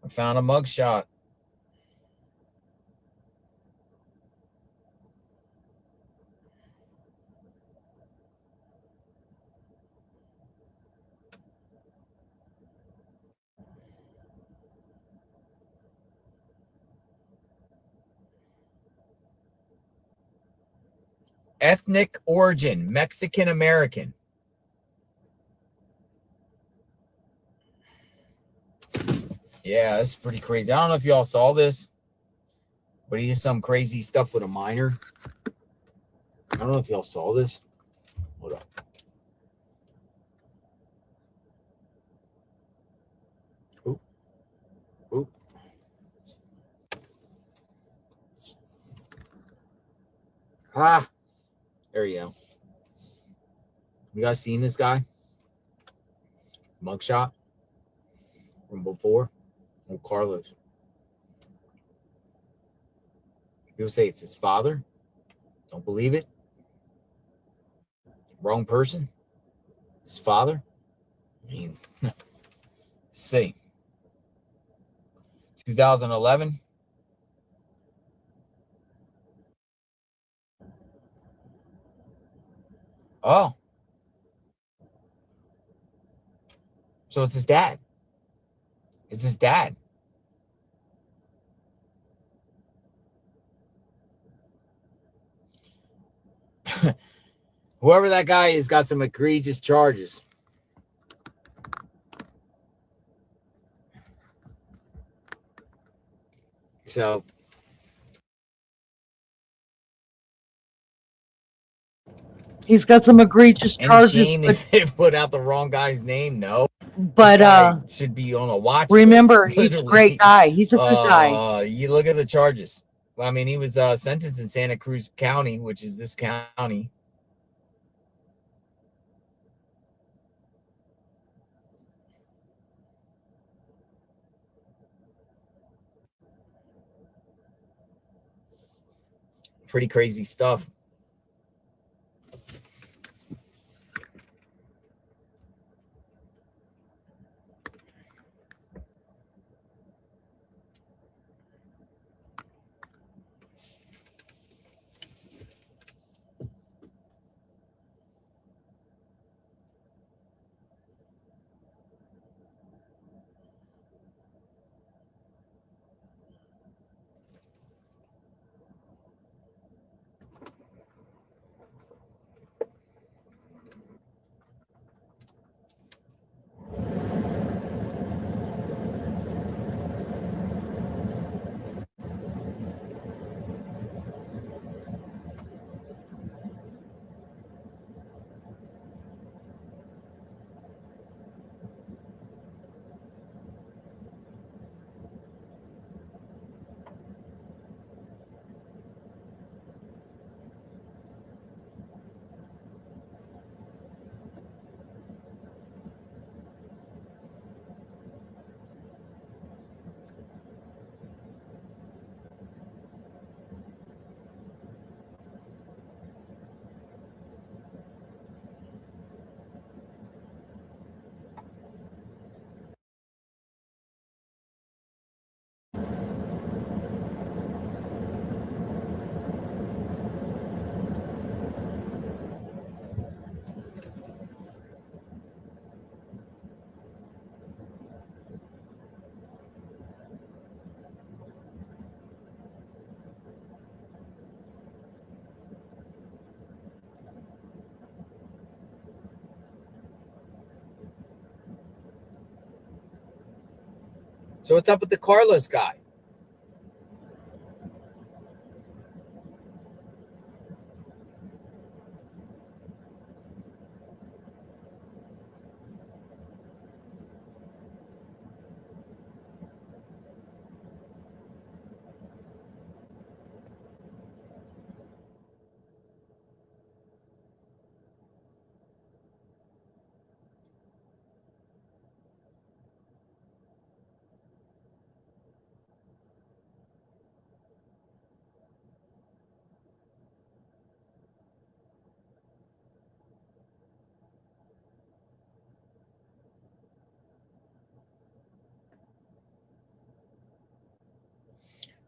I found a mugshot. Ethnic origin, Mexican American. Yeah, that's pretty crazy. I don't know if y'all saw this, but he did some crazy stuff with a minor. I don't know if y'all saw this. Hold up. Oop. Oop. Ah. There you go. You guys seen this guy? Mugshot from before? Oh, Carlos. People say it's his father. Don't believe it. Wrong person. His father. I mean, see. 2011. Oh. So it's his dad. It's his dad. Whoever that guy is got some egregious charges. So he's got some egregious charges. Any shame if they put out the wrong guy's name? No. But should be on a watch. remember, list, he's a great guy. He's a good guy. You look at the charges. I mean, he was sentenced in Santa Cruz County, which is this county. Pretty crazy stuff. So what's up with the Carlos guy?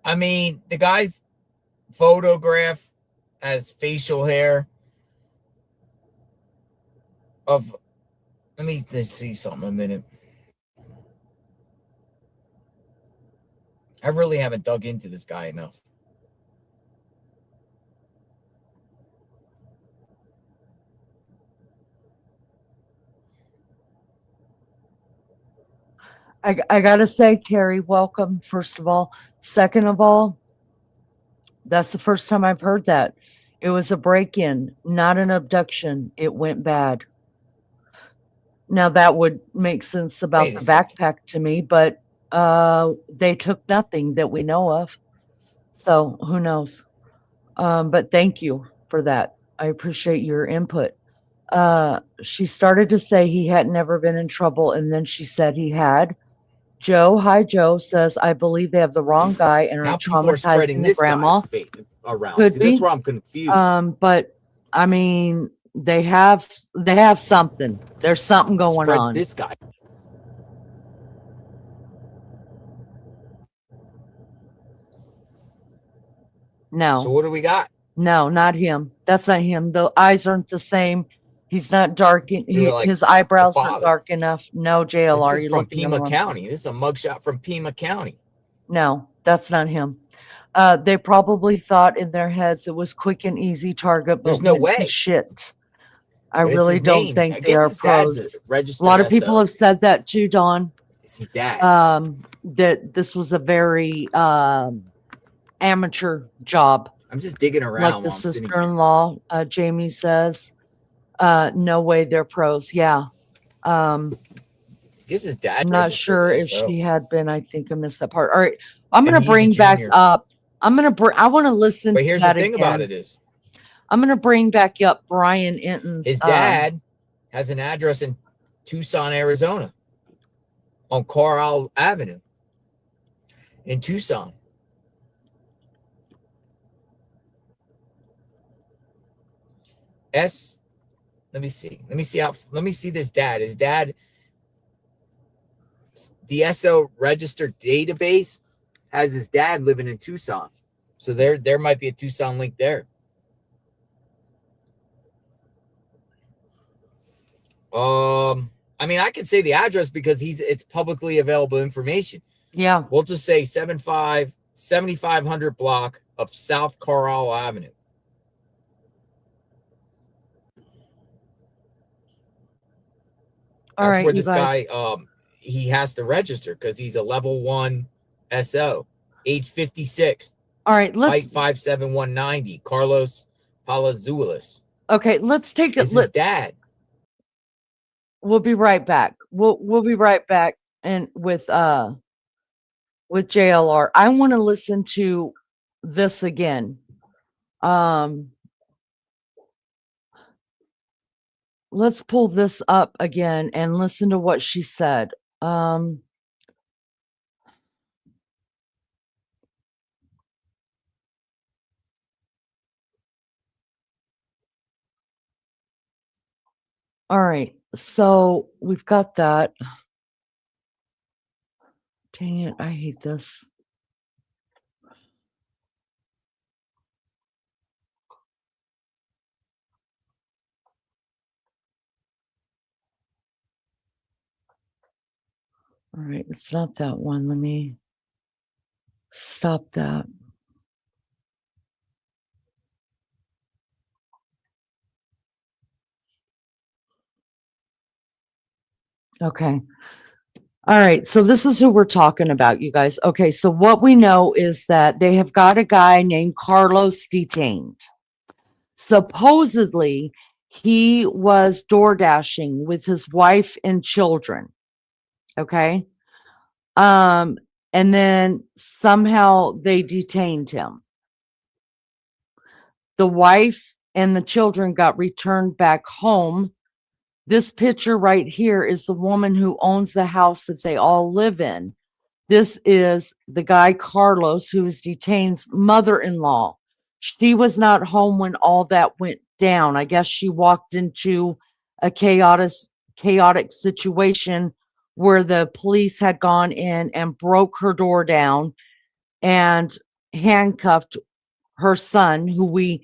I mean, the guy's photograph has facial hair of, let me just see something a minute. I really haven't dug into this guy enough. I gotta say, Carrie, welcome, first of all. Second of all, that's the first time I've heard that. It was a break-in, not an abduction. It went bad. Now that would make sense about the backpack to me, but they took nothing that we know of. So who knows? But thank you for that. I appreciate your input. She started to say he had never been in trouble, and then she said he had. Joe, hi Joe, says, I believe they have the wrong guy and Now are people are spreading traumatizing the this grandma. guy's fate around. Could See, be. this is where I'm confused. But I mean, they have something. There's something going Spread on. this guy. No. So what do we got? No, not him. That's not him. The eyes aren't the same. He's not dark. We were like, His the eyebrows aren't father. dark enough. No, JLR. This is You're from looking in the Pima wrong County. This is a mugshot from Pima County. No, that's not him. They probably thought in their heads it was quick and easy target, but There's no went to way. shit. I But it's really his don't name. think I they guess are his dad's a pros. A registered lot of people SO. have said that too, Don. It's his dad. That this was a very amateur job. I'm just digging around Like while the I'm sitting here. sister-in-law, Jamie says. No way they're pros. Yeah. I guess his dad. I'm not registered sure if SO. she had been. I think I missed that part. All right. I'm And going to he's a bring back junior. up. I want to listen But to here's that the thing again. about it is, I'm going to bring back up Brian Enton's. his dad has an address in Tucson, Arizona, on Carlisle Avenue in Tucson. Let me see this dad. His dad, the SO registered database has his dad living in Tucson. So there might be a Tucson link there. I mean, I can say the address because it's publicly available information. Yeah. We'll just say 7500 block of South Carlisle Avenue. All That's right, where you this guys. guy he has to register because he's a level 1 SO, age 56. All right, let's height 5'7", 190. Carlos Palazuelos. Okay, let's take it. It's his dad. We'll be right back. We'll be right back and with JLR. I want to listen to this again. Let's pull this up again and listen to what she said. All right, so we've got that. Dang it, I hate this. All right, it's not that one. Let me stop that. Okay. All right, so this is who we're talking about, you guys. Okay, so what we know is that they have got a guy named Carlos detained. Supposedly, he was door dashing with his wife and children. Okay. And then somehow they detained him. The wife and the children got returned back home. This picture right here is the woman who owns the house that they all live in. This is the guy, Carlos, who is detained's mother-in-law. She was not home when all that went down. I guess she walked into a chaotic situation where the police had gone in and broke her door down and handcuffed her son, who we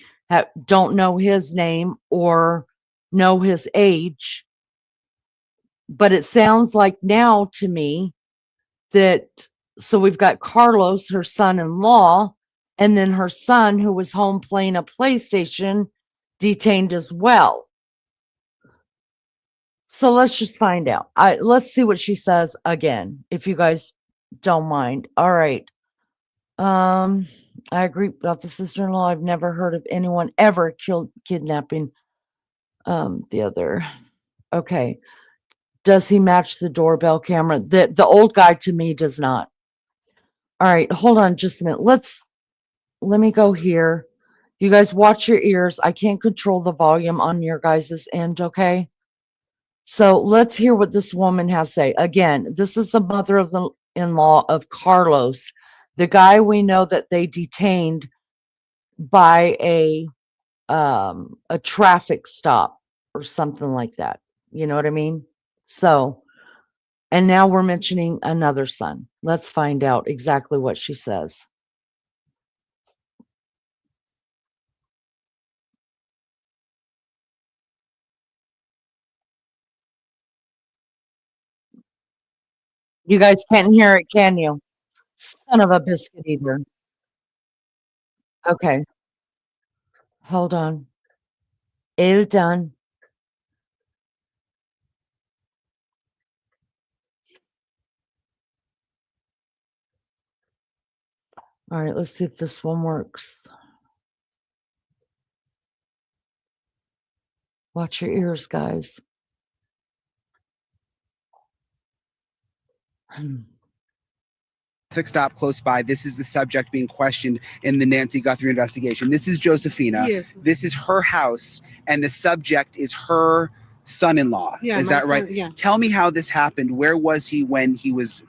don't know his name or know his age. But it sounds like now to me that, so we've got Carlos, her son-in-law, and then her son, who was home playing a PlayStation, detained as well. So let's just find out. Let's see what she says again, if you guys don't mind. All right. I agree about the sister-in-law. I've never heard of anyone ever kidnapping the other. Okay. Does he match the doorbell camera? The old guy to me does not. All right, hold on just a minute. Let me go here. You guys watch your ears. I can't control the volume on your guys' end, okay? So let's hear what this woman has to say. Again, this is the mother-in-law of Carlos, the guy we know that they detained by a traffic stop or something like that. You know what I mean? So, and now we're mentioning another son. Let's find out exactly what she says. You guys can't hear it, can you? Son of a biscuit eater. Okay. Hold on. It done. All right, let's see if this one works. Watch your ears, guys. Traffic stop close by. This is the subject being questioned in the Nancy Guthrie investigation. This is Josephina. Yes. This is her house, and the subject is her son-in-law. Yeah, is my that right? son, yeah. Tell me how this happened. Where was he when he was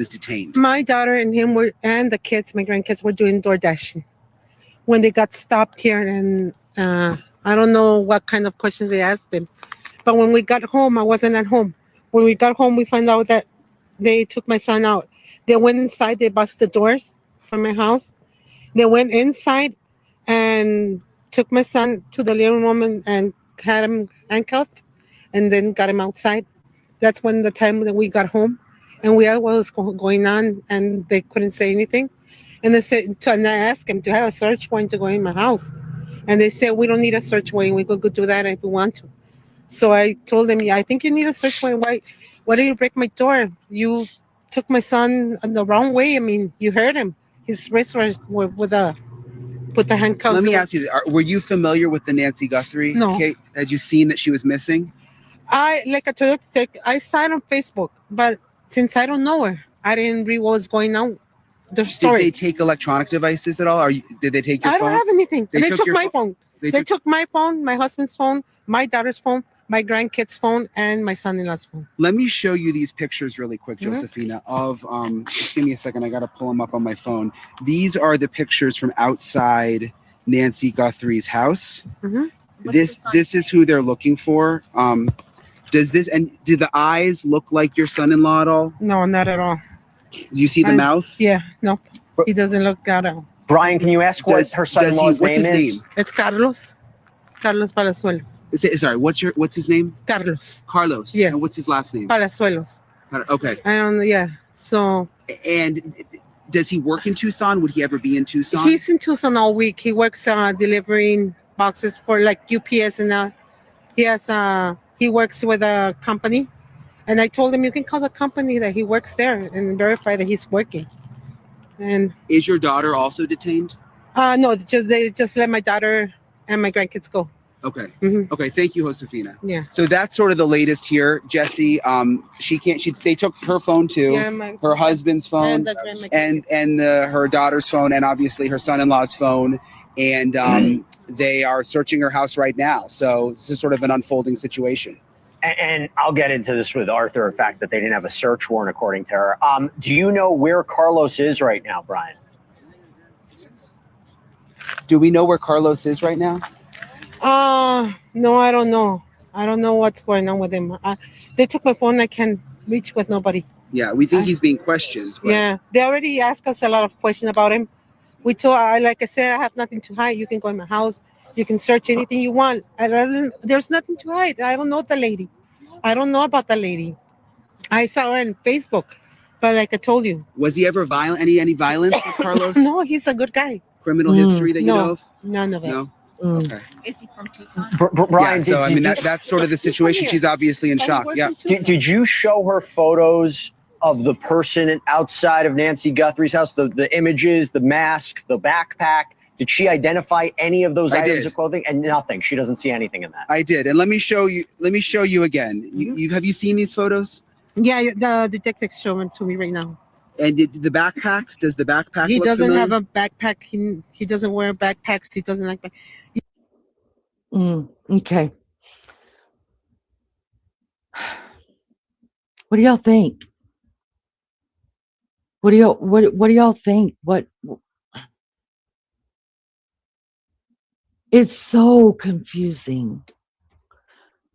detained? My daughter and him were, and the kids, my grandkids, were doing DoorDash when they got stopped here, and I don't know what kind of questions they asked them. But when we got home, I wasn't at home. When we got home, we found out that they took my son out. They went inside, they busted the doors from my house. They went inside and took my son to the living room and had him handcuffed and then got him outside. That's when the time that we got home and we asked what was going on and they couldn't say anything. And they said, and I asked him to have a search warrant to go in my house. And they said, we don't need a search warrant. We could go do that if we want to. So I told them, yeah, I think you need a search warrant. Why did you break my door? You took my son the wrong way. I mean, you hurt him. His wrists were with the handcuffs. Let me ask you, were you familiar with the Nancy Guthrie No. case? Had you seen that she was missing? Like I told you, I saw it on Facebook, but since I don't know her, I didn't read what was going on. The story. Did they take electronic devices at all? Did they take your I phone? don't have anything. They took your my phone. They took my phone, my husband's phone, my daughter's phone, my grandkid's phone, and my son-in-law's phone. Let me show you these pictures really quick, Mhm. Josephina, of, just give me a second. I got to pull them up on my phone. These are the pictures from outside Nancy Guthrie's house. Mhm. This is who they're looking for. Do the eyes look like your son-in-law at all? No, not at all. Do you see the mouth? Yeah, no. He doesn't look at all. Brian, can you ask what her son-in-law's what's name his is? name? It's Carlos. Carlos Palazuelos. Sorry, what's his name? Carlos. Carlos. Yes. And what's his last name? Palazuelos. Okay. I don't know, yeah. So. And does he work in Tucson? Would he ever be in Tucson? He's in Tucson all week. He works delivering boxes for like UPS and he works with a company. And I told him you can call the company that he works there and verify that he's working. And is your daughter also detained? No, they just let my daughter and my grandkids go. Okay. Mm-hmm. Okay. Thank you, Josefina. Yeah. So that's sort of the latest here, Jesse. They took her phone too, her husband's phone, and her daughter's phone, and obviously her son-in-law's phone, and they are searching her house right now. So this is sort of an unfolding situation. And I'll get into this with Arthur, the fact that they didn't have a search warrant, according to her. Do you know where Carlos is right now, Brian? Do we know where Carlos is right now? No, I don't know. I don't know what's going on with him. They took my phone. I can't reach with nobody. Yeah, we think he's being questioned. But... Yeah, they already asked us a lot of questions about him. We told, like I said, I have nothing to hide. You can go in my house. You can search anything you want. There's nothing to hide. I don't know the lady. I don't know about the lady. I saw her on Facebook, but like I told you. Was he ever violent? Any violence with Carlos? No, he's a good guy. Criminal history that you know of? None of it. No? Okay. Is he from Tucson? Brian, yeah, so I mean that's sort of the situation. She's obviously in shock. Yeah. Did you show her photos of the person outside of Nancy Guthrie's house? The images, the mask, the backpack. Did she identify any of those items of clothing? And nothing. She doesn't see anything in that. I did, and let me show you again. Mm-hmm. Have you seen these photos? Yeah, the detective showed them to me right now. And the backpack? Does the backpack? He look doesn't familiar? have a backpack. He doesn't wear backpacks. He doesn't like. Okay. What do y'all think? What do y'all think? It's so confusing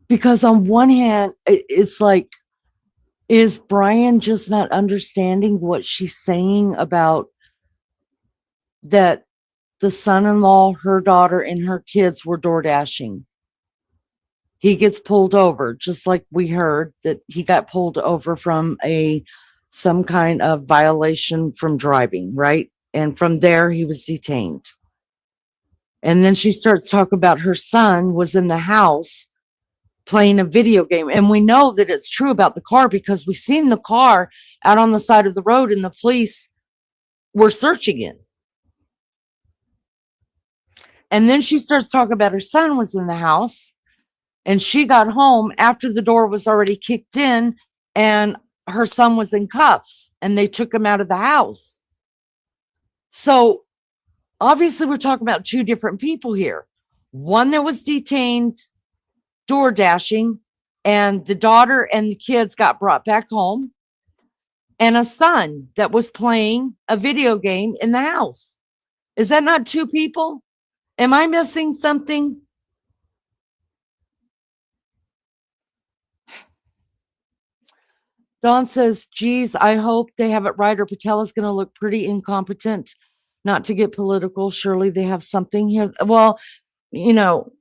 because on one hand, it's like, is Brian just not understanding what she's saying about that the son-in-law, her daughter, and her kids were door dashing? He gets pulled over, just like we heard that he got pulled over from a some kind of violation from driving, right? And from there, he was detained. And then she starts talking about her son was in the house playing a video game. And we know that it's true about the car because we seen the car out on the side of the road and the police were searching it. And then she starts talking about her son was in the house and she got home after the door was already kicked in and her son was in cuffs and they took him out of the house. So obviously we're talking about two different people here. One that was detained door dashing and the daughter and the kids got brought back home, and a son that was playing a video game in the house. Is that not two people? Am I missing something? Dawn says, geez, I hope they have it right or Patella's going to look pretty incompetent. Not to get political. Surely they have something here. Well, you know,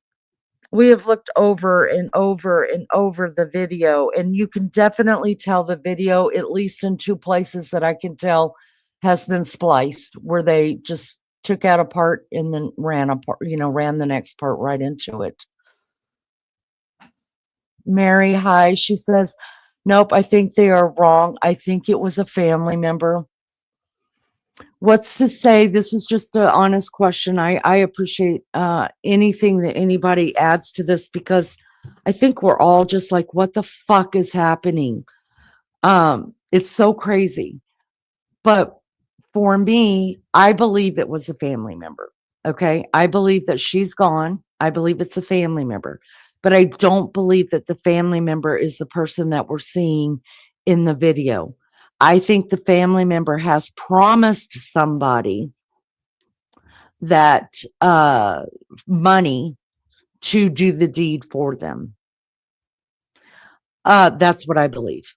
we have looked over and over and over the video, and you can definitely tell the video, at least in two places that I can tell, has been spliced, where they just took out a part and then ran the next part right into it. Mary, hi. She says, nope, I think they are wrong. I think it was a family member. What's to say? This is just an honest question. I appreciate anything that anybody adds to this because I think we're all just like, what the fuck is happening? It's so crazy. But for me, I believe it was a family member. Okay. I believe that she's gone. I believe it's a family member. But I don't believe that the family member is the person that we're seeing in the video. I think the family member has promised somebody that money to do the deed for them. That's what I believe.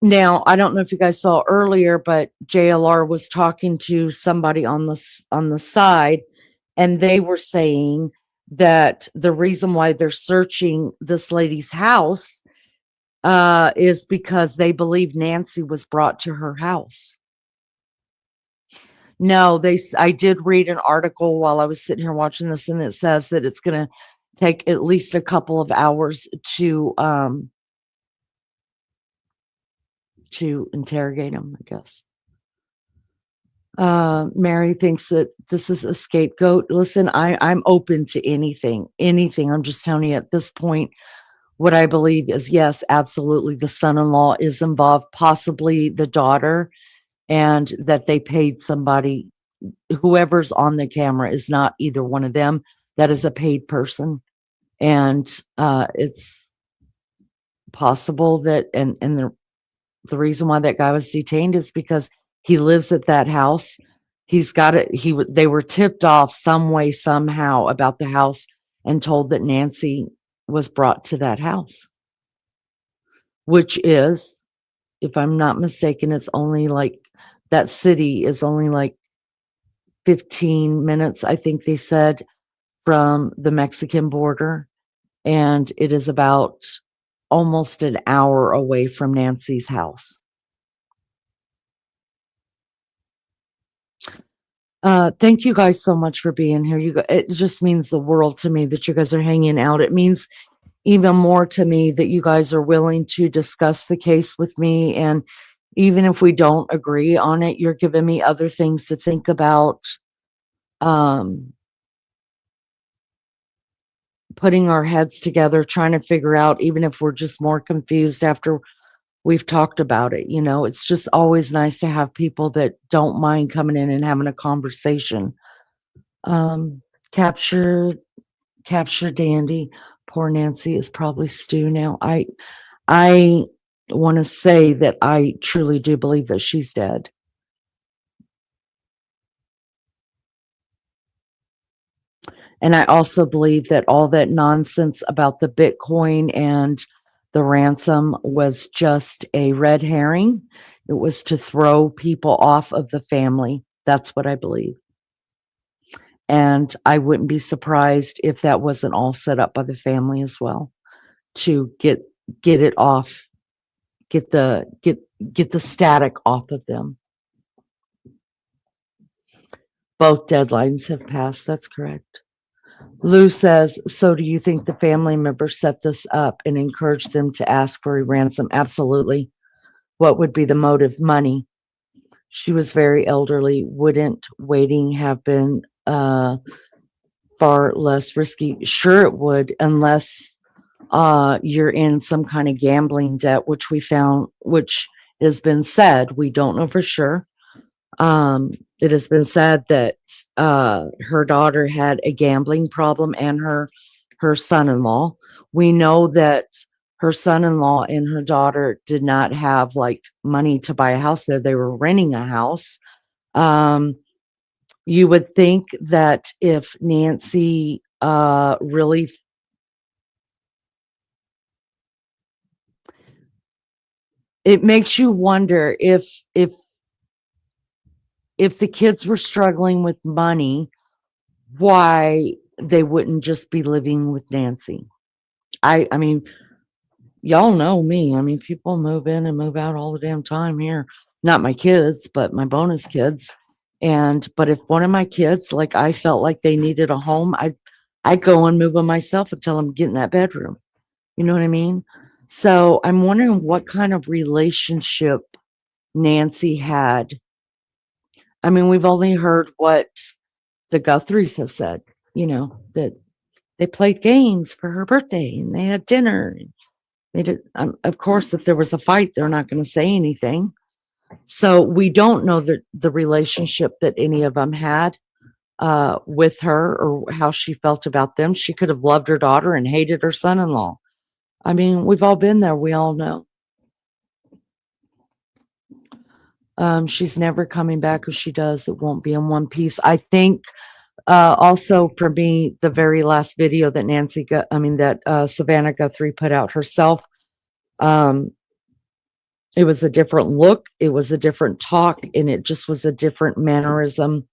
Now, I don't know if you guys saw earlier, but JLR was talking to somebody on the side, and they were saying that the reason why they're searching this lady's house is because they believe Nancy was brought to her house. No, I did read an article while I was sitting here watching this, and it says that it's going to take at least a couple of hours to interrogate him, I guess. Mary thinks that this is a scapegoat. Listen, I'm open to anything. I'm just telling you at this point, what I believe is, yes, absolutely, the son-in-law is involved, possibly the daughter, and that they paid somebody. Whoever's on the camera is not either one of them. That is a paid person. And it's possible that, and the reason why that guy was detained is because he lives at that house. He's got it. They were tipped off some way, somehow about the house and told that Nancy was brought to that house, which is, if I'm not mistaken, it's only like, that city is only like 15 minutes, I think they said, from the Mexican border. And it is about almost an hour away from Nancy's house. Thank you guys so much for being here. It just means the world to me that you guys are hanging out. It means even more to me that you guys are willing to discuss the case with me. And even if we don't agree on it, you're giving me other things to think about. Putting our heads together, trying to figure out, even if we're just more confused after we've talked about it. It's just always nice to have people that don't mind coming in and having a conversation. Capture Dandy. Poor Nancy is probably stew now. I want to say that I truly do believe that she's dead. And I also believe that all that nonsense about the Bitcoin and the ransom was just a red herring. It was to throw people off of the family. That's what I believe. And I wouldn't be surprised if that wasn't all set up by the family as well, to get it off, get get the static off of them. Both deadlines have passed. That's correct. Lou says, so do you think the family member set this up and encouraged them to ask for a ransom? Absolutely. What would be the motive? Money. She was very elderly. Wouldn't waiting have been far less risky? Sure it would, unless you're in some kind of gambling debt, which we found, which has been said. We don't know for sure. It has been said that her daughter had a gambling problem and her son-in-law. We know that her son-in-law and her daughter did not have like money to buy a house there. They were renting a house. You would think that if Nancy really it makes you wonder if the kids were struggling with money, why they wouldn't just be living with Nancy. I mean, y'all know me. I mean, people move in and move out all the damn time here. Not my kids, but my bonus kids. But if one of my kids, like I felt like they needed a home, I'd go and move them myself and tell them get in that bedroom. You know what I mean? So I'm wondering what kind of relationship Nancy had. I mean, we've only heard what the Guthries have said, that they played games for her birthday and they had dinner. And they did, of course, if there was a fight, they're not going to say anything. So we don't know the relationship that any of them had with her or how she felt about them. She could have loved her daughter and hated her son-in-law. I mean, we've all been there. We all know. She's never coming back. If she does, it won't be in one piece. I think also for me, the very last video that Savannah Guthrie put out herself, it was a different look. It was a different talk, and it just was a different mannerism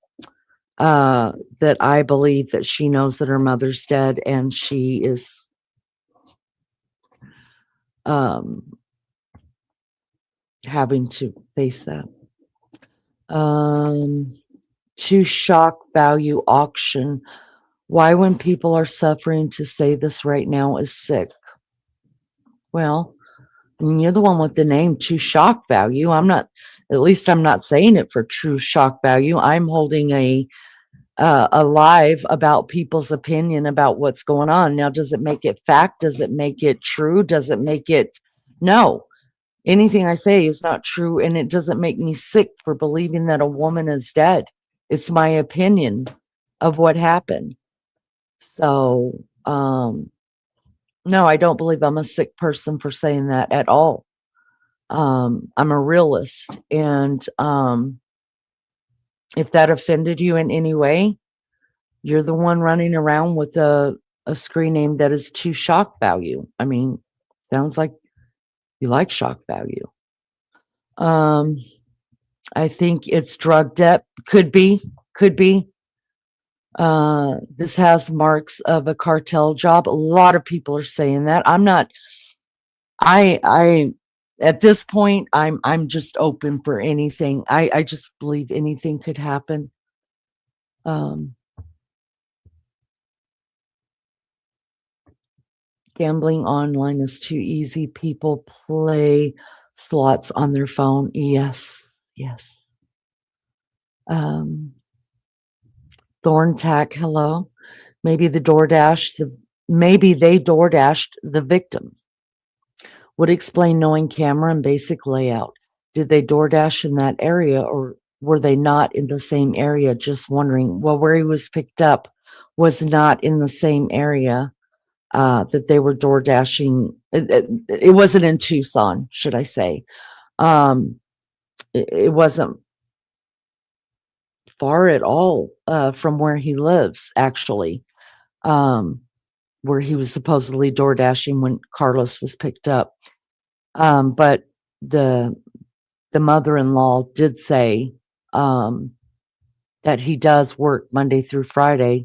that I believe that she knows that her mother's dead and she is having to face that. To shock value auction. Why, when people are suffering, to say this right now is sick? Well, I mean, you're the one with the name True Shock Value. I'm not saying it for true shock value. I'm holding a live about people's opinion about what's going on. Now, does it make it fact? Does it make it true? Does it make it? No. Anything I say is not true, and it doesn't make me sick for believing that a woman is dead. It's my opinion of what happened. So, no, I don't believe I'm a sick person for saying that at all. I'm a realist, and if that offended you in any way, you're the one running around with a screen name that is too shock value. I mean, sounds like you like shock value. I think it's drug debt. Could be. This has marks of a cartel job. A lot of people are saying that. I'm not. I at this point, I'm just open for anything. I just believe anything could happen. Gambling online is too easy. People play slots on their phone. Yes. Thorntack, hello. Maybe they DoorDashed the victims. Would explain knowing camera and basic layout. Did they DoorDash in that area, or were they not in the same area? Just wondering. Well, where he was picked up was not in the same area that they were DoorDashing. It wasn't in Tucson, should I say. It wasn't far at all from where he lives, actually, where he was supposedly DoorDashing when Carlos was picked up. But the mother-in-law did say that he does work Monday through Friday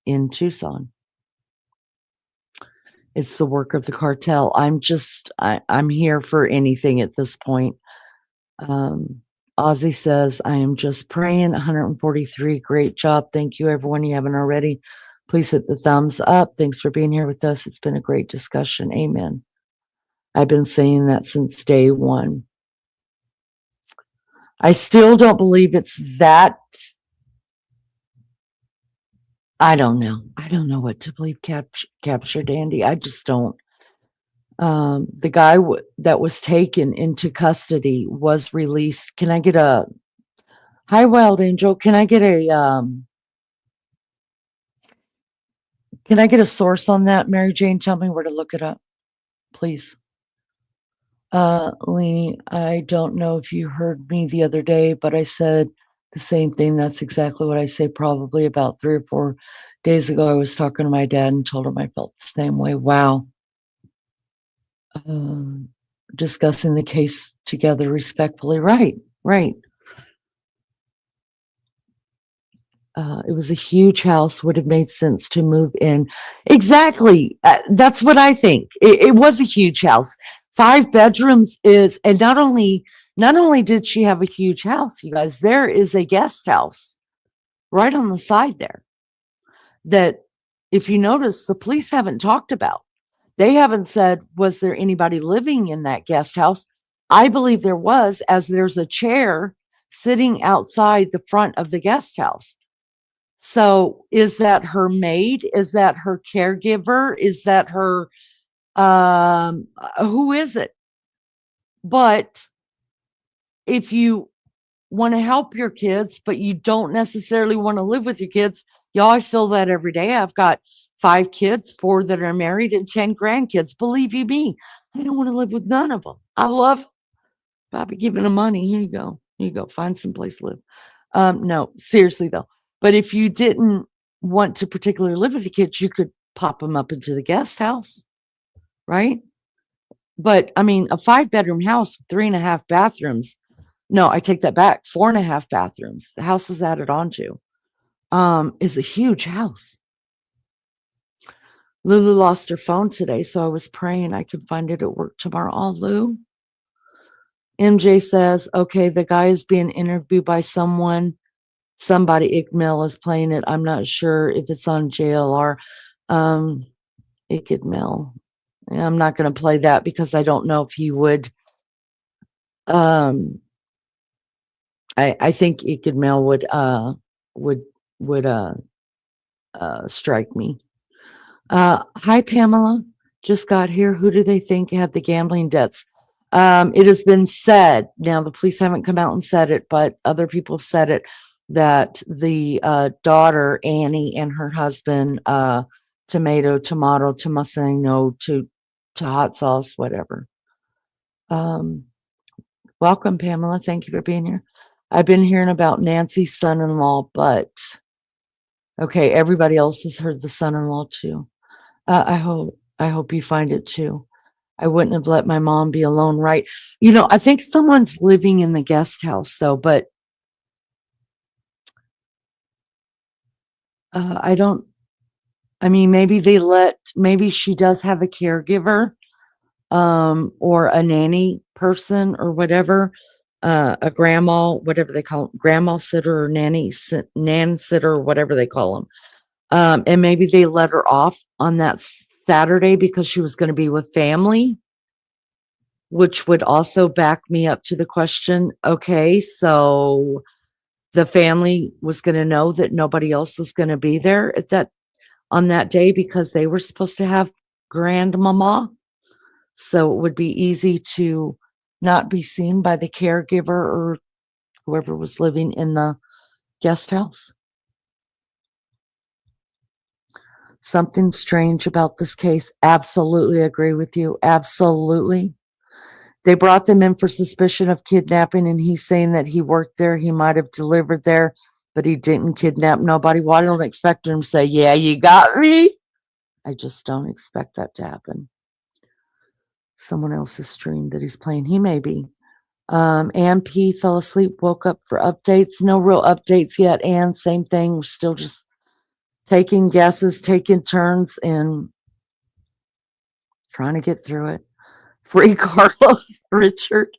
in Tucson. It's the work of the cartel. I'm here for anything at this point. Ozzy says, I am just praying. 143. Great job. Thank you, everyone. You haven't already. Please hit the thumbs up. Thanks for being here with us. It's been a great discussion. Amen. I've been saying that since day one. I still don't believe it's that. I don't know. I don't know what to believe, Capture Dandy. I just don't. The guy that was taken into custody was released. Can I get a hi, Wild Angel? Can I get a source on that? Mary Jane, tell me where to look it up, please. Leanie, I don't know if you heard me the other day, but I said the same thing. That's exactly what I say. Probably about 3 or 4 days ago, I was talking to my dad and told him I felt the same way. Wow. Discussing the case together respectfully. Right. It was a huge house, would have made sense to move in. Exactly. That's what I think. It was a huge house. 5 bedrooms is, and not only did she have a huge house, you guys, there is a guest house right on the side there that, if you notice, the police haven't talked about. They haven't said, was there anybody living in that guest house? I believe there was, as there's a chair sitting outside the front of the guest house. So is that her maid? Is that her caregiver? Is that her, who is it? But if you want to help your kids, but you don't necessarily want to live with your kids, y'all, I feel that every day. I've got 5 kids, 4 that are married, and 10 grandkids. Believe you me, I don't want to live with none of them. I love Bobby giving them money. Here you go. Find some place to live. No, seriously though. But if you didn't want to particularly live with the kids, you could pop them up into the guest house, right? But I mean, a 5-bedroom house with 3.5 bathrooms. No, I take that back. 4.5 bathrooms. The house was added onto. Is a huge house. Lulu lost her phone today, so I was praying I could find it at work tomorrow. Oh, Lou. MJ says, okay, the guy is being interviewed by somebody. Ickmill is playing it. I'm not sure if it's on JLR. Ickmill. I'm not going to play that because I don't know if he would. I think Ickmill would strike me. Hi, Pamela. Just got here. Who do they think had the gambling debts? It has been said, now the police haven't come out and said it, but other people have said it, that the daughter, Annie, and her husband, tomato, tomasino, to hot sauce, whatever. Welcome, Pamela. Thank you for being here. I've been hearing about Nancy's son-in-law, but okay, everybody else has heard the son-in-law too. I hope you find it too. I wouldn't have let my mom be alone, right? You know, I think someone's living in the guest house, though, but maybe she does have a caregiver, or a nanny person or whatever, a grandma, whatever they call them, grandma sitter or nan sitter, or whatever they call them. And maybe they let her off on that Saturday because she was going to be with family, which would also back me up to the question, okay, so the family was going to know that nobody else was going to be there on that day because they were supposed to have grandmama. So it would be easy to not be seen by the caregiver or whoever was living in the guest house. Something strange about this case. Absolutely agree with you. Absolutely. They brought them in for suspicion of kidnapping, and he's saying that he worked there. He might have delivered there, but he didn't kidnap nobody. Well, I don't expect him to say, yeah, you got me. I just don't expect that to happen. Someone else's stream that he's playing. He may be. Ann P fell asleep, woke up for updates. No real updates yet, Ann. Same thing. We're still just taking guesses, taking turns, and trying to get through it. Free Carlos, Richard.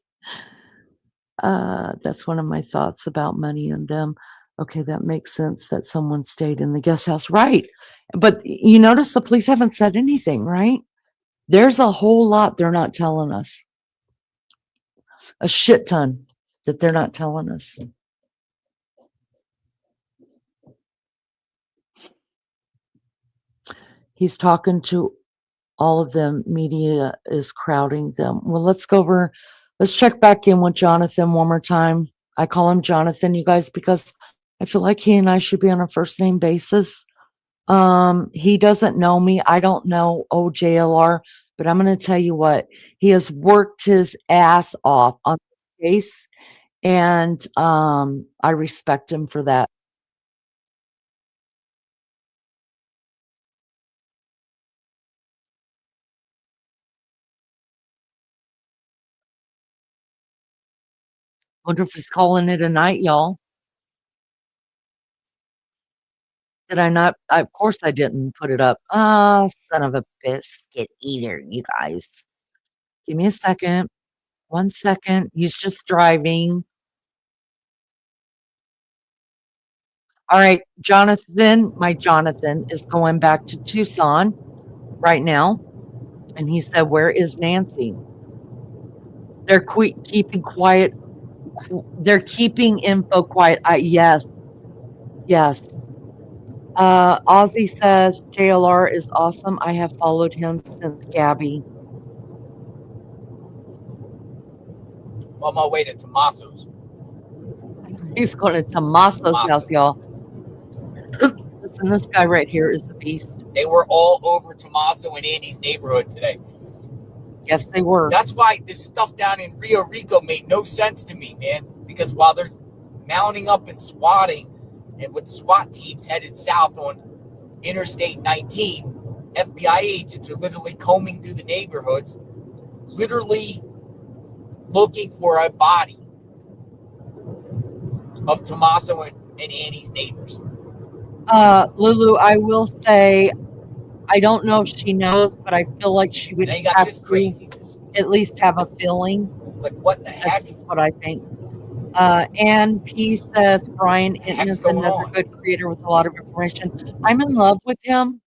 That's one of my thoughts about money and them. Okay, that makes sense that someone stayed in the guest house. Right. But you notice the police haven't said anything, right? There's a whole lot they're not telling us. A shit ton that they're not telling us. He's talking to all of them. Media is crowding them. Well, let's check back in with Jonathan one more time. I call him Jonathan, you guys, because I feel like he and I should be on a first name basis. He doesn't know me. I don't know OJLR, but I'm going to tell you what, he has worked his ass off on this case, and I respect him for that. Wonder if he's calling it a night, y'all. Did I not? Of course I didn't put it up. Ah, son of a biscuit eater, you guys. Give me a second. 1 second. He's just driving. All right, Jonathan, my Jonathan is going back to Tucson right now. And he said, where is Nancy? They're keeping quiet. They're keeping info quiet. Yes. Yes. Ozzy says, JLR is awesome. I have followed him since Gabby. I'm on my way to Tommaso's. He's going to Tommaso's house, y'all. Listen, this guy right here is a beast. They were all over Tommaso and Andy's neighborhood today. Yes, they were. That's why this stuff down in Rio Rico made no sense to me, man. Because while they're mounting up and swatting, and with SWAT teams headed south on Interstate 19, FBI agents are literally combing through the neighborhoods, literally looking for a body of Tommaso and Annie's neighbors. Lulu, I will say, I don't know if she knows, but I feel like she would have to at least have a feeling. It's like, what the heck? That's what I think. And P says Brian Inton is another good creator with a lot of information. I'm in love with him.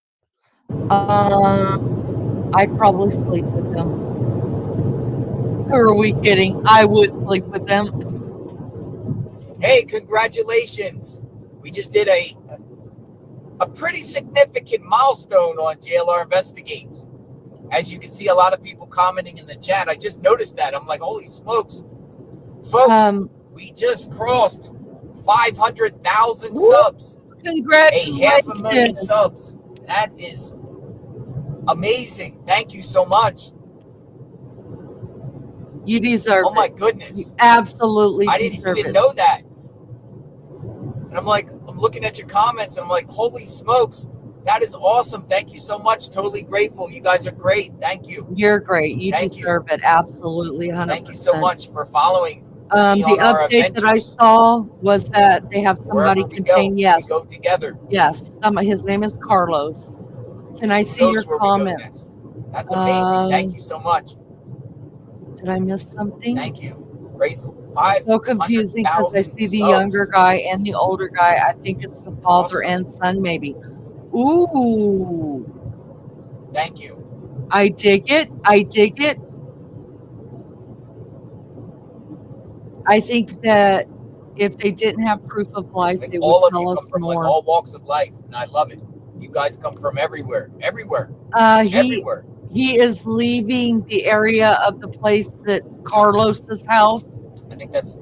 I'd probably sleep with him. Who are we kidding? I would sleep with him. Hey, congratulations. We just did a pretty significant milestone on JLR Investigates. As you can see, a lot of people commenting in the chat. I just noticed that. I'm like, holy smokes. Folks, we just crossed 500,000 subs. Congratulations. 500,000 subs. That is amazing. Thank you so much. You deserve it. Oh my goodness. You absolutely I didn't even know that. And I'm like, I'm looking at your comments and I'm like, holy smokes. That is awesome. Thank you so much. Totally grateful. You guys are great. Thank you. You're great. You deserve it. Absolutely. 100%. Thank you so much for following. The update that I saw was that they have somebody contained. Yes. We go together. Yes. His name is Carlos. Can I see your comments? That's amazing. Thank you so much. Did I miss something? Thank you. Grateful. So confusing because I see the younger guy and the older guy. I think it's the father and son, maybe. Ooh. Thank you. I dig it. I dig it. I think that if they didn't have proof of life, they would tell us from more. Like all walks of life, and I love it. You guys come from everywhere. Everywhere. Everywhere. He is leaving the area of the place that Carlos's house. I think that's.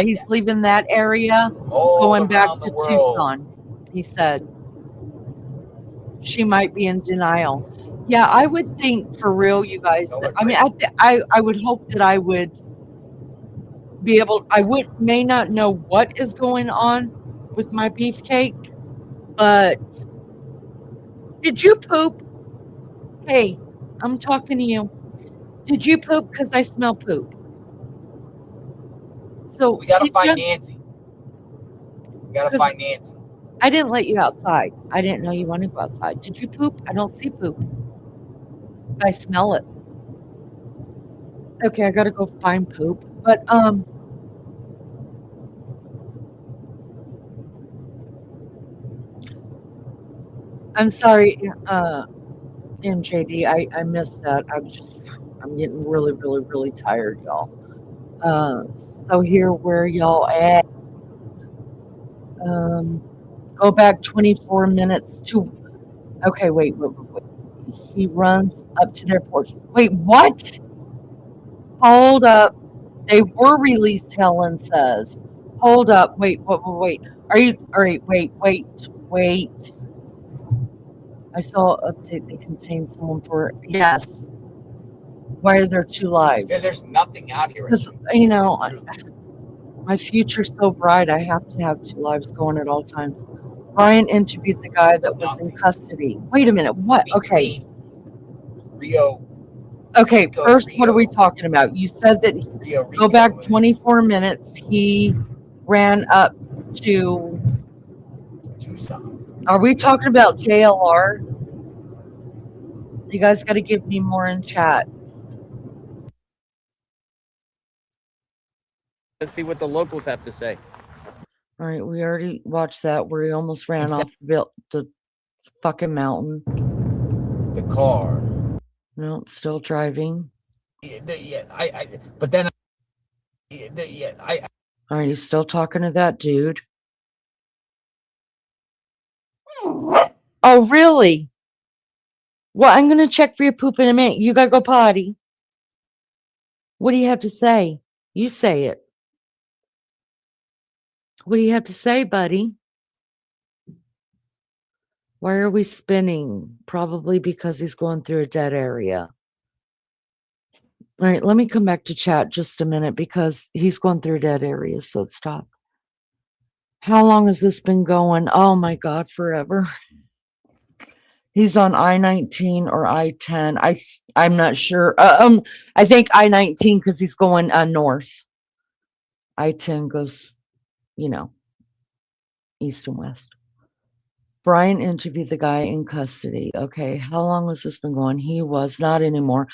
He's leaving that area, going back to Tucson. He said she might be in denial. Yeah, I would think for real, you guys. I would hope that I would be able. May not know what is going on with my beefcake, but did you poop? Hey, I'm talking to you. Did you poop? Because I smell poop. So we gotta find Nancy. We gotta find Nancy. I didn't let you outside. I didn't know you wanted to go outside. Did you poop? I don't see poop. I smell it. Okay, I gotta go find poop. But I'm sorry, MJD. I missed that. I'm getting really, really, really tired, y'all. So here, where y'all at? Go back 24 minutes to. Okay, wait. He runs up to their porch. Wait, what? Hold up. They were released, Helen says. Hold up. Wait. Are you? All right, wait. I saw an update that contains someone for. Yes. Why are there 2 lives? Yeah, there's nothing out here. Because, my future's so bright, I have to have 2 lives going at all times. Brian interviewed the guy that was in custody. Wait a minute. What? Okay. Rio. Okay, first, what are we talking about? You said that go back 24 minutes. He ran up to Tucson. Are we talking about JLR? You guys got to give me more in chat. Let's see what the locals have to say. All right, we already watched that where he almost ran off the fucking mountain. The car. No, still driving. But then. Are you still talking to that dude? Oh, really? Well, I'm going to check for your poop in a minute. You got to go potty. What do you have to say? You say it. What do you have to say, buddy? Why are we spinning? Probably because he's going through a dead area. All right, let me come back to chat just a minute because he's going through dead areas, so stop. How long has this been going? Oh my God, forever. He's on I-19 or I-10. I'm not sure. I think I-19 because he's going north. I-10 goes, east and west. Brian interviewed the guy in custody. Okay, how long has this been going? He was not anymore.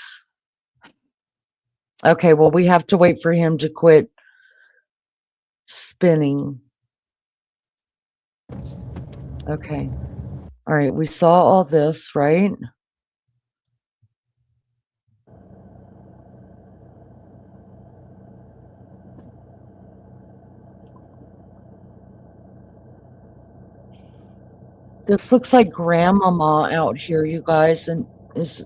Okay, well, we have to wait for him to quit spinning. Okay. All right, we saw all this, right? This looks like grandmama out here, you guys. And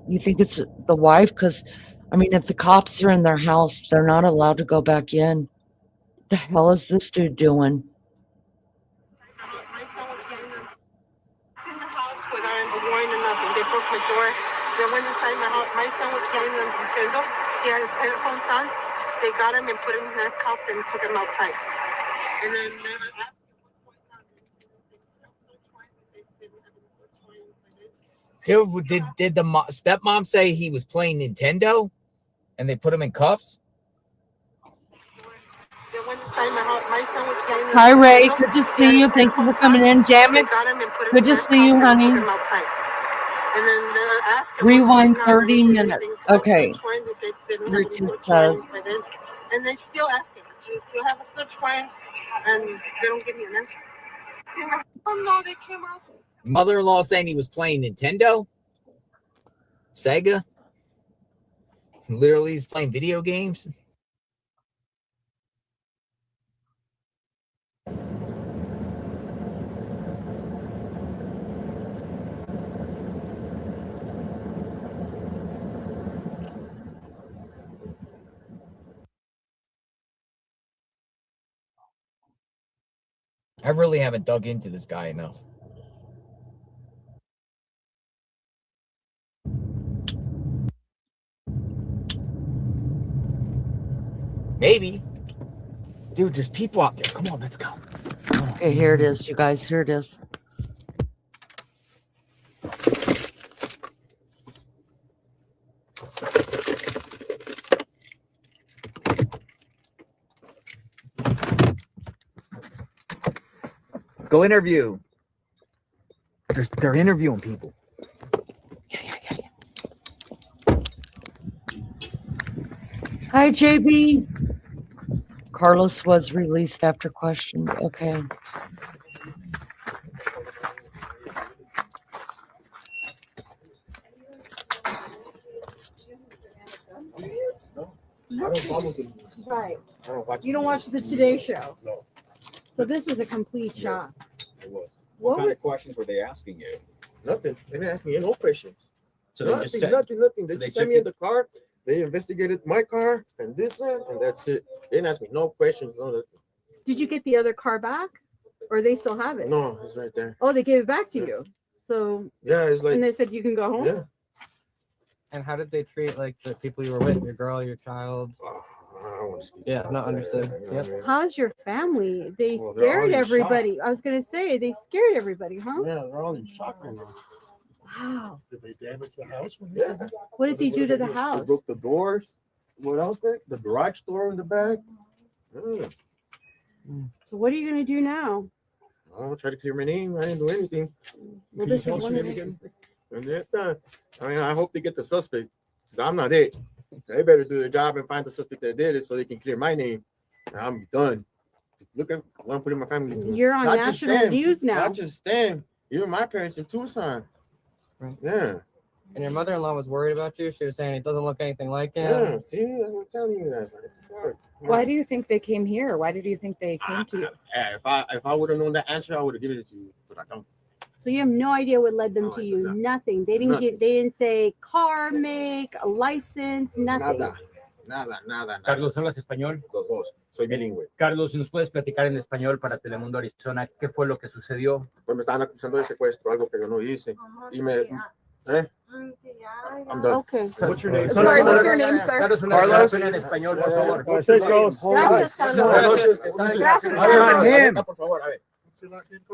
you think it's the wife? Because, if the cops are in their house, they're not allowed to go back in. What the hell is this dude doing? My son was getting in the house without warning or nothing. They broke my door. They went inside my house. My son was playing on Nintendo. He had his headphones on. They got him and put him in that cup and took him outside. And then I asked him what's going on. Did the stepmom say he was playing Nintendo and they put him in cuffs? They went inside my house. My son was playing. Hi, Ray. Good to see you. Thank you for coming in. Damn it. Good to see you, honey. And then asked him Rewind 30 minutes. Okay. Richard says. And they still ask him, do you still have a search warrant? And they don't give me an answer. Oh, no, they came out. Mother-in-law saying he was playing Nintendo? Sega? Literally, he's playing video games? I really haven't dug into this guy enough. Maybe. Dude, there's people out there. Come on, let's go. Okay, here it is, you guys. Here it is. Let's go interview. They're interviewing people. Hi, JB. Carlos was released after questioned. Okay. don't follow the news. Right. I don't watch. You don't watch the Today Show. No, So this was a complete shock. it was. What kind was of questions were they asking you? Nothing. They didn't ask me no questions. So they nothing, just said, nothing. They so they just sent took me you- in the car. They investigated my car and this one, and that's it. They didn't ask me no questions. No, nothing. Did you get the other car back, or they still have it? No, it's right there. Oh, they gave it back to you. So Yeah, it's like. and they said you can go home. Yeah. And how did they treat like the people you were with, your girl, your child? I don't want to speak Yeah, about not that, understood. you know Yep. what I mean? How's your family? They Well, they're all scared in everybody. I was gonna say they scared everybody, huh? Yeah, they're all in shock right now. Wow. Did they damage the house? Yeah. What did they do to the They house? broke the doors. What else? The garage door in the back. Yeah. So what are you gonna do now? I'll try to clear my name. I didn't do anything. Well, Can this you tell is us one your of name the- again? And that's done. I mean, I hope they get the suspect because I'm not it. They better do their job and find the suspect that did it so they can clear my name. And I'm done. Look at what I'm putting my family through. You're on Not just national them, news now. Not just them. Even my parents in Tucson. Right. Yeah. And your mother-in-law was worried about you. She was saying it doesn't look anything like him. Yeah. See, that's what I'm telling you guys. Like, Why do you think they came here? Why did you think they came to you? yeah, if I would have known that answer, I would have given it to you, but I don't. So you have no idea what led them to you. Nothing. They didn't Nothing. get. They didn't say car make, a license, nothing. Nada. Carlos, ¿hablas español? Los dos. Soy bilingüe. Carlos, si nos puedes platicar en español para Telemundo Arizona, ¿qué fue lo que sucedió? Pues me estaban acusando de secuestro, algo que yo no hice. Y me. I'm done. Okay. What's your name? Sorry, what's your name, sir? Carlos, una Carlos. respuesta en español, por favor. Not him.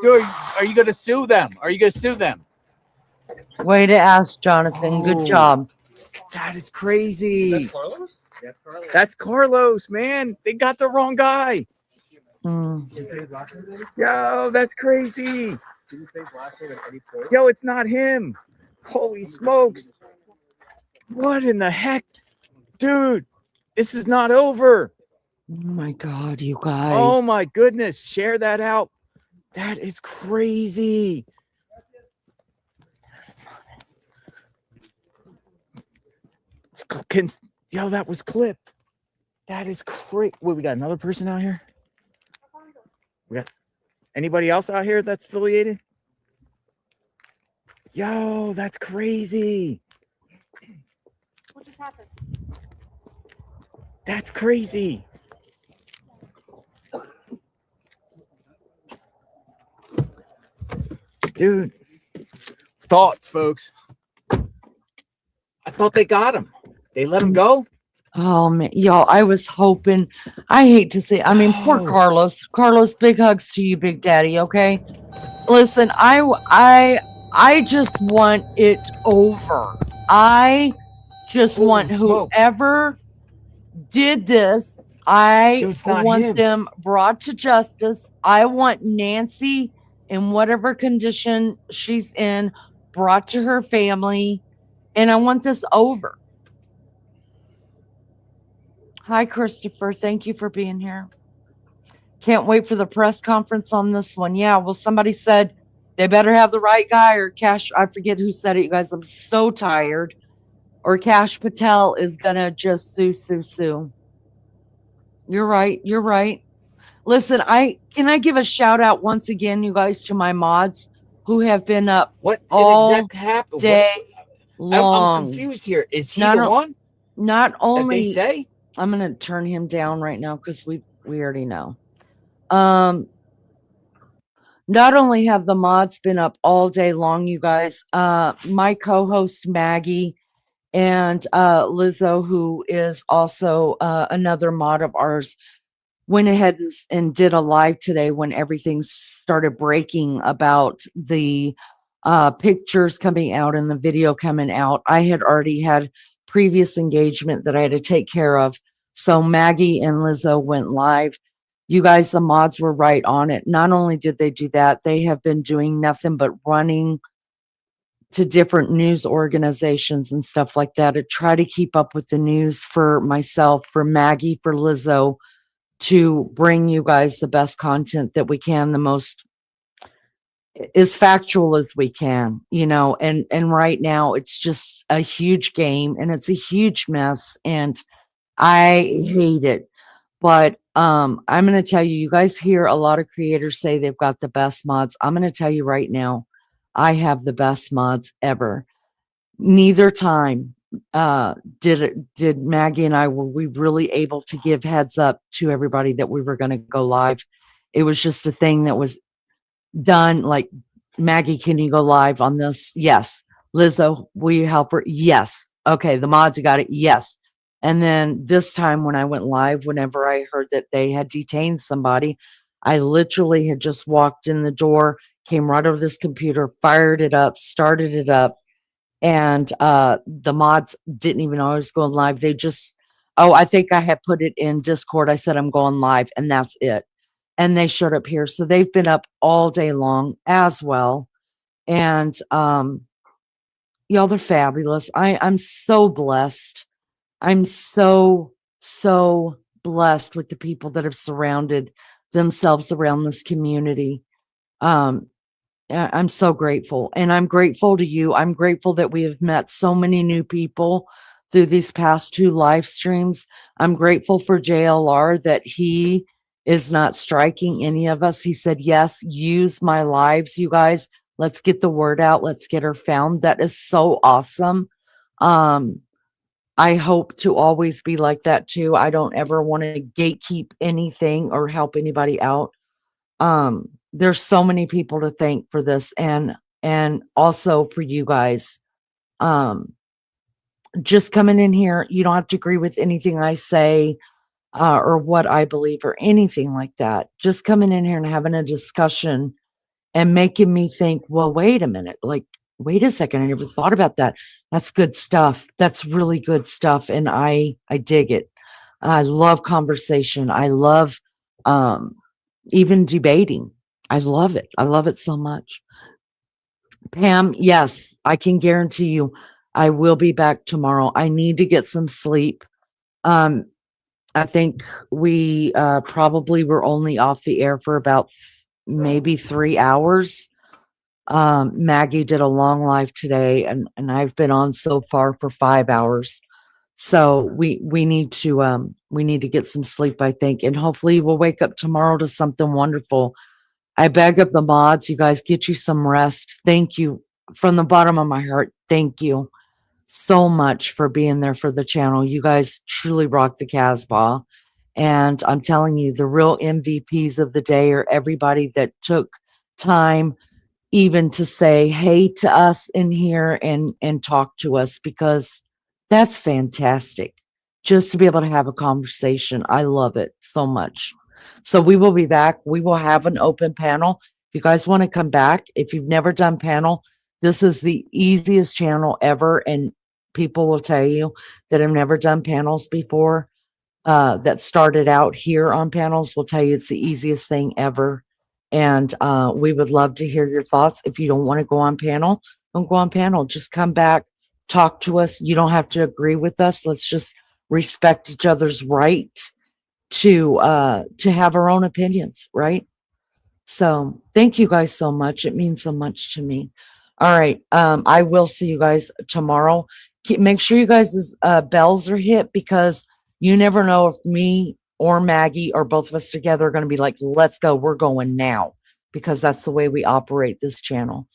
Dude, are you gonna sue them? Are you gonna sue them? Way to ask, Jonathan. Good Oh. job. That is crazy. Carlos? That's Carlos. That's Carlos, man. They got the wrong guy. Mm. Can you say his last name, Eddie? Yo, that's crazy. Can you say his last name, Eddie Ford? Yo, it's not him. Holy smokes. What in the heck? Dude, this is not over. Oh my God, you guys. Oh my goodness. Share that out. That is crazy. Yo, that was clipped. That is crazy. Wait, we got another person out here? We got anybody else out here that's affiliated? Yo, that's crazy. What just happened? That's crazy. Dude, thoughts, folks. I thought they got him. They let him go. Oh man, y'all, I was hoping. I hate to say, I mean, poor Carlos. Carlos, big hugs to you, Big Daddy. Okay, listen, I just want it over. I just Holy want smokes. whoever did this. I Dude, it's not want him. them brought to justice. I want Nancy, in whatever condition she's in, brought to her family, and I want this over. Hi, Christopher. Thank you for being here. Can't wait for the press conference on this one. Yeah, well, somebody said they better have the right guy or Cash. I forget who said it, you guys. I'm so tired. Or Cash Patel is going to just sue. You're right. You're right. Listen, can I give a shout out once again, you guys, to my mods who have been up all exactly happened? day I'm long. confused here. Is he Not the o- one? Not only they say? I'm gonna turn him down right now because we already know. Not only have the mods been up all day long, you guys, my co-host Maggie and Lizzo, who is also another mod of ours, went ahead and did a live today when everything started breaking about the pictures coming out and the video coming out. I had already had previous engagement that I had to take care of. So Maggie and Lizzo went live. You guys, the mods were right on it. Not only did they do that, they have been doing nothing but running to different news organizations and stuff like that to try to keep up with the news for myself, for Maggie, for Lizzo, to bring you guys the best content that we can, the most as factual as we can, you know, and right now it's just a huge game and it's a huge mess. And I hate it. But I'm going to tell you, you guys hear a lot of creators say they've got the best mods. I'm going to tell you right now, I have the best mods ever. Neither time did Maggie and I were we really able to give heads up to everybody that we were going to go live. It was just a thing that was done. Like, Maggie, can you go live on this? Yes. Lizzo, will you help her? Yes. Okay, the mods got it. Yes. And then this time when I went live, whenever I heard that they had detained somebody, I literally had just walked in the door, came right over this computer, fired it up, started it up, and the mods didn't even know I was going live. They just, oh, I think I had put it in Discord. I said I'm going live, and that's it. And they showed up here. So they've been up all day long as well. And y'all, they're fabulous. I'm so blessed. I'm so blessed with the people that have surrounded themselves around this community. I'm so grateful, and I'm grateful to you. I'm grateful that we have met so many new people through these past 2 live streams. I'm grateful for JLR that he is not striking any of us. He said, yes, use my lives, you guys. Let's get the word out. Let's get her found. That is so awesome. I hope to always be like that too. I don't ever want to gatekeep anything or help anybody out. There's so many people to thank for this, and also for you guys. Just coming in here, you don't have to agree with anything I say or what I believe or anything like that. Just coming in here and having a discussion and making me think, well, wait a minute, like, wait a second, I never thought about that. That's good stuff. That's really good stuff, and I dig it. I love conversation. I love even debating. I love it. I love it so much. Pam, yes, I can guarantee you I will be back tomorrow. I need to get some sleep. I think we probably were only off the air for about maybe 3 hours. Maggie did a long live today, and I've been on so far for 5 hours. So we need to get some sleep, I think, and hopefully we'll wake up tomorrow to something wonderful. I beg of the mods, you guys, get you some rest. Thank you from the bottom of my heart. Thank you so much for being there for the channel. You guys truly rock the Casbah. And I'm telling you, the real MVPs of the day are everybody that took time even to say hey to us in here and talk to us, because that's fantastic. Just to be able to have a conversation. I love it so much. So we will be back. We will have an open panel. If you guys want to come back, if you've never done panel, this is the easiest channel ever. And people will tell you that have never done panels before, that started out here on panels, will tell you it's the easiest thing ever. And we would love to hear your thoughts. If you don't want to go on panel, don't go on panel. Just come back, talk to us. You don't have to agree with us. Let's just respect each other's right to have our own opinions, right? So thank you guys so much. It means so much to me. All right. I will see you guys tomorrow. Make sure you guys' bells are hit, because you never know if me or Maggie or both of us together are going to be like, let's go. We're going now, because that's the way we operate this channel.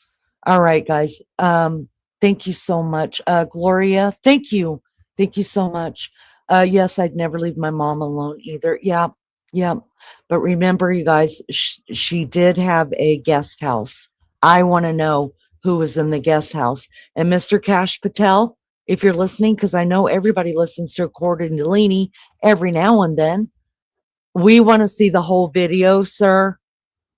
All right, guys. Thank you so much. Gloria, thank you. Thank you so much. Yes, I'd never leave my mom alone either. Yeah. But remember, you guys, she did have a guest house. I want to know who was in the guest house. And Mr. Cash Patel, if you're listening, because I know everybody listens to According to Leanie every now and then, we want to see the whole video, sir.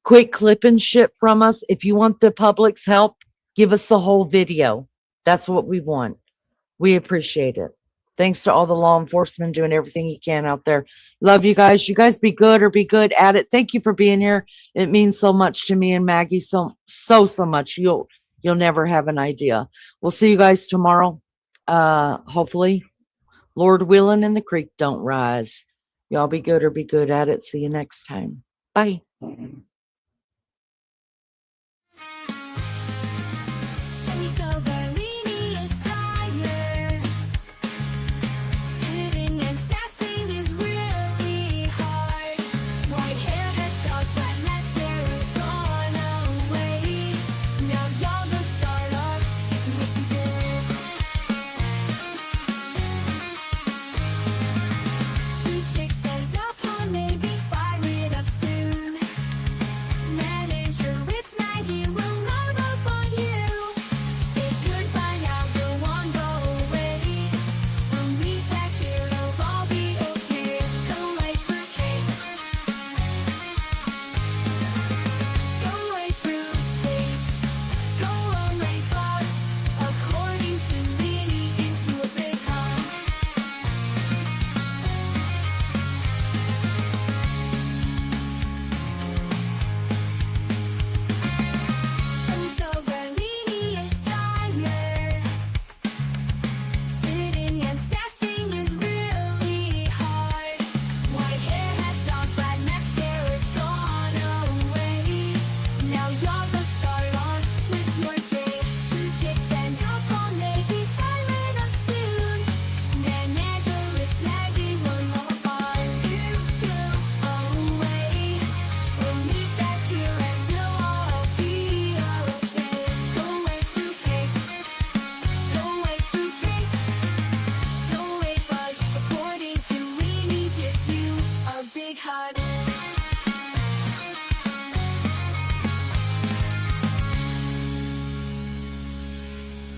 Quick clip and shit from us. If you want the public's help, give us the whole video. That's what we want. We appreciate it. Thanks to all the law enforcement doing everything you can out there. Love you guys. You guys be good or be good at it. Thank you for being here. It means so much to me and Maggie. So much. You'll never have an idea. We'll see you guys tomorrow. Hopefully, Lord willing, and the creek don't rise. Y'all be good or be good at it. See you next time. Bye. Sitting and sassy. big heart.